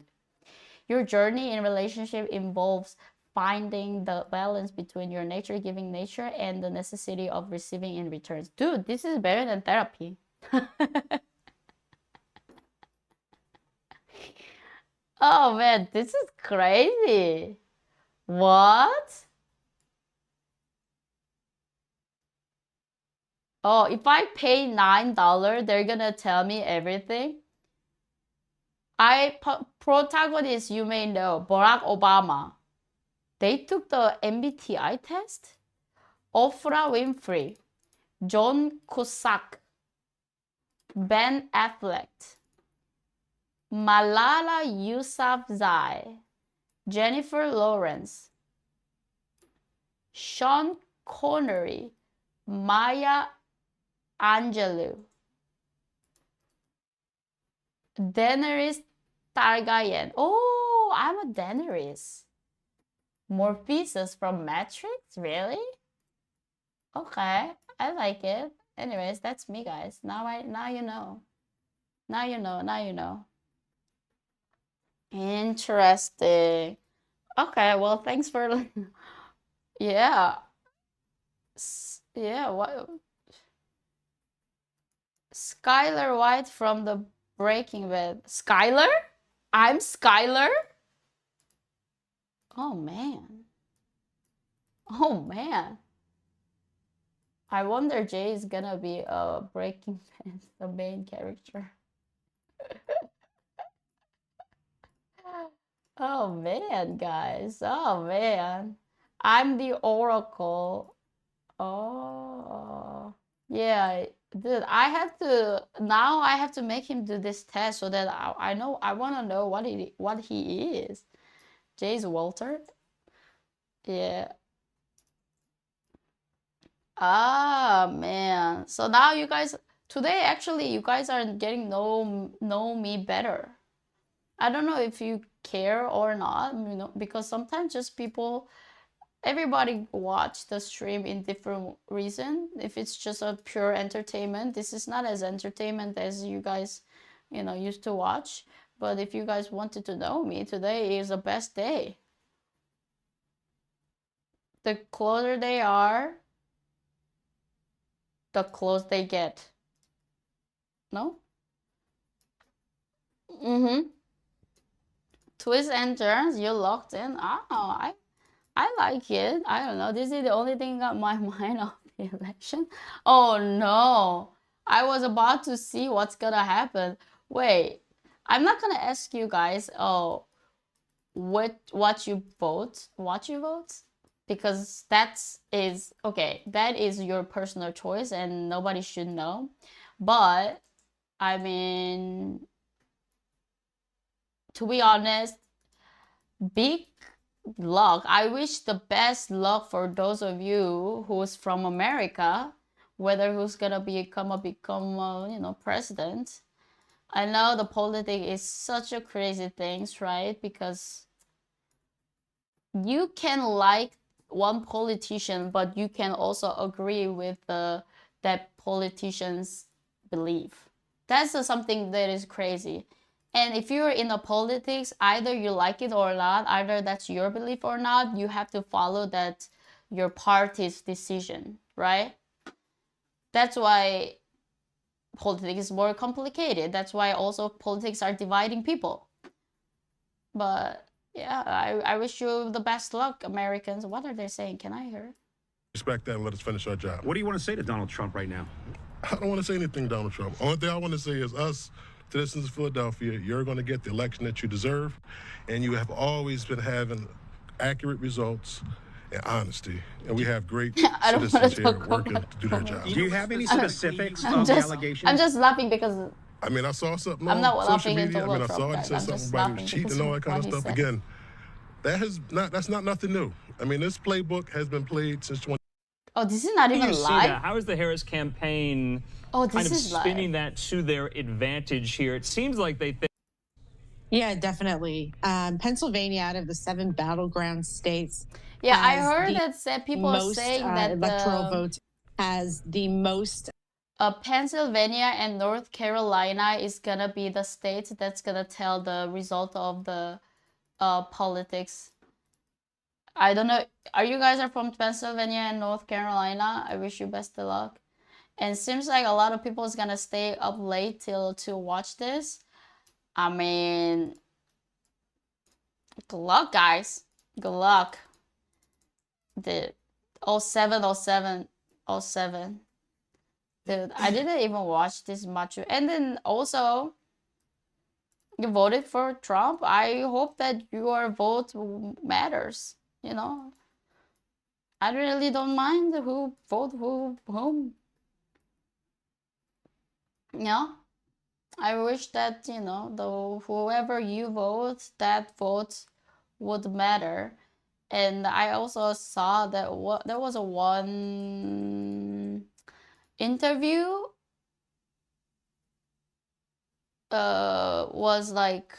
Your journey in relationship involves finding the balance between your nature-giving nature and the necessity of receiving in return. Dude, this is better than therapy. Oh man, this is crazy. What? Oh, if I pay $9, they're gonna tell me everything. Protagonist, you may know, Barack Obama. They took the MBTI test. Oprah Winfrey, John Cusack, Ben Affleck, Malala Yousafzai, Jennifer Lawrence, Sean Connery, Maya Angelou, Daenerys Targaryen. Oh, I'm a Daenerys. Morpheus from Matrix? Really? Okay, I like it. Anyways, that's me, guys. Now you know. Now you know. Interesting. Okay, well, thanks for yeah. Yeah, what Skylar White from the Breaking Bad. Skylar? I'm Skylar? Oh man. Oh man. I wonder Jay is gonna be a Breaking Bad, the main character. Oh man, guys. Oh man. I'm the Oracle. Oh. Yeah, dude, I have to make him do this test so that I know I want to know what he is. Jay's Walter? Yeah. Ah, man. So now today actually you guys are getting know me better. I don't know if you care or not, because sometimes just everybody watch the stream in different reason. If it's just a pure entertainment, this is not as entertainment as you guys, used to watch. But if you guys wanted to know me, today is the best day. The closer they are, the close they get. No? Mm-hmm. Twists and turns, you're locked in. Oh, I like it. I don't know. This is the only thing got my mind off the election. Oh no. I was about to see what's gonna happen. Wait. I'm not gonna ask you guys, what you vote. What you vote? Because that is your personal choice and nobody should know. But I mean, to be honest, big luck. I wish the best luck for those of you who's from America, whether who's gonna become president. I know the politics is such a crazy things, right? Because you can like one politician, but you can also agree with that politician's belief. That's something that is crazy. And if you're in the politics, either you like it or not, either that's your belief or not, you have to follow that your party's decision, right? That's why politics is more complicated. That's why also politics are dividing people. But yeah, I wish you the best luck, Americans. What are they saying? Can I hear? Respect that and let us finish our job. What do you want to say to Donald Trump right now? I don't want to say anything, Donald Trump. Only thing I want to say is us, citizens of Philadelphia, you're going to get the election that you deserve, and you have always been having accurate results and honesty. And we have great citizens here working to do their job. Do you have any specifics on the allegations? I'm just laughing because I mean, I saw something I'm on not social laughing media. I mean, I Trump, saw it guys. said I'm something just about he laughing was cheating because and all that kind of what he stuff. said. Again, that's not nothing new. I mean, this playbook has been played since 20. Oh, this is not even you see live? that? How is the Harris campaign this kind of is live. spinning that to their advantage here? It seems like they think. Yeah, definitely. Pennsylvania, out of the 7 battleground states. Yeah, I has heard the that people are most, saying that electoral votes, has the most. Pennsylvania and North Carolina is gonna be the states that's gonna tell the result of the politics. I don't know. Are you guys from Pennsylvania and North Carolina? I wish you best of luck. And seems like a lot of people is gonna stay up late to watch this. I mean, Good luck, guys. Good luck. The 07, 07, 07. Dude, I didn't even watch this much. And then also, you voted for Trump. I hope that your vote matters, you know. I really don't mind who vote whom. You know? I wish that, you know, whoever you vote, that vote would matter. And I also saw that there was a one interview was like,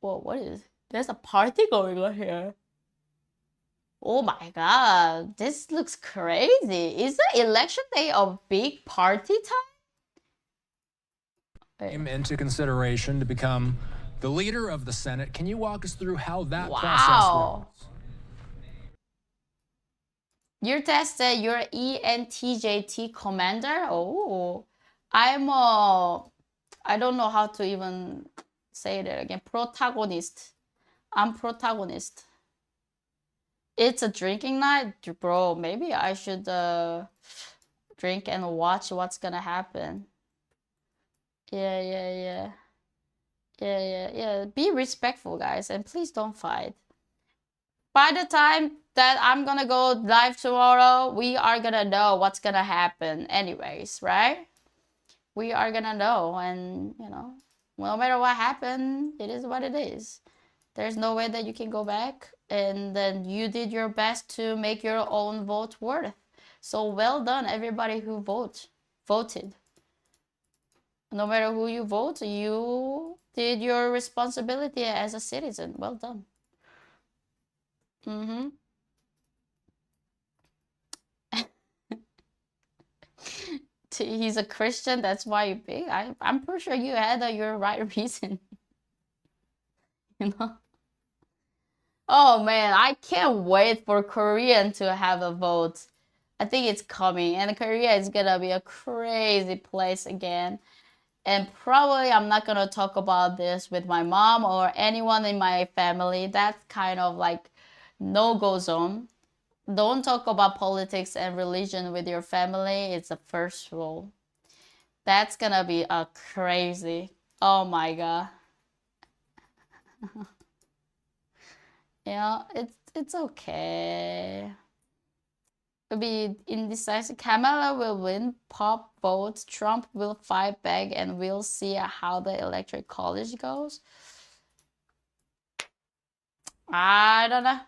well, what is, there's a party going on here. Oh my god, this looks crazy. Is the election day a big party time? Into consideration to become the leader of the Senate. Can you walk us through how that process works? You're tested, you're ENTJT commander? Oh, I don't know how to even say that again. Protagonist. I'm protagonist. It's a drinking night? Bro, maybe I should drink and watch what's gonna happen. Yeah. Be respectful, guys, and please don't fight. By the time that I'm gonna go live tomorrow, we are gonna know what's gonna happen anyways, right? We are gonna know, and you know, no matter what happened, it is what it is. There's no way that you can go back, and then you did your best to make your own vote worth. So well done, everybody who voted. No matter who you vote, you did your responsibility as a citizen. Well done. He's a Christian, that's why you pick. I'm pretty sure you had your right reason. You know? Oh man, I can't wait for Korean to have a vote. I think it's coming, and Korea is gonna be a crazy place again. And probably I'm not gonna talk about this with my mom or anyone in my family. That's kind of like no-go zone. Don't talk about politics and religion with your family. It's the first rule. That's gonna be a crazy. Oh my god. Yeah, it's okay. It'll be indecisive. Kamala will win pop votes. Trump will fight back, and we'll see how the electoral college goes. I don't know.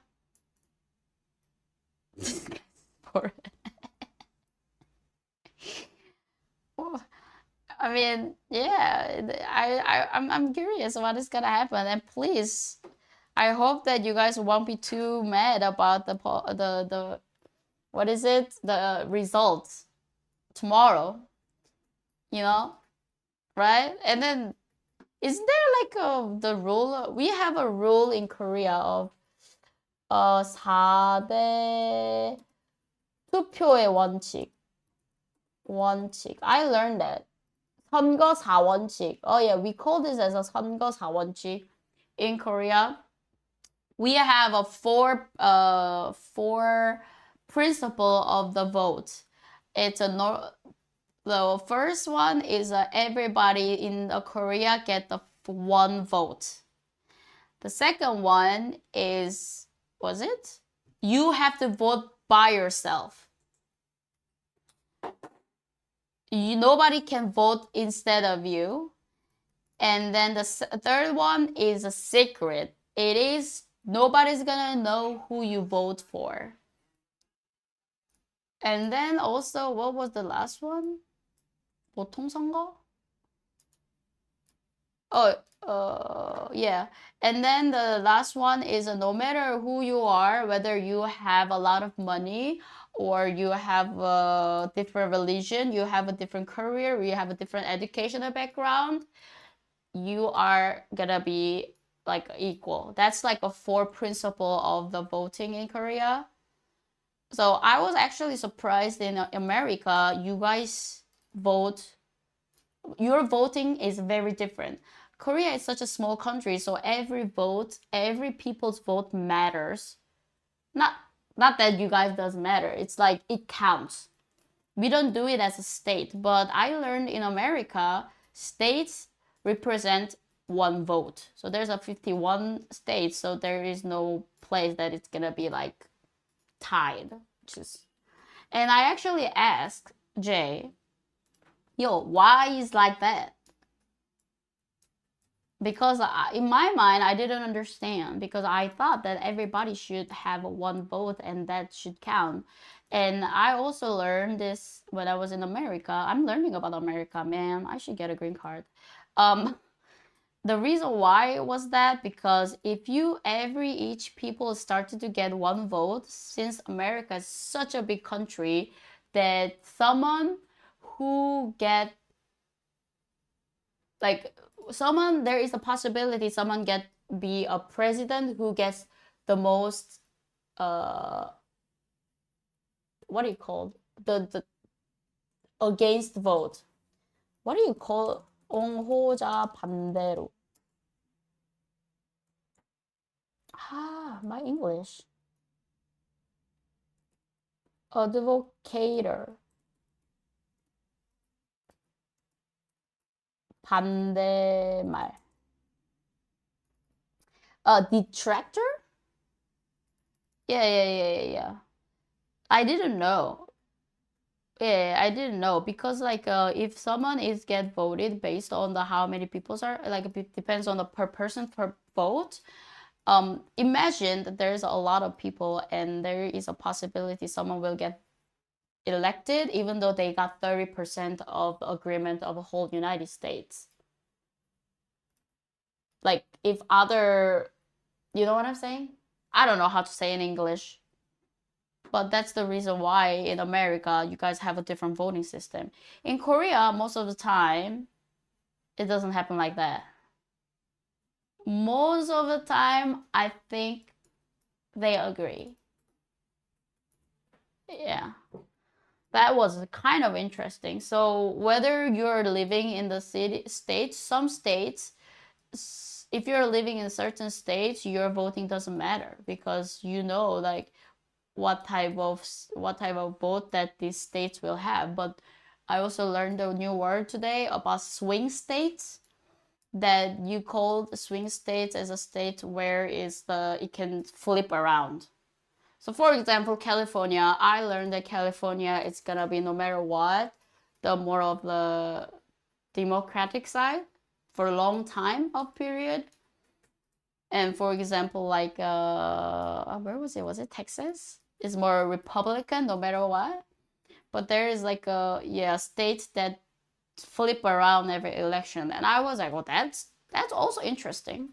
I mean, yeah, I'm curious what is gonna happen, and please, I hope that you guys won't be too mad about the what is it, the results tomorrow, you know, right? And then, is there like the rule? We have a rule in Korea of 4대 투표의 원칙. I learned that. 선거 4원칙. Oh yeah, we call this as a 선거 4원칙 in Korea. We have a four principle of the vote. It's the first one is everybody in Korea get the one vote. The second one is, was it? You have to vote by yourself. Nobody can vote instead of you. And then the third one is a secret. It is, nobody's gonna know who you vote for. And then also, what was the last one? 보통선거? Yeah. And then the last one is no matter who you are, whether you have a lot of money or you have a different religion, you have a different career, you have a different educational background, you are gonna be like equal. That's like a 4 principle of the voting in Korea. So I was actually surprised in America, you guys vote, your voting is very different. Korea is such a small country, so every vote, every people's vote matters. Not that you guys doesn't matter. It's like it counts. We don't do it as a state, but I learned in America, states represent one vote. So there's a 51 states, so there is no place that it's gonna be like tied, which is. And I actually asked Jay, yo, why is like that? Because in my mind, I didn't understand, because I thought that everybody should have one vote and that should count. And I also learned this when I was in America. I'm learning about America, man. I should get a green card. The reason why was that because if each people started to get one vote, since America is such a big country, that someone who get there is a possibility someone be a president who gets the most what do you call the against vote. What do you call 옹호자 반대로? My English. Advocator. 반대말. Detractor? Yeah. I didn't know. Yeah, I didn't know, because if someone get voted based on how many people are, it depends on the per person per vote. Imagine that there's a lot of people and there is a possibility someone will get elected even though they got 30% of agreement of the whole United States. Like if you know what I'm saying? I don't know how to say in English. But that's the reason why in America, you guys have a different voting system. In Korea, most of the time, it doesn't happen like that. Most of the time, I think they agree. Yeah. That was kind of interesting. So whether you're living in the states, some states, if you're living in certain states, your voting doesn't matter, because you know, like, what type of vote that these states will have. But I also learned a new word today about swing states, that you call swing states as a state where it can flip around. So for example, California, I learned that California is gonna be, no matter what, the more of the democratic side for a long time of period. And for example, like where was it? Was it Texas? It's more Republican no matter what. But there is like states that flip around every election. And I was like, well, that's also interesting.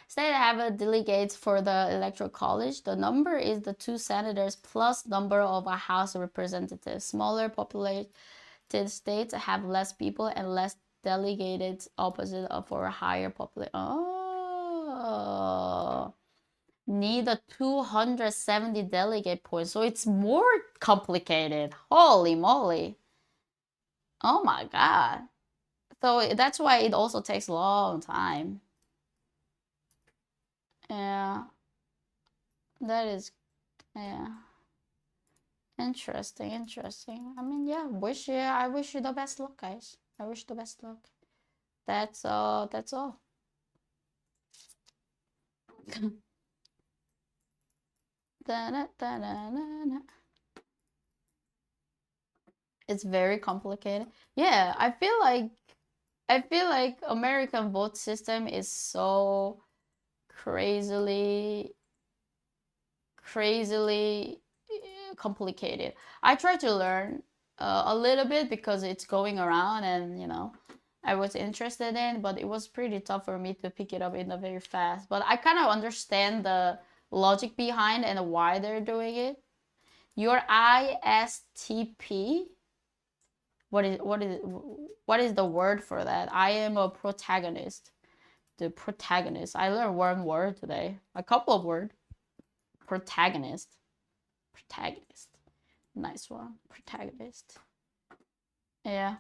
State have a delegates for the electoral college. The number is the 2 senators plus number of a House of Representatives. Smaller populated states have less people and less delegated, opposite for a higher population. Oh. Need a 270 delegate points, so it's more complicated. Holy moly. Oh my god. So that's why it also takes a long time. Yeah. That is, yeah. Interesting. I mean, yeah, I wish you the best luck, guys. I wish the best luck. That's all. It's very complicated. Yeah, I feel like American vote system is so crazily complicated. I try to learn a little bit because it's going around and, you know, I was interested in, but it was pretty tough for me to pick it up in a very fast. But I kind of understand the logic behind and why they're doing it. Your ISTP, what is the word for that? I am a protagonist. The protagonist. I learned one word today. A couple of words. Protagonist. Nice one. Protagonist. Yeah.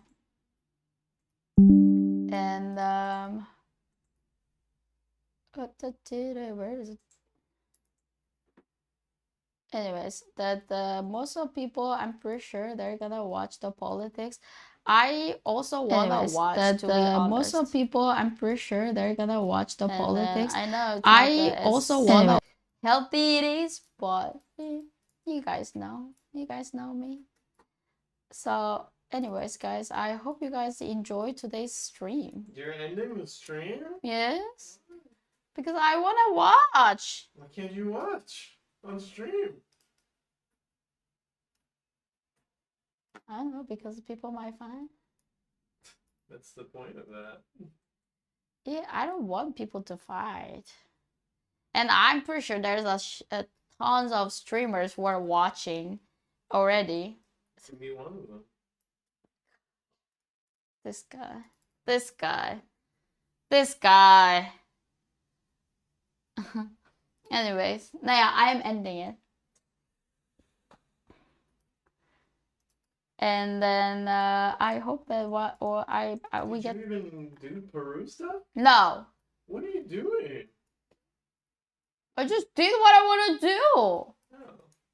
And where is it? Anyways, that most of people, I'm pretty sure they're gonna watch the politics. I also wanna watch, that to be honest. Most of people, I'm pretty sure they're gonna watch the politics. I know it's I also wanna healthy it is, but you guys know me. So, anyways, guys, I hope you guys enjoyed today's stream. You're ending the stream? Yes, because I wanna watch. Why can't you watch on stream? I don't know, because people might find. That's the point of that. Yeah, I don't want people to fight. And I'm pretty sure there's a tons of streamers who are watching already. To be one of them. This guy. Anyways, yeah, I'm ending it. And then I hope that we get. Did you even do Peru stuff? No. What are you doing? I just did what I want to do. Oh.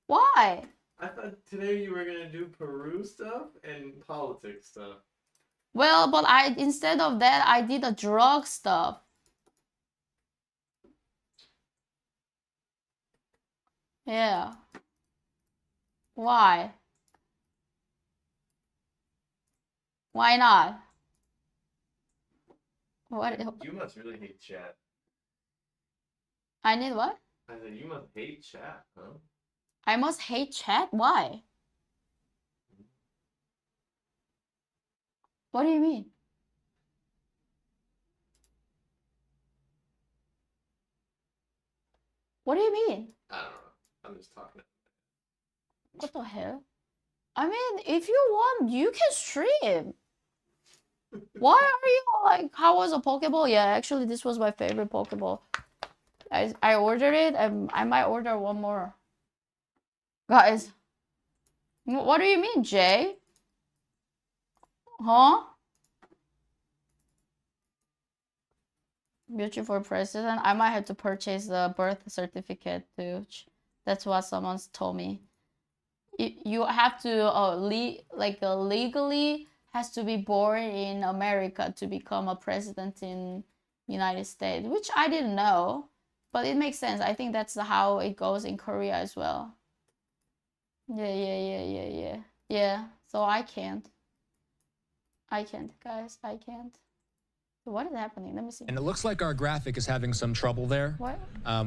Why? I thought today you were gonna do Peru stuff and politics stuff. Well, but instead of that, I did the drug stuff. Yeah. Why? Why not? What? You must really hate chat. I need what? I said you must hate chat, huh? I must hate chat? Why? What do you mean? What do you mean? I don't know. I'm just talking. What the hell? I mean, if you want, you can stream. Why are you like, how was a Pokeball? Yeah, actually, this was my favorite Pokeball. I ordered it, and I might order one more. Guys, what do you mean, Jay? Huh? Beautiful president. I might have to purchase the birth certificate too. That's what someone's told me. You have to legally has to be born in America to become a president in United States, which I didn't know, but it makes sense. I think that's how it goes in Korea as well. Yeah. So I can't, guys. I can't. What is happening? Let me see. And it looks like our graphic is having some trouble there. What?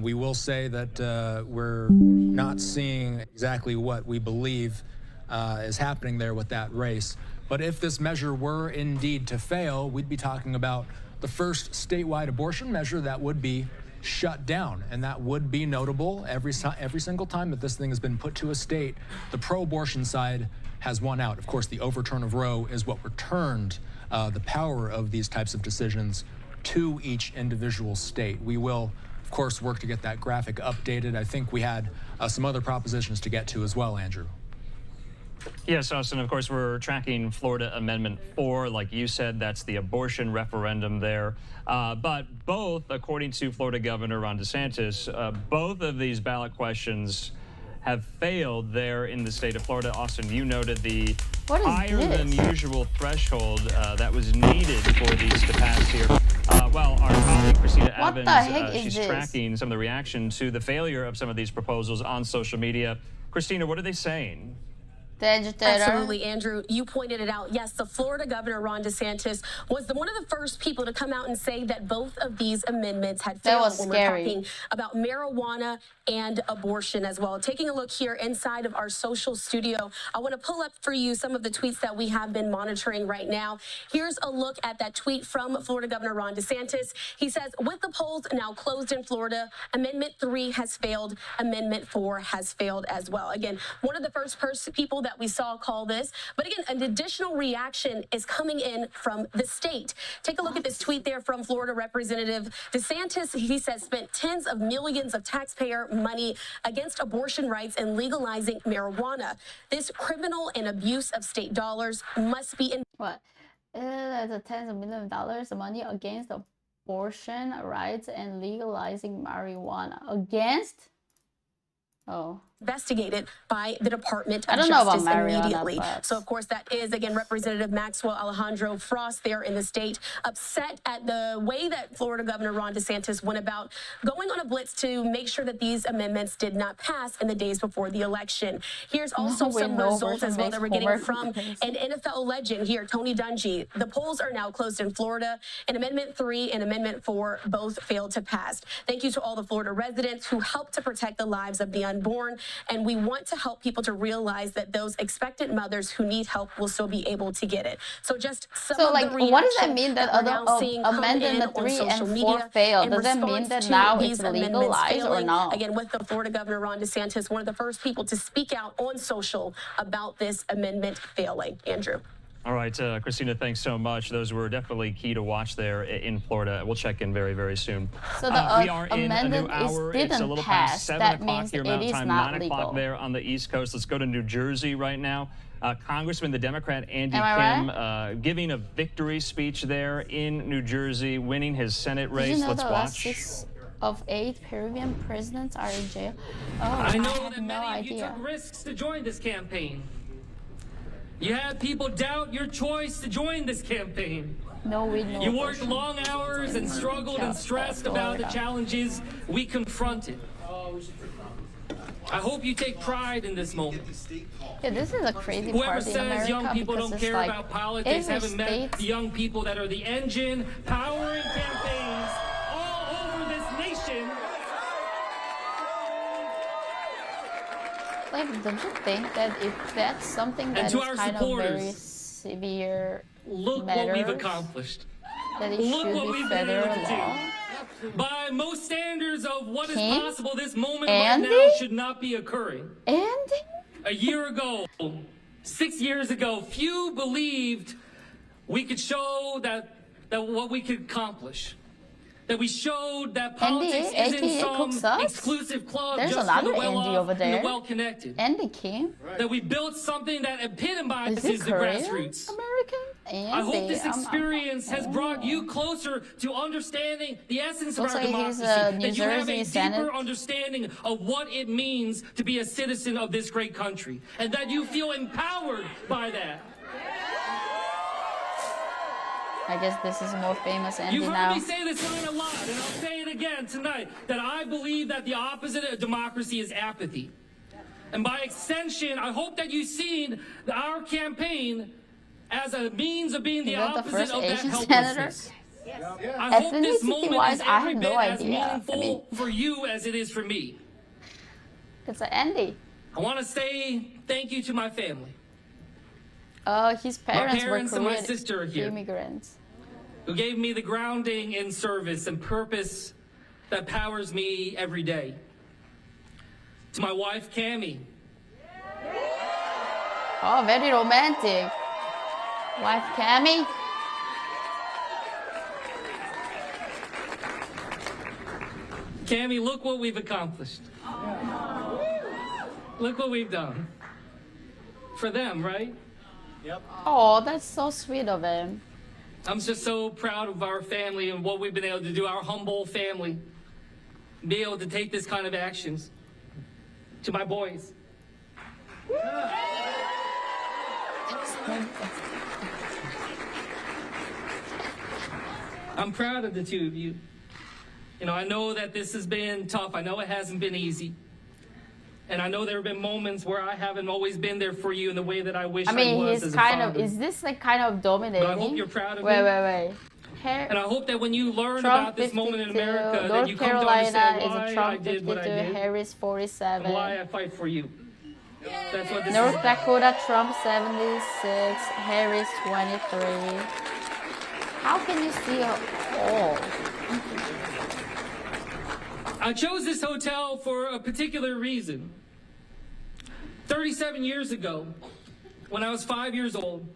We will say that we're not seeing exactly what we believe is happening there with that race. But if this measure were indeed to fail, we'd be talking about the first statewide abortion measure that would be shut down. And that would be notable. Every single time that this thing has been put to a state, the pro-abortion side has won out. Of course, the overturn of Roe is what returned the power of these types of decisions to each individual state. We will, of course, work to get that graphic updated. I think we had some other propositions to get to as well, Andrew. Yes, Austin, of course, we're tracking Florida Amendment 4. Like you said, that's the abortion referendum there. But both, according to Florida Governor Ron DeSantis, both of these ballot questions have failed there in the state of Florida. Austin, you noted the higher than usual threshold that was needed for these to pass here. Well, our colleague Christina Evans, she's tracking some of the reaction to the failure of some of these proposals on social media. Christina, what are they saying? The agitator. Absolutely, Andrew. You pointed it out. Yes, the Florida Governor, Ron DeSantis, was one of the first people to come out and say that both of these amendments had failed. That was when scary. We're talking about marijuana and abortion as well. Taking a look here inside of our social studio, I want to pull up for you some of the tweets that we have been monitoring right now. Here's a look at that tweet from Florida Governor Ron DeSantis. He says, with the polls now closed in Florida, Amendment 3 has failed. Amendment 4 has failed as well. Again, one of the first people that we saw call this. But again, an additional reaction is coming in from the state. Take a look at this tweet there from Florida Representative DeSantis. He says spent tens of millions of taxpayer money against abortion rights and legalizing marijuana. This criminal and abuse of state dollars must be in. What? The tens of millions of dollars of money against abortion rights and legalizing marijuana. Against? Oh. Investigated by the Department I of don't know about Justice marijuana, immediately. but... So, of course, that is, again, Representative Maxwell Alejandro Frost there in the state, upset at the way that Florida Governor Ron DeSantis went about going on a blitz to make sure that these amendments did not pass in the days before the election. Here's also some results as well that we're getting from an NFL legend here, Tony Dungy. The polls are now closed in Florida, and Amendment 3 and Amendment 4 both failed to pass. Thank you to all the Florida residents who helped to protect the lives of the unborn. And we want to help people to realize that those expectant mothers who need help will still be able to get it. So just some of the reaction what does that mean that other Amendment 3 and 4 failed? Does that mean that now it's legalized or not? Again, with the Florida Governor Ron DeSantis, one of the first people to speak out on social about this amendment failing. Andrew. All right, Christina, thanks so much. Those were definitely key to watch there in Florida. We'll check in very, very soon. So the we are in a new hour. It's a little past 7 o'clock here Mountain Time, 9 o'clock there on the East Coast. Let's go to New Jersey right now. Congressman, the Democrat Andy Kim, giving a victory speech there in New Jersey, winning his Senate race. Did you know Let's the watch. 6 of 8 Peruvian presidents are in jail? Oh, I know have that no many idea. of you took risks to join this campaign. You had people doubt your choice to join this campaign. No, we know. You worked long hours and struggled and stressed about the challenges we confronted. I hope you take pride in this moment. Yeah, this is a crazy Whoever part in says America young people don't care like about politics haven't met the young people that are the engine powering campaigns all over this nation. Like, don't you think that if that's something that is kind of very severe Look what we've accomplished. that it Look should what be we've been federal able to law? do. By most standards of what is Kim? possible, this moment Andy? right now should not be occurring. Andy? A year ago, 6 years ago, few believed we could show that what we could accomplish. That we showed that politics isn't some exclusive club There's just another for the Andy over well-off and there. the well-connected. Andy Kim? That we built something that epitomizes Is he the Korean? grassroots. American? Andy. I hope this experience has brought you closer to understanding the essence of our democracy. That you have a deeper understanding of what it means to be a citizen of this great country. And that you feel empowered by that. I guess this is more famous Andy You've now. heard me say this line a lot, and I'll say it again tonight, that I believe that the opposite of democracy is apathy. And by extension, I hope that you've seen our campaign as a means of being the opposite of that helplessness. I hope this moment is every bit as meaningful for you as it is for me. It's an Andy. I want to say thank you to my family. His parents my parents were and my Korean sister are here, immigrants. who gave me the grounding in service and purpose that powers me every day. To my wife, Cammie. Oh, very romantic. Wife Cammie. Cammie, look what we've accomplished. Look what we've done. For them, right? Yep. Oh, that's so sweet of him. I'm just so proud of our family and what we've been able to do, our humble family. Be able to take this kind of actions. To my boys. I'm proud of the two of you. You know, I know that this has been tough. I know it hasn't been easy. And I know there have been moments where I haven't always been there for you in the way that I wish I was as a father. Is this like kind of dominating? But I hope you're proud of me. Wait. And I hope that when you learn Trump about this 52, moment in America, North that you come to understand why I did what I did, Harris 47. and why I fight for you. That's what this North is Dakota, Trump 76, Harris 23. How can you see all? I chose this hotel for a particular reason. 37 years ago, when I was 5 years old,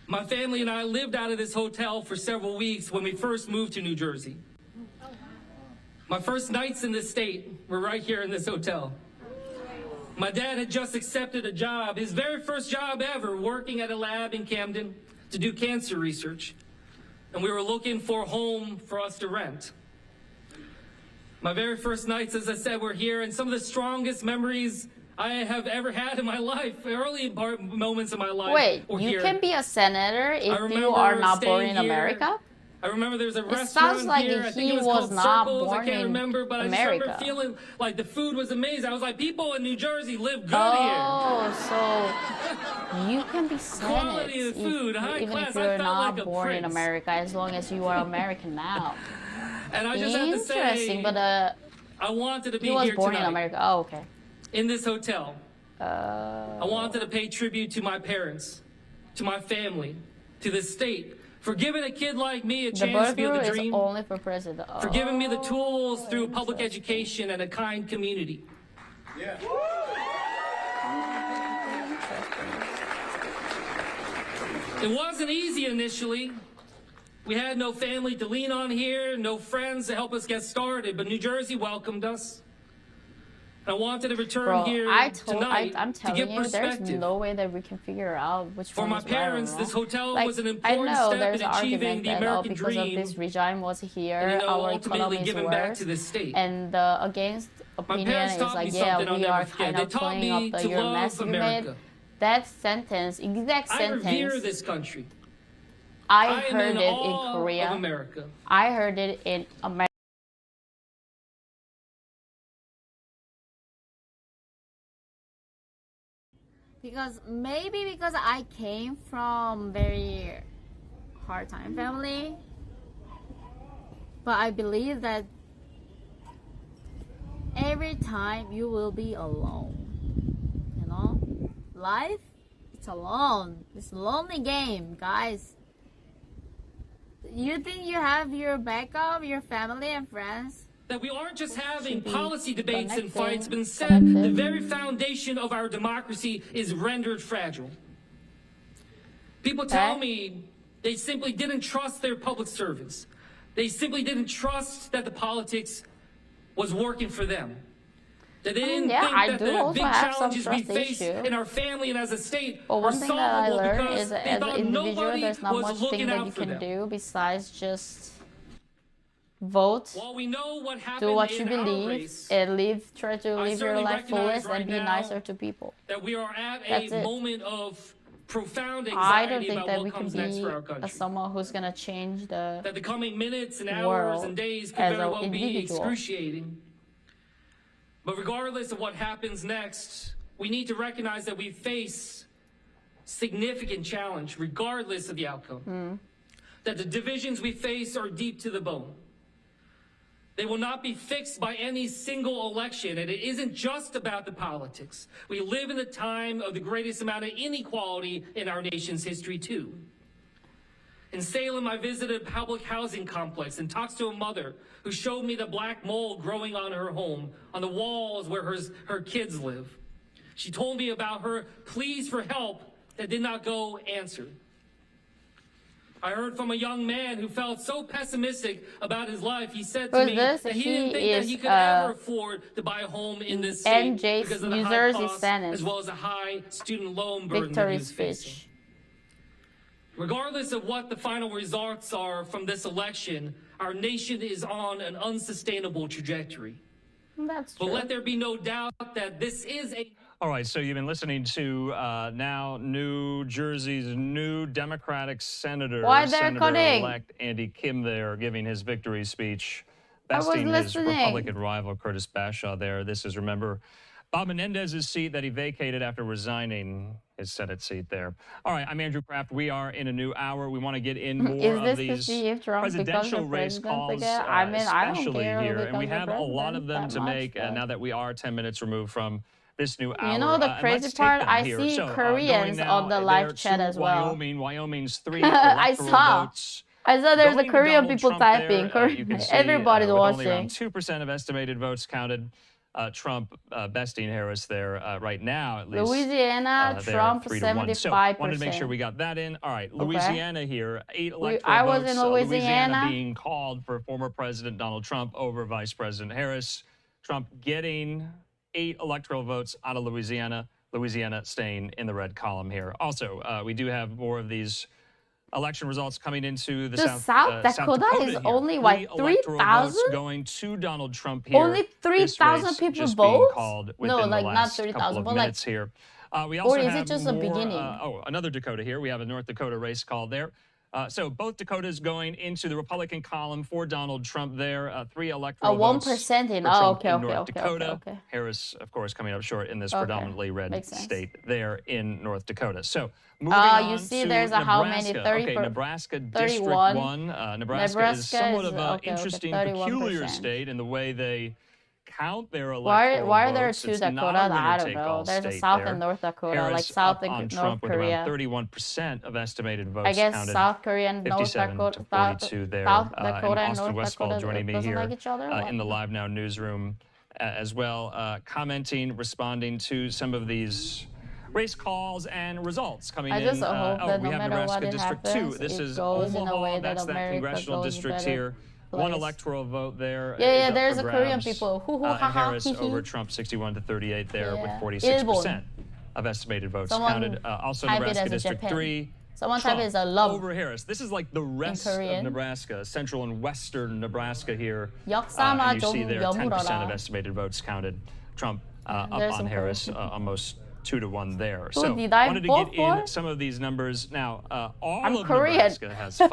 my family and I lived out of this hotel for several weeks when we first moved to New Jersey. My first nights in this state were right here in this hotel. My dad had just accepted a job, his very first job ever, working at a lab in Camden, to do cancer research, and we were looking for a home for us to rent. My very first nights, as I said, were here, and some of the strongest memories I have ever had in my life, early moments of my life. Wait, were you here. can be a senator if you are not born in America? I remember there's a It restaurant sounds like here. I think he it was was called not Circles. I born can't in remember, but I just America. remember feeling like the food was amazing. I was like, people in New Jersey live good Oh, so you can be senate Quality of food, high even class. if I you're felt not like a born in prince. America, as long as you are American now. And I just have to say, Interesting, but I wanted to be he was here born tonight. in America. Oh, okay. In this hotel. I wanted to pay tribute to my parents, to my family, to the state, for giving a kid like me a The chance birth to feel rule the is dream, only for president. for giving me the tools through public education and a kind community. Yeah. It wasn't easy initially. We had no family to lean on here, no friends to help us get started, but New Jersey welcomed us. I wanted to return Bro, here tonight I'm to telling give you, there's perspective. no way that we can figure out which For one my is right or parents, wrong. this hotel Like, was an I important know step there's in achieving argument the that American because dream, of this regime was here, and, our ultimately economy is giving back worse. to the state. And the against opinion parents is taught like, me yeah, something I'll we never are forget. kind They of taught playing me up to your love mess you made. America. That sentence, exact I sentence, revere this country. I am heard in it in awe Korea. of America. I heard it in America. Because I came from very hard time family, but I believe that every time you will be alone, you know, life, it's alone. It's a lonely game, guys. You think you have your backup, your family and friends? That we aren't just having be policy debates and connected, fights, but instead the very foundation of our democracy is rendered fragile. People tell me they simply didn't trust their public servants. They simply didn't trust that the politics was working for them. That they didn't yeah, think I that do the also big have some challenges we trust face issue. in our family and as a state But were one thing that I solvable learned because is they as an thought individual, nobody there's not was much looking thing that out you for can them. do besides just vote, While we know what do happened what you in our believe, race, and try to I live your certainly life recognize fullest right and be now nicer to people. that we are at That's a it. moment of profound I anxiety don't think about that what we can comes next be for our country. someone who's gonna change That the coming minutes and world hours and days could as very an well be individual. excruciating. But regardless of what happens next, we need to recognize that we face significant challenge regardless of the outcome. That the divisions we face are deep to the bone. They will not be fixed by any single election, and it isn't just about the politics. We live in a time of the greatest amount of inequality in our nation's history, too. In Salem, I visited a public housing complex and talked to a mother who showed me the black mold growing on her home, on the walls where her kids live. She told me about her pleas for help that did not go answered. I heard from a young man who felt so pessimistic about his life. He said to Who's me this? that he didn't He think that is, he could ever afford to buy a home in this state NJ's because of the New high Jersey costs Senate. as well as the high student loan burden that victory he was facing. speech. Regardless of what the final results are from this election, our nation is on an unsustainable trajectory. That's But true. let there be no doubt that this is a All right, so you've been listening to now New Jersey's new Democratic senator, Why they're cutting? Senator-elect Andy Kim there giving his victory speech, I was besting his listening. Republican rival Curtis Bashaw there. This is, remember, Bob Menendez's seat that he vacated after resigning his Senate seat there. All right, I'm Andrew Kraft. We are in a new hour. We want to get in more Is of this to these see if Trump becomes presidential the race president calls, again? I mean, I don't especially care who here. And we becomes the have a lot of them president to that much, make but- now that we are 10 minutes removed from this new hour. You know the And crazy let's take part? them I here. see So, Koreans going on the now live there chat to as well. Wyoming. Wyoming's 3 I electoral saw. votes. I saw there's a Going to Korean Donald people Trump typing. there, you can see, Everybody's with watching. only around 2% of estimated votes counted. Trump besting Harris there right now, at least. Louisiana, there, Trump 3-1. So 75%. wanted to make sure we got that in. All right, Louisiana here, 8 electoral I was votes. in Louisiana. being called for former President Donald Trump over Vice President Harris. Trump getting 8 electoral votes out of Louisiana. Louisiana staying in the red column here. Also, we do have more of these election results coming into the South South Dakota is here. only like 3,000 going to Donald Trump here. Only 3,000 people just vote? being called within No, like the not last 3,000, couple of but minutes like, here. We also or is have it just more, a beginning? another Dakota here. We have a North Dakota race called there. So both Dakotas going into the Republican column for Donald Trump there. 3 electoral votes 1% in. for Oh, Trump okay, in okay, North okay, Dakota. okay. Harris, of course, coming up short in this Okay, predominantly red makes sense. state there in North Dakota. So moving on you see to there's a Nebraska. how many? 30 okay, per, Nebraska 31. District 1. Nebraska is somewhat of an okay, interesting, 31%. peculiar state in the way they count their electoral Why are there votes. 2 It's not a Dakota? I don't winner-take-all know. There's a state South there. and North Dakota, Harris like South up and on North Trump with Korea. around 31% of estimated votes I guess counted. South Korea and North 57 Dakota, to 42 there. South And Dakota and Austin North Westfall Dakota joining me doesn't here like each other. in the Live Now newsroom as well, commenting, responding to some of these race calls and results coming I in. just hope that we no have matter what Nebraska it District happens, 2. This it is goes in a Omaha. way that That's that America congressional goes district better here. One place. electoral vote there. Yeah, is up there's for a Korean grabs. people. Hoo hoo And ha ha Harris hee hee. over Trump 61 to 38 there with Yeah. 46% of estimated votes Someone counted. Also type it Nebraska as a District Japan. 3. Someone Trump type it as a love. over Harris. This is like the rest of Korean. Nebraska, central and western Nebraska here. 역사만 And you see 좀 there 10% 여물어라. of estimated votes counted. Trump up There's on some Harris, Korean people. almost 2-1 there. Who So did I wanted to vote get for? in some of these numbers. Now, all I'm of Korean. Nebraska has 5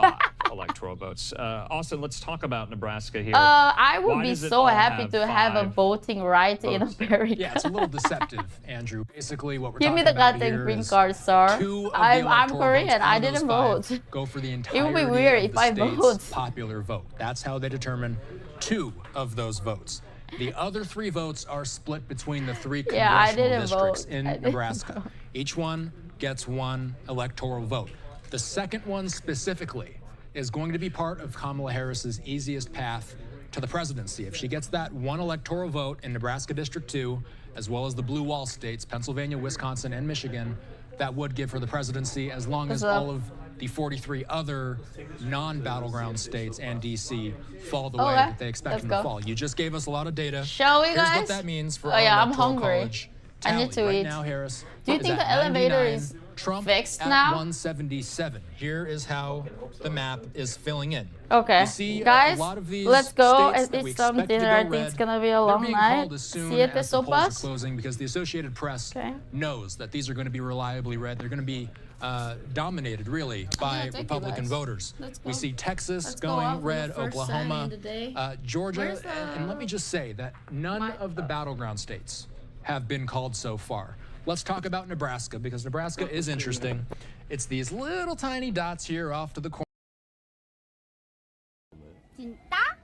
electoral votes. Austin, let's talk about Nebraska here. I would Why be does it so all happy to have a 5 voting right in votes there? America. Yeah, it's a little deceptive, Andrew. Basically, what we're Give me talking the about goddamn here green is card, sir. 2 of the I'm electoral Korean. votes I out of those didn't 5 vote. go for the It entirety would be weird of if the I state's vote. popular vote. That's how they determine 2 of those votes. The other 3 votes are split between the 3 Yeah, I congressional didn't districts vote. in I didn't Nebraska. vote. Each one gets 1 electoral vote. The second one specifically is going to be part of Kamala Harris's easiest path to the presidency. If she gets that 1 electoral vote in Nebraska District 2, as well as the blue wall states, Pennsylvania, Wisconsin, and Michigan, that would give her the presidency, as long as all of the 43 other non-battleground states and D.C. fall the way Okay, that they expect let's them go. to fall. You just gave us a lot of data. Shall we, Here's guys? what that means for Oh, our yeah, I'm electoral hungry. college I tally. need to right eat. now, Harris. Do you is think at the elevator 99, is Trump fixed at now? 177. Here is how the map is filling in. Okay, You see guys, a lot of these let's go states and that we eat some expect to dinner. go I think it's red, gonna be a they're long being night. called as soon Siete as the polls are sopas. closing, because the Associated Press knows that these are going to be reliably red. They're going to be dominated, really, by take you Republican guys. voters. Let's We go. see Texas Let's go off on going the red, first Oklahoma, Saturday of the day. Georgia, Where's and let me just say that none of the battleground states have been called so far. Let's talk about Nebraska, because Nebraska is interesting. It's these little tiny dots here off to the corner. 진짜?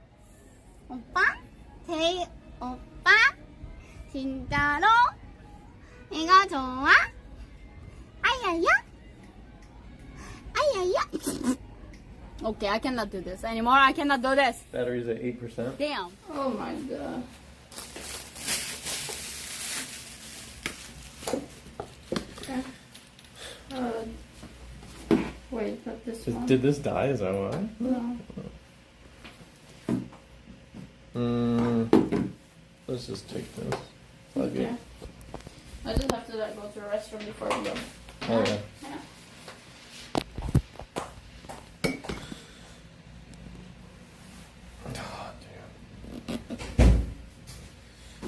오빠? 제이 오빠? 진짜로? 이거 좋아? 아야야? 아야야? Okay, I cannot do this anymore. I cannot do this. Battery's at 8%. Damn. Oh my god. Wait, but this one. Did this die? Is that why? No. Let's just take this. Okay. I just have to like, go to the restroom before we go. Oh yeah.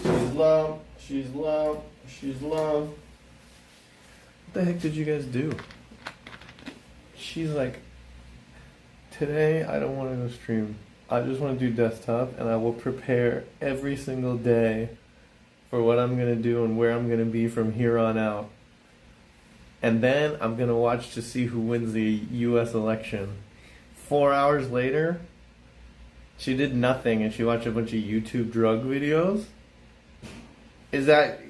She's low. She's low. She's low. What the heck did you guys do? She's like, today I don't want to go stream. I just want to do desktop, and I will prepare every single day for what I'm going to do and where I'm going to be from here on out. And then I'm going to watch to see who wins the US election. 4 hours later, she did nothing and she watched a bunch of YouTube drug videos. Is that...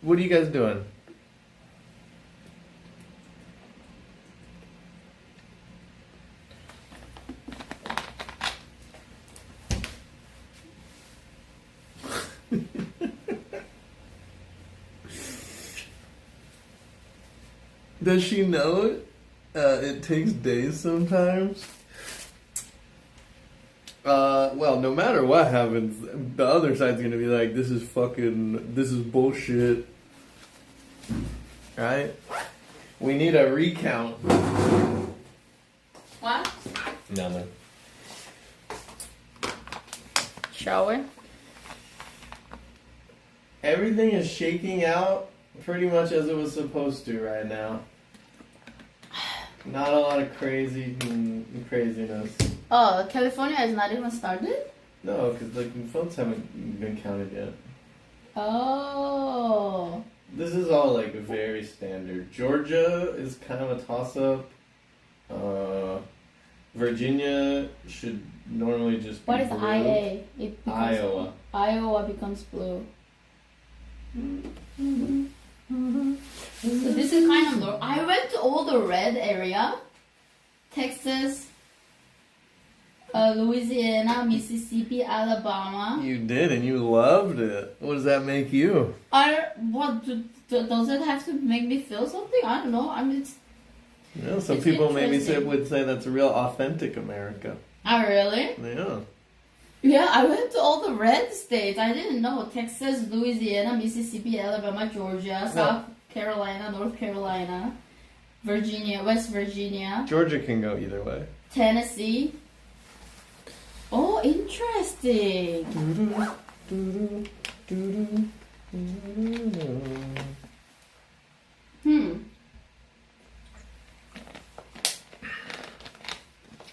What are you guys doing? Does she know it? It takes days sometimes. Well, no matter what happens, the other side's gonna be like, this is bullshit. Right? We need a recount. Nothing. Shall we? Everything is shaking out pretty much as it was supposed to right now. Not a lot of craziness. Oh, California is not even started? No, because the votes haven't been counted yet. Oh. This is all like very standard. Georgia is kind of a toss-up. Virginia should normally just be What is blue. IA? It becomes Iowa. Iowa becomes blue. So this is kind of low. I went to all the red area. Texas, Louisiana, Mississippi, Alabama. You did, and you loved it. What does that make you? Does it have to make me feel something? I don't know. I mean, it's Some it's people maybe interesting. would say that's a real authentic America. Oh, really? Yeah. Yeah, I went to all the red states. I didn't know. Texas, Louisiana, Mississippi, Alabama, Georgia, South Carolina, North Carolina, Virginia, West Virginia, Georgia can go either way. Tennessee. Oh, interesting.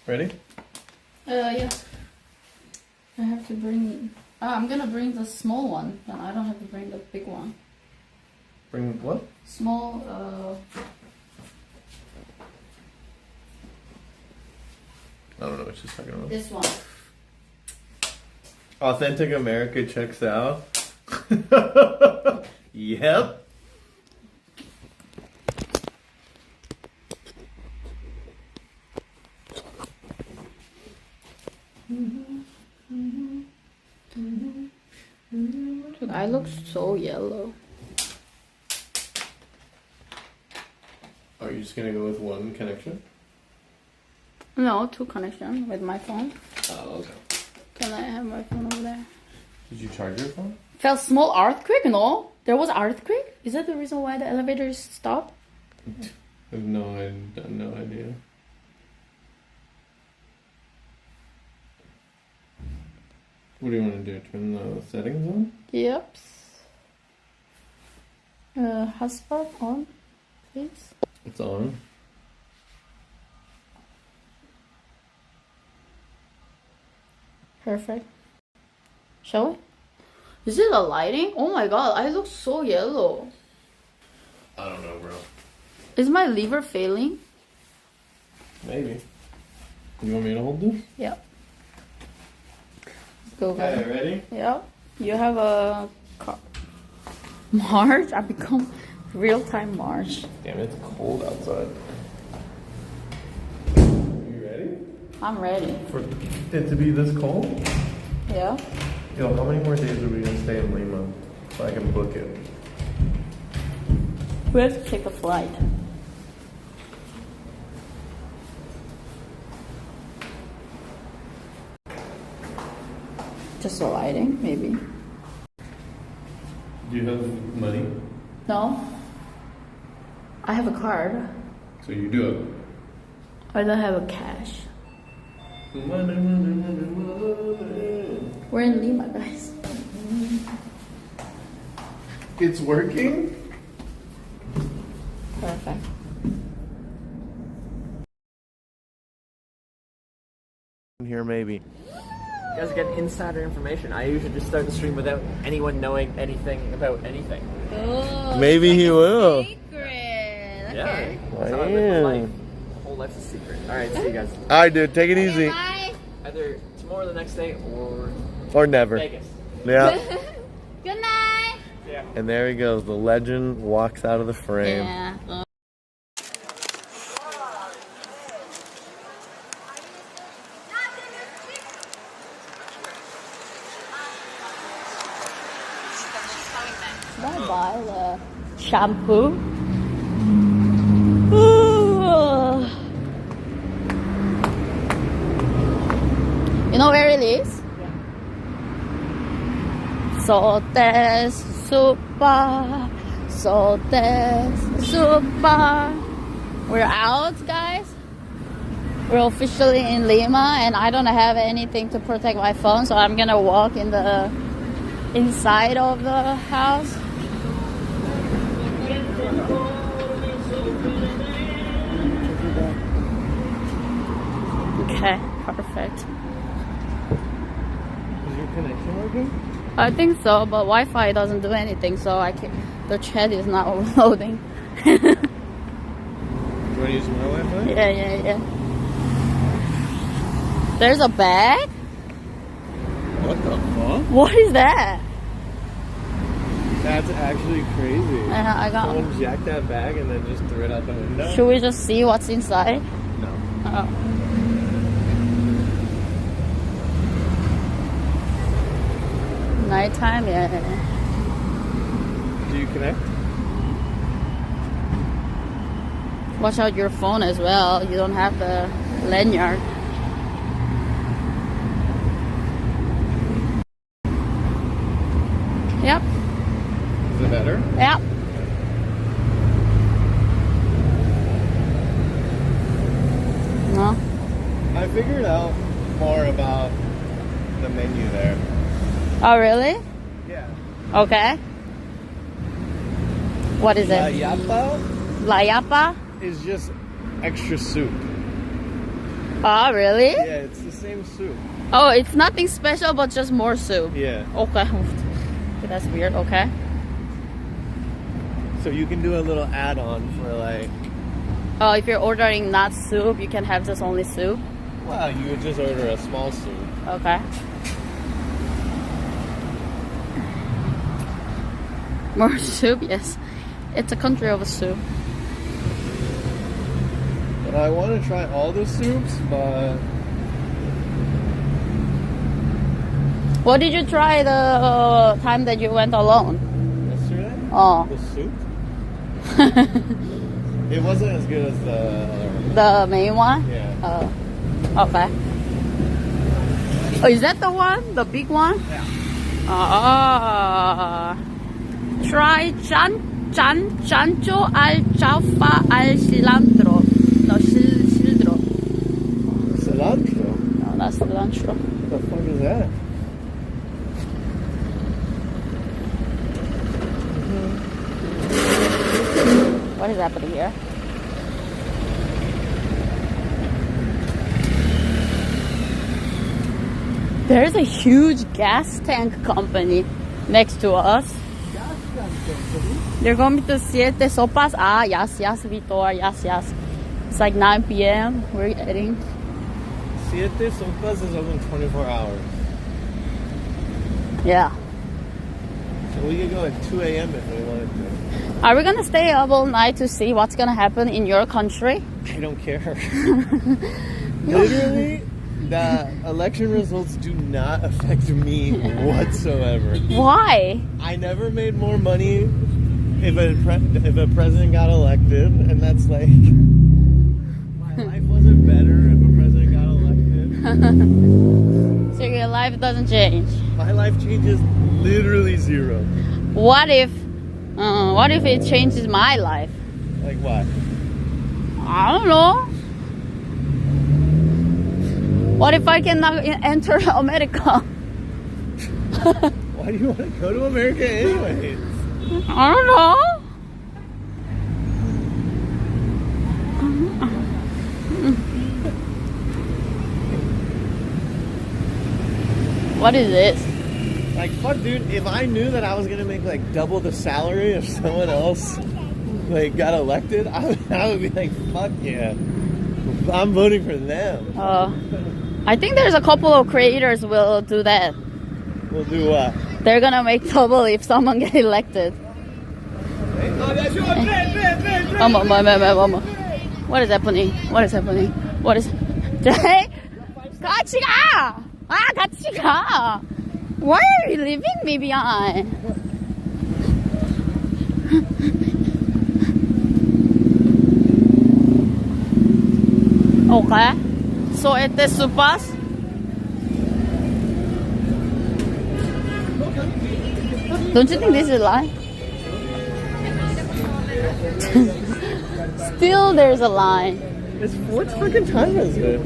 Ready? Yeah. I have to bring. I'm gonna bring the small one, and I don't have to bring the big one. Bring what? Small. I don't know what she's talking about. This one. Authentic America checks out. Yep. Dude, I look so yellow. Are you just gonna go with one connection? No, two connection with my phone. Oh, okay. Can I have my phone over there? Did you charge your phone? Felt small earthquake? No, there was earthquake. Is that the reason why the elevators stopped? I have no idea. What do you want to do? Turn the settings on? Yep. Hotspot on, please. It's on. Perfect. Shall we? Is it the lighting? Oh my god, I look so yellow. I don't know, bro. Is my liver failing? Maybe. You want me to hold this? Yep. Go, Okay, ready? Yep. You have a car. March? I become real-time March. Damn, it's cold outside. You ready? I'm ready. For it to be this cold? Yeah. Yo, how many more days are we gonna stay in Lima so I can book it? We have to take a flight. Just the lighting, maybe. Do you have money? No. I have a card. So you do it. I don't have a cash. Money, money, money, money. We're in Lima, guys. It's working? Perfect. Here, maybe. You guys get insider information. I usually just start the stream without anyone knowing anything about anything. Oh, Maybe he will. secret. Yeah. Wow. That's how I live my life. The whole life's a secret. Alright, see you guys. Alright, dude, take it easy. Bye. Either tomorrow or the next day or Or never. Vegas. Yeah. Good night. Yeah. And there he goes. The legend walks out of the frame. Yeah. Should I buy the shampoo? You know where it is? Sotes super, sotes super. We're out, guys. We're officially in Lima, and I don't have anything to protect my phone, so I'm gonna walk in the inside of the house. Okay, perfect. Is your connection working? I think so, but Wi-Fi doesn't do anything, so the chat is not loading. Do you want to use my Wi-Fi? Yeah. There's a bag? What the fuck? What is that? That's actually crazy. I got Someone jacked that bag and then just threw it out the window. Should we just see what's inside? No. Oh. Nighttime, yeah. Do you connect? Watch out your phone as well. You don't have the lanyard. Yep. Is it better? Yep. No. I figured out more about the menu there. Oh, really? Yeah. Okay. What is La it? yapa La yapa? is just extra soup. Oh, really? Yeah, it's the same soup. Oh, it's nothing special, but just more soup. Yeah. Okay. That's weird. Okay. So you can do a little add-on for like... Oh, if you're ordering not soup, you can have just only soup. Wow, you would just order a small soup. Okay. More soup? Yes. It's a country of soup. But I want to try all the soups, but... What did you try the time that you went alone? Yesterday? Oh. The soup? It wasn't as good as the other one. The main one? Yeah. Okay. Oh, is that the one? The big one? Yeah. Try chancho al chaufa al cilantro. No, cilantro. Cilantro? No, that's cilantro. What the fuck is that? What is happening here? There's a huge gas tank company next to us. They're going to Siete Sopas. Ah, yes, Vitor, yes. It's like 9 p.m. We're eating. Siete Sopas is open 24 hours. Yeah. So we could go at 2 a.m. if we wanted to. Are we gonna stay up all night to see what's gonna happen in your country? I don't care. Literally, the election results do not affect me whatsoever. Why? I never made more money if a president got elected, and that's like my life wasn't better if a president got elected. So your life doesn't change. My life changes literally zero. What if it changes my life? Like what? I don't know. What if I cannot enter America? Why do you want to go to America anyways? I don't know. What is this? Like, fuck, dude, if I knew that I was gonna make like double the salary if someone else like got elected, I would be like, fuck yeah, I'm voting for them. I think there's a couple of creators will do that. Will do what? They're gonna make double if someone get elected. What is happening? What is happening? What is? 같이 가! 같이 가! Why are you leaving me behind? Okay. So at the Supas. Don't you think this is a lie? Still there's a line. What fucking time is it?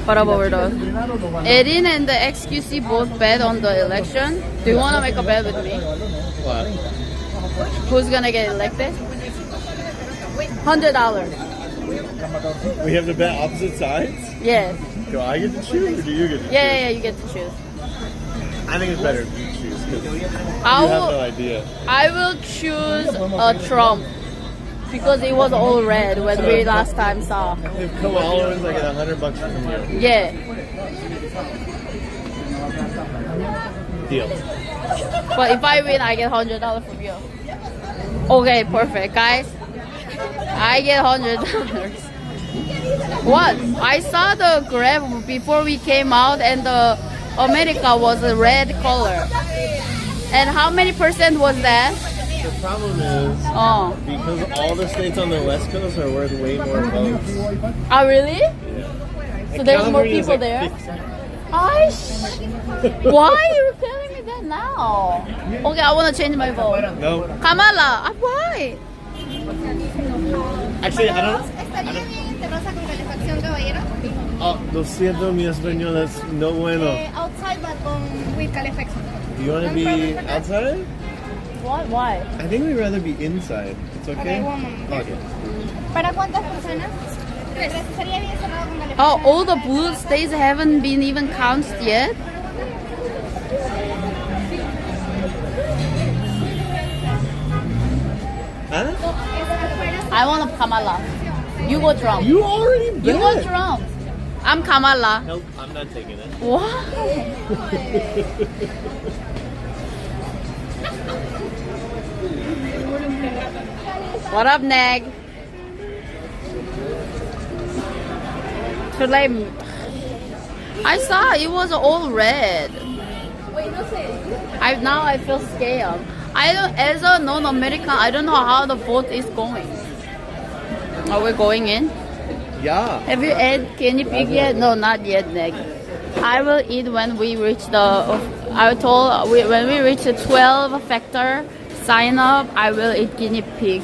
What about overdose? Erin and the XQC both bet on the election. Do you want to make a bet with me? What? Who's gonna get elected? $100. We have to bet opposite sides? Yes. Do I get to choose or do you get to choose? Yeah, you get to choose. I think it's better if you choose because you I have will- no idea. I will choose Trump because it was all red when we last time saw. If Kamala wins, I get $100 from you. Yeah. Deal. But if I win, I get $100 from you. Okay, perfect, guys. I get $100. What? I saw the graph before we came out, and the America was a red color. And how many percent was that? The problem is because all the states on the West Coast are worth way more votes. Oh, really? Yeah. So there's more California is people like there? 50. Why are you telling me that now? Okay, I want to change my vote. No. Kamala, why? Actually, I don't. Oh, lo siento, mi español es no bueno. Outside, but with calefacción. Do you want to be outside? What? Why? I think we'd rather be inside. It's okay? Okay, one moment. Okay. ¿Para cuántas personas? Tres. Sería bien cerrado con calefacción. Oh, all the blue states haven't been even counted yet? Huh? I want Kamala. You go Trump. You already bet. You go Trump. I'm Kamala. Nope, I'm not taking it. Why? What up, Nag? Should I saw it was all red. Now I feel scared. I don't, as a non-American, I don't know how the vote is going. Are we going in? Yeah. Have you ate guinea pig yet? No, not yet, Nick. I will eat when we reach the. I told when we reach the 12 factor sign up. I will eat guinea pig,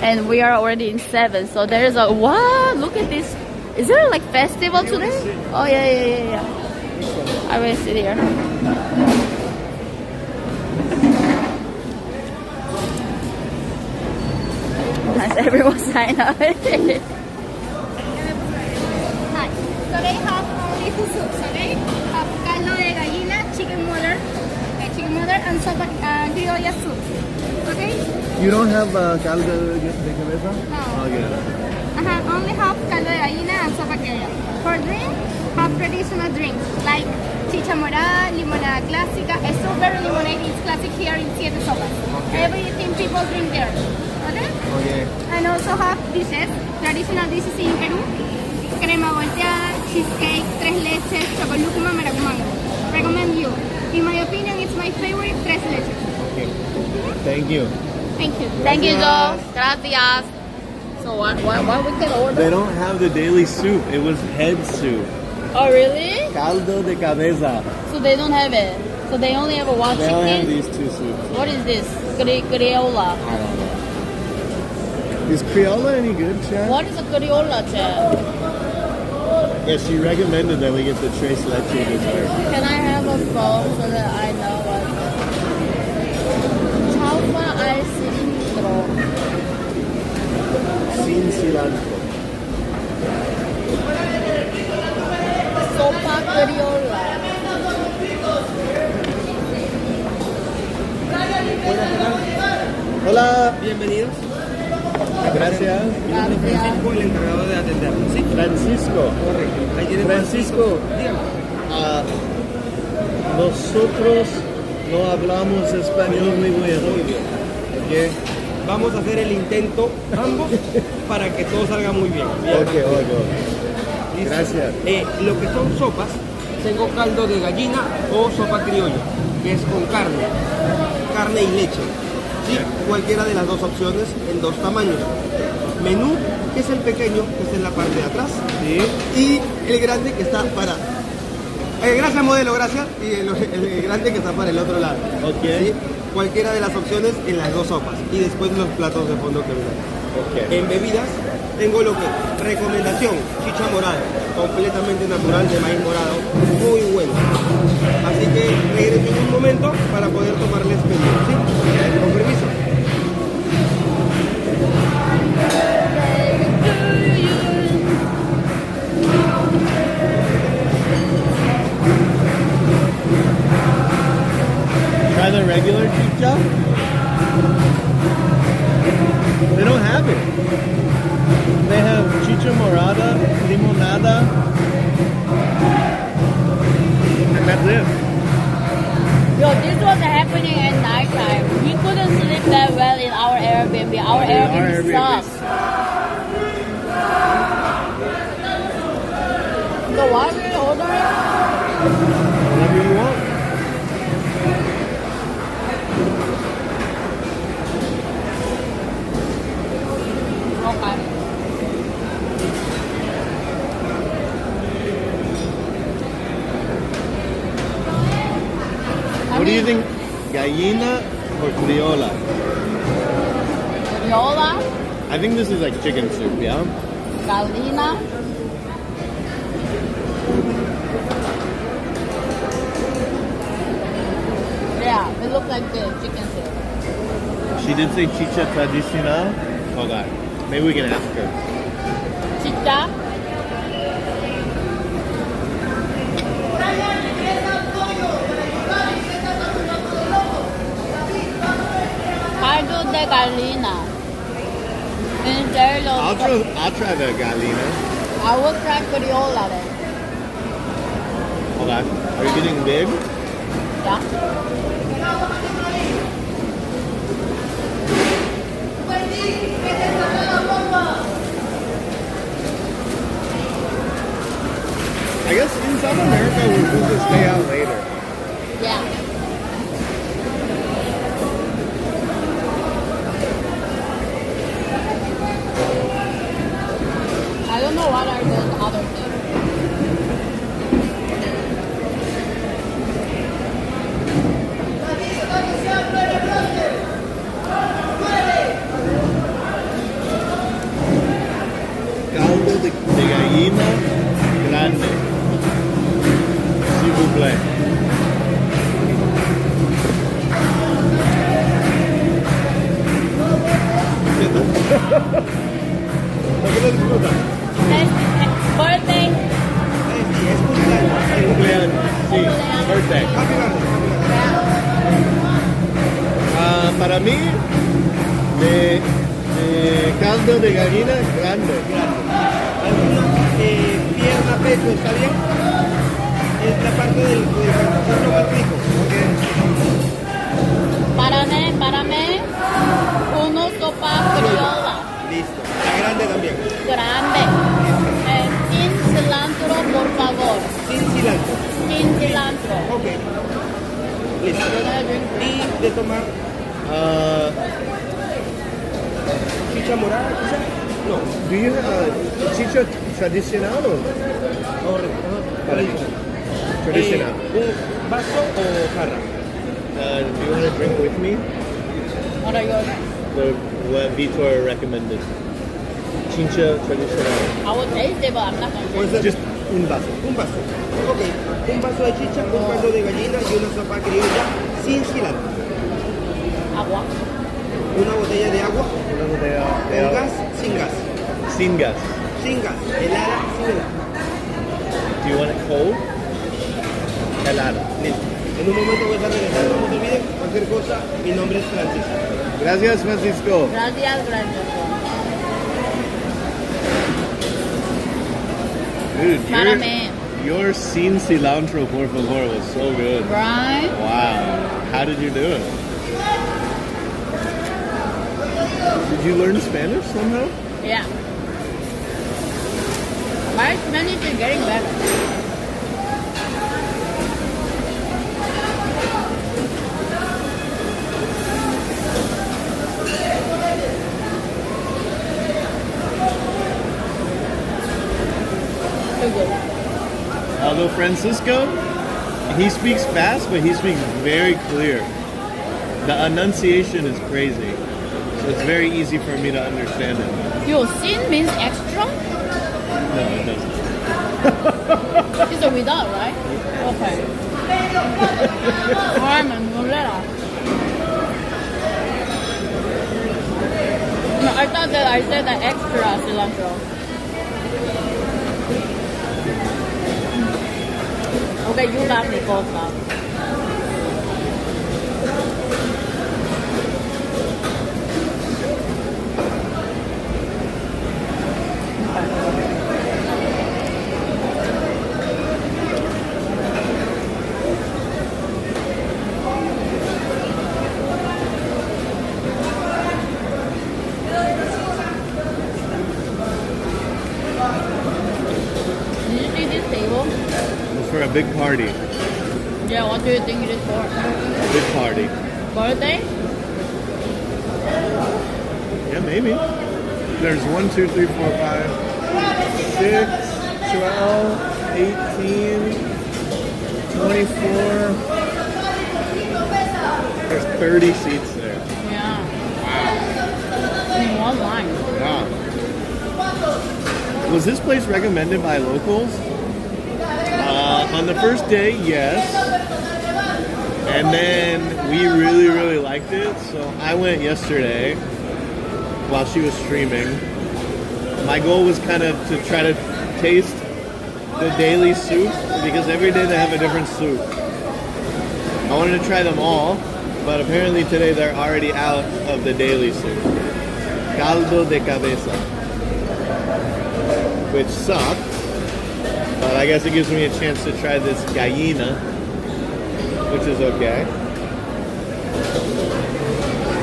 and we are already in 7. So there's a what? Look at this. Is there like festival today? Oh yeah. I will sit here. Nice, everyone sign up. Hi. So they have only two soups, okay? Have caldo de gallina, chicken mother, and sopa criolla soup. Okay? You don't have caldo de cabeza? No. Okay. Only have caldo de gallina and sopa criolla. For drink, have traditional drinks like chicha morada, limonada clásica. Strawberry lemonade is classic here in Siete Sopas. Everything people drink there. Okay? Okay. And also have dishes, traditional dishes in Peru. Crema volteada, cheesecake, tres leches, chocolúcuma, maracumango. Recommend you. In my opinion, it's my favorite, tres leches. Okay. Thank you. Thank you. Thank you, Joe. Gracias. So what we can order? They don't have the daily soup. It was head soup. Oh, really? Caldo de cabeza. So they don't have it. So they only have a one They chicken. only have these two soups. What is this? Criolla. I don't know. Is Criolla any good, Chad? What is a criolla, Chad? Yeah, she recommended that we get the tres leche dessert. Can I have a bowl so that I know what? Chaufa al cilantro. Sin cilantro. Sopa criolla. Hola. Bienvenidos. Gracias. Francisco, el encargado de atender. ¿Sí? Francisco. Correcto. Ahí tiene Francisco. Nosotros no hablamos español muy bien. Okay. Vamos a hacer el intento ambos para que todo salga muy bien. Okay. ¿Listo? Gracias. Lo que son sopas, tengo caldo de gallina o sopa criolla, que es con carne y leche. ¿Sí? Cualquiera de las dos opciones en dos tamaños. Menú, que es el pequeño, que está en la parte de atrás. Sí. Y el grande, que está para Gracias, modelo, gracias. Y el grande que está para el otro lado. ¿Sí? Cualquiera de las opciones en las dos sopas. Y después los platos de fondo que vienen. En bebidas, tengo lo que recomendación, chicha morada, completamente natural de maíz morado, muy bueno. Así que regreso en un momento para poder tomarles pedido, ¿sí? Con permiso. Try the regular chicha. They don't have it. They have chicha morada, limonada, and that's it. Yo, this was happening at nighttime. We couldn't sleep that well in our Airbnb. Our Airbnb sucks. So why are we ordering? Whatever you want. Okay. What do you think? Gallina or criolla? Criolla, I think this is like chicken soup, yeah? gallina. Yeah, it looks like the chicken soup. She did say chicha tradicional. Oh god. Maybe we can ask her. Chicha. Caldo de gallina. I'll try the gallina. I will try criolla then. Okay. Are you getting big? Yeah. I guess in South America we're supposed to stay out later. Yeah. I don't know what are those other things. Caldo de gallina grande. S'il vous plaît. Birthday. Cumpleaños. Sí, birthday. Para mí, de caldo de gallina grande. ¿Alguna pierna, pecho, está bien? Es la parte del lo más rico. Para mí, uno sopa criolla. Listo. La grande también. Grande. Sin cilantro, por favor. Sin cilantro. Sin cilantro. Ok. Listo. Y de tomar chicha morada, quizás. No. Do you have chicha tradicional or? Tradicional. ¿Un vaso o jarra? Do you want to drink with me? What are you ordering? What Vitor recommended. Chicha tradicional. I will taste it, but I'm not going to Pues just un vaso. Un vaso. Ok. Un vaso de chicha, un caldo de gallina y una sopa criolla sin cilantro. Agua. Una botella de agua. Una botella de ¿Con agua. gas? Sin gas. Sin gas. Sin gas. Helada, sin gas. Do you want it cold? Helada. Listo. En un momento voy a regresar, no se olviden, cualquier cosa, mi nombre es Francisco. Gracias, Francisco. Gracias. Dude, Para mí. your sin cilantro, por favor, was so good. Right? Wow. How did you do it? Did you learn Spanish somehow? Yeah. My Spanish is getting better. Although Francisco, He speaks fast, but he speaks very clear. The enunciation is crazy. So it's very easy for me to understand him. Yo, sin means extra? No, it doesn't. It's a without, right? Okay. No, I thought that I said that extra cilantro. Okay, you love me both now. For a big party. Yeah, what do you think it is for? Big party. Birthday? Yeah, maybe. There's 1, 2, 3, 4, 5, 6, 12, 18, 24. There's 30 seats there. Yeah. Wow. In one line. Wow. Was this place recommended by locals? On the first day, yes. And then we really, really liked it. So I went yesterday while she was streaming. My goal was kind of to try to taste the daily soup because every day they have a different soup. I wanted to try them all, but apparently today they're already out of the daily soup. Caldo de cabeza. Which sucked. But I guess it gives me a chance to try this gallina, which is okay.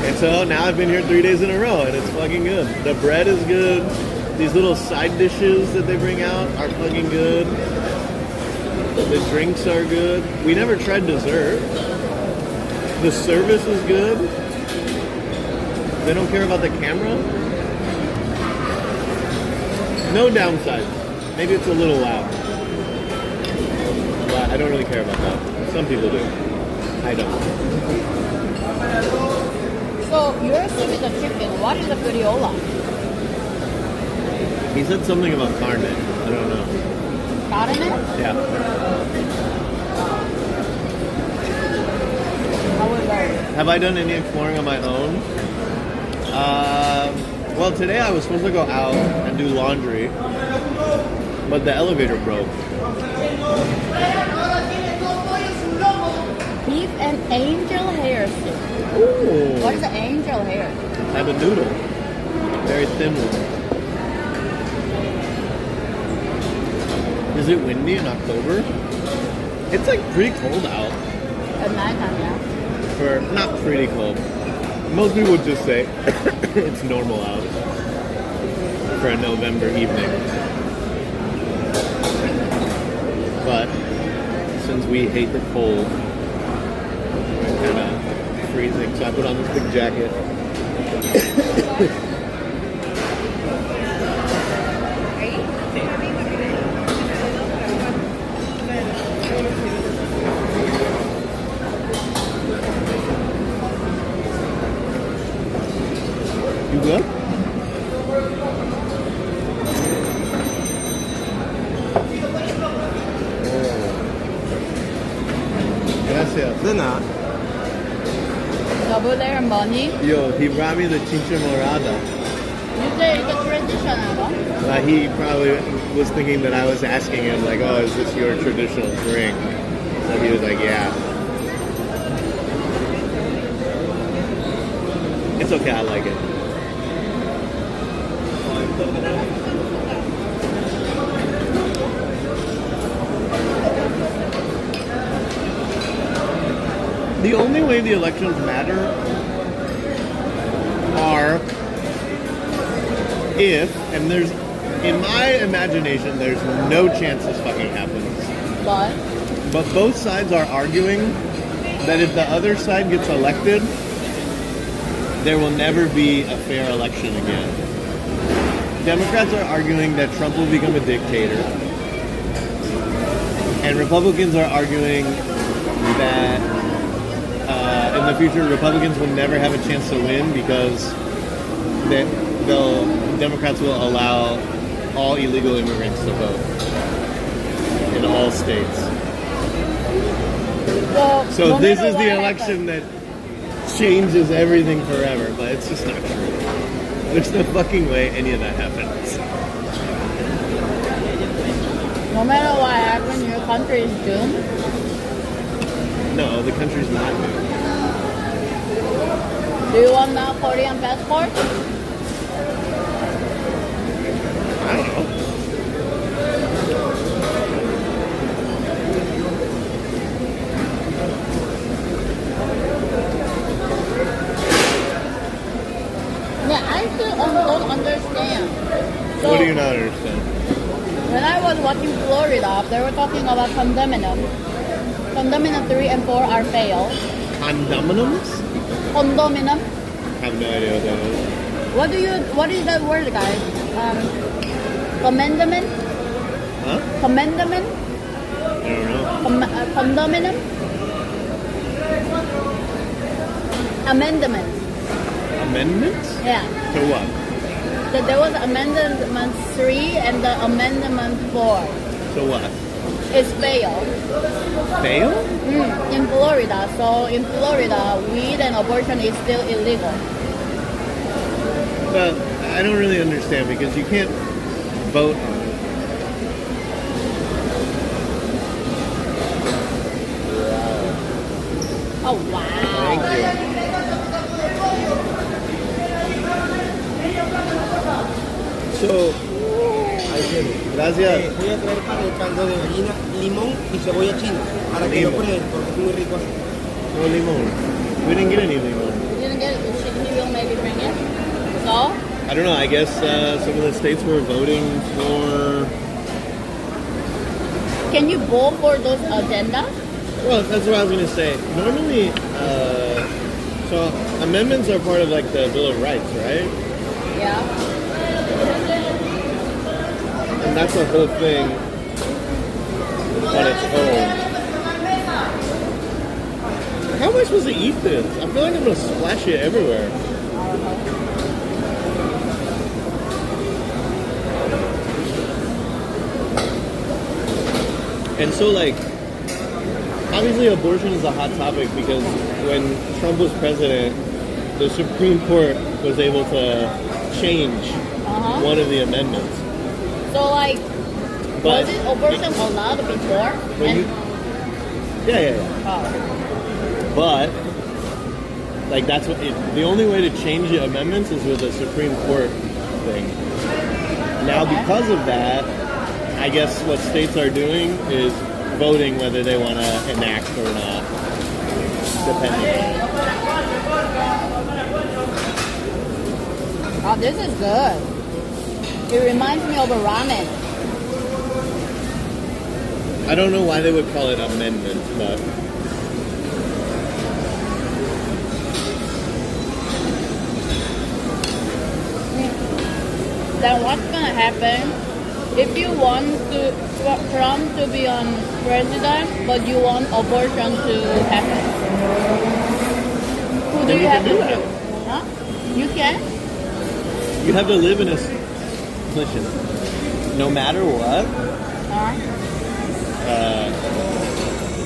And so now I've been here 3 days in a row, and it's fucking good. The bread is good. These little side dishes that they bring out are fucking good. The drinks are good. We never tried dessert. The service is good. They don't care about the camera. No downside. Maybe it's a little loud. But I don't really care about that. Some people do. I don't. So yours is a chicken. What is a fritiola? He said something about carne. I don't know. Carne? Yeah. How was that? Have I done any exploring on my own? Well, today I was supposed to go out and do laundry, but the elevator broke. Beef and angel hair soup. Ooh. What is an angel hair? I have a noodle. Very thin one. Is it windy in October? It's like pretty cold out. At nighttime, yeah. For not pretty cold. Most people would just say it's normal out for a November evening. But since we hate the cold, we're kind of freezing, so I put on this big jacket. You good? Gracias. De nada. Double layer money. Yo, he brought me the chincha morada. You say it's a traditional one? He probably was thinking that I was asking him, like, oh, is this your traditional drink? So he was like, yeah. It's okay, I like it. The only way the elections matter are if, and there's, in my imagination, there's no chance this fucking happens. What? But both sides are arguing that if the other side gets elected, there will never be a fair election again. Democrats are arguing that Trump will become a dictator. And Republicans are arguing that in the future Republicans will never have a chance to win because Democrats will allow all illegal immigrants to vote in all states. Well, So no this matter is the what election that changes everything forever, but it's just not true. There's no fucking way any of that happens. No matter what happens, your country is doomed. No, the country's not doomed. Do you want now Korean passport? I don't know. Yeah, I still don't understand. So, What do you not understand? when I was watching Florida, they were talking about condominium. Condominium 3 and 4 are failed. Condominiums? Condominium. I have no idea what that is. What is that word, guys? Commandment? Huh? Commandment? I don't know. Condominium? Amendment. Amendments? Yeah. To what? So there was amendment 3 and the amendment 4. So what? It's failed. Fail? In Florida. So in Florida, weed and abortion is still illegal. But I don't really understand because you can't vote. Oh, wow. Thank you. So, gracias. Voy a traer para el caldo de gallina limón y cebolla china para que lo prueben porque es muy rico así. No limón. We didn't get any limón. You didn't get it? Should he will maybe bring it? So? I don't know. I guess some of the states were voting for. Can you vote for those agendas? Well, that's what I was gonna say. Normally, so amendments are part of like the Bill of Rights, right? Yeah. And that's a whole thing on its own. How am I supposed to eat this? I feel like I'm gonna splash it everywhere. And so, like, obviously abortion is a hot topic because when Trump was president, the Supreme Court was able to change one of the amendments. So, like, But was it abortion allowed before? when you, yeah. Oh. But, like, that's what the only way to change the amendments is with a Supreme Court thing. Now, because of that, I guess what states are doing is voting whether they want to enact or not, depending. Oh, this is good. It reminds me of a ramen. I don't know why they would call it amendment, but Then what's gonna happen if you want Trump to be on president, but you want abortion to happen? Who do Then you you have can to do that. choose? Huh? You can? you have to live in a listen. No matter what,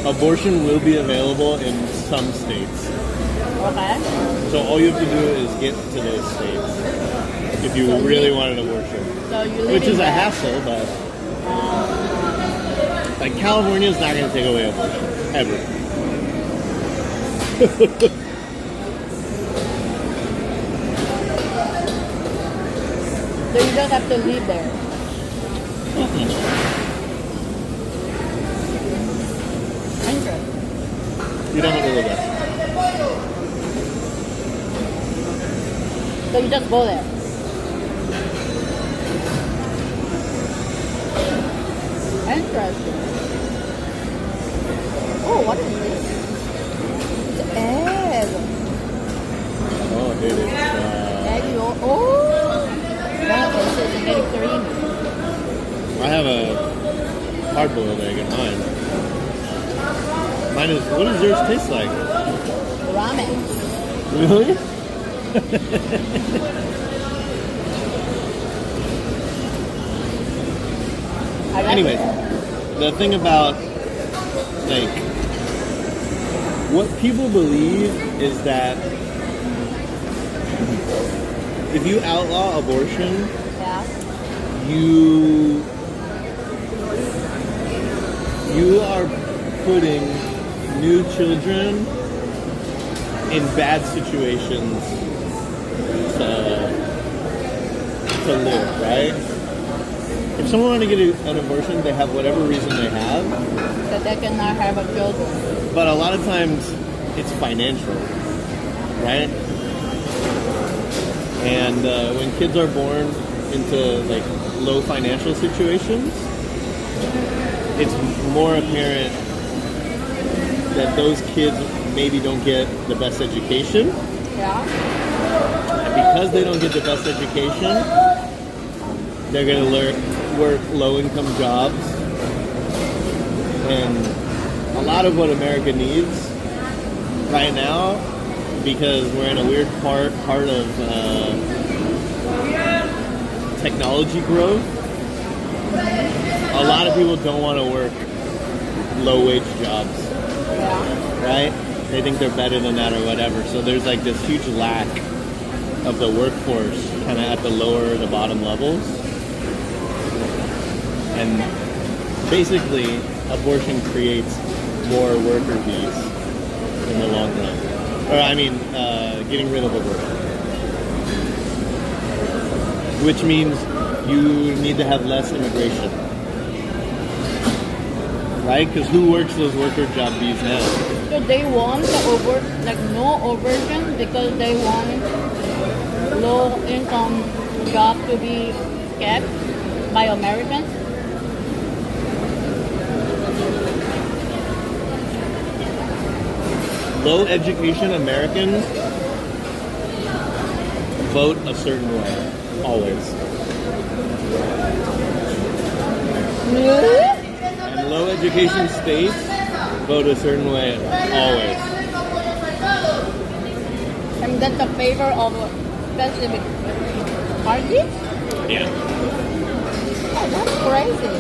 abortion will be available in some states. Okay. So all you have to do is get to those states if you really want an abortion. So you Which is a hassle, but like California's not going to take away abortion ever. So you don't have to live there. Interesting. You don't have to live there. So you just go there. Interesting. Oh, what is this? It's egg. Oh, dude, it's Egg yolk. Oh! Wow, this is very creamy. I have a hard-boiled egg in mine. Mine is. What does yours taste like? Ramen. Really? Anyways, the thing about like what people believe is that if you outlaw abortion, you are putting new children in bad situations to live, right? If someone wanted to get an abortion, they have whatever reason they have. So they cannot have a children. But a lot of times, it's financial, right? And when kids are born into like low financial situations, it's more apparent that those kids maybe don't get the best education. Yeah. And because they don't get the best education, they're going to work low-income jobs. And a lot of what America needs right now, because we're in a weird part of technology growth, a lot of people don't want to work low-wage jobs. Right? They think they're better than that or whatever. So there's like this huge lack of the workforce kind of at the lower, the bottom levels. And basically, abortion creates more worker bees in the long run. Or I mean, getting rid of abortion. Which means you need to have less immigration. Right? Because who works those worker job bees now? So they want no abortion because they want low income job to be kept by Americans? Low education Americans vote a certain way, always. Really? And low education states vote a certain way, always. And that's a favor of a specific party? Yeah. Oh, that's crazy.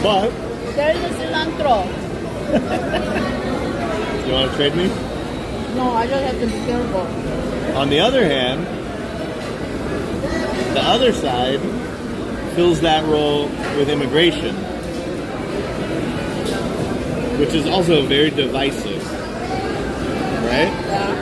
But there's a cilantro. You want to trade me? No, I just have to be careful. On the other hand, the other side fills that role with immigration, which is also very divisive, right? Yeah.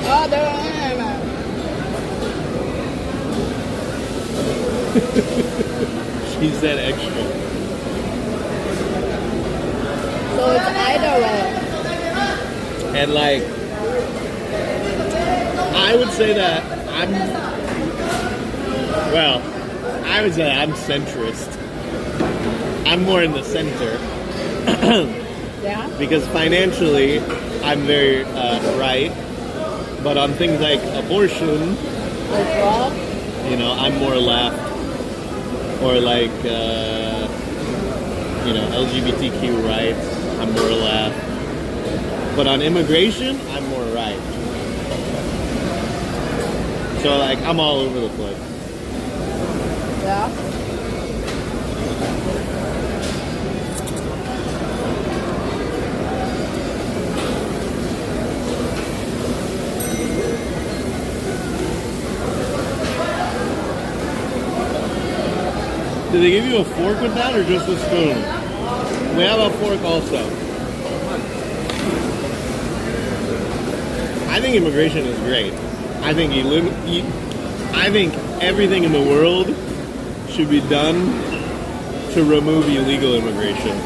Oh, there are She said extra. So it's either way. And like, I would say that I would say I'm centrist. I'm more in the center. Yeah. Because financially, I'm very right. But on things like abortion, you know, I'm more left. Or like, you know, LGBTQ rights, I'm more left. But on immigration, I'm more right. So like, I'm all over the place. Yeah. Did they give you a fork with that or just a spoon? We have a fork also. I think immigration is great. I think I think everything in the world should be done to remove illegal immigration.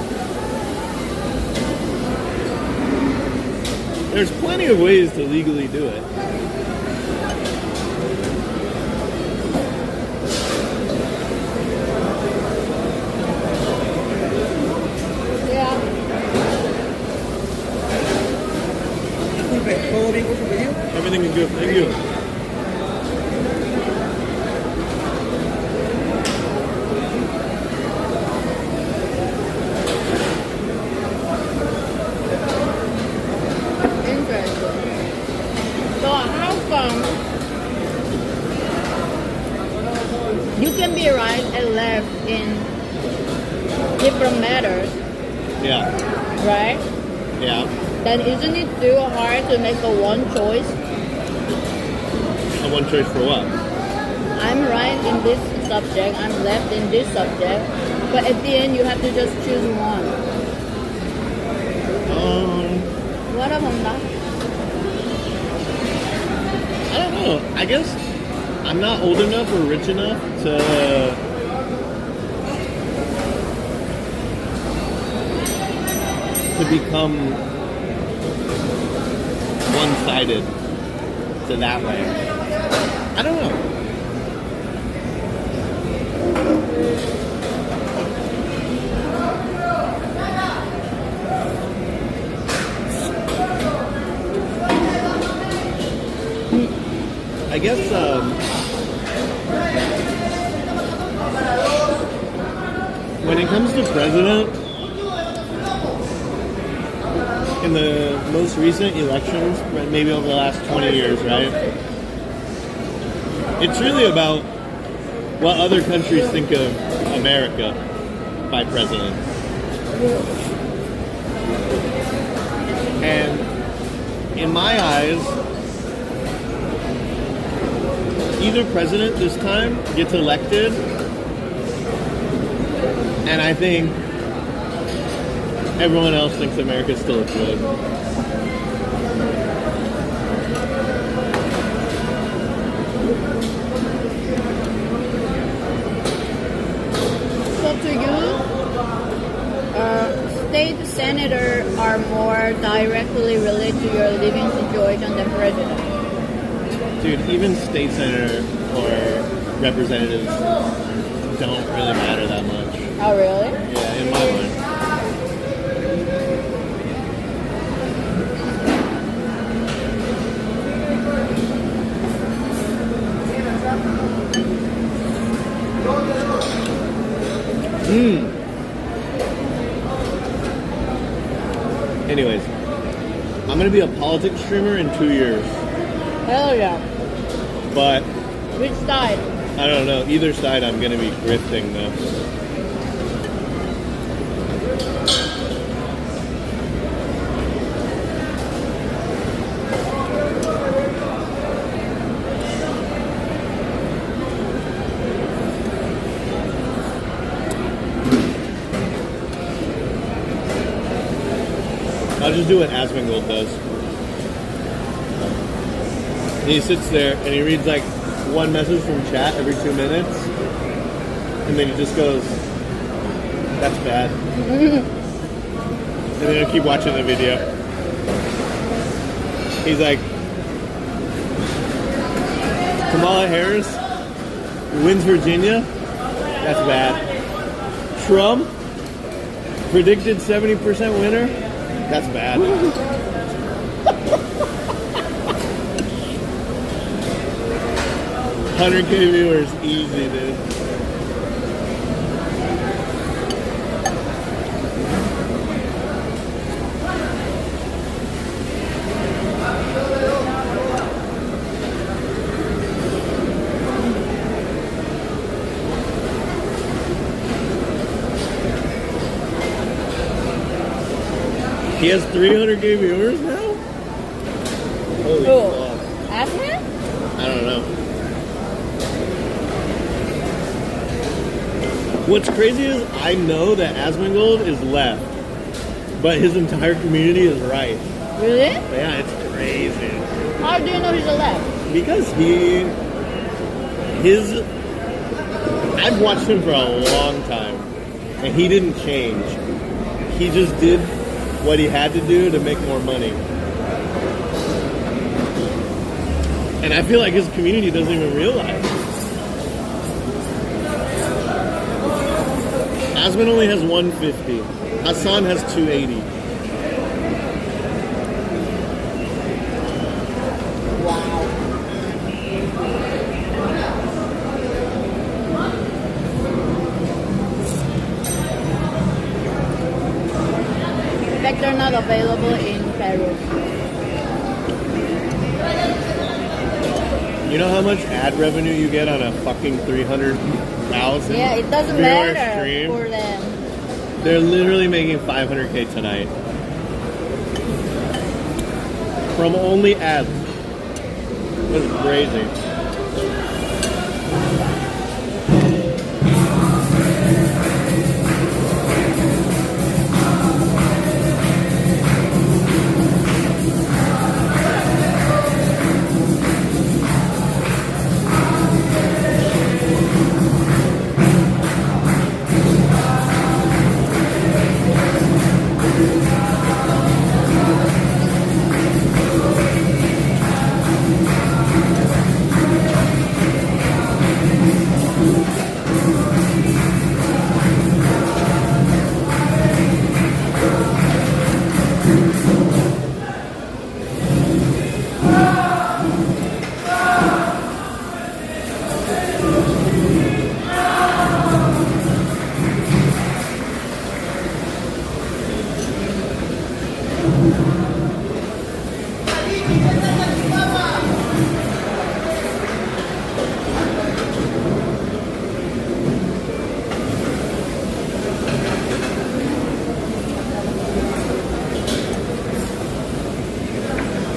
There's plenty of ways to legally do it. Disculpe, ¿todo bien con su pedido? Everything is good. Thank you. Interesting. So how come you can be right and left in different matters, Yeah. right? Yeah. Then isn't it too hard to make a one choice? A one choice for what? I'm right in this subject, I'm left in this subject, but at the end you have to just choose one. One of them, I don't know. I guess I'm not old enough or rich enough to become one-sided to that way. I don't know. I guess when it comes to president, in the most recent elections, maybe over the last 20 years, right? It's really about what other countries think of America by president. And in my eyes, either president this time gets elected, and I think everyone else thinks America still looks good. So to you, state senator are more directly related to your living situation than president. Dude, even state senator or representatives don't really matter that much. Oh, really? Yeah, in my mind. Anyways, I'm gonna be a politics streamer in 2 years. Hell yeah. But Which side? I don't know. Either side, I'm gonna be grifting though. I'll just do what Asmongold does. He sits there and he reads like one message from chat every 2 minutes, and then he just goes, "That's bad," and then he'll keep watching the video. He's like, "Kamala Harris wins Virginia. That's bad. Trump predicted 70% winner. That's bad." 100K viewers, easy, dude. He has 300K viewers now? Holy fuck. Asman? I don't know. What's crazy is I know that Asmongold is left, but his entire community is right. Really? Yeah, it's crazy. How do you know he's a left? Because I've watched him for a long time, and he didn't change. He just did what he had to do to make more money. And I feel like his community doesn't even realize. Asman only has 150. Hassan has 280. not available in Peru. You know how much ad revenue you get on a fucking 300,000? Yeah, it doesn't viewer matter stream? for them. They're literally making 500K tonight. From only ads. That's crazy.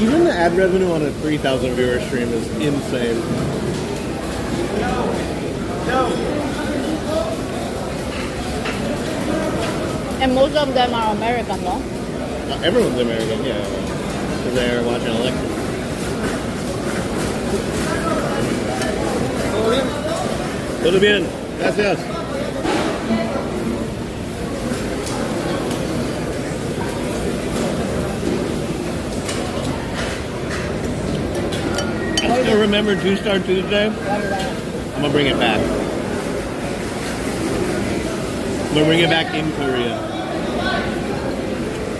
Even the ad revenue on a 3,000 viewer stream is insane. And most of them are American, no? Everyone's American, yeah. Because they're watching an election. Todo bien. Gracias. I still remember Two-Star Tuesday. I'm gonna bring it back. I'm gonna bring it back in Korea.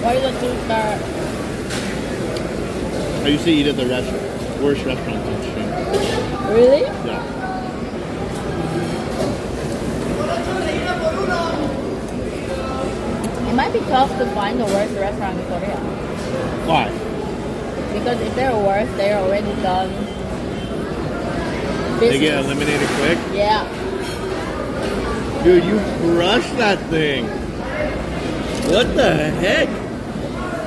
Why is it Two-Star? I used to eat at the worst restaurants in Spain. Really? Yeah. It might be tough to find the worst restaurant in Korea. Why? Because if they're worse, they're already done. They get eliminated quick? Yeah. Dude, you crushed that thing. What the heck?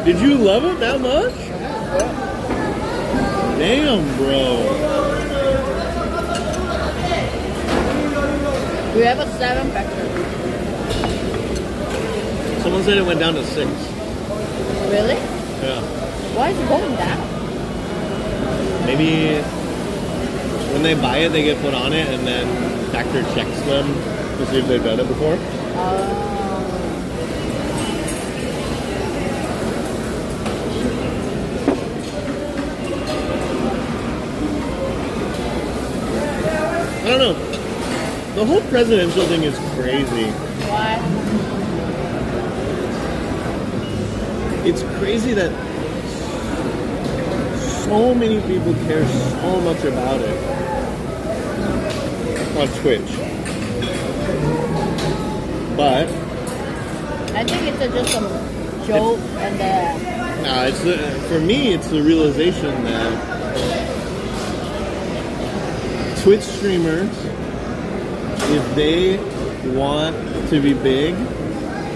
Did you love it that much? Damn, bro. We have a 7 factor. Someone said it went down to 6. Really? Yeah. Why is it going down? Maybe when they buy it, they get put on it, and then Factor checks them to see if they've done it before. I don't know. The whole presidential thing is crazy. Why? It's crazy that so many people care so much about it on Twitch. But I think it's just a joke and nah, it's for me, it's the realization that Twitch streamers, if they want to be big,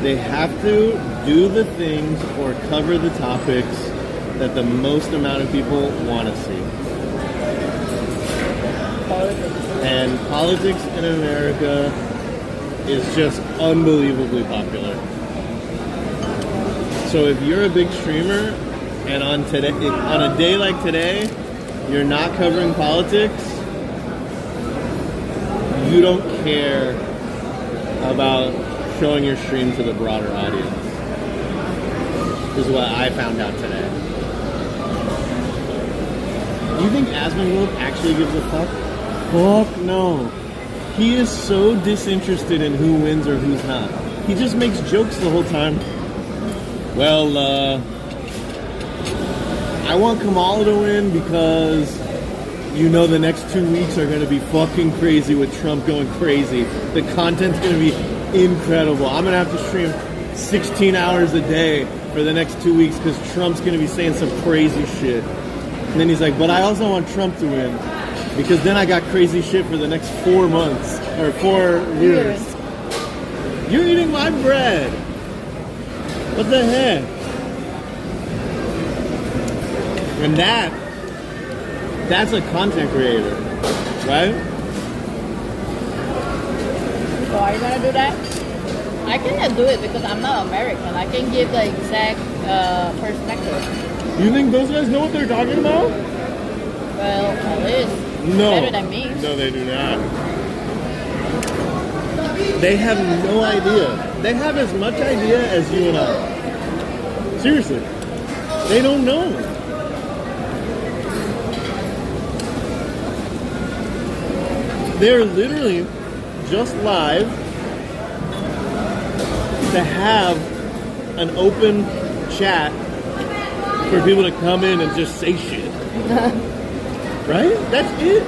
they have to do the things or cover the topics that the most amount of people want to see. And politics in America is just unbelievably popular. So if you're a big streamer and on a day like today, you're not covering politics, you don't care about showing your stream to the broader audience. This is what I found out today. Do you think Asmongold actually gives a fuck? Fuck no. He is so disinterested in who wins or who's not. He just makes jokes the whole time. Well, I want Kamala to win because you know the next 2 weeks are going to be fucking crazy with Trump going crazy. The content's going to be incredible. I'm going to have to stream 16 hours a day for the next 2 weeks because Trump's going to be saying some crazy shit. And then he's like, but I also want Trump to win because then I got crazy shit for the next 4 months or 4 years. You're eating my bread. What the heck? And that's a content creator, right? So are you gonna do that? I cannot do it because I'm not American. I can give the exact perspective. You think those guys know what they're talking about? Well, at least better than me. No, they do not. They have no idea. They have as much idea as you and I. Seriously. They don't know. They're literally just live to have an open chat for people to come in and just say shit. Right? That's it.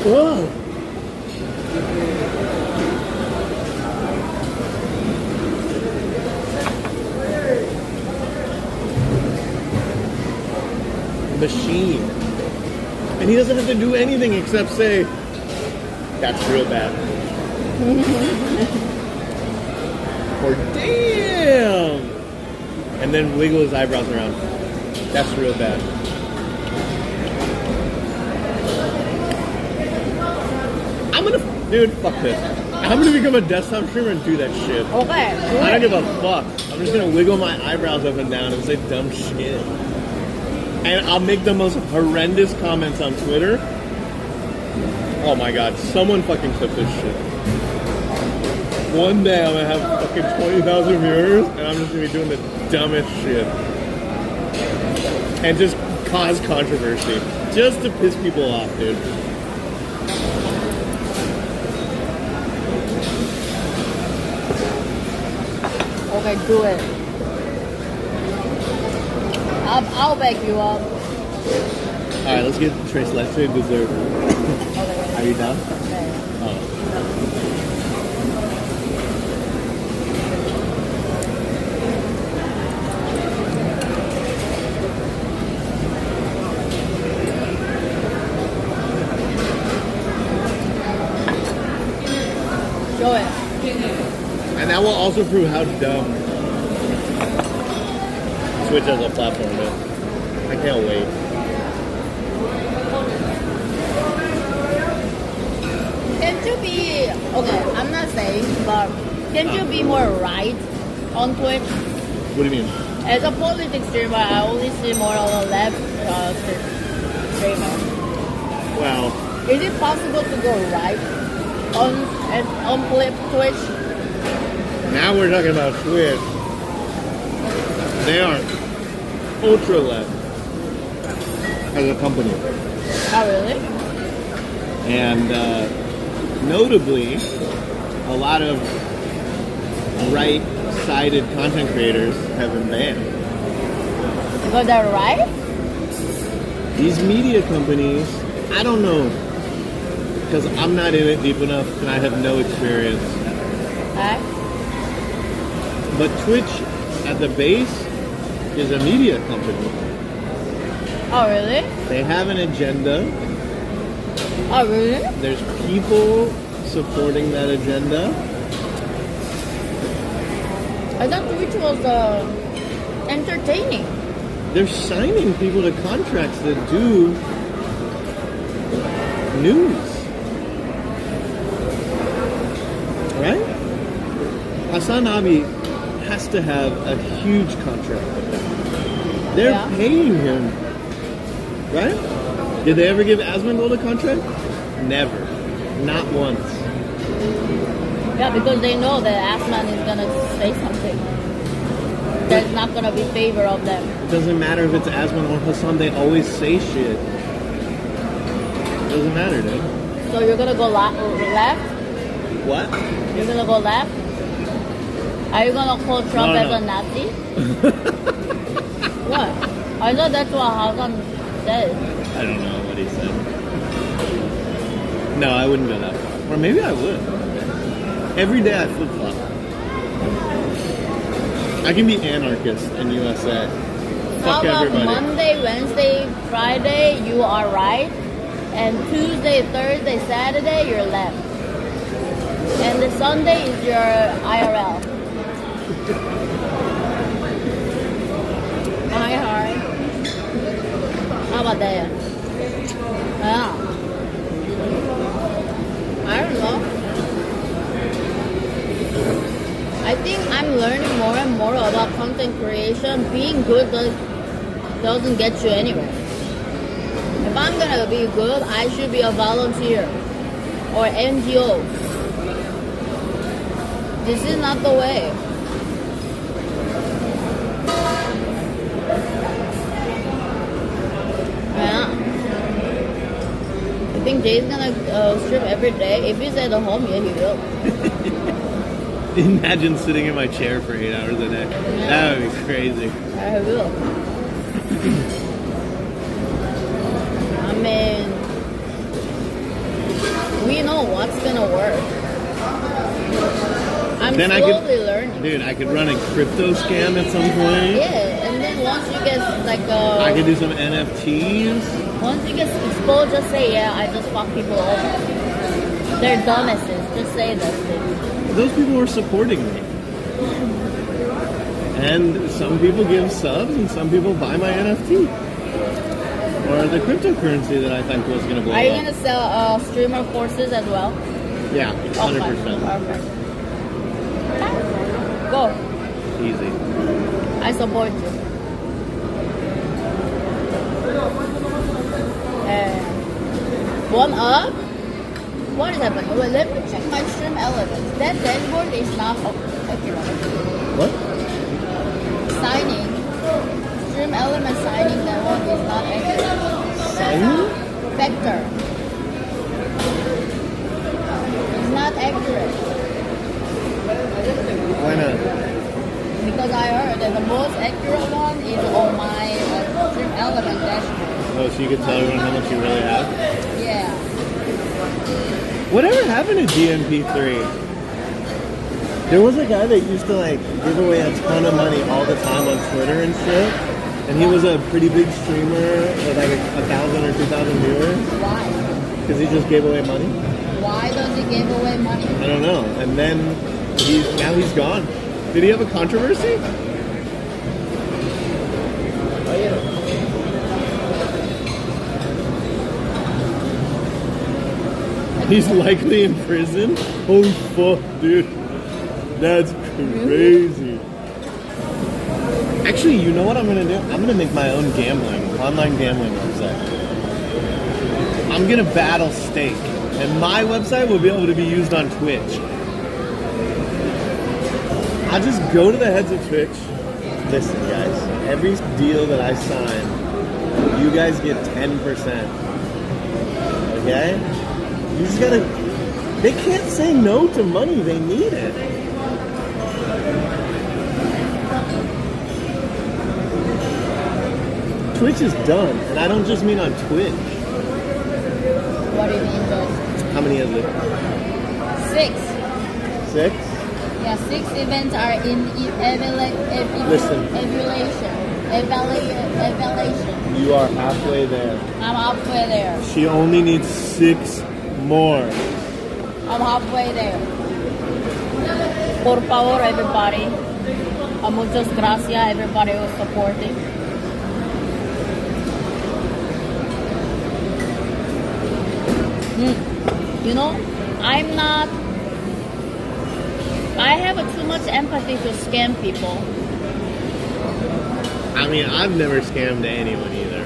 Whoa. Machine. And he doesn't have to do anything except say, that's real bad. Or damn. And then wiggle his eyebrows around. That's real bad. Dude, fuck this. I'm gonna become a desktop streamer and do that shit. Okay. I don't give a fuck. I'm just gonna wiggle my eyebrows up and down and say dumb shit. And I'll make the most horrendous comments on Twitter. Oh my god, someone fucking clip this shit. One day I'm gonna have fucking 20,000 viewers and I'm just gonna be doing the dumbest shit. And just cause controversy. Just to piss people off, dude. Okay, do it. I'll back you up. Alright, let's get Trace Leche dessert. Are you down? Okay. Oh. Show it. And that will also prove how dumb Twitch as a platform is. I can't wait. Can't you be, okay, I'm not saying, but can't you be more right on Twitch? What do you mean? As a politics streamer, I only see more on the left streamer. Well, is it possible to go right on Twitch? Now we're talking about Twitch. They are ultra left as a company. Oh, really? And notably, a lot of right-sided content creators have been banned. Because they're right? These media companies, I don't know, because I'm not in it deep enough and I have no experience. But Twitch, at the base, is a media company. Oh, really? They have an agenda. Oh, really? There's people supporting that agenda. I thought Twitch was entertaining. They're signing people to contracts that do news. Right? Hassan Abi has to have a huge contract with them. They're paying him. Right? Did they ever give Asmongold a contract? Never. Not once. Yeah, because they know that Asman is going to say something that's not going to be favor of them. It doesn't matter if it's Asman or Hassan, they always say shit. Doesn't matter, dude. So you're going to go left? What? You're going to go left? Are you going to call Trump as a Nazi? What? I thought that's what Hassan said. I don't know what he said. No, I wouldn't go that far. Or maybe I would. Every day I flip-flop. I can be anarchist in USA. How Fuck about everybody. Monday, Wednesday, Friday, you are right, and Tuesday, Thursday, Saturday, you're left, and the Sunday is your IRL. My heart. How about that? Yeah. I don't know. I think I'm learning more and more about content creation. Being good doesn't get you anywhere. If I'm gonna be good, I should be a volunteer or NGO. This is not the way. Yeah. I think Jay's gonna strip every day. If he's at home, yeah, he will. Imagine sitting in my chair for 8 hours a day. Yeah. That would be crazy. I will. I mean, we know what's gonna work. I'm slowly learning. Dude, I could run a crypto scam at some point. Yeah, and then once you get like a... I could do some NFTs. Once you get exposed, just say, yeah, I just fuck people over. They're dumbasses. Just say those things. Those people were supporting me. And some people give subs and some people buy my NFT. Or the cryptocurrency that I think was going to blow Are you up. going to sell streamer courses as well? Yeah, 100%. Okay. Go. Easy. I support you. One up? What is happening? Wait, let me check my stream elements. That dashboard is not accurate. What? Signing. Stream element signing, that one is not accurate. Signing? Vector. It's not accurate. Why not? Because I heard that the most accurate one is on my stream element dashboard. Oh, so you can tell everyone how much you really have? Yeah. Whatever happened to GMP3? There was a guy that used to like give away a ton of money all the time on Twitter and shit. And he was a pretty big streamer with like 1,000 or 2,000 viewers. Why? Because he just gave away money. Why does he give away money? I don't know. And then now he's gone. Did he have a controversy? He's likely in prison? Holy fuck, dude. That's crazy. Actually, you know what I'm gonna do? I'm gonna make my own online gambling website. I'm gonna battle Stake, and my website will be able to be used on Twitch. I'll just go to the heads of Twitch. Listen, guys, every deal that I sign, you guys get 10%. Okay? You just gotta... They can't say no to money. They need it. Twitch is done. And I don't just mean on Twitch. What do you mean, Joyce? How many is it? 6. 6? Yeah, 6 events are in evaluation. You are halfway there. I'm halfway there. She only needs 6 more. I'm halfway there. Por favor, everybody. Muchas gracias, everybody who's supporting. You know, I have too much empathy to scam people. I mean, I've never scammed anyone either.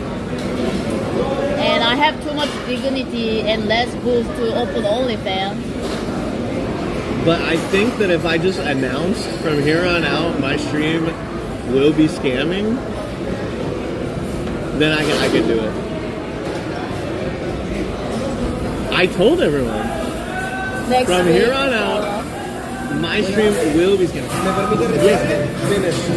And I have too much dignity and less boost to open OnlyFans. But I think that if I just announced from here on out my stream will be scamming, then I could do it. I told everyone. From here on out, my stream will be scamming. Yeah, finished.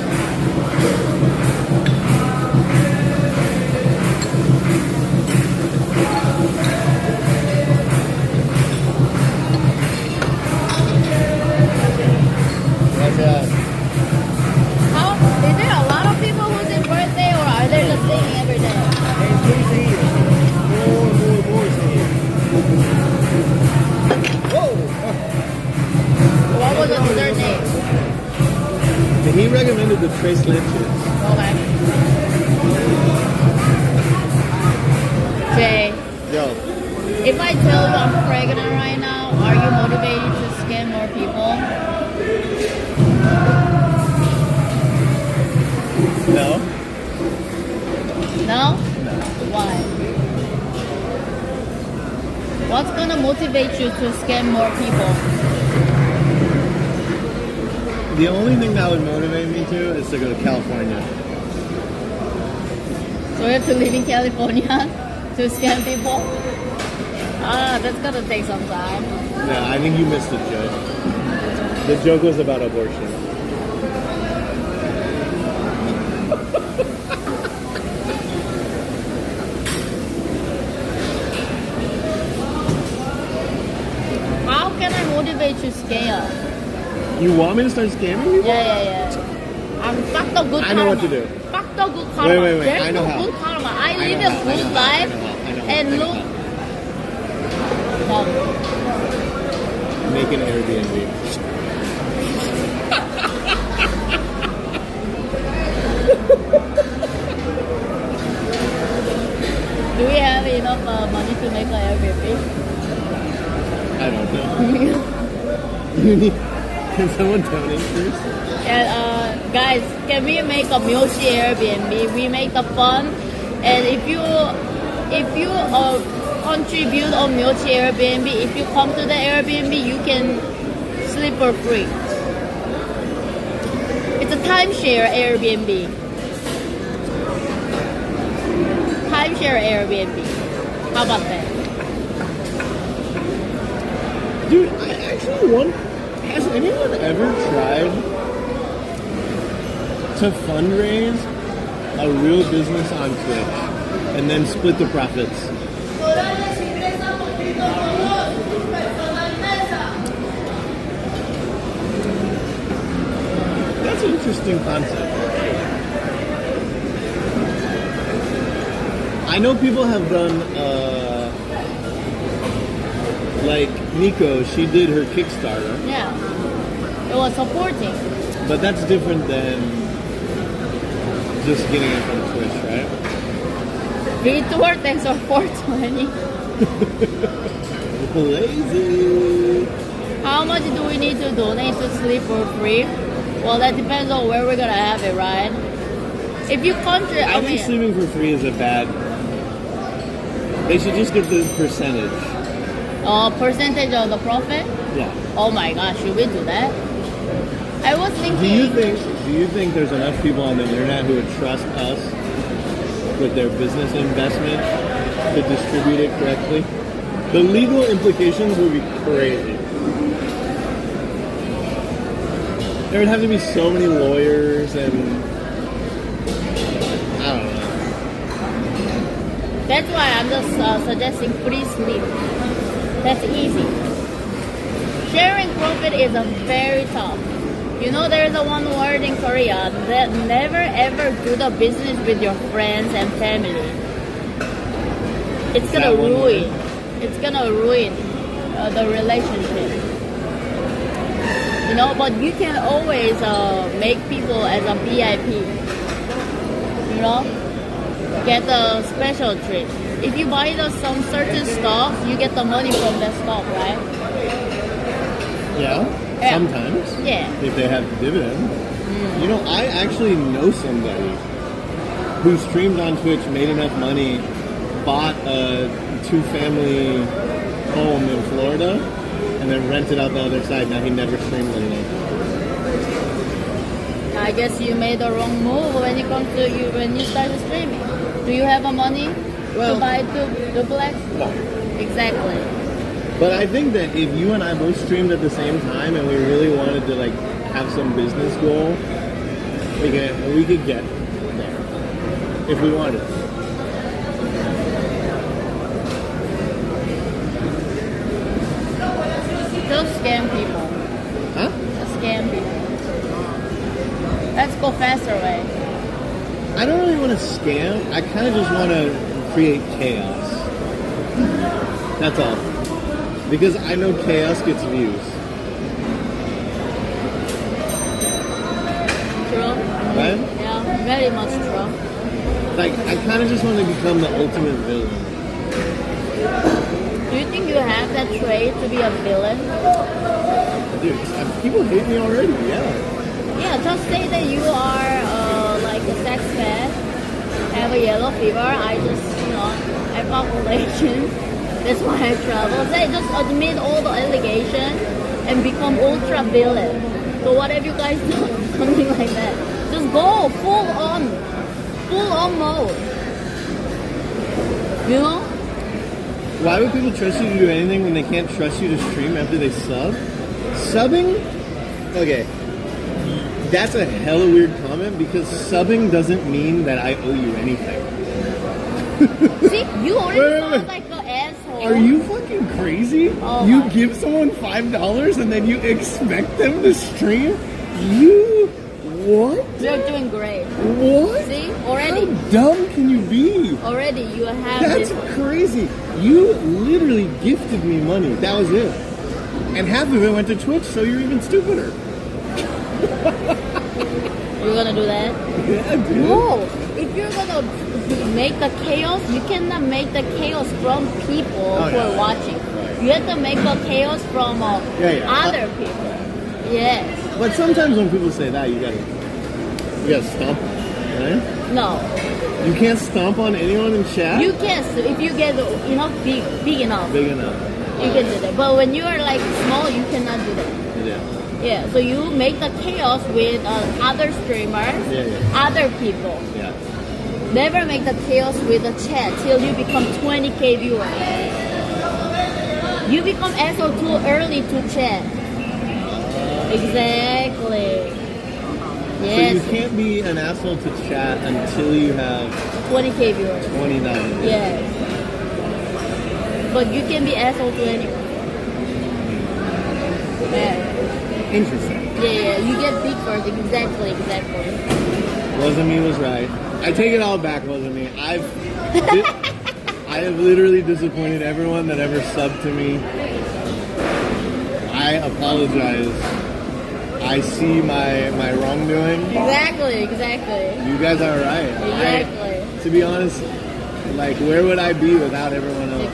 How Tres leches. Okay. Jay. Yo. If I tell you I'm pregnant right now, are you motivated to scam more people? No. No? Why? What's gonna motivate you to scam more people? The only thing that would motivate me to is to go to California. So you have to live in California to scam people? Ah, that's gonna take some time. Yeah, I think you missed the joke. The joke was about abortion. How can I motivate you to scam? You want me to start scamming people? Yeah. Fuck the good karma. I know what to do. Fuck the good karma. Wait. There's I know no how. good karma. I live a good life and look. Make an Airbnb. Do we have enough money to make an Airbnb? I don't know. Can someone donate first? And guys, can we make a Myoshi Airbnb? We make the fun, and if you contribute on Myoshi Airbnb, if you come to the Airbnb, you can sleep for free. It's a timeshare Airbnb. Timeshare Airbnb. How about that? Dude, I actually want. Has anyone ever tried to fundraise a real business on Twitch and then split the profits? That's an interesting concept. I know people have done, like Nico, she did her Kickstarter. Yeah, it was supporting. But that's different than just getting it from Twitch, right? Retort, thanks for 420. Lazy. How much do we need to donate to sleep for free? Well, that depends on where we're gonna have it, right? If you contribute, I think sleeping for free is a bad. They should just get the percentage. Percentage of the profit? Yeah. Oh my gosh, should we do that? I was thinking. Do you think there's enough people on the internet who would trust us with their business investment to distribute it correctly? The legal implications would be crazy. There would have to be so many lawyers and I don't know. That's why I'm just suggesting free sleep. That's easy. Sharing profit is very tough. You know, there's a one word in Korea that never ever do the business with your friends and family. It's gonna ruin. It's gonna ruin the relationship. You know, but you can always make people as a VIP. You know, get a special treat. If you buy some certain stocks, you get the money from that stock, right? Yeah, sometimes. Yeah. If they have dividend. You know, I actually know somebody who streamed on Twitch, made enough money, bought a 2-family home in Florida, and then rented out the other side. Now he never streamed anymore. I guess you made the wrong move when it comes to you when you started streaming. Do you have the money to buy duplex? No. Exactly. But I think that if you and I both streamed at the same time and we really wanted to like have some business goal, we could get there if we wanted. Just scam people. Huh? Just scam people. Let's go faster way. I don't really want to scam. I kind of just want to create chaos. That's all. Because I know chaos gets views. True. Right? Very much true. Like, I kind of just want to become the ultimate villain. Do you think you have that trait to be a villain? Dude, people hate me already, yeah. Yeah, just say that you are like a sex pet, have a yellow fever, I just, have population. That's why I travel. Say just admit all the allegations and become ultra villain. So what have you guys done? Something like that. Just go full on mode. You know? Why would people trust you to do anything when they can't trust you to stream after they sub? Subbing? Okay. That's a hella weird comment because subbing doesn't mean that I owe you anything. See, you already sound like an asshole. Are you fucking crazy? Oh you give someone $5 and then you expect them to stream? You what? You're doing great. What? See, already. How dumb can you be? Already, you have That's this. crazy. You literally gifted me money. That was it. And half of it went to Twitch, so you're even stupider. You're gonna do that? Yeah, dude. No. If you're gonna make the chaos, you cannot make the chaos from people who are watching. You have to make the chaos from other people. Yes. But sometimes when people say that, you gotta stomp on them, right? No. You can't stomp on anyone in chat? You can, if you get big enough. Big enough. You can do that. But when you are like small, you cannot do that. Yeah. Yeah, so you make the chaos with other streamers, other people. Yeah. Never make the chaos with the chat till you become 20k viewers. You become asshole too early to chat. Exactly. Yes. So you can't be an asshole to chat until you have 20k viewers. 29. Yes. But you can be asshole to anyone. Yeah. Interesting. Yeah, you get big first. Exactly. Wasn't me was right. I take it all back, wasn't me. I have literally disappointed everyone that ever subbed to me. I apologize. I see my wrongdoing. Exactly. You guys are right. Exactly. To be honest, like, where would I be without everyone else?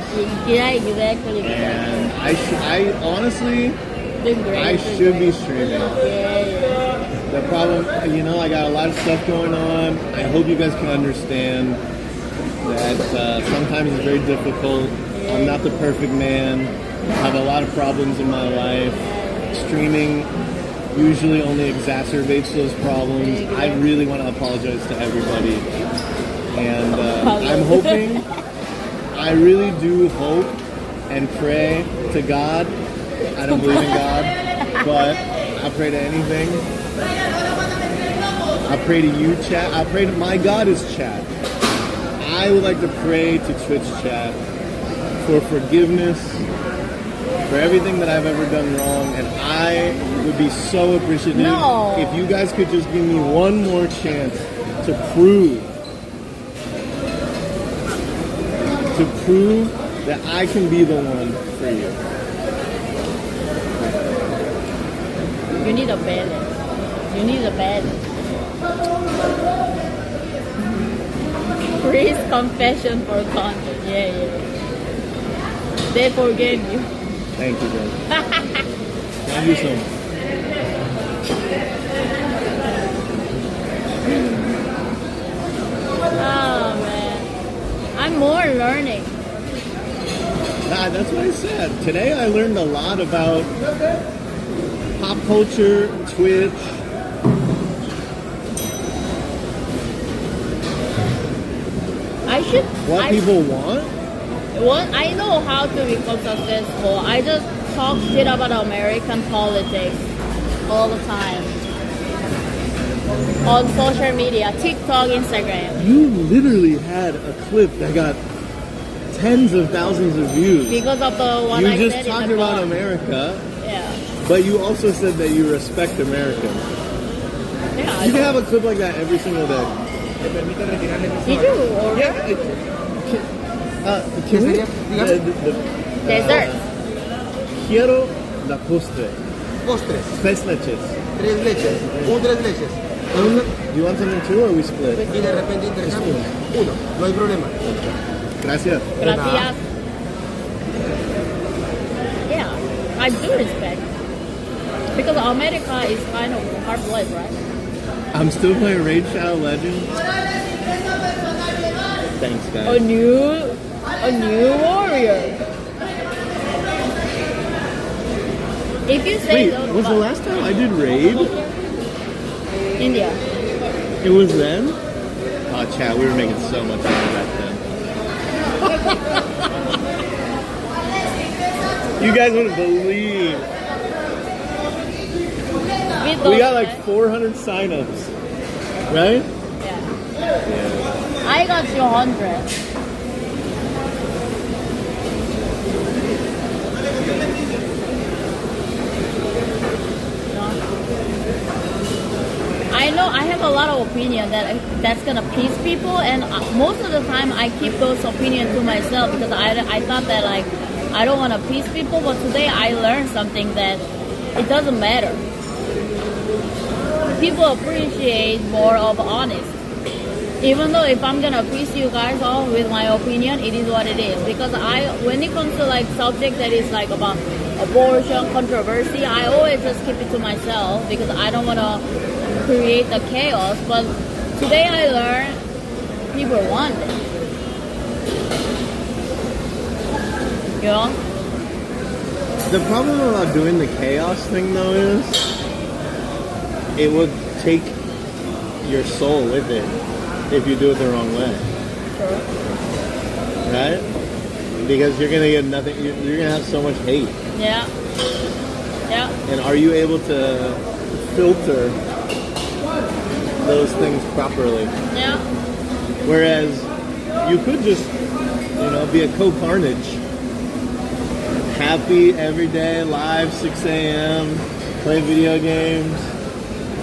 Yeah, exactly. And I honestly, I should be streaming. Yeah. The problem, I got a lot of stuff going on. I hope you guys can understand that sometimes it's very difficult. I'm not the perfect man. I have a lot of problems in my life. Streaming usually only exacerbates those problems. I really want to apologize to everybody. And I'm hoping, I really do hope and pray to God. I don't believe in God, but I pray to anything. I pray to you, chat. I pray to my God is chat. I would like to pray to Twitch chat for forgiveness for everything that I've ever done wrong, and I would be so appreciative if you guys could just give me one more chance to prove that I can be the one for you. You need a balance. Priest confession for content. Yeah. They forgave you. Thank you, guys. Thank you so much. Oh man, I'm more learning. That's what I said. Today I learned a lot about pop culture, Twitch. People want? I know how to become successful. I just talk shit about American politics all the time. On social media, TikTok, Instagram. You literally had a clip that got tens of thousands of views. Because of the one I said. You just just talked about America. Yeah. But you also said that you respect Americans. Yeah. You can have a clip like that every single day. Did you order? Can we? Dessert. Quiero la postre. Postres. Tres leches. 3 leches. Un 3 leches. Do you want something too, or we split? Y de repente intercambio. Uno, no hay problema. Gracias. Gracias. Yeah, I do respect. Because America is kind of hard place, right? I'm still playing Raid Shadow Legends. Thanks, guys. A new warrior. If you say Wait, was the last time I did Raid? India. It was then? Oh, chat, we were making so much money back then. You guys wouldn't believe. We got like 400 signups, right? Yeah. I got 200. I know I have a lot of opinion that's gonna please people, and most of the time I keep those opinions to myself because I thought that like I don't want to please people, but today I learned something that it doesn't matter. People appreciate more of honest. Even though if I'm gonna please you guys all with my opinion, it is what it is. Because when it comes to like subject that is like about abortion, controversy, I always just keep it to myself because I don't want to create the chaos. But today I learned people want it. You know? The problem about doing the chaos thing though is it would take your soul with it if you do it the wrong way. Sure. Right? Because you're gonna get nothing. You're gonna have so much hate. Yeah. Yeah. And are you able to filter those things properly? Yeah. Whereas you could just, be a co-carnage. Happy every day, live 6 a.m., play video games.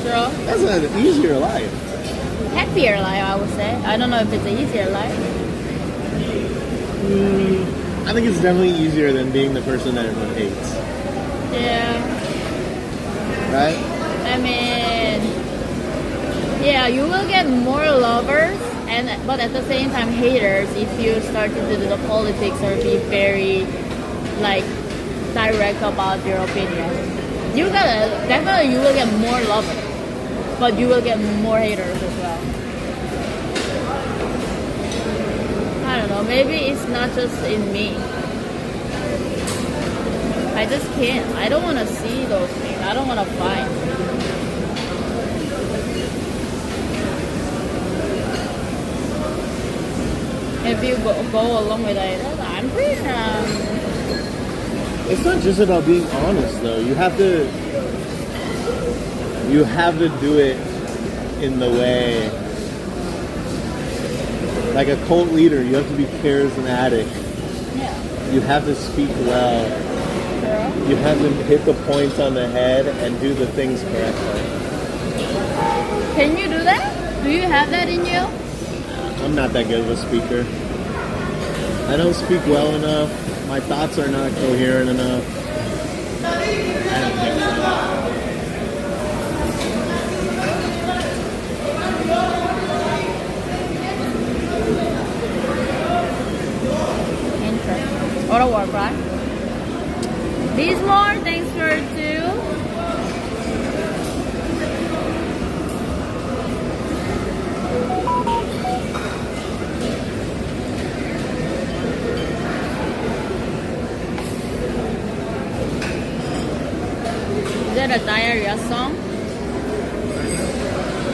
Sure. That's an easier life. Happier life, I would say. I don't know if it's an easier life. I think it's definitely easier than being the person that everyone hates. Yeah. Right? I mean, yeah, you will get more lovers, but at the same time haters if you start to do the politics or be very, like, direct about your opinion. Definitely you will get more lovers, but you will get more haters as well. I don't know, maybe it's not just in me. I just can't. I don't want to see those things. I don't want to fight. If you go along with it, I'm pretty. It's not just about being honest, though. You have to do it in the way. Like a cult leader, you have to be charismatic. Yeah. You have to speak well. Girl. You have to hit the points on the head and do the things correctly. Can you do that? Do you have that in you? I'm not that good of a speaker. I don't speak well enough. My thoughts are not coherent enough. I don't think so. Interesting. What a work, right? These more, thanks for 2. Is that a diarrhea song?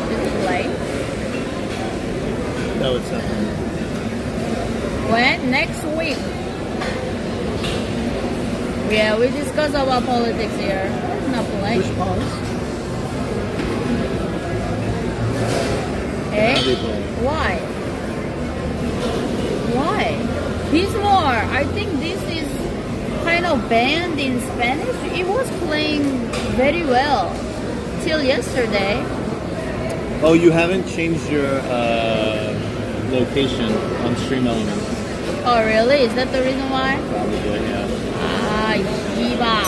Is it play? No, it's not. When? Next week. Yeah, we discuss about politics here. It's not playing. Push pause. Eh? Why? Why? This more. I think this is kind of banned in Spanish. It was playing very well till yesterday. Oh, you haven't changed your location on Stream Elements. Oh, really? Is that the reason why? Probably, yeah. Ay, Shiba.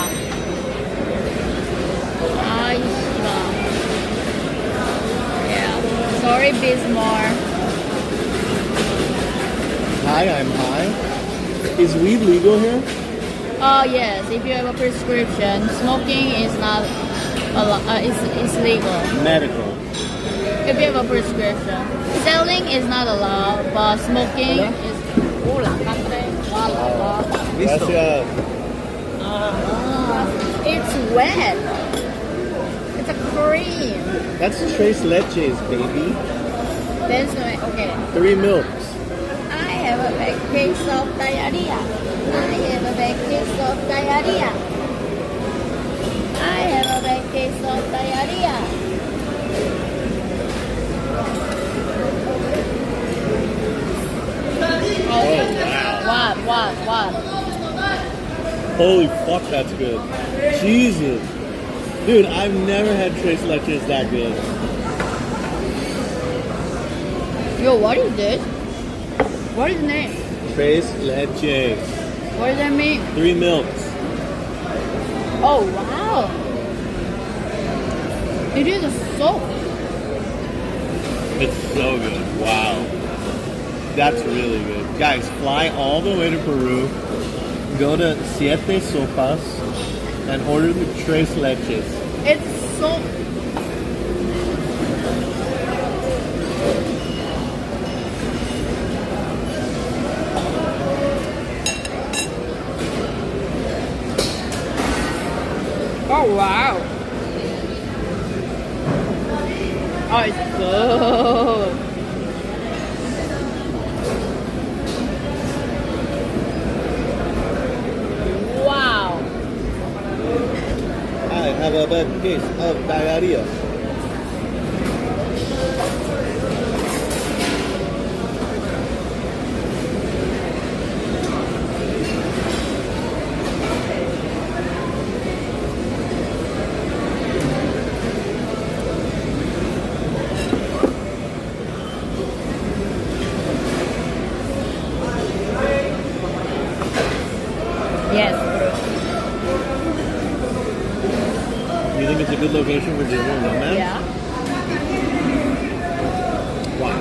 Ay, Shiba. Sorry, Bismore. Hi, I'm high. Is weed legal here? Oh yes, if you have a prescription, smoking is not it's legal. Medical. If you have a prescription, selling is not allowed, but smoking is. Gracias. It's wet. It's a cream. That's tres leches, baby. There's no okay. 3 milks. I have a bad case of diarrhea. I have a bad case of diarrhea. I have a bad case of diarrhea. What? Holy fuck, that's good. Jesus. Dude, I've never had tres leches that good. Yo, what is this? What is the name? Tres leches. What does that mean? 3 milks. Oh, wow. It is a soap. It's so good. Wow. That's really good. Guys, fly all the way to Peru, go to Siete Sopas, and order the tres leches. It's so... Oh, wow. Oh, it's good. Wow. I have a bad case of diarrhea. Yes. You think it's a good location for dinner, no man? Yeah. Wow.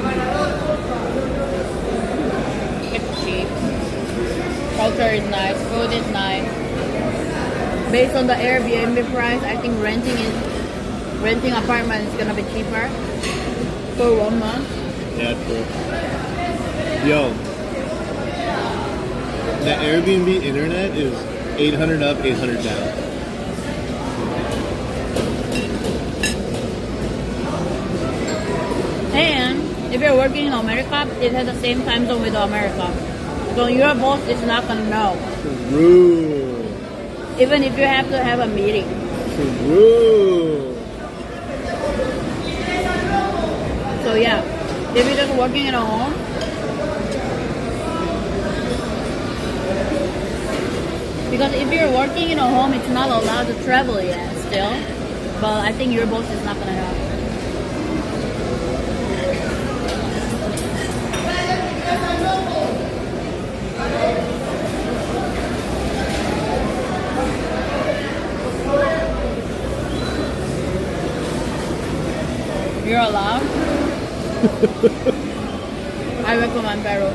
It's cheap. Culture is nice. Food is nice. Based on the Airbnb price, I think renting apartment is gonna be cheaper for 1 month. Yeah, true. Yo. The Airbnb internet is 800 up, 800 down. And if you're working in America, it has the same time zone with America. So your boss is not gonna know. True. Even if you have to have a meeting. True. So yeah, if you're just working at home, because if you're working in a home, it's not allowed to travel yet still. But I think your boss is not gonna know. You're allowed? I recommend Peru.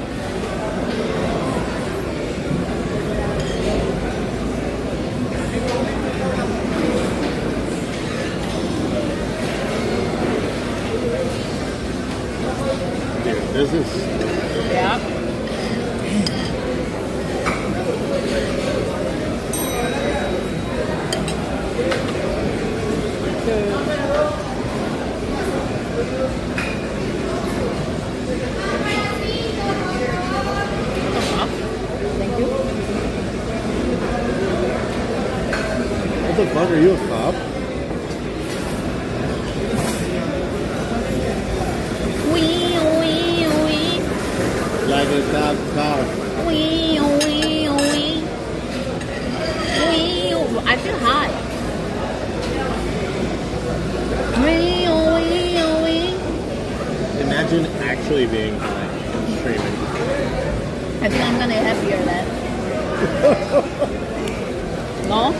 Dude, this is... Yeah. Thank you. What the fuck, are you a cop? Wee, wee, wee. Like a cop car. Wee, wee, wee. Wee. I feel high. Wee, wee, wee. Imagine actually being high, streaming. I think I'm gonna get happier then. No?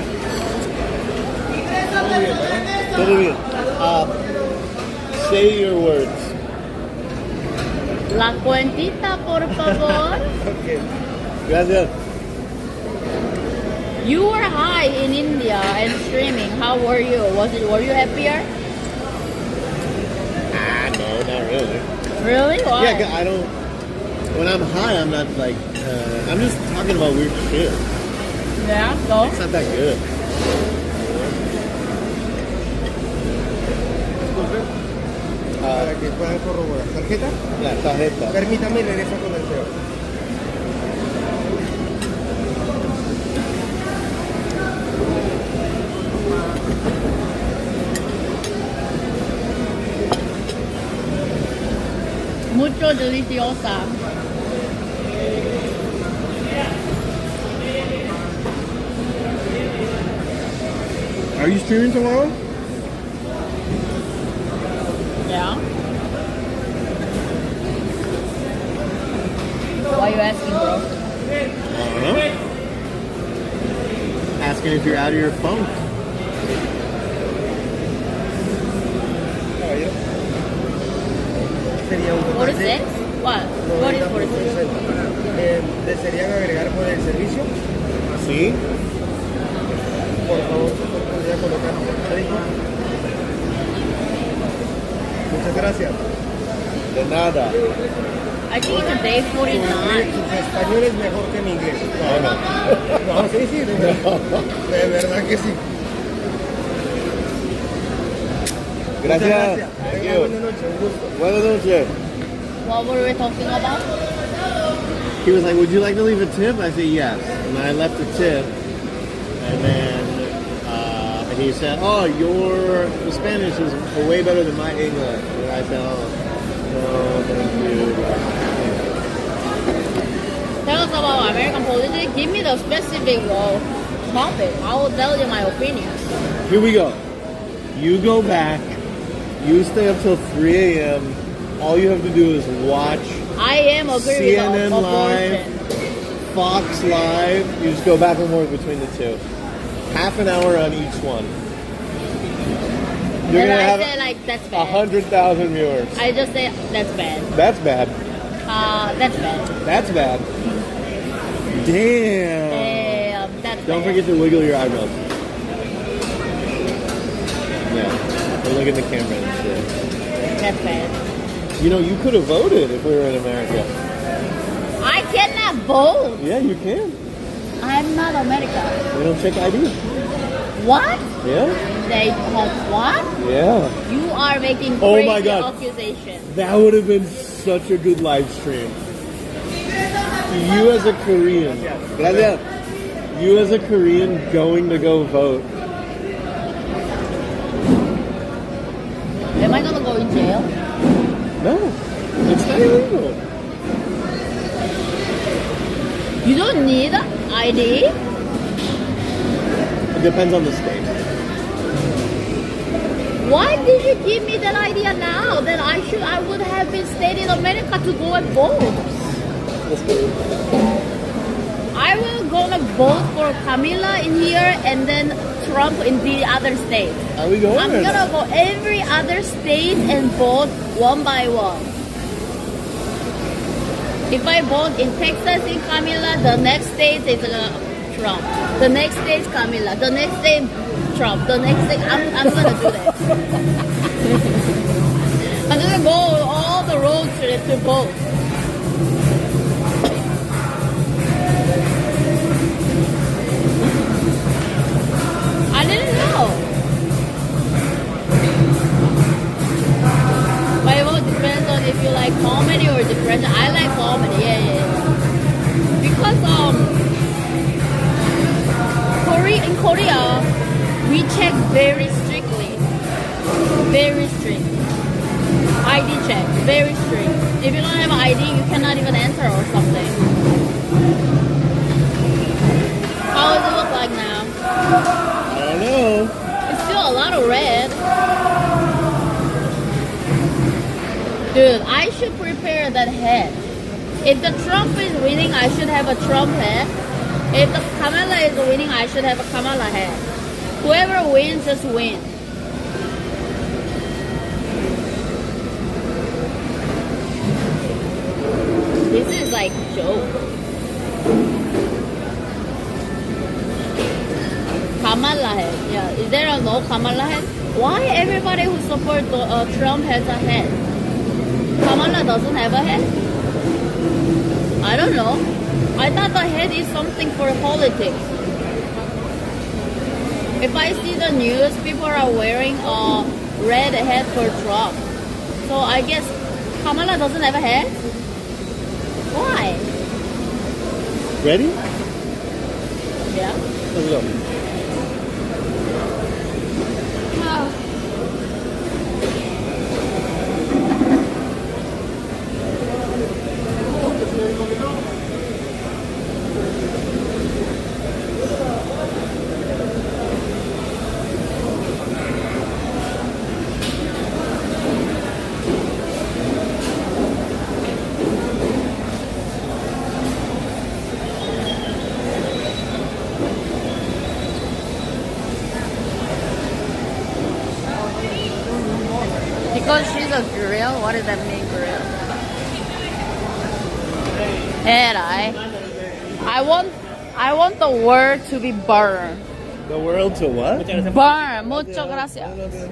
Say your words. La cuentita, por favor. Okay. Gracias. You were high in India and streaming. How were you? Were you happier? No, not really. Really? Why? Yeah, 'cause I don't. When I'm high, I'm not like. I'm just talking about weird shit. Yeah, go. It's not that good. Para que puedan corroborar. ¿Tarjeta? La tarjeta. Permítame y regresa con el CEO. Mucho deliciosa. Are you streaming tomorrow? Yeah. Why are you asking, bro? I don't know. Asking if you're out of your phone. 46? What? What is 46? ¿Desearían agregar por el servicio? Sí. Por favor, podría colocar Facebook. Muchas gracias. De nada. I think it's a day 49. Su español es mejor que mi inglés. No, sí, sí, de verdad que sí. Gracias. Thank you. Buenas noches, un gusto. Buenas noches. What were we talking about? He was like, would you like to leave a tip? I said, yes. And I left a tip. And then he said, oh, your Spanish is way better than my English. And I said, oh, no, thank you. Tell us about American politics. Give me the specific topic. I will tell you my opinion. Here we go. You go back. You stay up till 3 a.m. All you have to do is watch I am agree CNN with Live, Fox Live. You just go back and forth between the two. Half an hour on each one. You're and gonna I have say like that's bad. 100,000 viewers. I just say that's bad. That's bad. That's bad. That's bad. Damn. Damn, that's Don't bad. forget to wiggle your eyebrows. Yeah. Or look at the camera and shit. That's bad. You know, you could have voted if we were in America. I cannot vote. Yeah, you can. I'm not American. They don't check ID. What? Yeah? They what? Yeah. You are making Oh crazy my God. accusations. That would have been such a good live stream. You as a Korean. Gracias. You as a Korean going to go vote. Am I gonna go in jail? No. It's not illegal. You don't need ID? It depends on the state. Why did you give me that idea now? That I would have been staying in America to go and vote. I will gonna vote for Camila in here and then Trump in the other states. Are we going? I'm gonna go every other state and vote one by one. If I vote in Texas in Camila, the next state is Trump. The next state is Camila. The next state Trump. The next state I'm gonna do that. I'm gonna go all the road trip to vote. I didn't know. But it all depends on if you like comedy or depression. I like comedy, yeah. Because in Korea, we check very strictly. Very strict. ID check, very strict. If you don't have an ID, you cannot even enter or something. How does it look like now? I don't know. It's still a lot of red. Dude, I should prepare that hat. If the Trump is winning, I should have a Trump hat. If the Kamala is winning, I should have a Kamala hat. Whoever wins, just win. like joke. Kamala head. Yeah. Is there a no Kamala head? Why everybody who support Trump has a head? Kamala doesn't have a head? I don't know. I thought the head is something for politics. If I see the news, people are wearing a red hat for Trump. So I guess Kamala doesn't have a head? Why? Ready? Yeah. Let's go. Because she's a grill? What does that mean, grill? And I want the world to be burned. The world to what? Burn. Muchas gracias.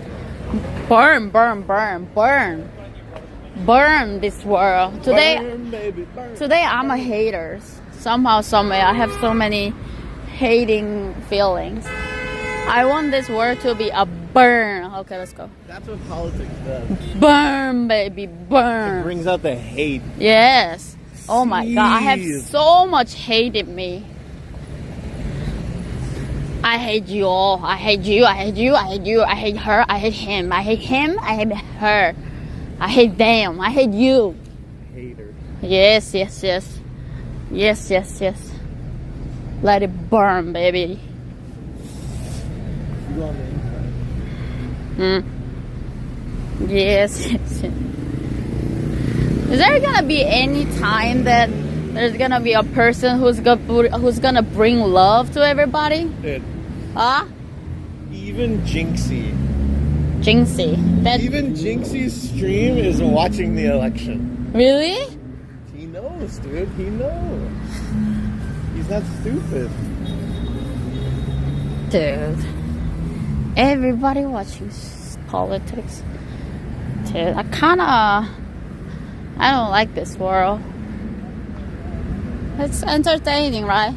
Burn, burn, burn, burn. Burn this world. Today, Burn, baby, burn. today I'm a hater. Somehow, someway, I have so many hating feelings. I want this world to be a burn. Okay, let's go. That's what politics does. Burn, baby, burn. It brings out the hate. Yes. Oh my God, I have Jeez. so much hate in me. I hate you all. I hate you. I hate you. I hate you. I hate her. I hate him. I hate him. I hate her. I hate them. I hate you. Hater. Yes, yes, yes. Yes, yes, yes. Let it burn, baby. You on the inside. Yes, yes, yes. Is there gonna be any time that there's gonna be a person who's gonna bring love to everybody? Dude, Huh? even Jinxie. Jinxie. That Even Jinxie's stream is watching the election. really? He knows, dude. He knows. He's not stupid. Dude. Everybody watching politics. Dude, I don't like this world. It's entertaining, right?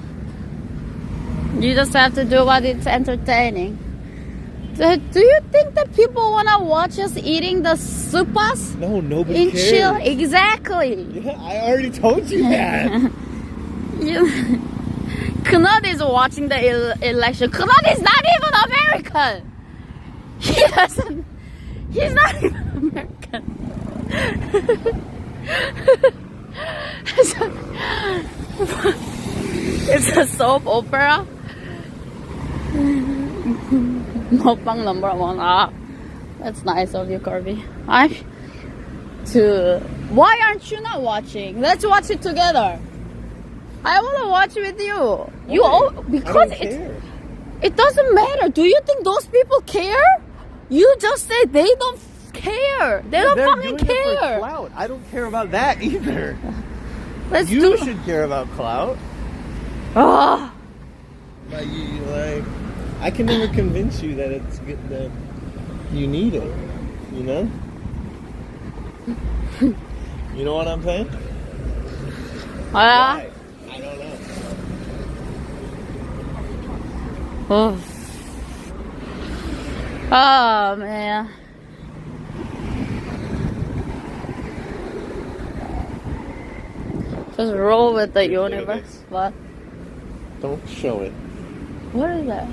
You just have to do what it's entertaining. Do you think that people wanna watch us eating the soupas? No, nobody In cares. chill? Exactly. Yeah, I already told you that. Knut is watching the election. Knut is not even American. He's not even American. It's a soap opera. Mukbang number 1. Ah, that's nice of you, Corby. Why aren't you not watching? Let's watch it together. I want to watch with you. Because it doesn't matter. Do you think those people care? You just said they don't care. They don't fucking care. Clout. I don't care about that either. You should care about clout. Ah. Like, I can never convince you that it's good, that you need it. You know? You know what I'm saying? Why? I don't know. Oh man. Just roll with the universe. What? Don't show it. What is that?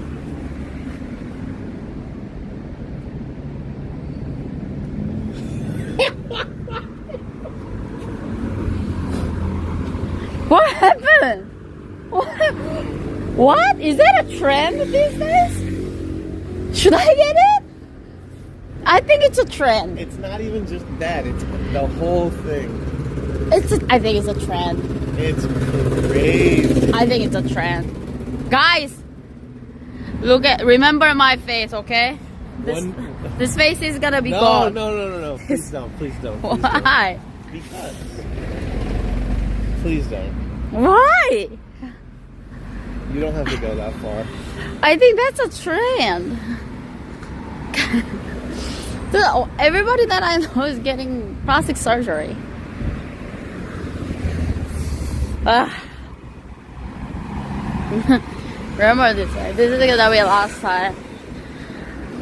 What happened? What? Is that a trend these days? Should I get it? I think it's a trend. It's not even just that. It's the whole thing. I think it's a trend. It's crazy. I think it's a trend. Guys, remember my face, okay? This face is gonna be gone. No. Please don't. Please don't. Why? Because Please don't. Why? You don't have to go that far. I think that's a trend. Dude, everybody that I know is getting plastic surgery. Remember this, right? This is gonna be last time.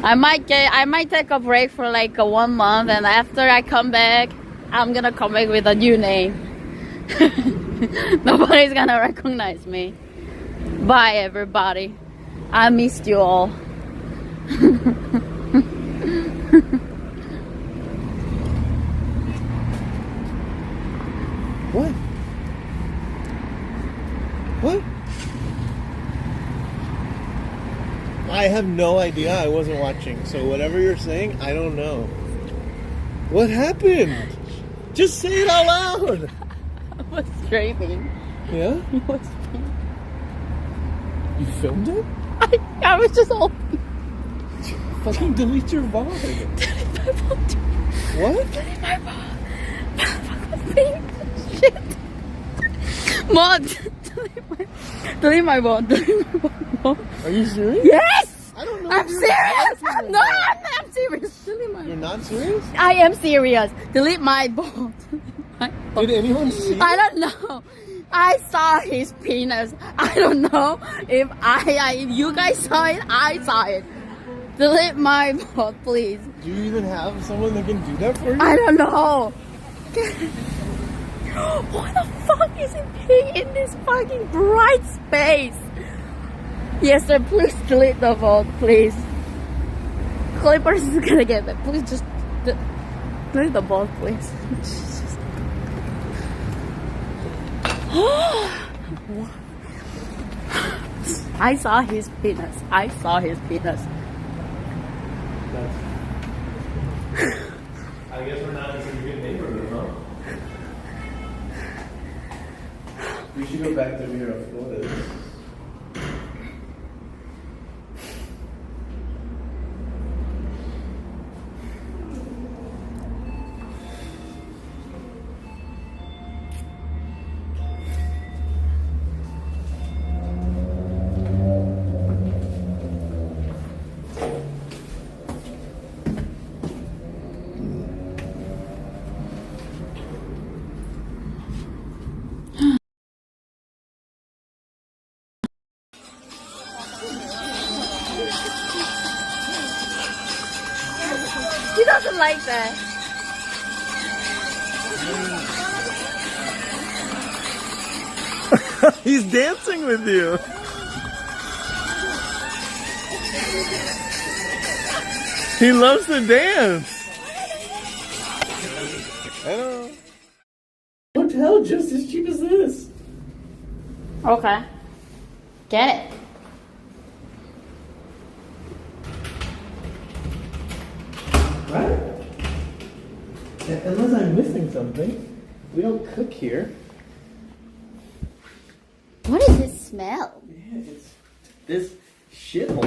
I might take a break for like 1 month, and after I come back, I'm gonna come back with a new name. Nobody's gonna recognize me. Bye, everybody. I missed you all. What? What? I have no idea. I wasn't watching. So whatever you're saying, I don't know. What happened? Just say it out loud. I was streaming. Yeah? I was streaming. You filmed it? I was just hoping. Fucking delete your VOD. Delete my VOD. What? Delete my VOD. Shit. Mod. Delete my VOD. Delete my VOD. Are you serious? Yes! I don't know. I'm serious! No, I'm serious. Delete my You're not serious? I am serious. Delete my VOD. Did anyone see I don't know. I saw his penis. I don't know if if you guys saw it. I saw it. Delete my VOD, please. Do you even have someone that can do that for you? I don't know. What the fuck is it being in this fucking bright space? Yes, sir. Please delete the VOD, please. Clippers is gonna get that. Please just delete the VOD, please. I saw his penis. I saw his penis. I guess we're not in such a good neighborhood, huh? We should go back to Mira, Florida. He doesn't like that. He's dancing with you. He loves to dance. Hello. Hotel just as cheap as this. Okay. Get it. Right? Unless I'm missing something. We don't cook here. What is this smell? Yeah, it's this shithole.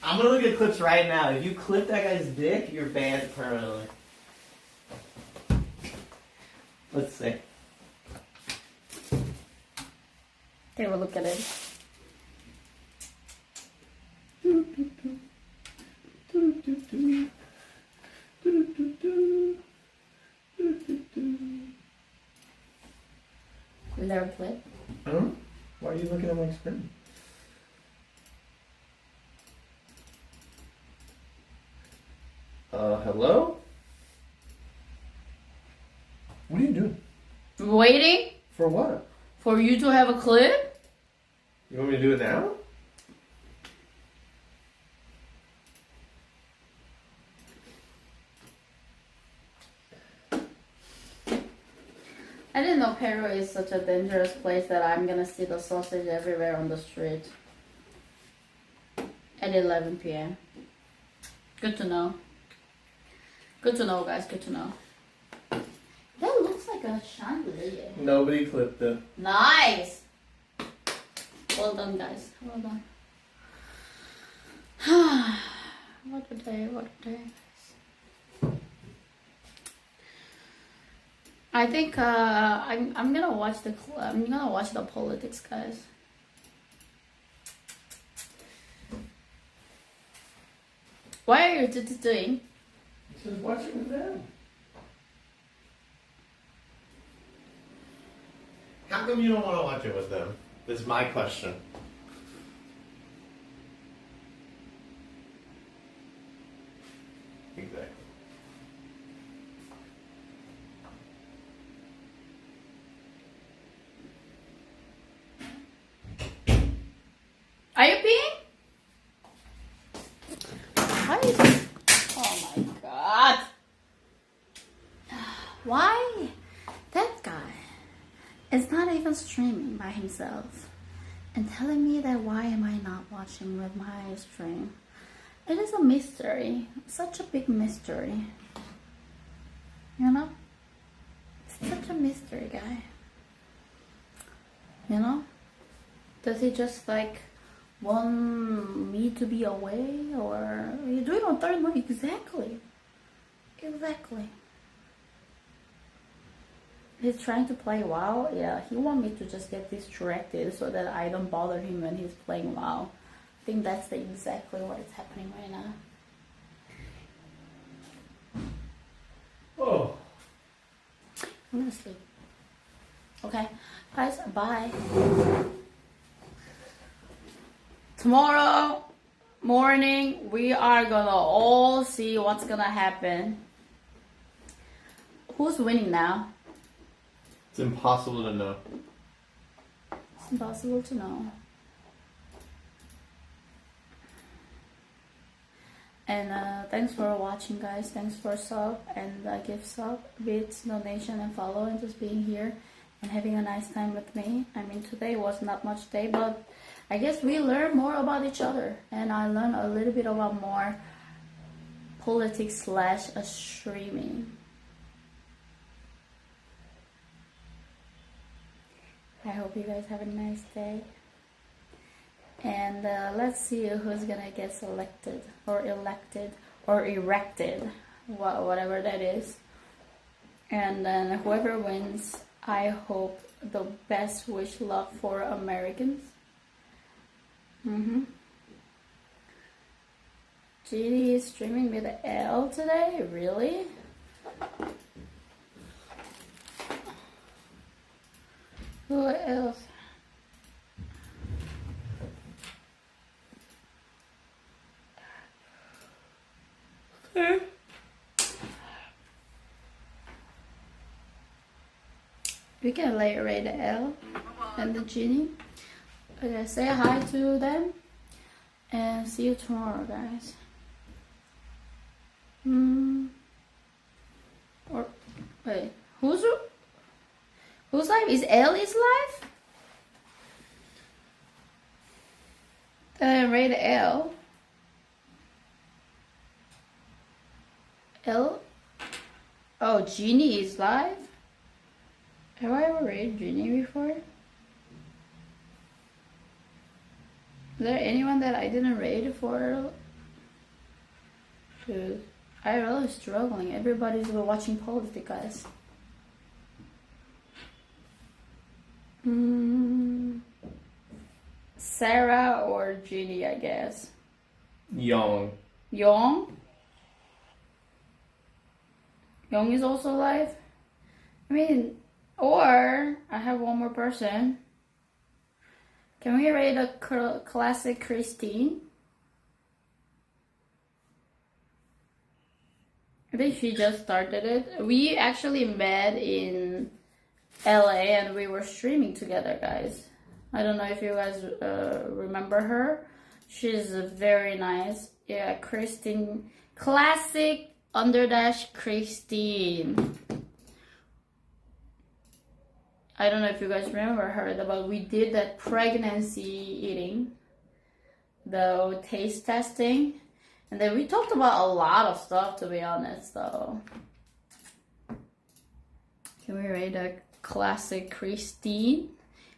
I'm gonna look at clips right now. If you clip that guy's dick, you're banned permanently. Let's see. Take a look at it. Is there a clip? Why are you looking at my screen? Hello? What are you doing? Waiting For what? for you to have a clip? You want me to do it now? I didn't know Peru is such a dangerous place that I'm gonna see the sausage everywhere on the street at 11 p.m. Good to know. Good to know, guys. Good to know. That looks like a chandelier. Nobody clipped it. Nice. Well done, guys. Well done. What a day, what a day. I think I'm gonna watch the politics, guys. Why are you doing? Just watching with them. How come you don't want to watch it with them? This is my question. Exactly. Are you peeing? Why is it? Oh my god. Why? That guy is not even streaming by himself and telling me that why am I not watching with my stream? It is a mystery. Such a big mystery. You know? It's such a mystery, guy. You know? Does he just like want me to be away, or you do it on third month? Exactly. Exactly. He's trying to play WoW. Yeah, he wants me to just get distracted so that I don't bother him when he's playing WoW. I think that's exactly what is happening right now. Oh. I'm gonna sleep. Okay, guys, bye. Tomorrow morning, we are gonna all see what's gonna happen. Who's winning now? It's impossible to know. It's impossible to know. And thanks for watching, guys. Thanks for sub and gift sub, bits, donation, and follow, and just being here and having a nice time with me. I mean, today was not much day, but I guess we learn more about each other, and I learned a little bit about more politics / streaming. I hope you guys have a nice day. And let's see who's gonna get selected or elected or erected, whatever that is. And then whoever wins, I hope the best wish luck for Americans. Genie is streaming with L today? Really? Who else? Okay. We can rate the L and the Genie. Okay, say hi to them and see you tomorrow, guys. Or wait, who's live? Is L is live? Then rate L. L. Oh, Genie is live. Have I ever rated Genie before? Is there anyone that I didn't rate for? Dude, I'm really struggling. Everybody's watching politics, guys. Sarah or Genie, I guess. Young. Young? Young is also live? I mean, or I have one more person. Can we rate a classic Christine? I think she just started it. We actually met in LA and we were streaming together, guys. I don't know if you guys remember her. She's very nice. Yeah, Christine. Classic _ Christine. I don't know if you guys remember her, but we did that pregnancy eating, the taste testing, and then we talked about a lot of stuff, to be honest. So can we rate a classic Christine?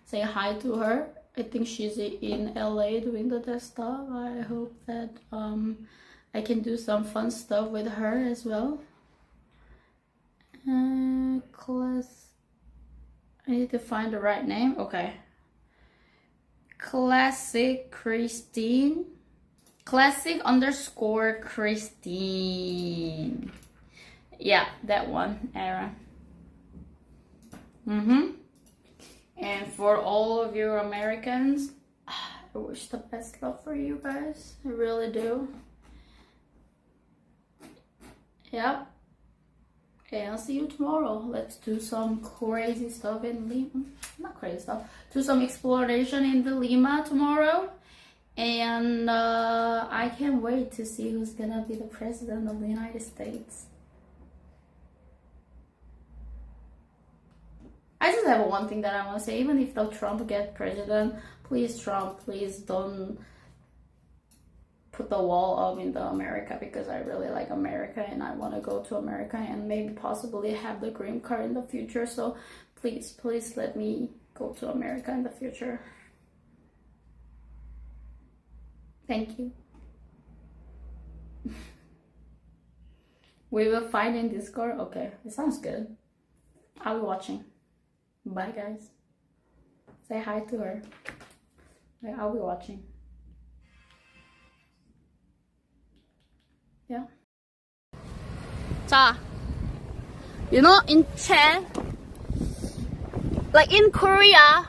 Say hi to her. I think she's in LA doing the test stuff. I hope that I can do some fun stuff with her as well. Class. I need to find the right name. Okay. Classic Christine. Classic_Christine. Yeah, that one, Aaron. And for all of you Americans, I wish the best luck for you guys. I really do. Yep. And I'll see you tomorrow. Let's do some crazy stuff in Lima. Not crazy stuff. Do some exploration in the Lima tomorrow. And I can't wait to see who's gonna be the president of the United States. I just have one thing that I want to say. Even if Trump gets president, please, Trump, please don't put the wall up in America, because I really like America and I want to go to America and maybe possibly have the green card in the future. So please, please let me go to America in the future. Thank you. We will find in Discord. Okay, it sounds good. I'll be watching. Bye, guys. Say hi to her. Okay, I'll be watching. Yeah. 자, you know, in Korea,